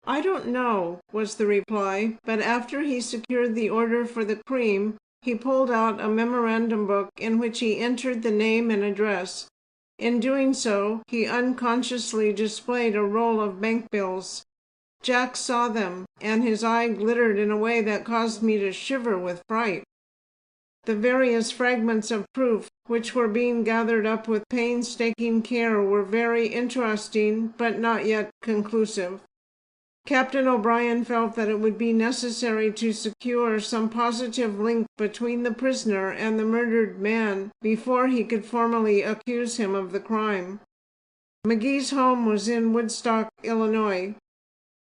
"I don't know," was the reply, but after he secured the order for the cream, he pulled out a memorandum book in which he entered the name and address. In doing so, he unconsciously displayed a roll of bank bills. Jack saw them, and his eye glittered in a way that caused me to shiver with fright. The various fragments of proof which were being gathered up with painstaking care were very interesting, but not yet conclusive. Captain O'Brien felt that it would be necessary to secure some positive link between the prisoner and the murdered man before he could formally accuse him of the crime. McGee's home was in Woodstock, Illinois.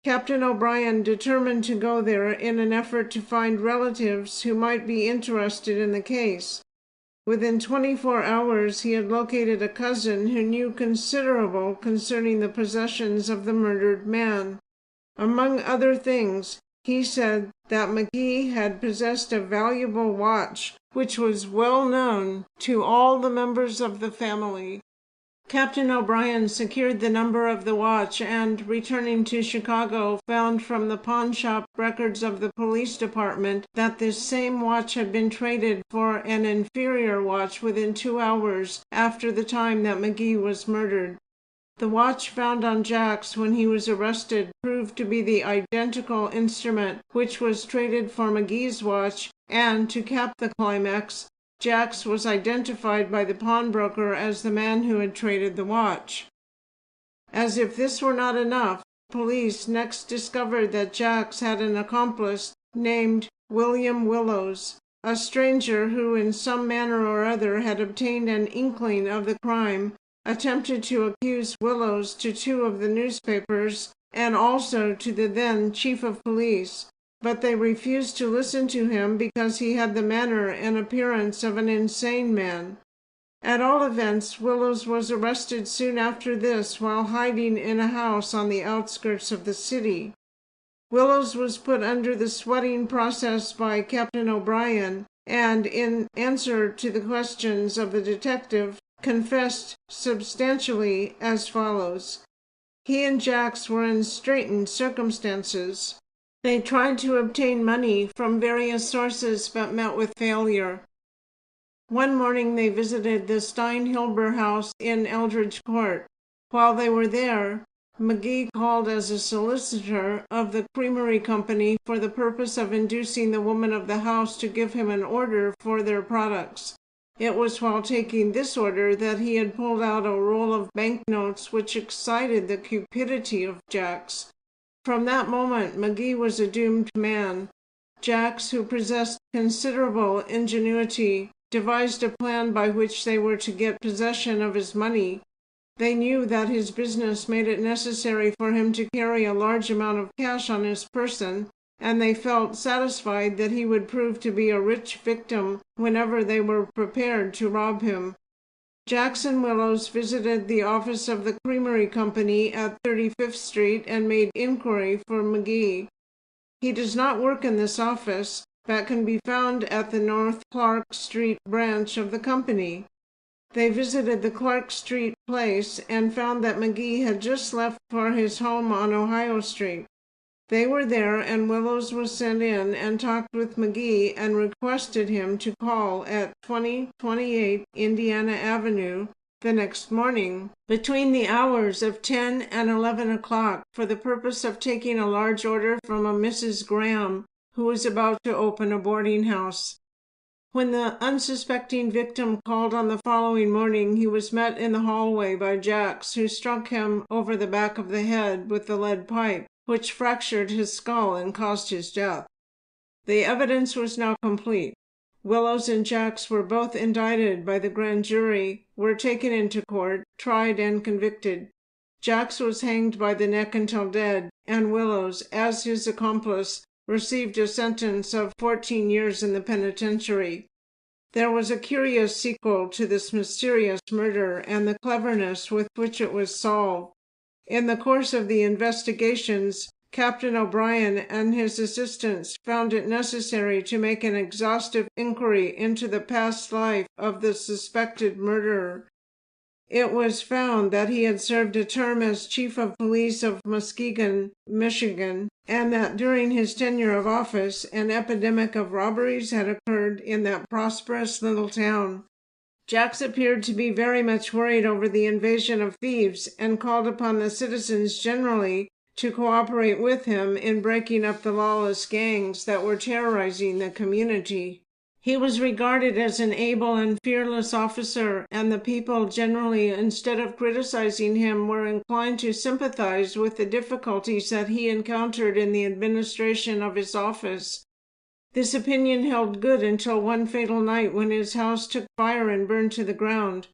Captain O'Brien determined to go there in an effort to find relatives who might be interested in the case. Within 24 hours he had located a cousin who knew considerable concerning the possessions of the murdered man. Among other things, he said that McGee had possessed a valuable watch, which was well known to all the members of the family. Captain O'Brien secured the number of the watch and, returning to Chicago, found from the pawnshop records of the police department that this same watch had been traded for an inferior watch within 2 hours after the time that McGee was murdered. The watch found on Jacks when he was arrested proved to be the identical instrument which was traded for McGee's watch, and, to cap the climax, Jacks was identified by the pawnbroker as the man who had traded the watch. As if this were not enough, police next discovered that Jacks had an accomplice named William Willows, a stranger who in some manner or other had obtained an inkling of the crime, attempted to accuse Willows to 2 of the newspapers and also to the then chief of police, but they refused to listen to him because he had the manner and appearance of an insane man. At all events, Willows was arrested soon after this while hiding in a house on the outskirts of the city. Willows was put under the sweating process by Captain O'Brien, and, in answer to the questions of the detective, confessed substantially as follows. He and Jacks were in straitened circumstances. They tried to obtain money from various sources but met with failure. One morning they visited the Steinhilber house in Eldridge Court. While they were there, McGee called as a solicitor of the creamery company for the purpose of inducing the woman of the house to give him an order for their products. It was while taking this order that he had pulled out a roll of banknotes which excited the cupidity of Jacks. From that moment McGee was a doomed man. Jacks, who possessed considerable ingenuity, devised a plan by which they were to get possession of his money, They knew that his business made it necessary for him to carry a large amount of cash on his person, and they felt satisfied that he would prove to be a rich victim whenever they were prepared to rob him. Jackson Willows visited the office of the Creamery Company at 35th Street and made inquiry for McGee. He does not work in this office, but can be found at the North Clark Street branch of the company. They visited the Clark Street place and found that McGee had just left for his home on Ohio Street. They were there, and Willows was sent in and talked with McGee and requested him to call at 2028 Indiana Avenue the next morning between the hours of 10 and 11 o'clock for the purpose of taking a large order from a Mrs. Graham, who was about to open a boarding house. When the unsuspecting victim called on the following morning, he was met in the hallway by Jacks, who struck him over the back of the head with the lead pipe, which fractured his skull and caused his death. The evidence was now complete. Willows and Jacks were both indicted by the grand jury, were taken into court, tried, and convicted. Jacks was hanged by the neck until dead, and Willows, as his accomplice, received a sentence of 14 years in the penitentiary. There was a curious sequel to this mysterious murder and the cleverness with which it was solved. In the course of the investigations, Captain O'Brien and his assistants found it necessary to make an exhaustive inquiry into the past life of the suspected murderer. It was found that he had served a term as chief of police of Muskegon, Michigan, and that during his tenure of office, an epidemic of robberies had occurred in that prosperous little town. Jacks appeared to be very much worried over the invasion of thieves and called upon the citizens generally to cooperate with him in breaking up the lawless gangs that were terrorizing the community. He was regarded as an able and fearless officer, and the people generally, instead of criticizing him, were inclined to sympathize with the difficulties that he encountered in the administration of his office. This opinion held good until one fatal night when his house took fire and burned to the ground.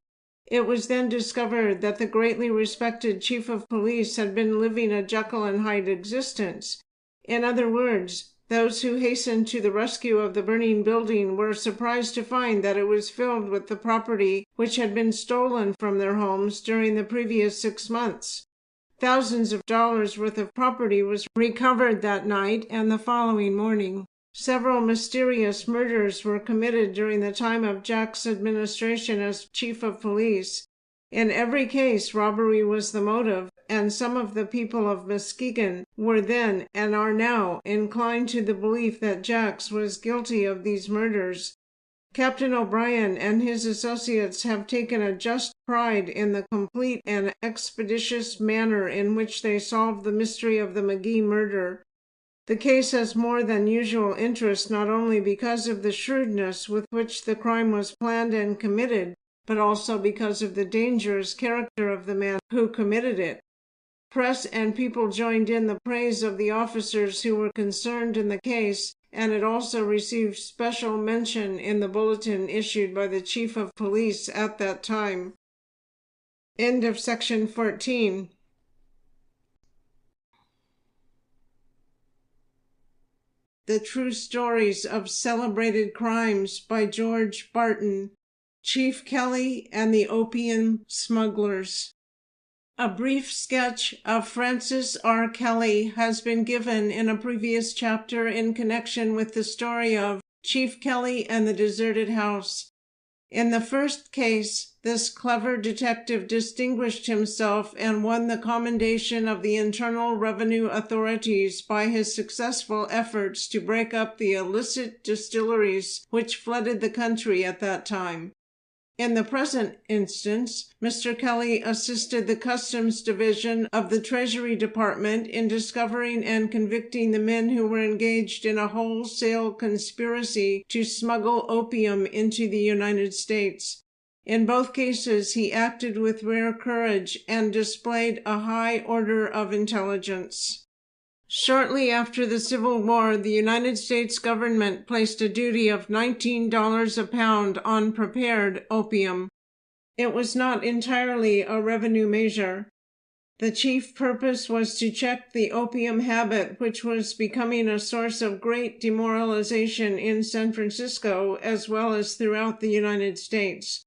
It was then discovered that the greatly respected chief of police had been living a Jekyll and Hyde existence. In other words, those who hastened to the rescue of the burning building were surprised to find that it was filled with the property which had been stolen from their homes during the previous 6 months. Thousands of dollars worth of property was recovered that night and the following morning. Several mysterious murders were committed during the time of Jack's administration as chief of police. In every case, robbery was the motive, and some of the people of Muskegon were then and are now inclined to the belief that Jacks was guilty of these murders. Captain O'Brien and his associates have taken a just pride in the complete and expeditious manner in which they solved the mystery of the McGee murder. The case has more than usual interest not only because of the shrewdness with which the crime was planned and committed, but also because of the dangerous character of the man who committed it. Press and people joined in the praise of the officers who were concerned in the case, and it also received special mention in the bulletin issued by the chief of police at that time. End of section 14. The True Stories of Celebrated Crimes by George Barton, Chief Kelly and the Opium Smugglers. A brief sketch of Francis R. Kelly has been given in a previous chapter in connection with the story of Chief Kelly and the Deserted House. In the first case, this clever detective distinguished himself and won the commendation of the Internal Revenue authorities by his successful efforts to break up the illicit distilleries which flooded the country at that time. In the present instance, Mr. Kelly assisted the Customs Division of the Treasury Department in discovering and convicting the men who were engaged in a wholesale conspiracy to smuggle opium into the United States. In both cases, he acted with rare courage and displayed a high order of intelligence. Shortly after the Civil War, the United States government placed a duty of $19 a pound on prepared opium. It was not entirely a revenue measure. The chief purpose was to check the opium habit, which was becoming a source of great demoralization in San Francisco as well as throughout the United States.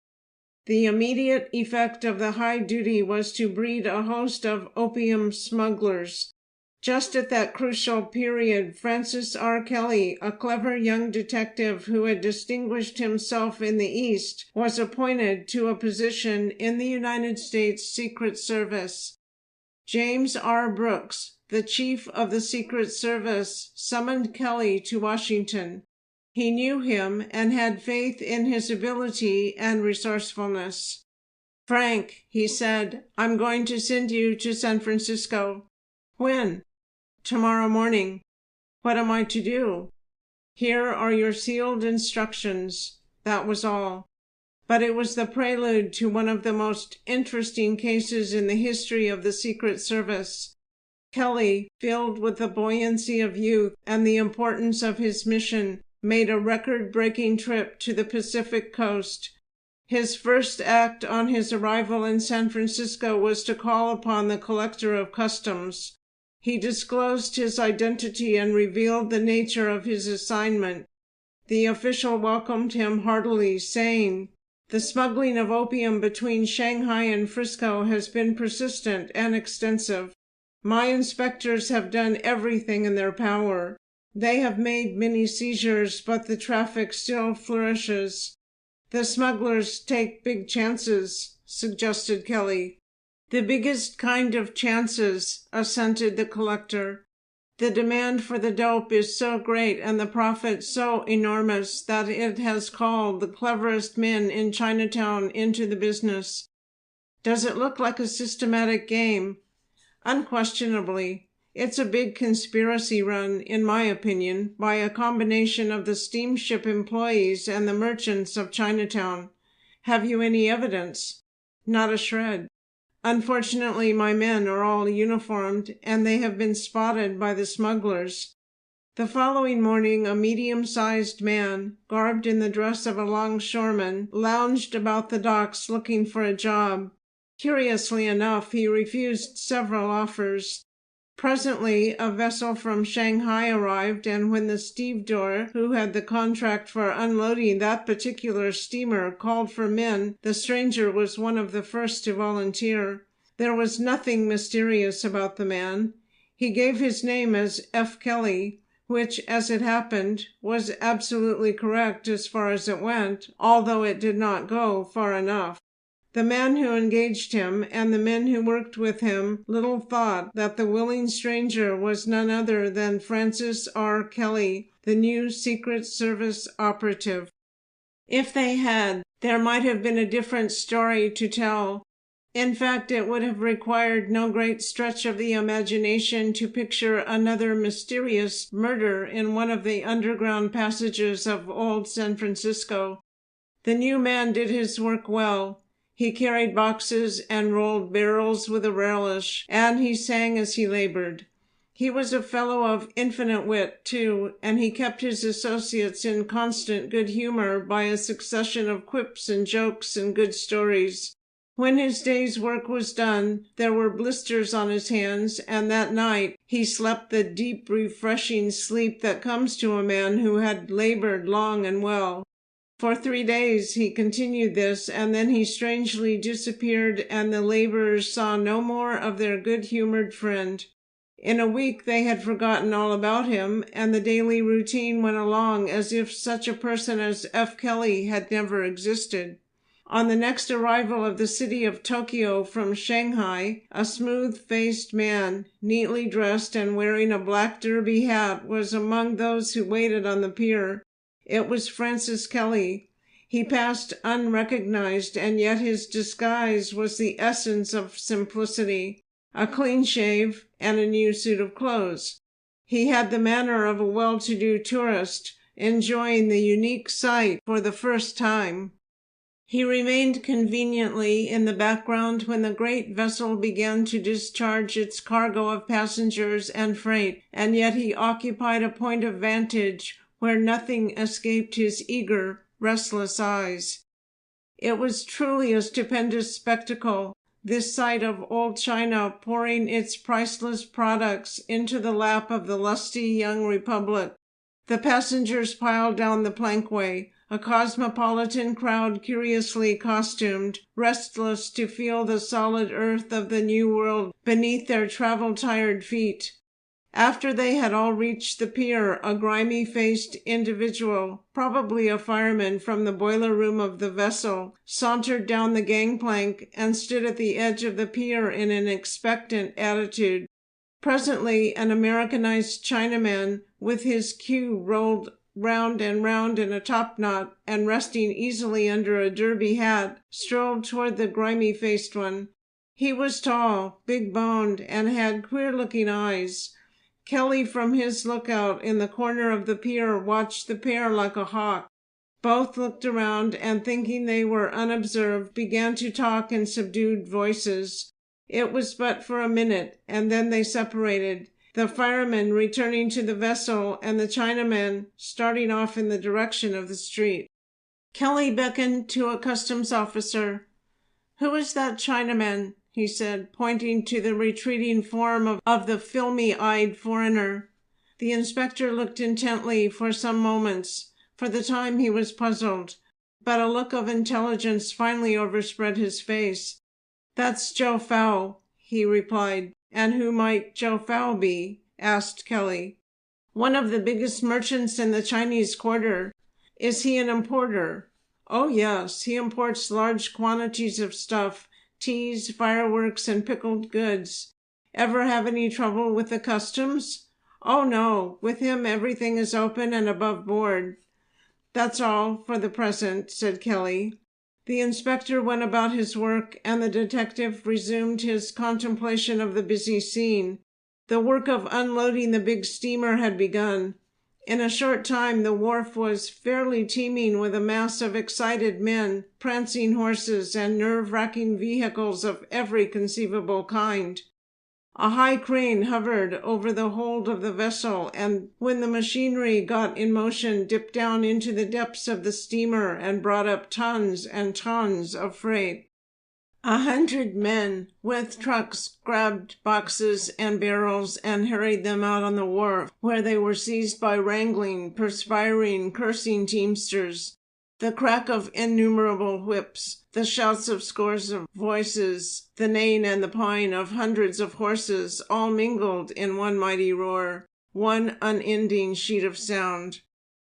The immediate effect of the high duty was to breed a host of opium smugglers. Just at that crucial period, Francis R. Kelly, a clever young detective who had distinguished himself in the East, was appointed to a position in the United States Secret Service. James R. Brooks, the chief of the Secret Service, summoned Kelly to Washington. He knew him and had faith in his ability and resourcefulness. "Frank," he said, "I'm going to send you to San Francisco." "When?" "Tomorrow morning." "What am I to do?" "Here are your sealed instructions." That was all. But it was the prelude to one of the most interesting cases in the history of the Secret Service. Kelly, filled with the buoyancy of youth and the importance of his mission, made a record-breaking trip to the Pacific coast. His first act on his arrival in San Francisco was to call upon the collector of customs. He disclosed his identity and revealed the nature of his assignment. The official welcomed him heartily, saying, "The smuggling of opium between Shanghai and Frisco has been persistent and extensive. My inspectors have done everything in their power. They have made many seizures, but the traffic still flourishes." "The smugglers take big chances," suggested Kelly. "The biggest kind of chances," assented the collector. "The demand for the dope is so great and the profit so enormous that it has called the cleverest men in Chinatown into the business." "Does it look like a systematic game?" "Unquestionably. It's a big conspiracy run, in my opinion, by a combination of the steamship employees and the merchants of Chinatown." "Have you any evidence?" "Not a shred. Unfortunately, my men are all uniformed, and they have been spotted by the smugglers." The following morning a medium-sized man, garbed in the dress of a longshoreman, lounged about the docks looking for a job. Curiously enough, he refused several offers. Presently a vessel from Shanghai arrived, and when the stevedore, who had the contract for unloading that particular steamer, called for men, the stranger was one of the first to volunteer. There was nothing mysterious about the man. He gave his name as F. Kelly, which, as it happened, was absolutely correct as far as it went, although it did not go far enough. The man who engaged him and the men who worked with him little thought that the willing stranger was none other than Francis R. Kelly, the new Secret Service operative. If they had, there might have been a different story to tell. In fact, it would have required no great stretch of the imagination to picture another mysterious murder in one of the underground passages of old San Francisco. The new man did his work well. He carried boxes and rolled barrels with a relish, and he sang as he labored. He was a fellow of infinite wit, too, and he kept his associates in constant good humor by a succession of quips and jokes and good stories. When his day's work was done, there were blisters on his hands, and that night he slept the deep, refreshing sleep that comes to a man who had labored long and well. For 3 days he continued this, and then he strangely disappeared, and the laborers saw no more of their good-humored friend. In a week they had forgotten all about him, and the daily routine went along as if such a person as F. Kelly had never existed. On the next arrival of the city of Tokyo from Shanghai, a smooth-faced man, neatly dressed and wearing a black derby hat, was among those who waited on the pier. It was Francis Kelly. He passed unrecognized, and yet his disguise was the essence of simplicity: a clean shave and a new suit of clothes. He had the manner of a well-to-do tourist, enjoying the unique sight for the first time. He remained conveniently in the background when the great vessel began to discharge its cargo of passengers and freight, and yet he occupied a point of vantage where nothing escaped his eager, restless eyes. It was truly a stupendous spectacle, this sight of old China pouring its priceless products into the lap of the lusty young republic. The passengers piled down the plankway, a cosmopolitan crowd curiously costumed, restless to feel the solid earth of the New World beneath their travel-tired feet. After they had all reached the pier, a grimy-faced individual, probably a fireman from the boiler room of the vessel, sauntered down the gangplank and stood at the edge of the pier in an expectant attitude. Presently an Americanized Chinaman, with his queue rolled round and round in a topknot and resting easily under a derby hat, strolled toward the grimy-faced one. He was tall, big-boned, and had queer-looking eyes. Kelly, from his lookout in the corner of the pier, watched the pair like a hawk. Both looked around and, thinking they were unobserved, began to talk in subdued voices. It was but for a minute, and then they separated, the fireman returning to the vessel and the Chinaman starting off in the direction of the street. Kelly beckoned to a customs officer. "Who is that Chinaman?" he said, pointing to the retreating form of the filmy-eyed foreigner. The inspector looked intently for some moments. For the time he was puzzled, but a look of intelligence finally overspread his face. "That's Joe Fow," he replied. "And who might Joe Fow be?" asked Kelly. "One of the biggest merchants in the Chinese quarter." "Is he an importer?" "Oh, yes, he imports large quantities of stuff, teas, fireworks, and pickled goods." "Ever have any trouble with the customs?" "Oh, no, with him everything is open and above board." "That's all for the present," said Kelly. The inspector went about his work, and the detective resumed his contemplation of the busy scene. The work of unloading the big steamer had begun. In a short time the wharf was fairly teeming with a mass of excited men, prancing horses, and nerve-wracking vehicles of every conceivable kind. A high crane hovered over the hold of the vessel, and when the machinery got in motion, dipped down into the depths of the steamer and brought up tons and tons of freight. 100 men with trucks grabbed boxes and barrels and hurried them out on the wharf, where they were seized by wrangling, perspiring, cursing teamsters. The crack of innumerable whips, the shouts of scores of voices, the neighing and the pawing of hundreds of horses, all mingled in one mighty roar, one unending sheet of sound.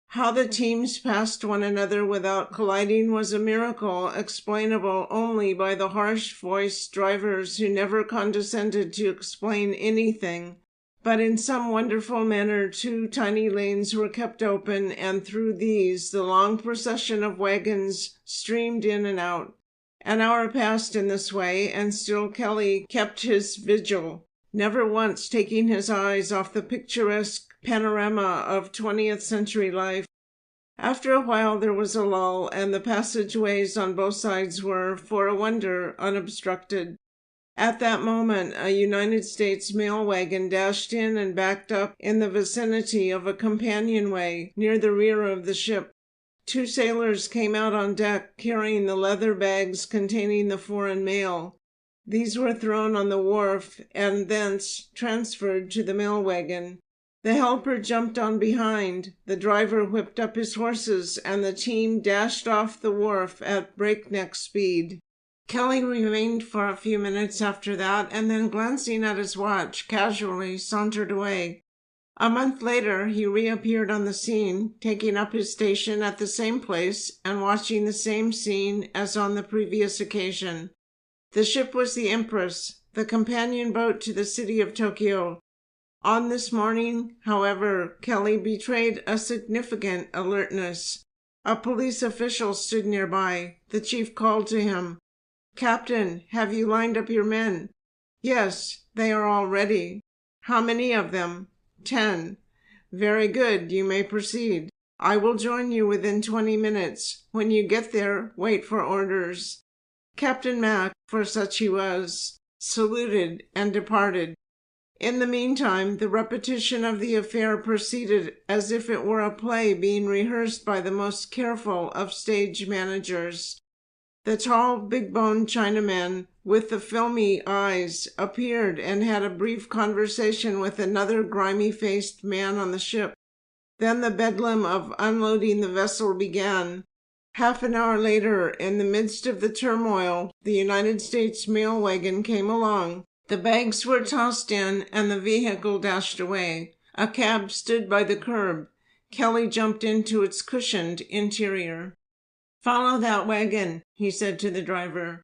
How the teams passed one another without colliding was a miracle explainable only by the harsh-voiced drivers who never condescended to explain anything. But in some wonderful manner 2 tiny lanes were kept open, and through these the long procession of wagons streamed in and out. An hour passed in this way, and still Kelly kept his vigil, never once taking his eyes off the picturesque panorama of 20th century life. After a while there was a lull, and the passageways on both sides were, for a wonder, unobstructed. At that moment a United States mail wagon dashed in and backed up in the vicinity of a companionway near the rear of the ship. 2 sailors came out on deck carrying the leather bags containing the foreign mail. These were thrown on the wharf and thence transferred to the mail wagon. The helper jumped on behind, the driver whipped up his horses, and the team dashed off the wharf at breakneck speed. Kelly remained for a few minutes after that, and then, glancing at his watch, casually sauntered away. A month later he reappeared on the scene, taking up his station at the same place and watching the same scene as on the previous occasion. The ship was the Empress, the companion boat to the city of Tokyo. On this morning, however, Kelly betrayed a significant alertness. A police official stood nearby. The chief called to him. "Captain, have you lined up your men?" "Yes, they are all ready." "How many of them?" 10. "Very good, you may proceed. I will join you within 20 minutes. When you get there, wait for orders." Captain Mack, for such he was, saluted and departed. In the meantime, the repetition of the affair proceeded as if it were a play being rehearsed by the most careful of stage managers. The tall, big-boned Chinaman with the filmy eyes appeared and had a brief conversation with another grimy-faced man on the ship. Then the bedlam of unloading the vessel began. Half an hour later, in the midst of the turmoil, the United States mail wagon came along. The bags were tossed in, and the vehicle dashed away. A cab stood by the curb. Kelly jumped into its cushioned interior. "Follow that wagon," he said to the driver.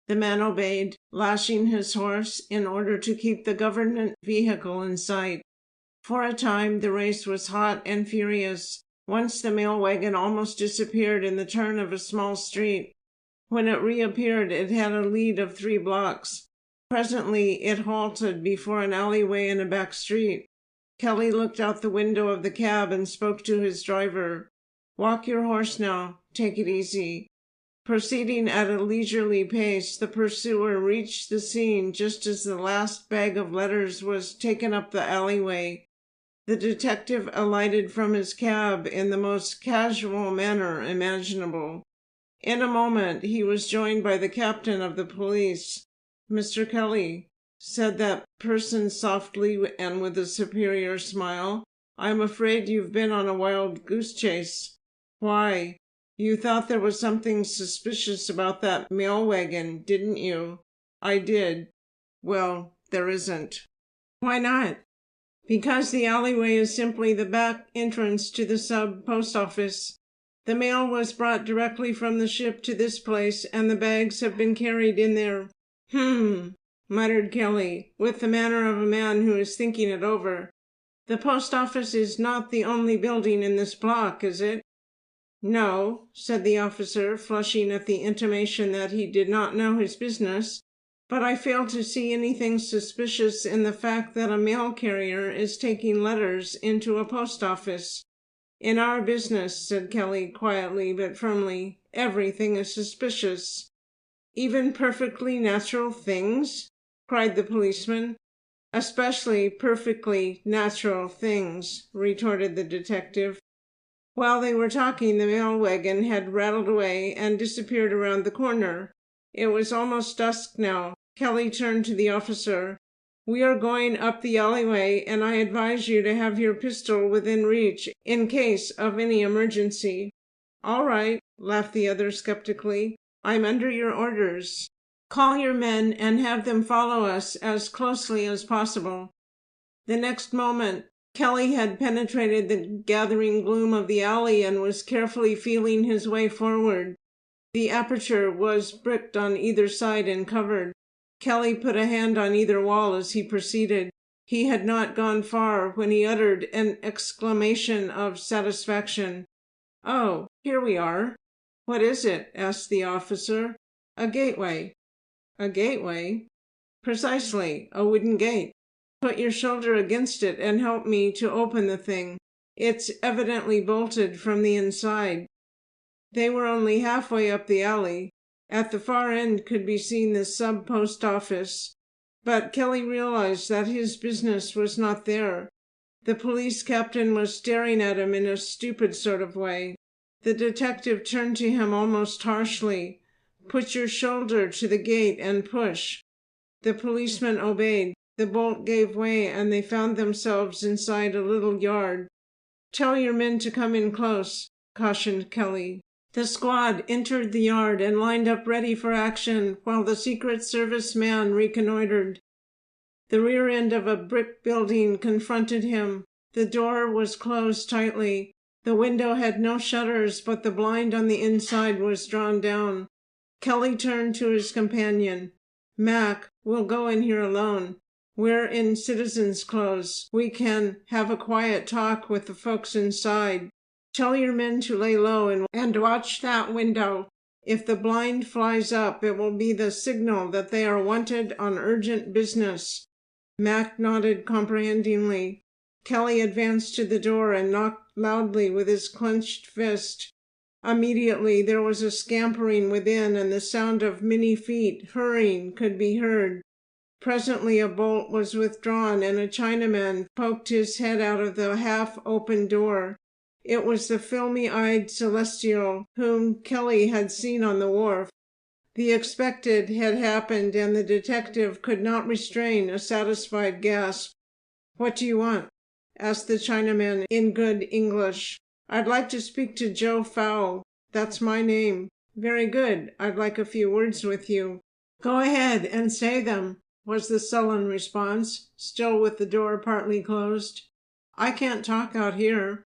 The man obeyed, lashing his horse in order to keep the government vehicle in sight. For a time the race was hot and furious. Once the mail wagon almost disappeared in the turn of a small street. When it reappeared, it had a lead of 3 blocks. Presently it halted before an alleyway in a back street. Kelly looked out the window of the cab and spoke to his driver. "Walk your horse now. Take it easy." Proceeding at a leisurely pace, the pursuer reached the scene just as the last bag of letters was taken up the alleyway. The detective alighted from his cab in the most casual manner imaginable. In a moment he was joined by the captain of the police. "Mr. Kelly," said that person softly and with a superior smile, "I'm afraid you've been on a wild goose chase." "Why? You thought there was something suspicious about that mail wagon, didn't you?" "I did." "Well, there isn't." "Why not?" "Because the alleyway is simply the back entrance to the post office. The mail was brought directly from the ship to this place, and the bags have been carried in there." Muttered Kelly, with the manner of a man who is thinking it over. "The post office is not the only building in this block, is it?" "No," said the officer, flushing at the intimation that he did not know his business. "But I fail to see anything suspicious in the fact that a mail carrier is taking letters into a post office." "In our business," said Kelly, quietly but firmly, "everything is suspicious." "Even perfectly natural things?" cried the policeman. "Especially perfectly natural things," retorted the detective. While they were talking, the mail wagon had rattled away and disappeared around the corner. It was almost dusk now. Kelly turned to the officer. "We are going up the alleyway, and I advise you to have your pistol within reach in case of any emergency." "All right," laughed the other skeptically. "I'm under your orders. Call your men and have them follow us as closely as possible." The next moment Kelly had penetrated the gathering gloom of the alley and was carefully feeling his way forward. The aperture was bricked on either side and covered. Kelly put a hand on either wall as he proceeded. He had not gone far when he uttered an exclamation of satisfaction. "Oh, here we are." "What is it?" asked the officer. "A gateway." "A gateway?" "Precisely, a wooden gate. Put your shoulder against it and help me to open the thing. It's evidently bolted from the inside." They were only halfway up the alley. At the far end could be seen the post office, but Kelly realized that his business was not there. The police captain was staring at him in a stupid sort of way. The detective turned to him almost harshly. "Put your shoulder to the gate and push." The policeman obeyed. The bolt gave way, and they found themselves inside a little yard. "Tell your men to come in close," cautioned Kelly. The squad entered the yard and lined up ready for action while the Secret Service man reconnoitered. The rear end of a brick building confronted him. The door was closed tightly. The window had no shutters, but the blind on the inside was drawn down. Kelly turned to his companion. "Mac, we'll go in here alone. We're in citizen's clothes. We can have a quiet talk with the folks inside. Tell your men to lay low and watch that window. If the blind flies up, it will be the signal that they are wanted on urgent business." Mac nodded comprehendingly. Kelly advanced to the door and knocked loudly with his clenched fist. Immediately there was a scampering within, and the sound of many feet hurrying could be heard. Presently a bolt was withdrawn, and a Chinaman poked his head out of the half-open door. It was the filmy-eyed Celestial whom Kelly had seen on the wharf. The expected had happened, and the detective could not restrain a satisfied gasp. "What do you want?" asked the Chinaman in good English. "I'd like to speak to Joe Fowl. That's my name." "Very good. I'd like a few words with you." "Go ahead and say them," was the sullen response, still with the door partly closed. "I can't talk out here."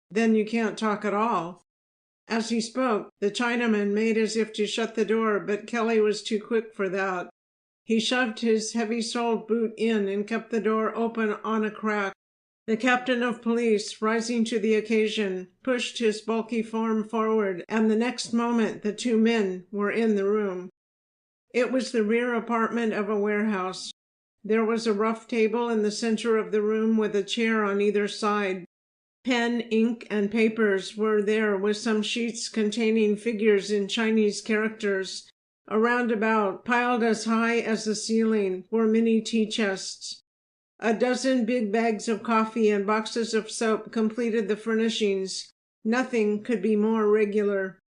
"Then you can't talk at all." As he spoke, the Chinaman made as if to shut the door, but Kelly was too quick for that. He shoved his heavy-soled boot in and kept the door open on a crack. The captain of police, rising to the occasion, pushed his bulky form forward, and the next moment the two men were in the room. It was the rear apartment of a warehouse. There was a rough table in the center of the room with a chair on either side. Pen, ink, and papers were there, with some sheets containing figures in Chinese characters. Around about, piled as high as the ceiling, were many tea chests. A dozen big bags of coffee and boxes of soap completed the furnishings. Nothing could be more regular.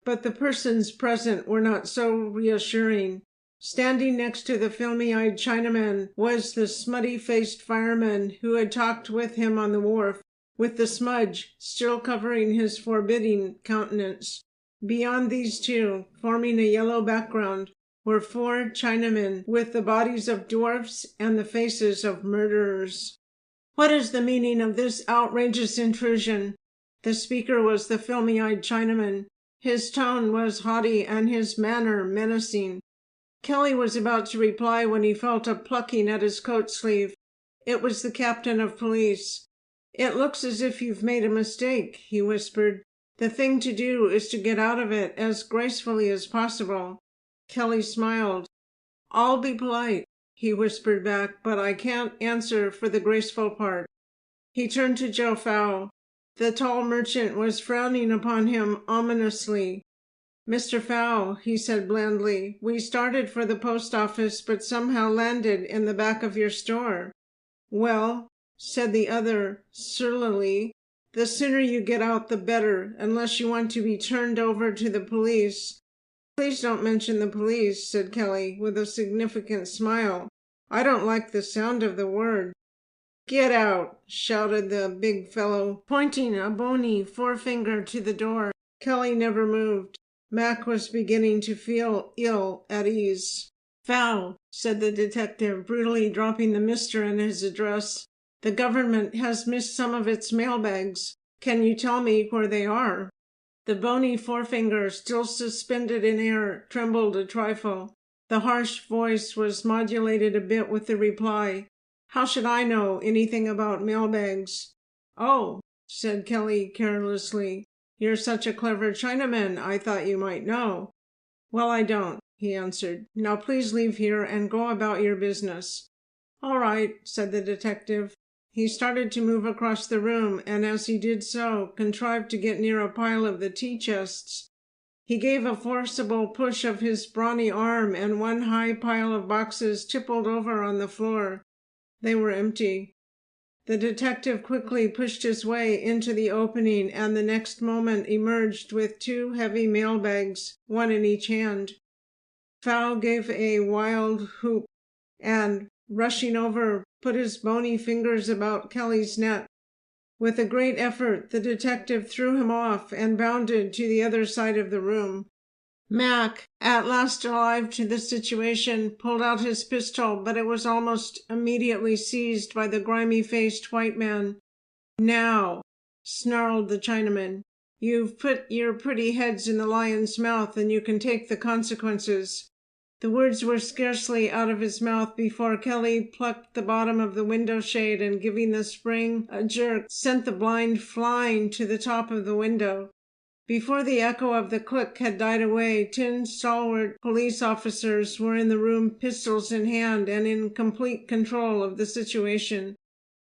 But the persons present were not so reassuring. Standing next to the filmy-eyed Chinaman was the smutty-faced fireman who had talked with him on the wharf, with the smudge still covering his forbidding countenance. Beyond these two, forming a yellow background, were four Chinamen with the bodies of dwarfs and the faces of murderers. "What is the meaning of this outrageous intrusion?" The speaker was the filmy-eyed Chinaman. His tone was haughty and his manner menacing. Kelly was about to reply when he felt a plucking at his coat sleeve. It was the captain of police. "It looks as if you've made a mistake," he whispered. "The thing to do is to get out of it as gracefully as possible." Kelly smiled. "I'll be polite," he whispered back, "but I can't answer for the graceful part." He turned to Joe Fowl. The tall merchant was frowning upon him ominously. "Mr. Fowl," he said blandly, "we started for the post office, but somehow landed in the back of your store." "Well," said the other surlily, "the sooner you get out the better, unless you want to be turned over to the police." "Please don't mention the police," said Kelly, with a significant smile. "I don't like the sound of the word." "Get out!" shouted the big fellow, pointing a bony forefinger to the door. Kelly never moved. Mac was beginning to feel ill at ease. "Fowl," said the detective, brutally dropping the Mr. in his address, "the government has missed some of its mailbags. Can you tell me where they are?" The bony forefinger, still suspended in air, trembled a trifle. The harsh voice was modulated a bit with the reply, "How should I know anything about mailbags?" "Oh," said Kelly carelessly, "you're such a clever Chinaman, I thought you might know." "Well, I don't," he answered. "Now please leave here and go about your business." "All right," said the detective. He started to move across the room, and as he did so, contrived to get near a pile of the tea chests. He gave a forcible push of his brawny arm, and one high pile of boxes tippled over on the floor. They were empty. The detective quickly pushed his way into the opening, and the next moment emerged with two heavy mail bags, one in each hand. Fowl gave a wild whoop, and, rushing over, put his bony fingers about Kelly's neck. With a great effort, the detective threw him off and bounded to the other side of the room. Mac, at last alive to the situation, pulled out his pistol, but it was almost immediately seized by the grimy-faced white man. "Now," snarled the Chinaman, "you've put your pretty heads in the lion's mouth, and you can take the consequences." The words were scarcely out of his mouth before Kelly plucked the bottom of the window shade and, giving the spring a jerk, sent the blind flying to the top of the window. Before the echo of the click had died away, 10 stalwart police officers were in the room, pistols in hand, and in complete control of the situation.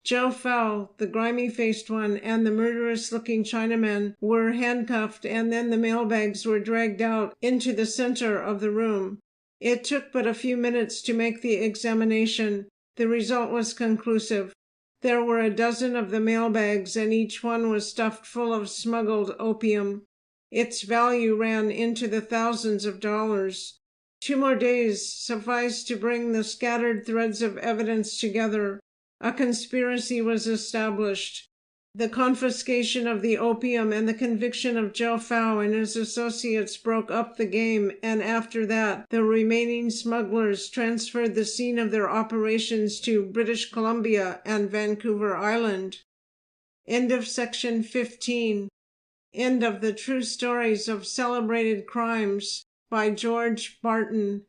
Joe Fowl, the grimy-faced one, and the murderous-looking Chinaman were handcuffed, and then the mailbags were dragged out into the center of the room. It took but a few minutes to make the examination. The result was conclusive. There were a dozen of the mailbags, and each one was stuffed full of smuggled opium. Its value ran into the thousands of dollars. 2 more days sufficed to bring the scattered threads of evidence together. A conspiracy was established. The confiscation of the opium and the conviction of Joe Fow and his associates broke up the game, and after that the remaining smugglers transferred the scene of their operations to British Columbia and Vancouver Island. End of section 15. End of the True Stories of Celebrated Crimes by George Barton.